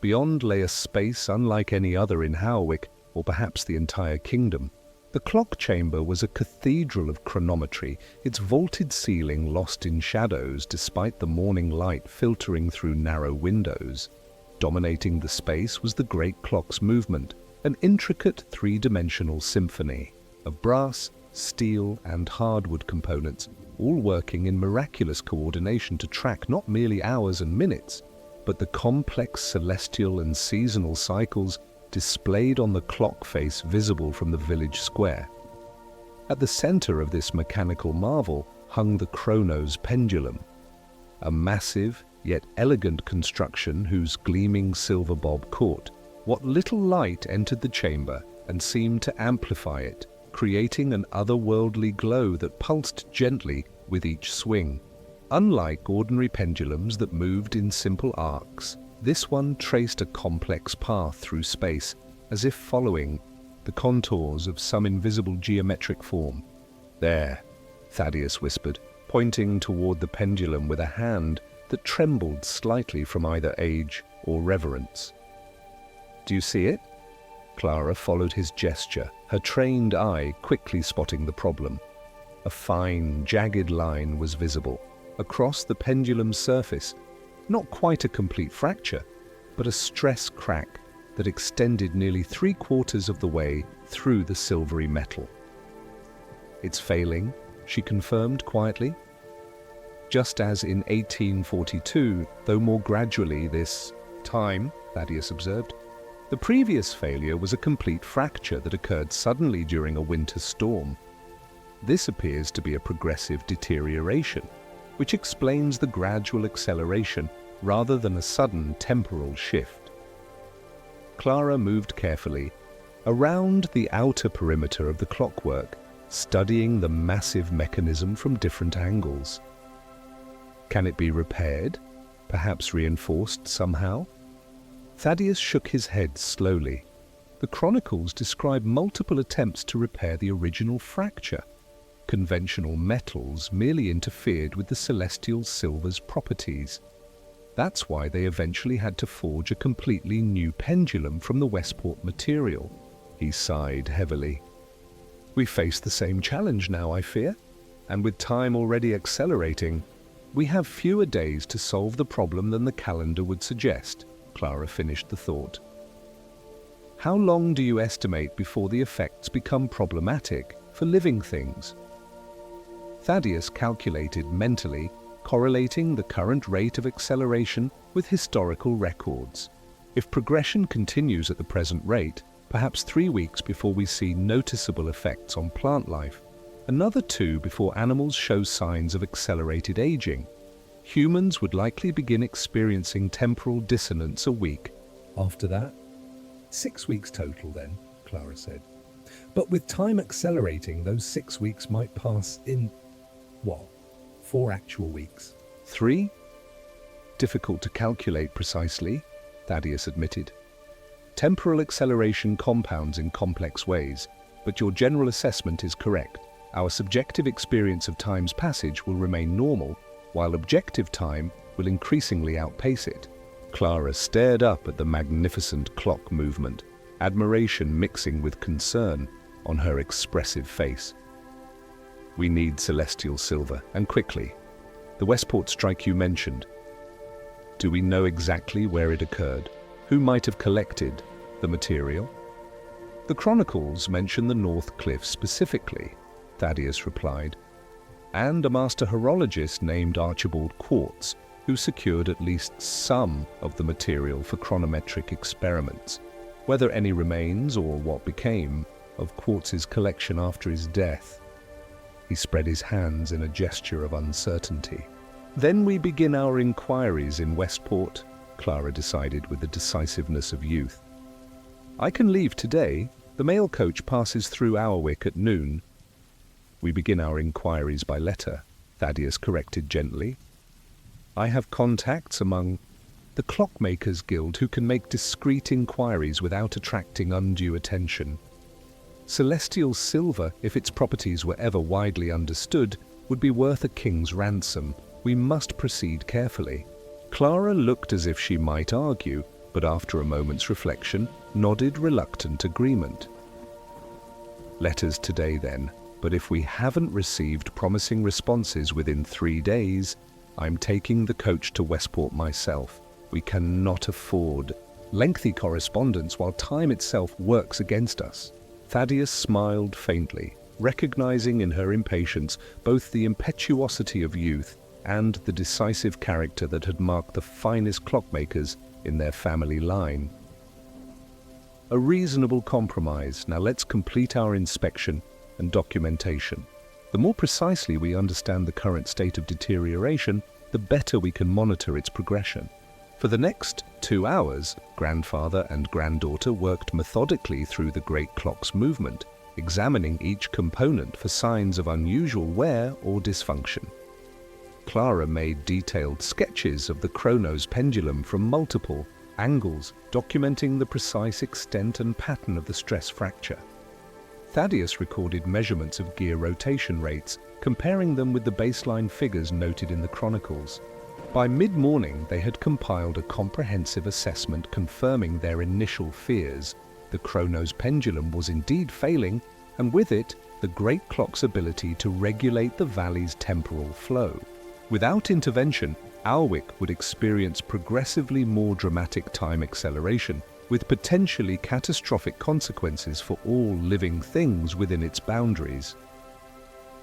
S1: Beyond lay a space unlike any other in Howick, or perhaps the entire kingdom. The clock chamber was a cathedral of chronometry, its vaulted ceiling lost in shadows despite the morning light filtering through narrow windows. Dominating the space was the great clock's movement, an intricate three-dimensional symphony of brass, steel, and hardwood components, all working in miraculous coordination to track not merely hours and minutes, but the complex celestial and seasonal cycles displayed on the clock face visible from the village square. At the center of this mechanical marvel hung the Chronos pendulum, a massive yet elegant construction whose gleaming silver bob caught what little light entered the chamber and seemed to amplify it, creating an otherworldly glow that pulsed gently with each swing. Unlike ordinary pendulums that moved in simple arcs, this one traced a complex path through space, as if following the contours of some invisible geometric form. "There," Thaddeus whispered, pointing toward the pendulum with a hand that trembled slightly from either age or reverence. "Do you see it?" Clara followed his gesture, her trained eye quickly spotting the problem. A fine, jagged line was visible across the pendulum's surface, not quite a complete fracture, but a stress crack that extended nearly 3/4 of the way through the silvery metal. "It's failing," she confirmed quietly. "Just as in 1842, though more gradually this time," Thaddeus observed. "The previous failure was a complete fracture that occurred suddenly during a winter storm. This appears to be a progressive deterioration, which explains the gradual acceleration rather than a sudden temporal shift." Clara moved carefully around the outer perimeter of the clockwork, studying the massive mechanism from different angles. "Can it be repaired? Perhaps reinforced somehow?" Thaddeus shook his head slowly. The chronicles describe multiple attempts to repair the original fracture. Conventional metals merely interfered with the celestial silver's properties. That's why they eventually had to forge a completely new pendulum from the Westport material. He sighed heavily. "We face the same challenge now, I fear, and with time already accelerating, we have fewer days to solve the problem than the calendar would suggest." Clara finished the thought. "How long do you estimate before the effects become problematic for living things?" Thaddeus calculated mentally, correlating the current rate of acceleration with historical records. If progression continues at the present rate, perhaps 3 weeks before we see noticeable effects on plant life, another 2 before animals show signs of accelerated aging. Humans would likely begin experiencing temporal dissonance a week.
S2: After that? 6 weeks total then, Clara said. But with time accelerating, those 6 weeks might pass in, 4 actual weeks.
S1: 3? Difficult to calculate precisely, Thaddeus admitted. Temporal acceleration compounds in complex ways, but your general assessment is correct. Our subjective experience of time's passage will remain normal, while objective time will increasingly outpace it. Clara stared up at the magnificent clock movement, admiration mixing with concern on her expressive face. "We need celestial silver, and quickly. The Westport strike you mentioned. Do we know exactly where it occurred? Who might have collected the material?" "The chronicles mention the North Cliff specifically," Thaddeus replied, "and a master horologist named Archibald Quartz, who secured at least some of the material for chronometric experiments. Whether any remains or what became of Quartz's collection after his death." He spread his hands in a gesture of uncertainty. "Then we begin our inquiries in Westport," Clara decided with the decisiveness of youth. "I can leave today. The mail coach passes through Hourwick at noon." "We begin our inquiries by letter," Thaddeus corrected gently. "I have contacts among the Clockmakers Guild who can make discreet inquiries without attracting undue attention. Celestial silver, if its properties were ever widely understood, would be worth a king's ransom. We must proceed carefully." Clara looked as if she might argue, but after a moment's reflection, nodded reluctant agreement. "Letters today then, but if we haven't received promising responses within 3 days, I'm taking the coach to Westport myself. We cannot afford lengthy correspondence while time itself works against us." Thaddeus smiled faintly, recognizing in her impatience both the impetuosity of youth and the decisive character that had marked the finest clockmakers in their family line. "A reasonable compromise. Now let's complete our inspection and documentation. The more precisely we understand the current state of deterioration, the better we can monitor its progression." For the next 2 hours, grandfather and granddaughter worked methodically through the great clock's movement, examining each component for signs of unusual wear or dysfunction. Clara made detailed sketches of the Chronos pendulum from multiple angles, documenting the precise extent and pattern of the stress fracture. Thaddeus recorded measurements of gear rotation rates, comparing them with the baseline figures noted in the chronicles. By mid-morning, they had compiled a comprehensive assessment confirming their initial fears. The Chronos pendulum was indeed failing, and with it, the great clock's ability to regulate the valley's temporal flow. Without intervention, Alwick would experience progressively more dramatic time acceleration, with potentially catastrophic consequences for all living things within its boundaries.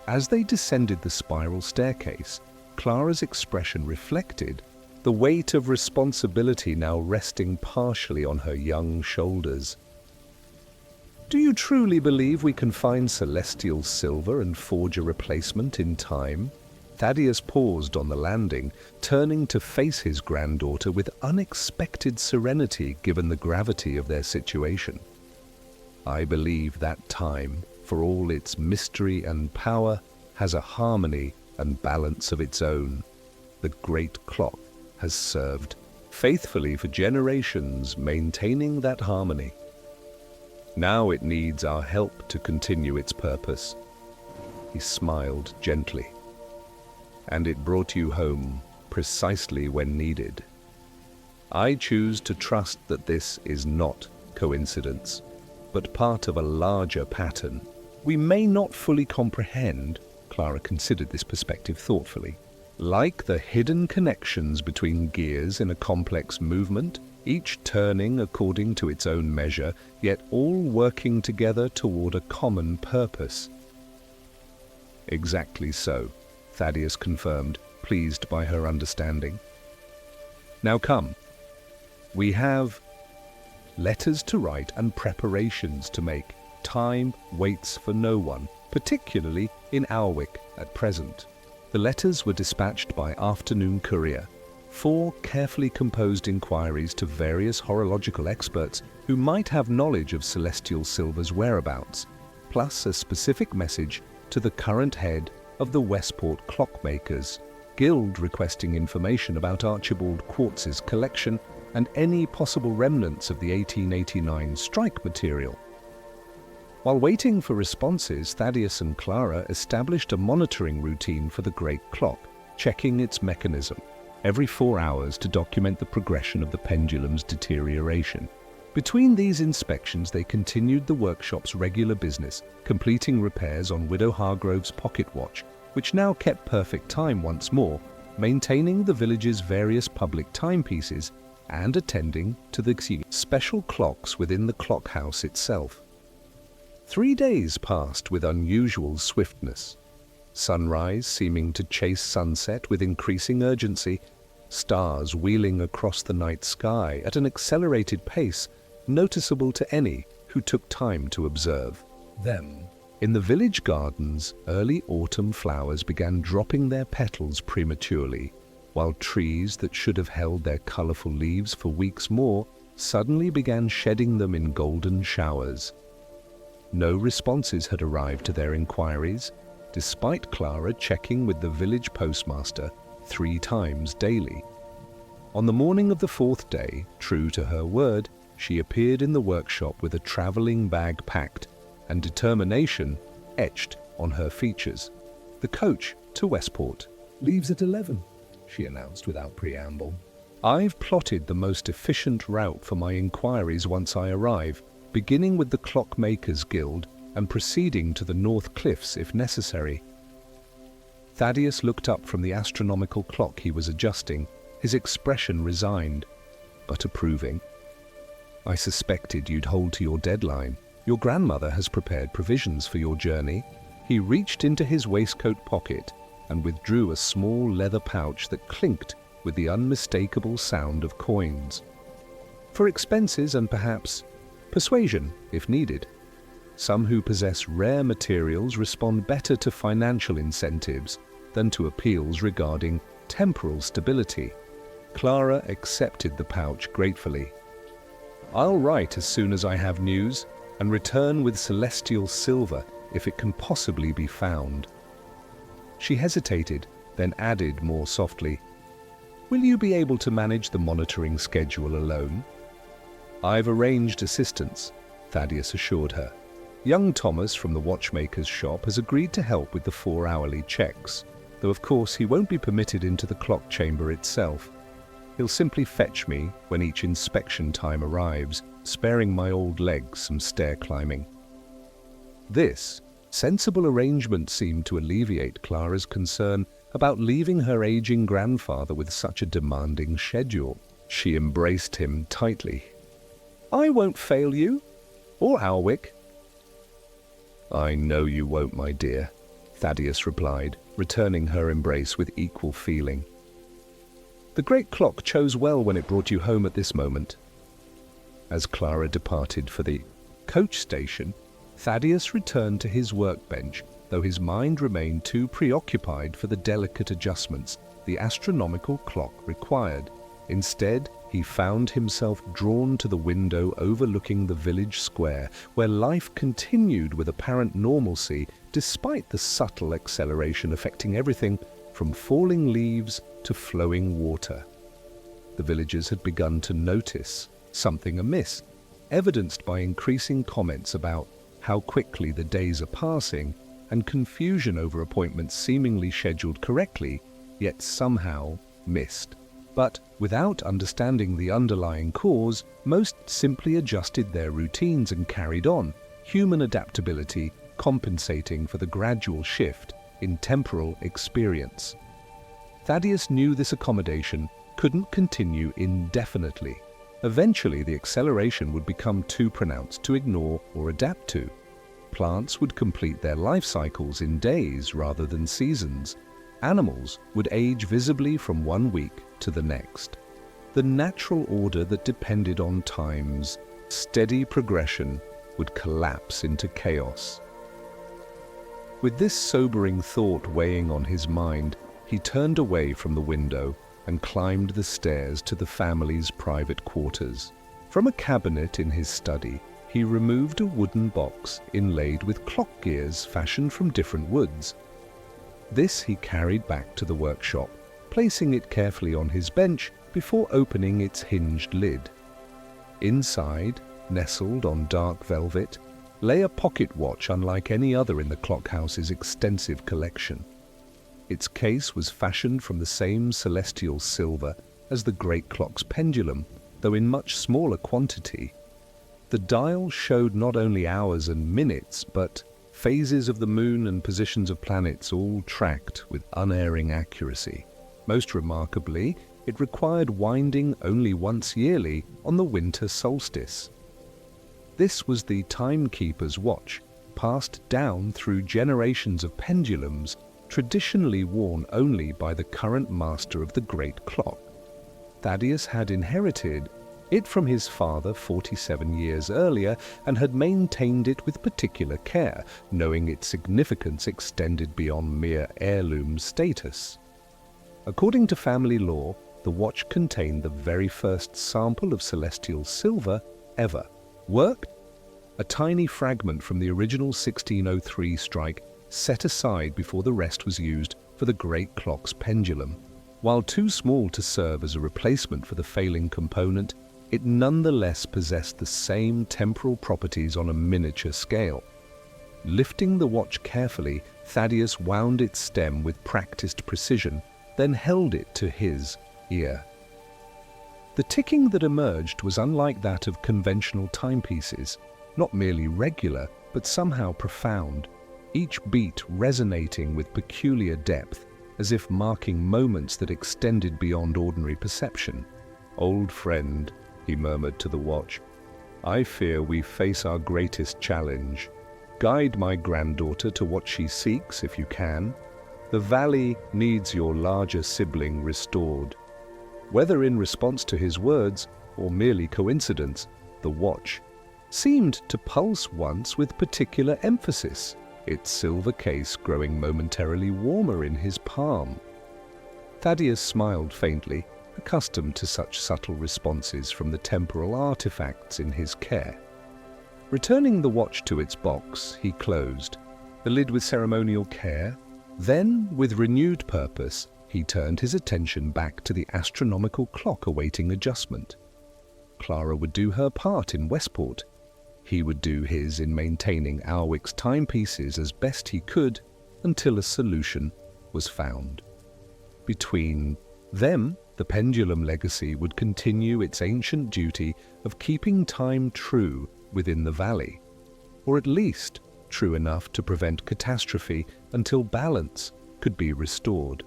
S1: As they descended the spiral staircase, Clara's expression reflected the weight of responsibility now resting partially on her young shoulders. "Do you truly believe we can find celestial silver and forge a replacement in time?" Thaddeus paused on the landing, turning to face his granddaughter with unexpected serenity given the gravity of their situation. "I believe that time, for all its mystery and power, has a harmony and balance of its own. The great clock has served faithfully for generations, maintaining that harmony. Now it needs our help to continue its purpose." He smiled gently. "And it brought you home precisely when needed. I choose to trust that this is not coincidence, but part of a larger pattern. We may not fully comprehend," Clara considered this perspective thoughtfully, "like the hidden connections between gears in a complex movement, each turning according to its own measure, yet all working together toward a common purpose." "Exactly so," Thaddeus confirmed, pleased by her understanding. "Now come. We have letters to write and preparations to make. Time waits for no one, particularly in Alwick at present." The letters were dispatched by afternoon courier, 4 carefully composed inquiries to various horological experts who might have knowledge of celestial silver's whereabouts, plus a specific message to the current head of the Westport Clockmakers Guild requesting information about Archibald Quartz's collection and any possible remnants of the 1889 strike material. While waiting for responses, Thaddeus and Clara established a monitoring routine for the great clock, checking its mechanism every 4 hours to document the progression of the pendulum's deterioration. Between these inspections, they continued the workshop's regular business, completing repairs on Widow Hargrove's pocket watch, which now kept perfect time once more, maintaining the village's various public timepieces, and attending to the special clocks within the clock house itself. 3 days passed with unusual swiftness. Sunrise seeming to chase sunset with increasing urgency, stars wheeling across the night sky at an accelerated pace noticeable to any who took time to observe them. In the village gardens, early autumn flowers began dropping their petals prematurely, while trees that should have held their colorful leaves for weeks more suddenly began shedding them in golden showers. No responses had arrived to their inquiries, despite Clara checking with the village postmaster 3 times daily. On the morning of the 4th day, true to her word, she appeared in the workshop with a traveling bag packed and determination etched on her features. "The coach to Westport
S2: Leaves at 11, she announced without preamble.
S1: I've plotted the most efficient route for my inquiries once I arrive, beginning with the Clockmakers Guild and proceeding to the North Cliffs if necessary." Thaddeus looked up from the astronomical clock he was adjusting, his expression resigned, but approving. "I suspected you'd hold to your deadline. Your grandmother has prepared provisions for your journey." He reached into his waistcoat pocket and withdrew a small leather pouch that clinked with the unmistakable sound of coins. "For expenses and perhaps persuasion, if needed. Some who possess rare materials respond better to financial incentives than to appeals regarding temporal stability." Clara accepted the pouch gratefully. "I'll write as soon as I have news. and return with celestial silver if it can possibly be found." She hesitated, then added more softly, "Will you be able to manage the monitoring schedule alone?" "I've arranged assistance," Thaddeus assured her. "Young Thomas from the watchmaker's shop has agreed to help with the 4-hourly checks, though of course he won't be permitted into the clock chamber itself. He'll simply fetch me when each inspection time arrives, sparing my old legs some stair climbing." This sensible arrangement seemed to alleviate Clara's concern about leaving her aging grandfather with such a demanding schedule. She embraced him tightly. "I won't fail you, or Alwick." "I know you won't, my dear," Thaddeus replied, returning her embrace with equal feeling. "The great clock chose well when it brought you home at this moment." As Clara departed for the coach station, Thaddeus returned to his workbench, though his mind remained too preoccupied for the delicate adjustments the astronomical clock required. Instead, he found himself drawn to the window overlooking the village square, where life continued with apparent normalcy despite the subtle acceleration affecting everything from falling leaves to flowing water. The villagers had begun to notice something amiss, evidenced by increasing comments about how quickly the days are passing and confusion over appointments seemingly scheduled correctly, yet somehow missed. But without understanding the underlying cause, most simply adjusted their routines and carried on, human adaptability compensating for the gradual shift in temporal experience. Thaddeus knew this accommodation couldn't continue indefinitely. Eventually, the acceleration would become too pronounced to ignore or adapt to. Plants would complete their life cycles in days rather than seasons. Animals would age visibly from one week to the next. The natural order that depended on time's steady progression would collapse into chaos. With this sobering thought weighing on his mind, he turned away from the window and climbed the stairs to the family's private quarters. From a cabinet in his study, he removed a wooden box inlaid with clock gears fashioned from different woods. This he carried back to the workshop, placing it carefully on his bench before opening its hinged lid. Inside, nestled on dark velvet, lay a pocket watch unlike any other in the clockhouse's extensive collection. Its case was fashioned from the same celestial silver as the great clock's pendulum, though in much smaller quantity. The dial showed not only hours and minutes, but phases of the moon and positions of planets, all tracked with unerring accuracy. Most remarkably, it required winding only once yearly on the winter solstice. This was the timekeeper's watch, passed down through generations of pendulums, traditionally worn only by the current master of the great clock. Thaddeus had inherited it from his father 47 years earlier and had maintained it with particular care, knowing its significance extended beyond mere heirloom status. According to family law, the watch contained the very first sample of celestial silver ever. Worked? A tiny fragment from the original 1603 strike set aside before the rest was used for the great clock's pendulum. While too small to serve as a replacement for the failing component, it nonetheless possessed the same temporal properties on a miniature scale. Lifting the watch carefully, Thaddeus wound its stem with practiced precision, then held it to his ear. The ticking that emerged was unlike that of conventional timepieces, not merely regular, but somehow profound, each beat resonating with peculiar depth, as if marking moments that extended beyond ordinary perception. "Old friend," he murmured to the watch, "I fear we face our greatest challenge. Guide my granddaughter to what she seeks if you can. The valley needs your larger sibling restored." Whether in response to his words or merely coincidence, the watch seemed to pulse once with particular emphasis, its silver case growing momentarily warmer in his palm. Thaddeus smiled faintly, accustomed to such subtle responses from the temporal artifacts in his care. Returning the watch to its box, he closed the lid with ceremonial care. Then, with renewed purpose, he turned his attention back to the astronomical clock awaiting adjustment. Clara would do her part in Westport. He would do his in maintaining Alwick's timepieces as best he could until a solution was found. Between them, the pendulum legacy would continue its ancient duty of keeping time true within the valley, or at least true enough to prevent catastrophe until balance could be restored.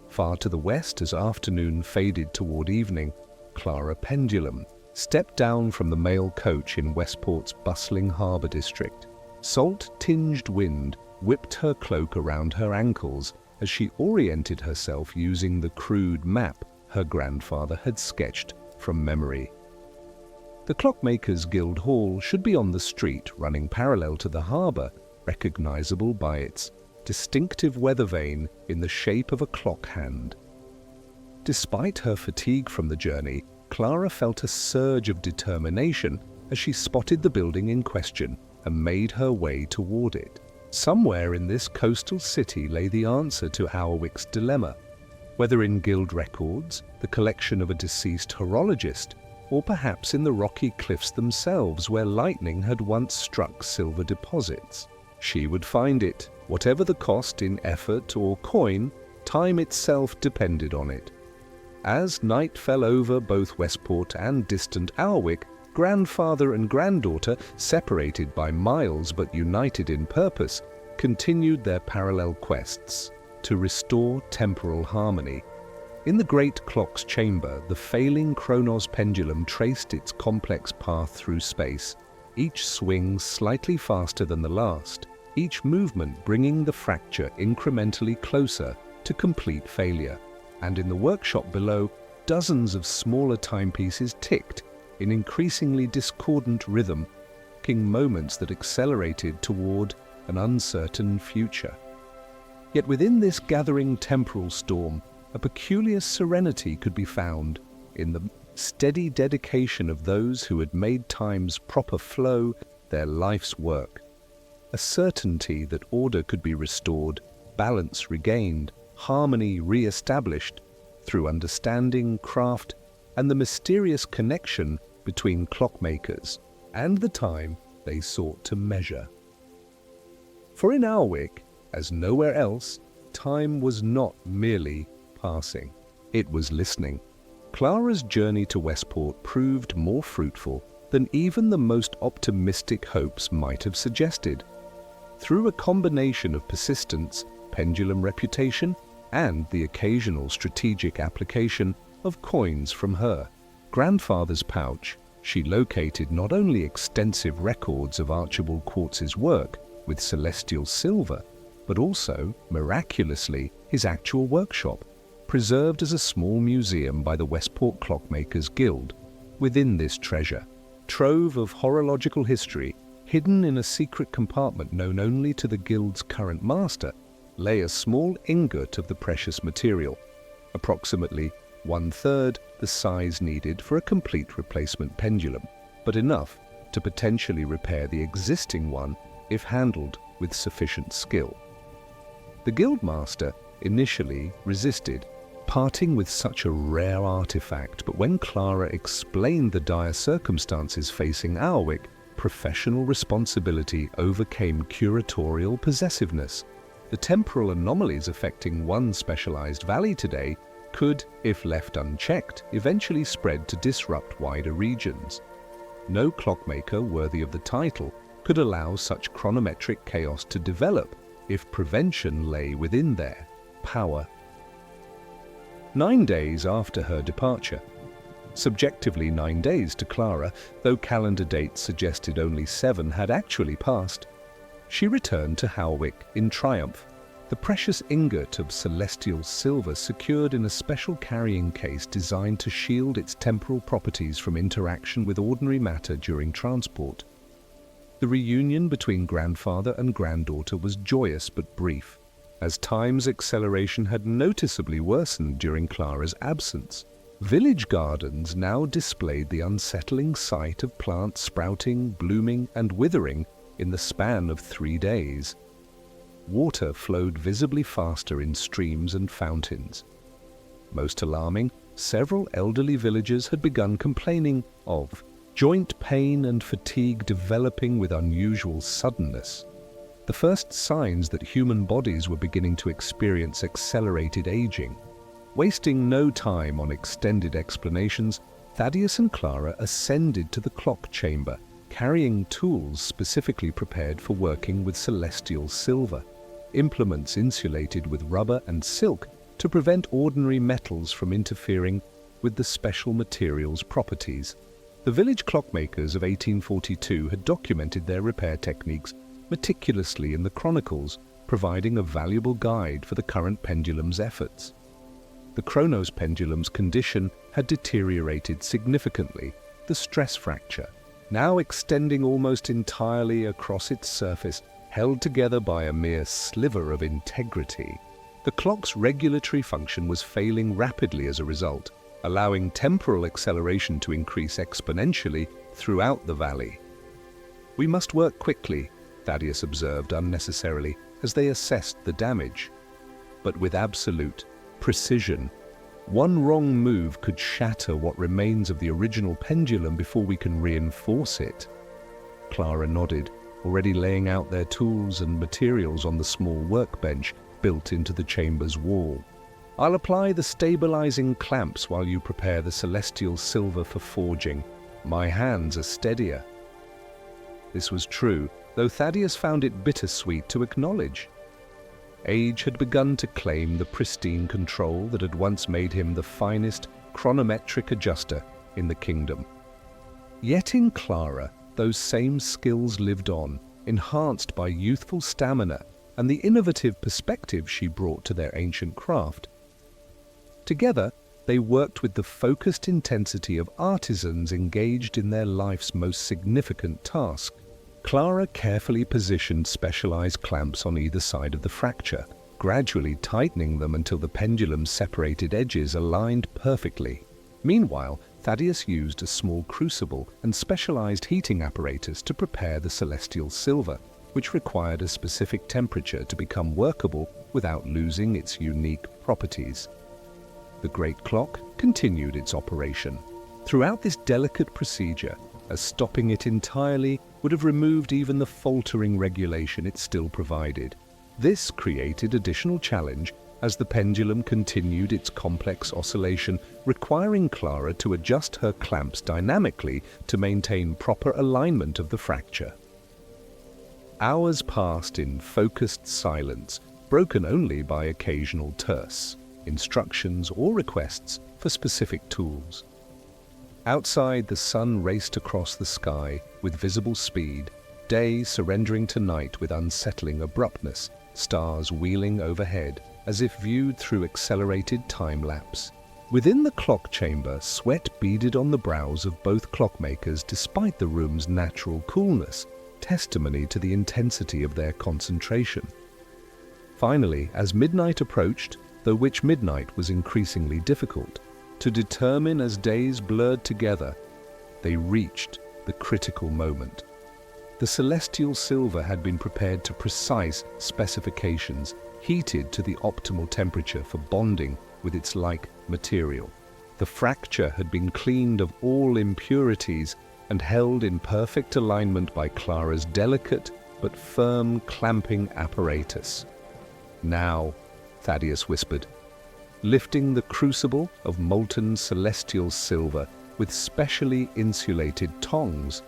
S1: Far to the west, as afternoon faded toward evening, Clara Pendulum stepped down from the mail coach in Westport's bustling harbour district. Salt-tinged wind whipped her cloak around her ankles as she oriented herself using the crude map her grandfather had sketched from memory. The Clockmakers' Guild Hall should be on the street running parallel to the harbour, recognizable by its distinctive weather vane in the shape of a clock hand. Despite her fatigue from the journey, Clara felt a surge of determination as she spotted the building in question and made her way toward it. Somewhere in this coastal city lay the answer to Alwick's dilemma, whether in guild records, the collection of a deceased horologist, or perhaps in the rocky cliffs themselves where lightning had once struck silver deposits. She would find it, whatever the cost in effort or coin. Time itself depended on it. As night fell over both Westport and distant Alwick, grandfather and granddaughter, separated by miles but united in purpose, continued their parallel quests to restore temporal harmony. In the great clock's chamber, the failing Chronos pendulum traced its complex path through space, each swing slightly faster than the last, each movement bringing the fracture incrementally closer to complete failure. And in the workshop below, dozens of smaller timepieces ticked in increasingly discordant rhythm, marking moments that accelerated toward an uncertain future. Yet within this gathering temporal storm, a peculiar serenity could be found in the steady dedication of those who had made time's proper flow their life's work. A certainty that order could be restored, balance regained, harmony re-established through understanding, craft, and the mysterious connection between clockmakers and the time they sought to measure. For in Alwick, as nowhere else, time was not merely passing. It was listening. Clara's journey to Westport proved more fruitful than even the most optimistic hopes might have suggested. Through a combination of persistence, pendulum reputation, and the occasional strategic application of coins from her grandfather's pouch, she located not only extensive records of Archibald Quartz's work with celestial silver, but also, miraculously, his actual workshop, preserved as a small museum by the Westport Clockmakers Guild. Within this treasure trove of horological history, hidden in a secret compartment known only to the Guild's current master, lay a small ingot of the precious material, approximately 1/3 the size needed for a complete replacement pendulum, but enough to potentially repair the existing one if handled with sufficient skill. The Guildmaster initially resisted parting with such a rare artifact, but when Clara explained the dire circumstances facing Alwick, professional responsibility overcame curatorial possessiveness. The temporal anomalies affecting one specialized valley today could, if left unchecked, eventually spread to disrupt wider regions. No clockmaker worthy of the title could allow such chronometric chaos to develop if prevention lay within their power. 9 days after her departure, subjectively 9 days to Clara, though calendar dates suggested only 7 had actually passed, she returned to Alwick in triumph, the precious ingot of celestial silver secured in a special carrying case designed to shield its temporal properties from interaction with ordinary matter during transport. The reunion between grandfather and granddaughter was joyous but brief, as time's acceleration had noticeably worsened during Clara's absence. Village gardens now displayed the unsettling sight of plants sprouting, blooming, and withering in the span of 3 days. Water flowed visibly faster in streams and fountains. Most alarming, several elderly villagers had begun complaining of joint pain and fatigue developing with unusual suddenness. The first signs that human bodies were beginning to experience accelerated aging. Wasting no time on extended explanations, Thaddeus and Clara ascended to the clock chamber, carrying tools specifically prepared for working with celestial silver, implements insulated with rubber and silk to prevent ordinary metals from interfering with the special material's properties. The village clockmakers of 1842 had documented their repair techniques meticulously in the chronicles, providing a valuable guide for the current pendulum's efforts. The Chronos pendulum's condition had deteriorated significantly, the stress fracture, now extending almost entirely across its surface, held together by a mere sliver of integrity. The clock's regulatory function was failing rapidly as a result, allowing temporal acceleration to increase exponentially throughout the valley. "We must work quickly," Thaddeus observed unnecessarily as they assessed the damage. But with absolute precision. One wrong move could shatter what remains of the original pendulum before we can reinforce it. Clara nodded, already laying out their tools and materials on the small workbench built into the chamber's wall. "I'll apply the stabilizing clamps while you prepare the celestial silver for forging. My hands are steadier." This was true, though Thaddeus found it bittersweet to acknowledge. Age had begun to claim the pristine control that had once made him the finest chronometric adjuster in the kingdom. Yet in Clara, those same skills lived on, enhanced by youthful stamina and the innovative perspective she brought to their ancient craft. Together, they worked with the focused intensity of artisans engaged in their life's most significant task. Clara carefully positioned specialized clamps on either side of the fracture, gradually tightening them until the pendulum's separated edges aligned perfectly. Meanwhile, Thaddeus used a small crucible and specialized heating apparatus to prepare the celestial silver, which required a specific temperature to become workable without losing its unique properties. The great clock continued its operation. Throughout this delicate procedure, as stopping it entirely would have removed even the faltering regulation it still provided. This created additional challenge as the pendulum continued its complex oscillation, requiring Clara to adjust her clamps dynamically to maintain proper alignment of the fracture. Hours passed in focused silence, broken only by occasional terse instructions or requests for specific tools. Outside, the sun raced across the sky with visible speed, day surrendering to night with unsettling abruptness, stars wheeling overhead as if viewed through accelerated time-lapse. Within the clock chamber, sweat beaded on the brows of both clockmakers despite the room's natural coolness, testimony to the intensity of their concentration. Finally, as midnight approached, though which midnight was increasingly difficult to determine as days blurred together, they reached the critical moment. The celestial silver had been prepared to precise specifications, heated to the optimal temperature for bonding with its like material. The fracture had been cleaned of all impurities and held in perfect alignment by Clara's delicate but firm clamping apparatus. "Now," Thaddeus whispered, lifting the crucible of molten celestial silver with specially insulated tongs.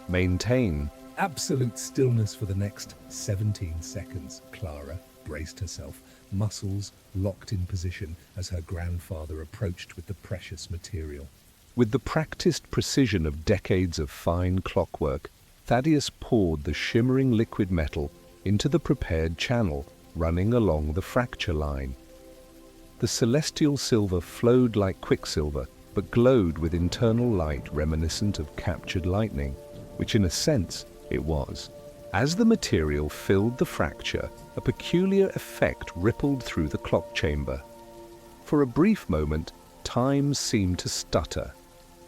S1: "Maintain."
S2: Absolute stillness for the next 17 seconds. Clara braced herself, muscles locked in position as her grandfather approached with the precious material.
S1: With the practiced precision of decades of fine clockwork, Thaddeus poured the shimmering liquid metal into the prepared channel running along the fracture line. The celestial silver flowed like quicksilver, but glowed with internal light reminiscent of captured lightning, which in a sense it was. As the material filled the fracture, a peculiar effect rippled through the clock chamber. For a brief moment, time seemed to stutter.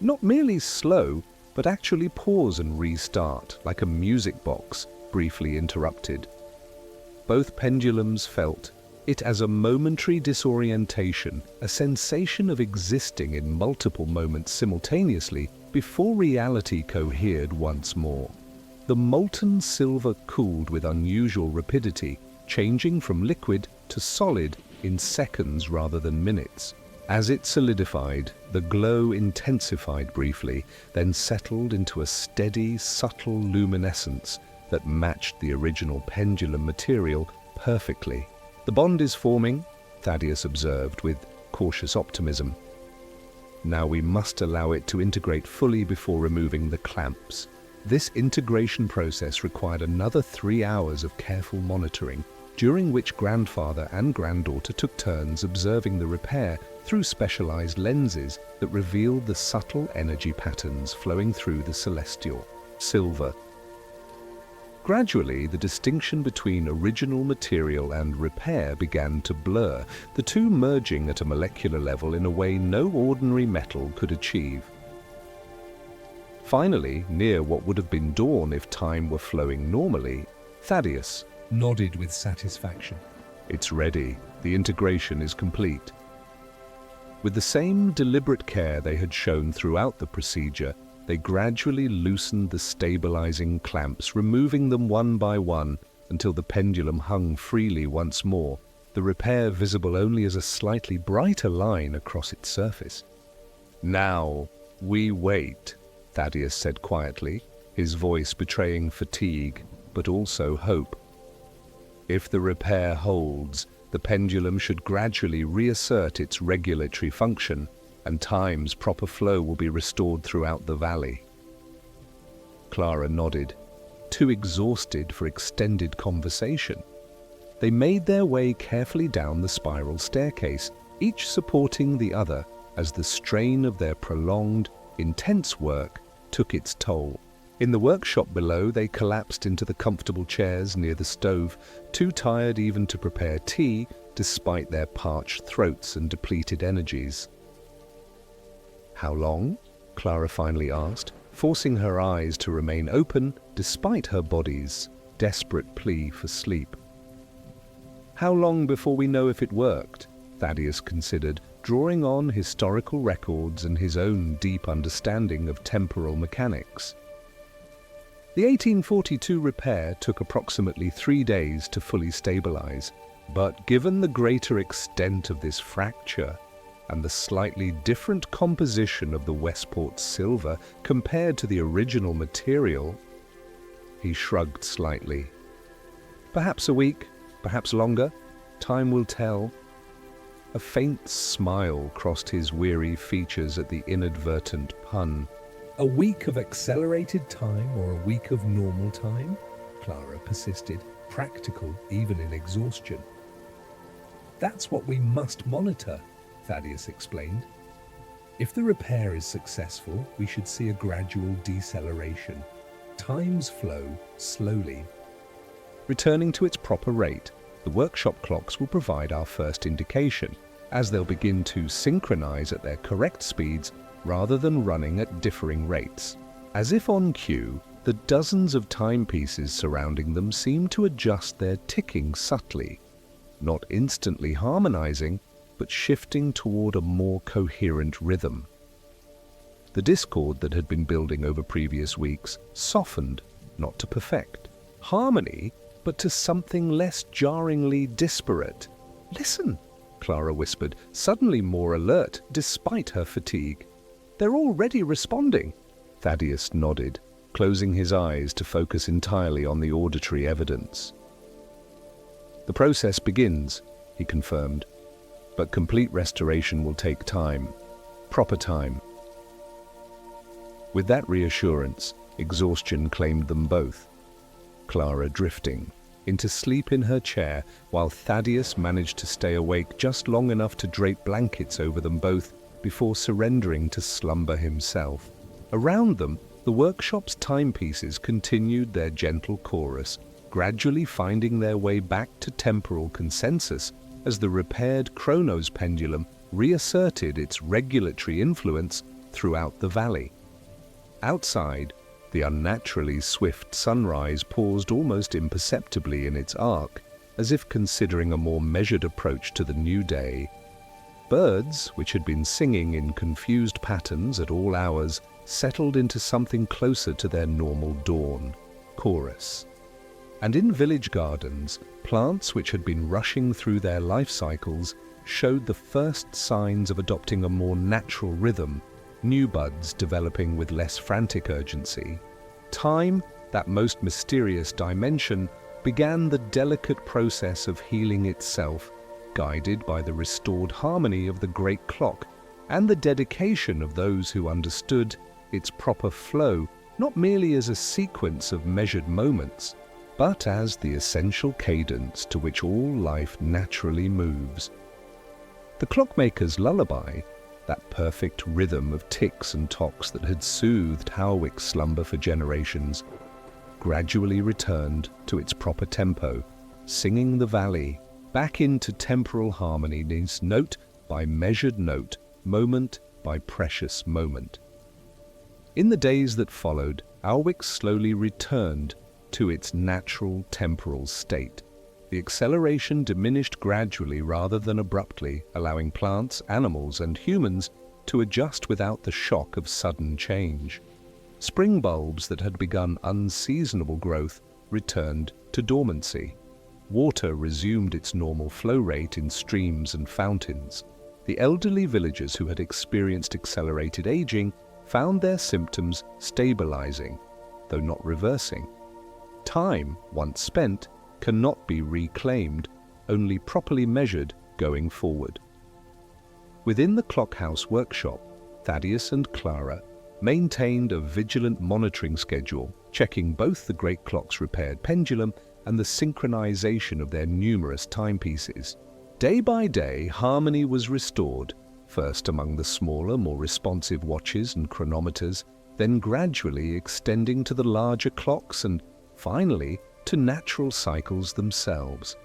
S1: Not merely slow, but actually pause and restart, like a music box briefly interrupted. Both pendulums felt it as a momentary disorientation, a sensation of existing in multiple moments simultaneously before reality cohered once more. The molten silver cooled with unusual rapidity, changing from liquid to solid in seconds rather than minutes. As it solidified, the glow intensified briefly, then settled into a steady, subtle luminescence that matched the original pendulum material perfectly. "The bond is forming," Thaddeus observed with cautious optimism. "Now we must allow it to integrate fully before removing the clamps." This integration process required another 3 hours of careful monitoring, during which grandfather and granddaughter took turns observing the repair through specialized lenses that revealed the subtle energy patterns flowing through the celestial silver. Gradually, the distinction between original material and repair began to blur, the two merging at a molecular level in a way no ordinary metal could achieve. Finally, near what would have been dawn if time were flowing normally, Thaddeus
S2: nodded with satisfaction.
S1: "It's ready. The integration is complete." With the same deliberate care they had shown throughout the procedure, they gradually loosened the stabilizing clamps, removing them one by one until the pendulum hung freely once more, the repair visible only as a slightly brighter line across its surface. "Now, we wait," Thaddeus said quietly, his voice betraying fatigue, but also hope. "If the repair holds, the pendulum should gradually reassert its regulatory function, and time's proper flow will be restored throughout the valley." Clara nodded, too exhausted for extended conversation. They made their way carefully down the spiral staircase, each supporting the other as the strain of their prolonged, intense work took its toll. In the workshop below, they collapsed into the comfortable chairs near the stove, too tired even to prepare tea, despite their parched throats and depleted energies. "How long?" Clara finally asked, forcing her eyes to remain open despite her body's desperate plea for sleep. "How long before we know if it worked?" Thaddeus considered, drawing on historical records and his own deep understanding of temporal mechanics. The 1842 repair took approximately 3 days to fully stabilize, but given the greater extent of this fracture and the slightly different composition of the Westport silver compared to the original material, he shrugged slightly. "Perhaps a week, perhaps longer. Time will tell." A faint smile crossed his weary features at the inadvertent pun.
S2: "A week of accelerated time or a week of normal time?" Clara persisted, practical even in exhaustion. "That's what we must monitor," Thaddeus explained. "If the repair is successful, we should see a gradual deceleration. Times flow slowly. Returning to its proper rate, the workshop clocks will provide our first indication, as they'll begin to synchronize at their correct speeds rather than running at differing rates." As if on cue, the dozens of timepieces surrounding them seemed to adjust their ticking subtly, not instantly harmonizing, but shifting toward a more coherent rhythm. The discord that had been building over previous weeks softened, not to perfect harmony, but to something less jarringly disparate. "Listen," Clara whispered, suddenly more alert despite her fatigue. "They're already responding." Thaddeus nodded, closing his eyes to focus entirely on the auditory evidence. "The process begins," he confirmed, "but complete restoration will take time. Proper time." With that reassurance, exhaustion claimed them both, Clara drifting into sleep in her chair, while Thaddeus managed to stay awake just long enough to drape blankets over them both before surrendering to slumber himself. Around them, the workshop's timepieces continued their gentle chorus, gradually finding their way back to temporal consensus as the repaired Chronos pendulum
S1: reasserted its regulatory influence throughout the valley. Outside, the unnaturally swift sunrise paused almost imperceptibly in its arc, as if considering a more measured approach to the new day. Birds, which had been singing in confused patterns at all hours, settled into something closer to their normal dawn, chorus. And in village gardens, plants which had been rushing through their life cycles showed the first signs of adopting a more natural rhythm, new buds developing with less frantic urgency. Time, that most mysterious dimension, began the delicate process of healing itself, guided by the restored harmony of the great clock and the dedication of those who understood its proper flow, not merely as a sequence of measured moments, but as the essential cadence to which all life naturally moves. The clockmaker's lullaby, that perfect rhythm of ticks and tocks that had soothed Howick's slumber for generations, gradually returned to its proper tempo, singing the valley back into temporal harmony, note by measured note, moment by precious moment. In the days that followed, Howick slowly returned to its natural temporal state. The acceleration diminished gradually rather than abruptly, allowing plants, animals, and humans to adjust without the shock of sudden change. Spring bulbs that had begun unseasonable growth returned to dormancy. Water resumed its normal flow rate in streams and fountains. The elderly villagers who had experienced accelerated aging found their symptoms stabilizing, though not reversing. Time, once spent, cannot be reclaimed, only properly measured going forward. Within the Clockhouse workshop, Thaddeus and Clara maintained a vigilant monitoring schedule, checking both the great clock's repaired pendulum and the synchronization of their numerous timepieces. Day by day, harmony was restored, first among the smaller, more responsive watches and chronometers, then gradually extending to the larger clocks and, finally, to natural cycles themselves.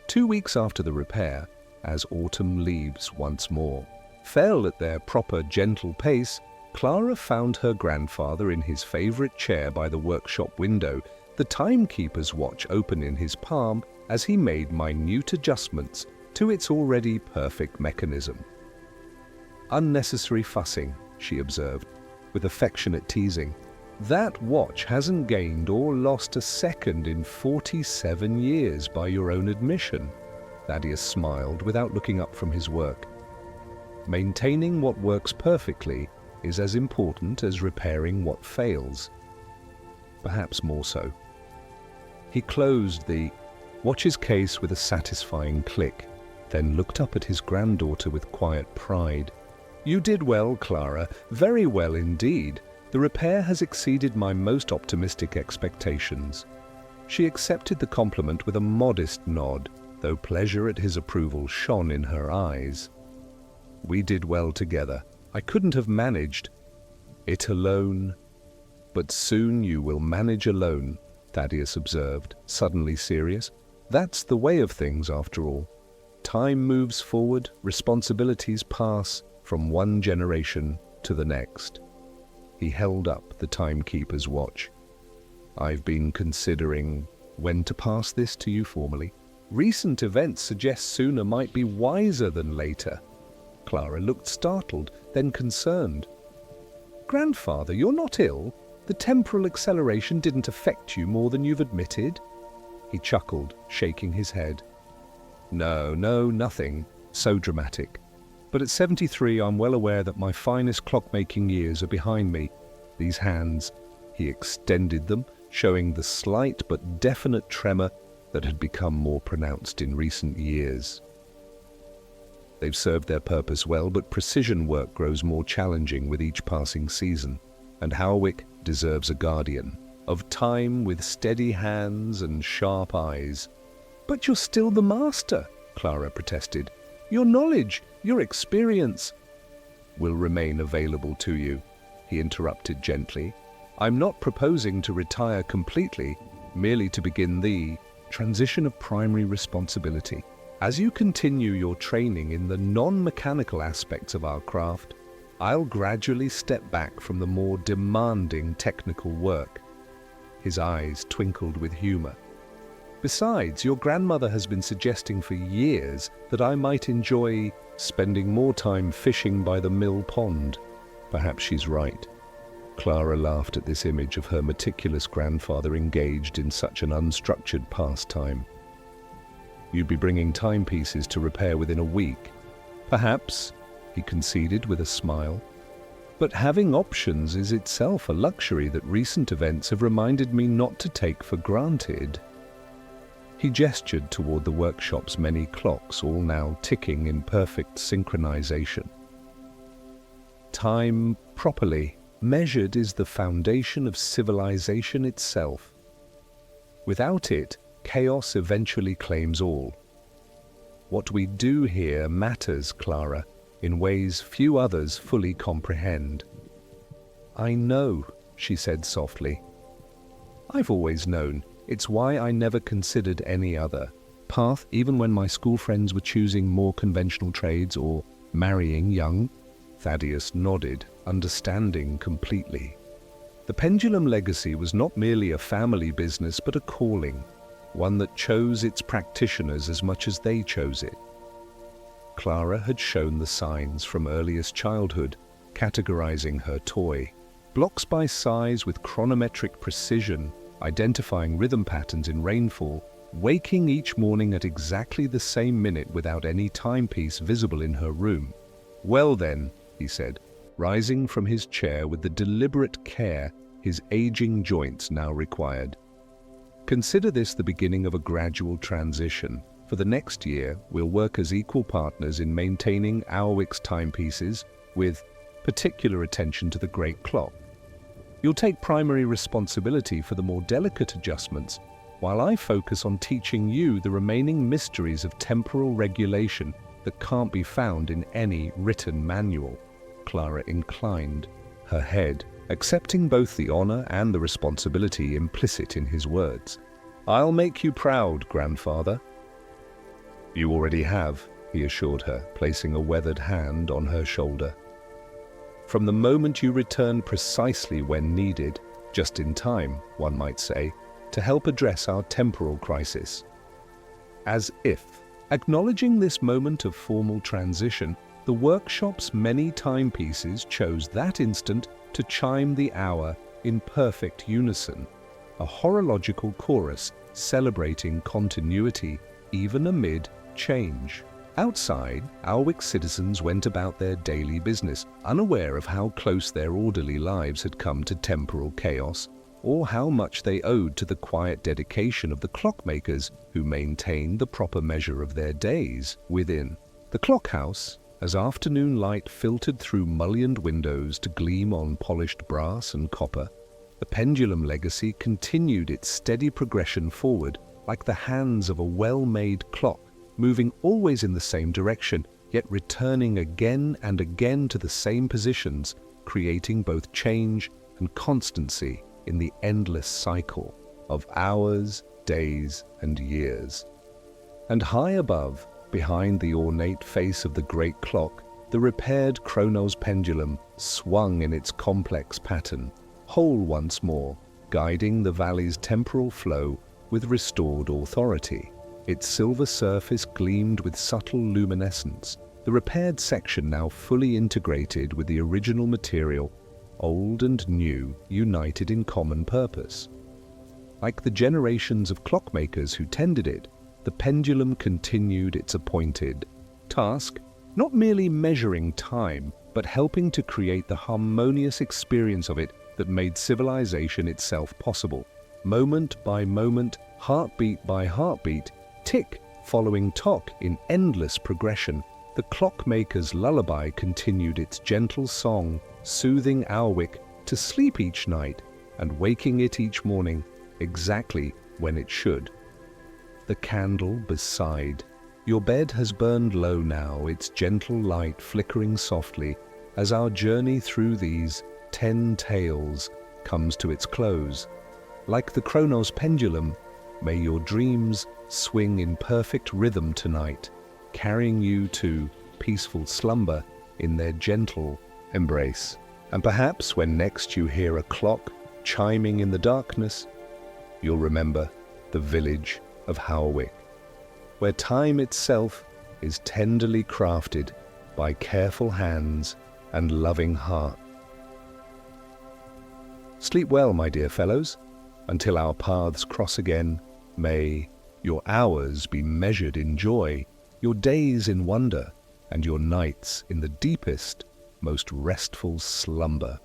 S1: 2 weeks after the repair, as autumn leaves once more fell at their proper gentle pace, Clara found her grandfather in his favorite chair by the workshop window, the timekeeper's watch open in his palm as he made minute adjustments to its already perfect mechanism. "Unnecessary fussing," she observed, with affectionate teasing. "That watch hasn't gained or lost a second in 47 years by your own admission." Thaddeus smiled without looking up from his work. "Maintaining what works perfectly is as important as repairing what fails. Perhaps more so." He closed the watch's case with a satisfying click, then looked up at his granddaughter with quiet pride. "You did well, Clara, very well indeed. The repair has exceeded my most optimistic expectations." She accepted the compliment with a modest nod, though pleasure at his approval shone in her eyes. "We did well together. I couldn't have managed it alone." "But soon you will manage alone," Thaddeus observed, suddenly serious. "That's the way of things, after all. Time moves forward, responsibilities pass from one generation to the next." He held up the timekeeper's watch. "I've been considering when to pass this to you formally. Recent events suggest sooner might be wiser than later." Clara looked startled, then concerned. "Grandfather, you're not ill? The temporal acceleration didn't affect you more than you've admitted?" He chuckled, shaking his head. No, nothing so dramatic. But at 73, I'm well aware that my finest clockmaking years are behind me. These hands," he extended them, showing the slight but definite tremor that had become more pronounced in recent years. "They've served their purpose well, but precision work grows more challenging with each passing season, and Howick deserves a guardian of time with steady hands and sharp eyes." "But you're still the master," Clara protested. "Your knowledge, your experience—" "Will remain available to you," he interrupted gently. "I'm not proposing to retire completely, merely to begin the transition of primary responsibility. As you continue your training in the non-mechanical aspects of our craft, I'll gradually step back from the more demanding technical work. His eyes twinkled with humor. Besides, your grandmother has been suggesting for years that I might enjoy spending more time fishing by the mill pond. Perhaps she's right. Clara laughed at this image of her meticulous grandfather engaged in such an unstructured pastime. You'd be bringing timepieces to repair within a week. Perhaps, he conceded with a smile. But having options is itself a luxury that recent events have reminded me not to take for granted. He gestured toward the workshop's many clocks, all now ticking in perfect synchronization. Time, properly measured, is the foundation of civilization itself. Without it, chaos eventually claims all. What we do here matters, Clara, in ways few others fully comprehend. I know, she said softly. I've always known. It's why I never considered any other path, even when my school friends were choosing more conventional trades or marrying young. Thaddeus nodded, understanding completely. The pendulum legacy was not merely a family business, but a calling, one that chose its practitioners as much as they chose it. Clara had shown the signs from earliest childhood, categorizing her toy, blocks by size with chronometric precision, identifying rhythm patterns in rainfall, waking each morning at exactly the same minute without any timepiece visible in her room. Well then, he said, rising from his chair with the deliberate care his aging joints now required. Consider this the beginning of a gradual transition. For the next year, we'll work as equal partners in maintaining Alwick's timepieces, with particular attention to the great clock. You'll take primary responsibility for the more delicate adjustments, while I focus on teaching you the remaining mysteries of temporal regulation that can't be found in any written manual. Clara inclined her head, accepting both the honor and the responsibility implicit in his words. I'll make you proud, grandfather. You already have, he assured her, placing a weathered hand on her shoulder. From the moment you returned precisely when needed, just in time, one might say, to help address our temporal crisis. As if, acknowledging this moment of formal transition, the workshop's many timepieces chose that instant to chime the hour in perfect unison, a horological chorus celebrating continuity even amid change. Outside, Alwick citizens went about their daily business, unaware of how close their orderly lives had come to temporal chaos, or how much they owed to the quiet dedication of the clockmakers who maintained the proper measure of their days within. The clockhouse, as afternoon light filtered through mullioned windows to gleam on polished brass and copper, the pendulum legacy continued its steady progression forward like the hands of a well-made clock, moving always in the same direction, yet returning again and again to the same positions, creating both change and constancy in the endless cycle of hours, days, and years. And high above, behind the ornate face of the great clock, the repaired Chronos pendulum swung in its complex pattern, whole once more, guiding the valley's temporal flow with restored authority. Its silver surface gleamed with subtle luminescence, the repaired section now fully integrated with the original material, old and new united in common purpose. Like the generations of clockmakers who tended it, the pendulum continued its appointed task, not merely measuring time, but helping to create the harmonious experience of it that made civilization itself possible. Moment by moment, heartbeat by heartbeat, tick following tock in endless progression, the clockmaker's lullaby continued its gentle song, soothing Alwick to sleep each night and waking it each morning exactly when it should. The candle beside. Your bed has burned low now, its gentle light flickering softly as our journey through these 10 tales comes to its close. Like the Chronos pendulum, May your dreams swing in perfect rhythm tonight, carrying you to peaceful slumber in their gentle embrace. And perhaps when next you hear a clock chiming in the darkness, you'll remember the village of Howick, where time itself is tenderly crafted by careful hands and loving heart. Sleep well, my dear fellows. Until our paths cross again, may your hours be measured in joy, your days in wonder, and your nights in the deepest, most restful slumber.